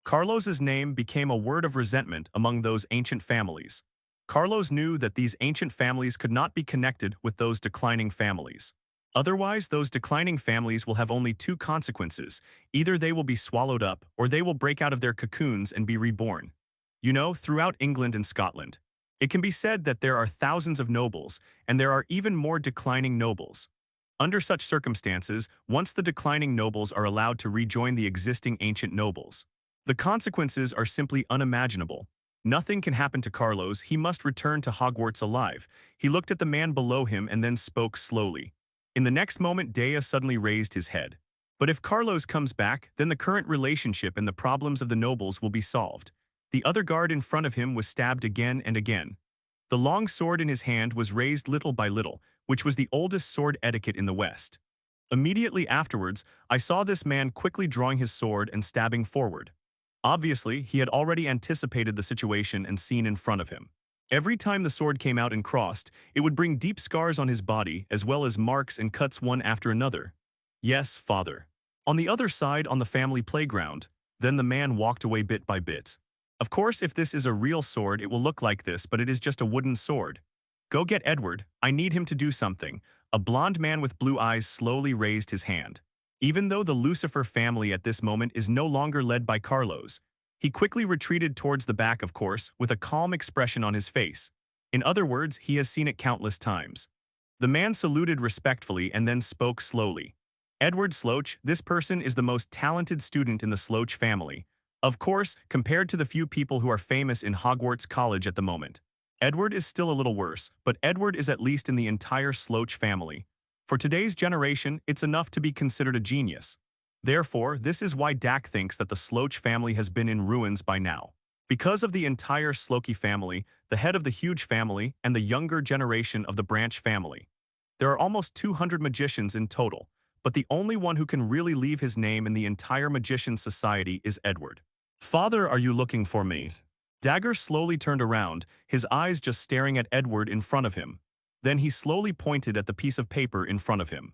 Carlos's name became a word of resentment among those ancient families. Carlos knew that these ancient families could not be connected with those declining families. Otherwise, those declining families will have only two consequences. Either they will be swallowed up, or they will break out of their cocoons and be reborn. You know, throughout England and Scotland, it can be said that there are thousands of nobles, and there are even more declining nobles. Under such circumstances, once the declining nobles are allowed to rejoin the existing ancient nobles, the consequences are simply unimaginable. Nothing can happen to Carlos. He must return to Hogwarts alive. He looked at the man below him and then spoke slowly. In the next moment, Dea suddenly raised his head. But if Carlos comes back, then the current relationship and the problems of the nobles will be solved. The other guard in front of him was stabbed again and again. The long sword in his hand was raised little by little, which was the oldest sword etiquette in the West. Immediately afterwards, I saw this man quickly drawing his sword and stabbing forward. Obviously, he had already anticipated the situation and seen in front of him. Every time the sword came out and crossed, it would bring deep scars on his body, as well as marks and cuts one after another. Yes, father. On the other side, on the family playground, then the man walked away bit by bit. Of course, if this is a real sword, it will look like this, but it is just a wooden sword. Go get Edward. I need him to do something. A blond man with blue eyes slowly raised his hand. Even though the Lucifer family at this moment is no longer led by Carlos, he quickly retreated towards the back, of course, with a calm expression on his face. In other words, he has seen it countless times. The man saluted respectfully and then spoke slowly. Edward Sloach, this person is the most talented student in the Sloach family. Of course, compared to the few people who are famous in Hogwarts College at the moment. Edward is still a little worse, but Edward is at least in the entire Sloach family. For today's generation, it's enough to be considered a genius. Therefore, this is why Dak thinks that the Sloach family has been in ruins by now. Because of the entire Sloki family, the head of the huge family, and the younger generation of the branch family. There are almost 200 magicians in total, but the only one who can really leave his name in the entire magician society is Edward. Father, are you looking for me? Dagger slowly turned around, his eyes just staring at Edward in front of him. Then he slowly pointed at the piece of paper in front of him.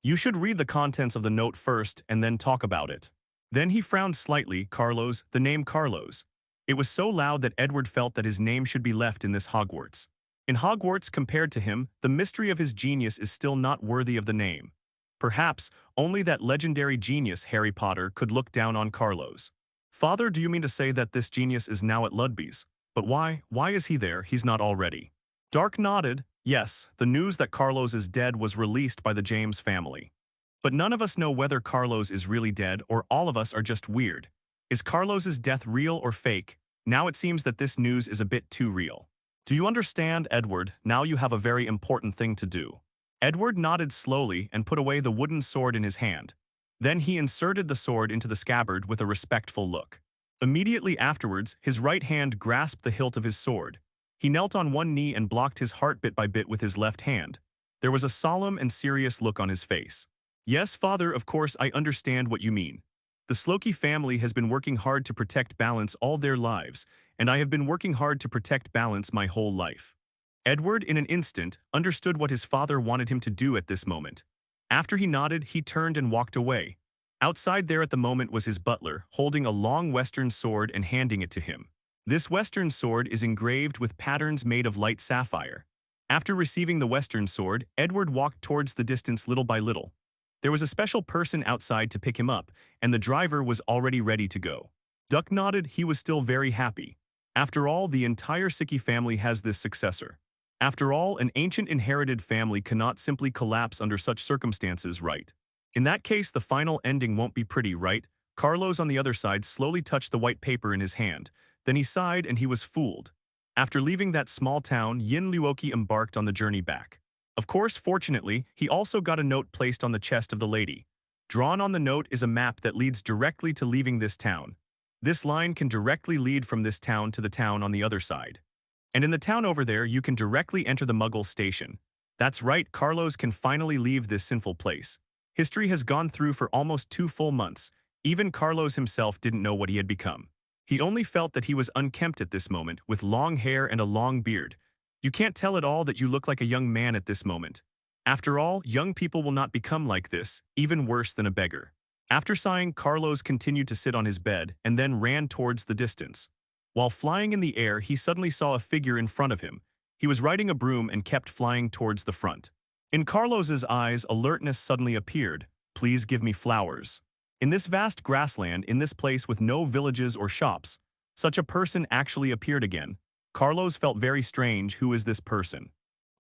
You should read the contents of the note first and then talk about it. Then he frowned slightly. Carlos, the name Carlos. It was so loud that Edward felt that his name should be left in this Hogwarts. In Hogwarts, compared to him, the mystery of his genius is still not worthy of the name. Perhaps only that legendary genius Harry Potter could look down on Carlos. Father, do you mean to say that this genius is now at Ludby's? But why? Why is he there? He's not already. Dark nodded. Yes, the news that Carlos is dead was released by the James family. But none of us know whether Carlos is really dead or all of us are just weird. Is Carlos's death real or fake? Now it seems that this news is a bit too real. Do you understand, Edward? Now you have a very important thing to do. Edward nodded slowly and put away the wooden sword in his hand. Then he inserted the sword into the scabbard with a respectful look. Immediately afterwards, his right hand grasped the hilt of his sword. He knelt on one knee and blocked his heart bit by bit with his left hand. There was a solemn and serious look on his face. Yes, father, of course I understand what you mean. The Sloki family has been working hard to protect balance all their lives, and I have been working hard to protect balance my whole life. Edward, in an instant, understood what his father wanted him to do at this moment. After he nodded, he turned and walked away. Outside there at the moment was his butler, holding a long western sword and handing it to him. This western sword is engraved with patterns made of light sapphire. After receiving the western sword, Edward walked towards the distance little by little. There was a special person outside to pick him up, and the driver was already ready to go. Duck nodded. He was still very happy. After all, the entire Siki family has this successor. After all, an ancient inherited family cannot simply collapse under such circumstances, right? In that case, the final ending won't be pretty, right? Carlos on the other side slowly touched the white paper in his hand. Then he sighed and he was fooled. After leaving that small town, Yin Luoki embarked on the journey back. Of course, fortunately, he also got a note placed on the chest of the lady. Drawn on the note is a map that leads directly to leaving this town. This line can directly lead from this town to the town on the other side. And in the town over there, you can directly enter the Muggle station. That's right, Carlos can finally leave this sinful place. History has gone through for almost 2 full months. Even Carlos himself didn't know what he had become. He only felt that he was unkempt at this moment, with long hair and a long beard. You can't tell at all that you look like a young man at this moment. After all, young people will not become like this, even worse than a beggar. After sighing, Carlos continued to sit on his bed and then ran towards the distance. While flying in the air, he suddenly saw a figure in front of him. He was riding a broom and kept flying towards the front. In Carlos's eyes, alertness suddenly appeared. Please give me flowers. In this vast grassland, in this place with no villages or shops, such a person actually appeared again. Carlos felt very strange. Who is this person?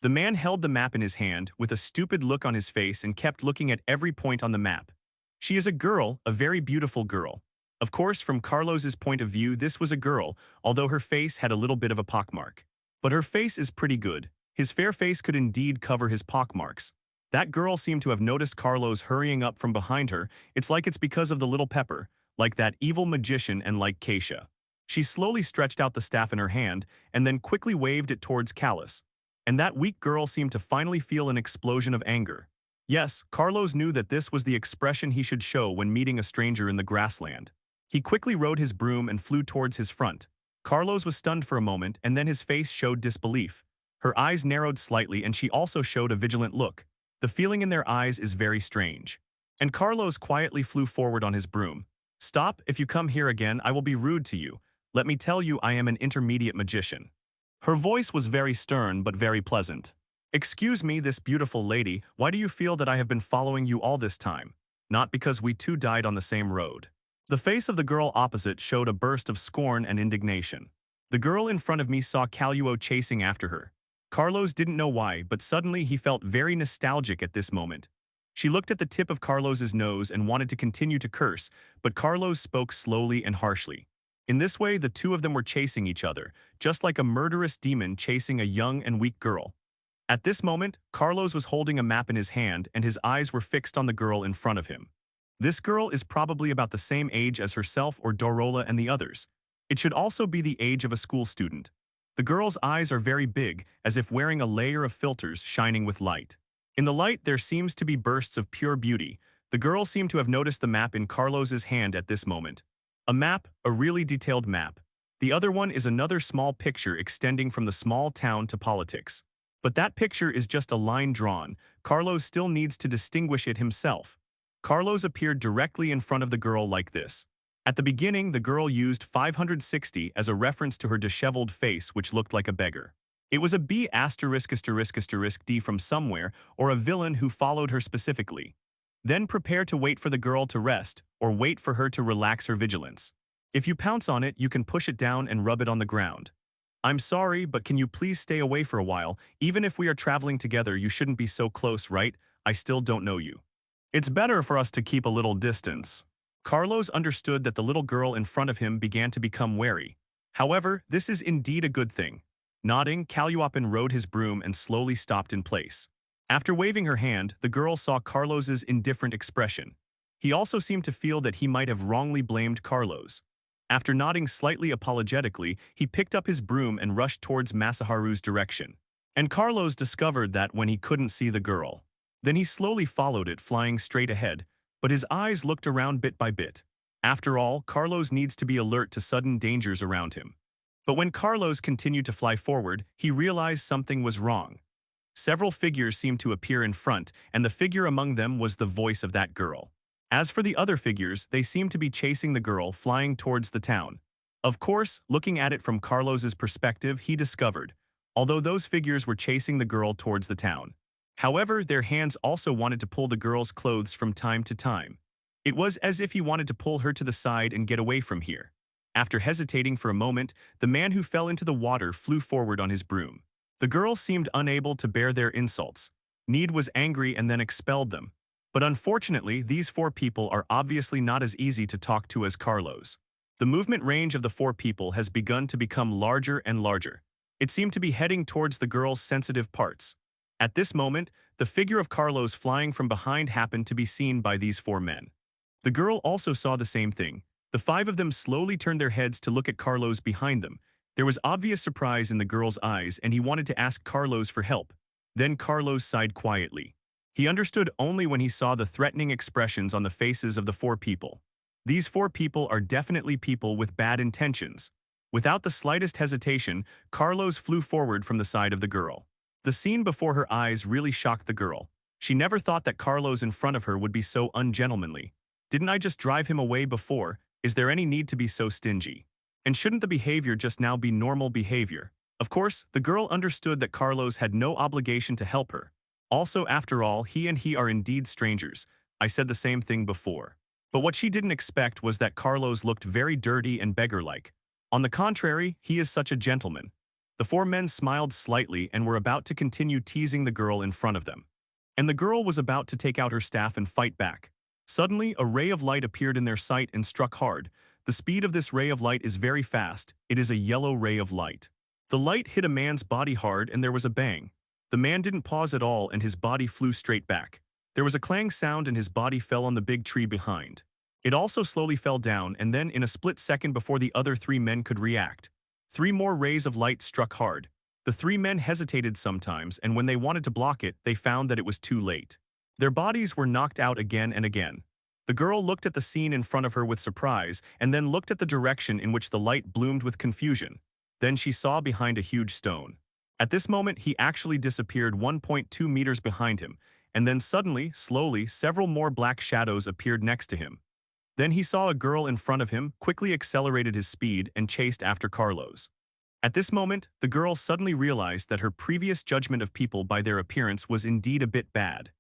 The man held the map in his hand with a stupid look on his face and kept looking at every point on the map. She is a girl, a very beautiful girl. Of course, from Carlos's point of view, this was a girl, although her face had a little bit of a pockmark. But her face is pretty good. His fair face could indeed cover his pockmarks. That girl seemed to have noticed Carlos hurrying up from behind her. It's like it's because of the little pepper, like that evil magician and like Keisha. She slowly stretched out the staff in her hand and then quickly waved it towards Callus. And that weak girl seemed to finally feel an explosion of anger. Yes, Carlos knew that this was the expression he should show when meeting a stranger in the grassland. He quickly rode his broom and flew towards his front. Carlos was stunned for a moment and then his face showed disbelief. Her eyes narrowed slightly and she also showed a vigilant look. The feeling in their eyes is very strange. And Carlos quietly flew forward on his broom. Stop, if you come here again, I will be rude to you. Let me tell you, I am an intermediate magician. Her voice was very stern but very pleasant. Excuse me, this beautiful lady, why do you feel that I have been following you all this time? Not because we two died on the same road. The face of the girl opposite showed a burst of scorn and indignation. The girl in front of me saw Caluo chasing after her. Carlos didn't know why, but suddenly he felt very nostalgic at this moment. She looked at the tip of Carlos's nose and wanted to continue to curse, but Carlos spoke slowly and harshly. In this way, the two of them were chasing each other, just like a murderous demon chasing a young and weak girl. At this moment, Carlos was holding a map in his hand and his eyes were fixed on the girl in front of him. This girl is probably about the same age as herself or Dorola and the others. It should also be the age of a school student. The girl's eyes are very big, as if wearing a layer of filters shining with light. In the light, there seems to be bursts of pure beauty. The girl seemed to have noticed the map in Carlos's hand at this moment. A map, a really detailed map. The other one is another small picture extending from the small town to politics. But that picture is just a line drawn. Carlos still needs to distinguish it himself. Carlos appeared directly in front of the girl like this. At the beginning, the girl used 560 as a reference to her disheveled face, which looked like a beggar. It was a B***** D from somewhere, or a villain who followed her specifically. Then prepare to wait for the girl to rest, or wait for her to relax her vigilance. If you pounce on it, you can push it down and rub it on the ground. I'm sorry, but can you please stay away for a while? Even if we are traveling together, you shouldn't be so close, right? I still don't know you. It's better for us to keep a little distance. Carlos understood that the little girl in front of him began to become wary. However, this is indeed a good thing. Nodding, Caluopin rode his broom and slowly stopped in place. After waving her hand, the girl saw Carlos's indifferent expression. He also seemed to feel that he might have wrongly blamed Carlos. After nodding slightly apologetically, he picked up his broom and rushed towards Masaharu's direction. And Carlos discovered that when he couldn't see the girl. Then he slowly followed it, flying straight ahead, but his eyes looked around bit by bit. After all, Carlos needs to be alert to sudden dangers around him. But when Carlos continued to fly forward, he realized something was wrong. Several figures seemed to appear in front, and the figure among them was the voice of that girl. As for the other figures, they seemed to be chasing the girl, flying towards the town. Of course, looking at it from Carlos's perspective, he discovered, although those figures were chasing the girl towards the town. However, their hands also wanted to pull the girl's clothes from time to time. It was as if he wanted to pull her to the side and get away from here. After hesitating for a moment, the man who fell into the water flew forward on his broom. The girl seemed unable to bear their insults. Need was angry and then expelled them. But unfortunately, these four people are obviously not as easy to talk to as Carlos. The movement range of the four people has begun to become larger and larger. It seemed to be heading towards the girl's sensitive parts. At this moment, the figure of Carlos flying from behind happened to be seen by these four men. The girl also saw the same thing. The five of them slowly turned their heads to look at Carlos behind them. There was obvious surprise in the girl's eyes, and he wanted to ask Carlos for help. Then Carlos sighed quietly. He understood only when he saw the threatening expressions on the faces of the four people. These four people are definitely people with bad intentions. Without the slightest hesitation, Carlos flew forward from the side of the girl. The scene before her eyes really shocked the girl. She never thought that Carlos in front of her would be so ungentlemanly. Didn't I just drive him away before? Is there any need to be so stingy? And shouldn't the behavior just now be normal behavior? Of course, the girl understood that Carlos had no obligation to help her. Also, after all, he are indeed strangers. I said the same thing before. But what she didn't expect was that Carlos looked very dirty and beggar-like. On the contrary, he is such a gentleman. The four men smiled slightly and were about to continue teasing the girl in front of them. And the girl was about to take out her staff and fight back. Suddenly, a ray of light appeared in their sight and struck hard. The speed of this ray of light is very fast. It is a yellow ray of light. The light hit a man's body hard and there was a bang. The man didn't pause at all and his body flew straight back. There was a clang sound and his body fell on the big tree behind. It also slowly fell down, and then in a split second before the other three men could react, three more rays of light struck hard. The three men hesitated sometimes, and when they wanted to block it, they found that it was too late. Their bodies were knocked out again and again. The girl looked at the scene in front of her with surprise, and then looked at the direction in which the light bloomed with confusion. Then she saw behind a huge stone. At this moment, he actually disappeared 1.2 meters behind him, and then suddenly, slowly, several more black shadows appeared next to him. Then he saw a girl in front of him, quickly accelerated his speed, and chased after Carlos. At this moment, the girl suddenly realized that her previous judgment of people by their appearance was indeed a bit bad.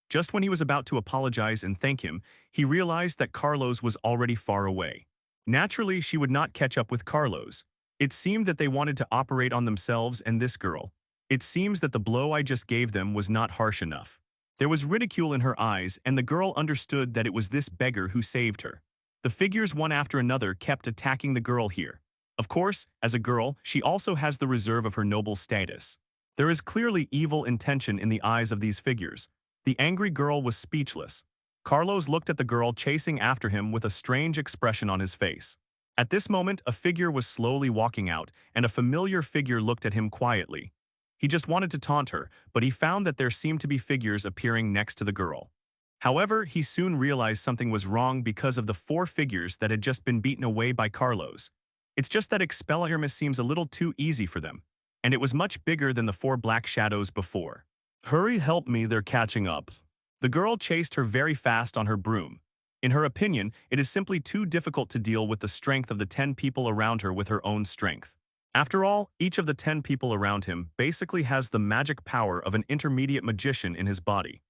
Just when he was about to apologize and thank him, he realized that Carlos was already far away. Naturally, she would not catch up with Carlos. It seemed that they wanted to operate on themselves and this girl. It seems that the blow I just gave them was not harsh enough. There was ridicule in her eyes, and the girl understood that it was this beggar who saved her. The figures one after another kept attacking the girl here. Of course, as a girl, she also has the reserve of her noble status. There is clearly evil intention in the eyes of these figures. The angry girl was speechless. Carlos looked at the girl chasing after him with a strange expression on his face. At this moment, a figure was slowly walking out, and a familiar figure looked at him quietly. He just wanted to taunt her, but he found that there seemed to be figures appearing next to the girl. However, he soon realized something was wrong because of the four figures that had just been beaten away by Carlos. It's just that Expelliarmus seems a little too easy for them, and it was much bigger than the four black shadows before. Hurry, help me, they're catching up. The girl chased her very fast on her broom. In her opinion, it is simply too difficult to deal with the strength of the 10 people around her with her own strength. After all, each of the 10 people around him basically has the magic power of an intermediate magician in his body.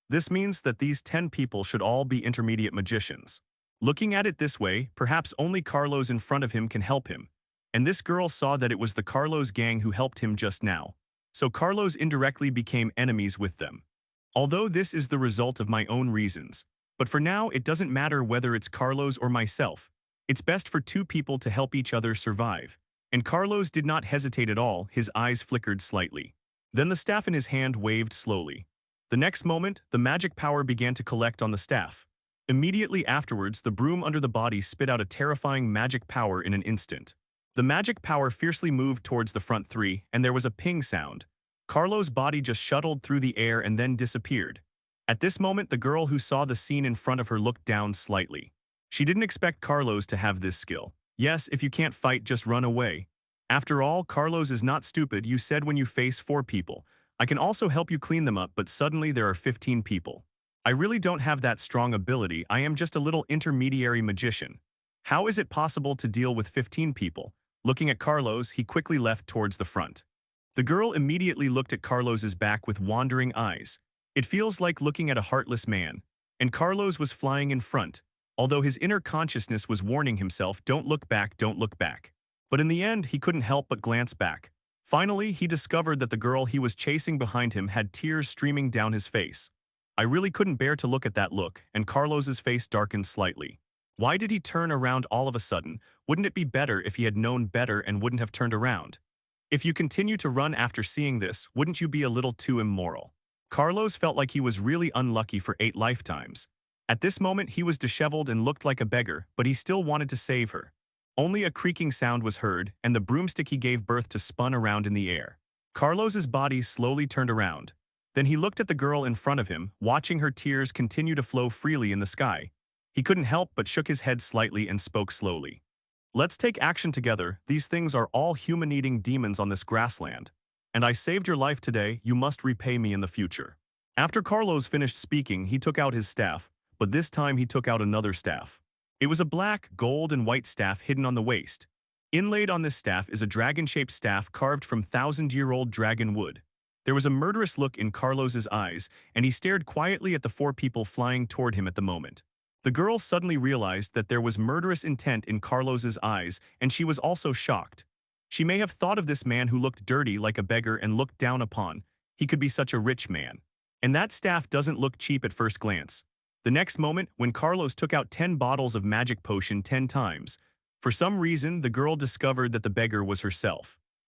This means that these 10 people should all be intermediate magicians. Looking at it this way, perhaps only Carlos in front of him can help him. And this girl saw that it was the Carlos gang who helped him just now. So Carlos indirectly became enemies with them. Although this is the result of my own reasons. But for now, it doesn't matter whether it's Carlos or myself. It's best for two people to help each other survive. And Carlos did not hesitate at all, his eyes flickered slightly. Then the staff in his hand waved slowly. The next moment, the magic power began to collect on the staff. Immediately afterwards, the broom under the body spit out a terrifying magic power in an instant. The magic power fiercely moved towards the front three, and there was a ping sound. Carlo's body just shuttled through the air and then disappeared. At this moment, the girl who saw the scene in front of her looked down slightly. She didn't expect Carlos to have this skill. Yes, if you can't fight, just run away. After all, Carlos is not stupid. You said when you face 4 people. I can also help you clean them up, but suddenly there are 15 people. I really don't have that strong ability. I am just a little intermediary magician. How is it possible to deal with 15 people? Looking at Carlos, he quickly left towards the front. The girl immediately looked at Carlos's back with wandering eyes. It feels like looking at a heartless man. And Carlos was flying in front, although his inner consciousness was warning himself, don't look back, don't look back. But in the end, he couldn't help but glance back. Finally, he discovered that the girl he was chasing behind him had tears streaming down his face. I really couldn't bear to look at that look, and Carlos's face darkened slightly. Why did he turn around all of a sudden? Wouldn't it be better if he had known better and wouldn't have turned around? If you continue to run after seeing this, wouldn't you be a little too immoral? Carlos felt like he was really unlucky for 8 lifetimes. At this moment, he was disheveled and looked like a beggar, but he still wanted to save her. Only a creaking sound was heard, and the broomstick he gave birth to spun around in the air. Carlos's body slowly turned around. Then he looked at the girl in front of him, watching her tears continue to flow freely in the sky. He couldn't help but shook his head slightly and spoke slowly. Let's take action together. These things are all human-eating demons on this grassland. And I saved your life today. You must repay me in the future. After Carlos finished speaking, he took out his staff, but this time he took out another staff. It was a black, gold, and white staff hidden on the waist. Inlaid on this staff is a dragon-shaped staff carved from 1,000-year-old dragon wood. There was a murderous look in Carlos's eyes, and he stared quietly at the 4 people flying toward him at the moment. The girl suddenly realized that there was murderous intent in Carlos's eyes, and she was also shocked. She may have thought of this man who looked dirty like a beggar and looked down upon. He could be such a rich man. And that staff doesn't look cheap at first glance. The next moment, when Carlos took out 10 bottles of magic potion 10 times, for some reason, the girl discovered that the beggar was herself.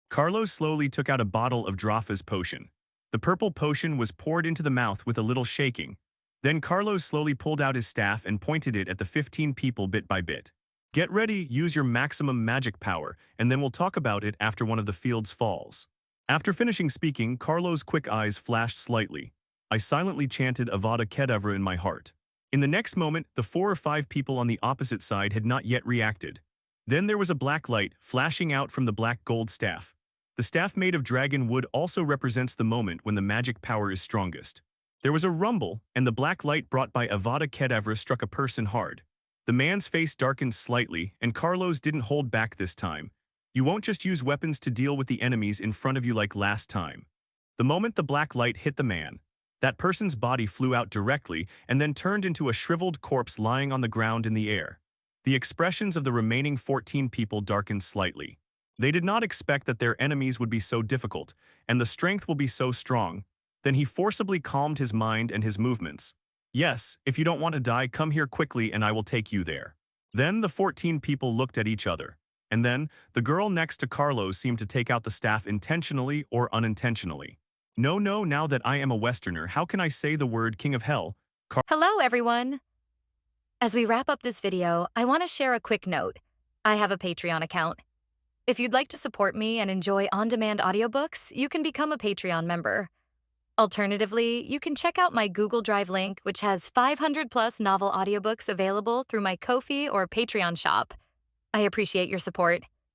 Carlos slowly took out a bottle of Drafa's potion. The purple potion was poured into the mouth with a little shaking. Then Carlos slowly pulled out his staff and pointed it at the 15 people bit by bit. Get ready, use your maximum magic power, and then we'll talk about it after one of the fields falls. After finishing speaking, Carlos' quick eyes flashed slightly. I silently chanted Avada Kedavra in my heart. In the next moment, the 4 or 5 people on the opposite side had not yet reacted. Then there was a black light flashing out from the black gold staff. The staff made of dragon wood also represents the moment when the magic power is strongest. There was a rumble, and the black light brought by Avada Kedavra struck a person hard. The man's face darkened slightly, and Carlos didn't hold back this time. You won't just use weapons to deal with the enemies in front of you like last time. The moment the black light hit the man, that person's body flew out directly and then turned into a shriveled corpse lying on the ground in the air. The expressions of the remaining 14 people darkened slightly. They did not expect that their enemies would be so difficult, and the strength will be so strong. Then he forcibly calmed his mind and his movements. Yes, if you don't want to die, come here quickly and I will take you there. Then the 14 people looked at each other. And then, the girl next to Carlos seemed to take out the staff intentionally or unintentionally. No, now that I am a Westerner, how can I say the word King of Hell? Hello, everyone. As we wrap up this video, I want to share a quick note. I have a Patreon account. If you'd like to support me and enjoy on-demand audiobooks, you can become a Patreon member. Alternatively, you can check out my Google Drive link, which has 500+ novel audiobooks available through my Ko-fi or Patreon shop. I appreciate your support.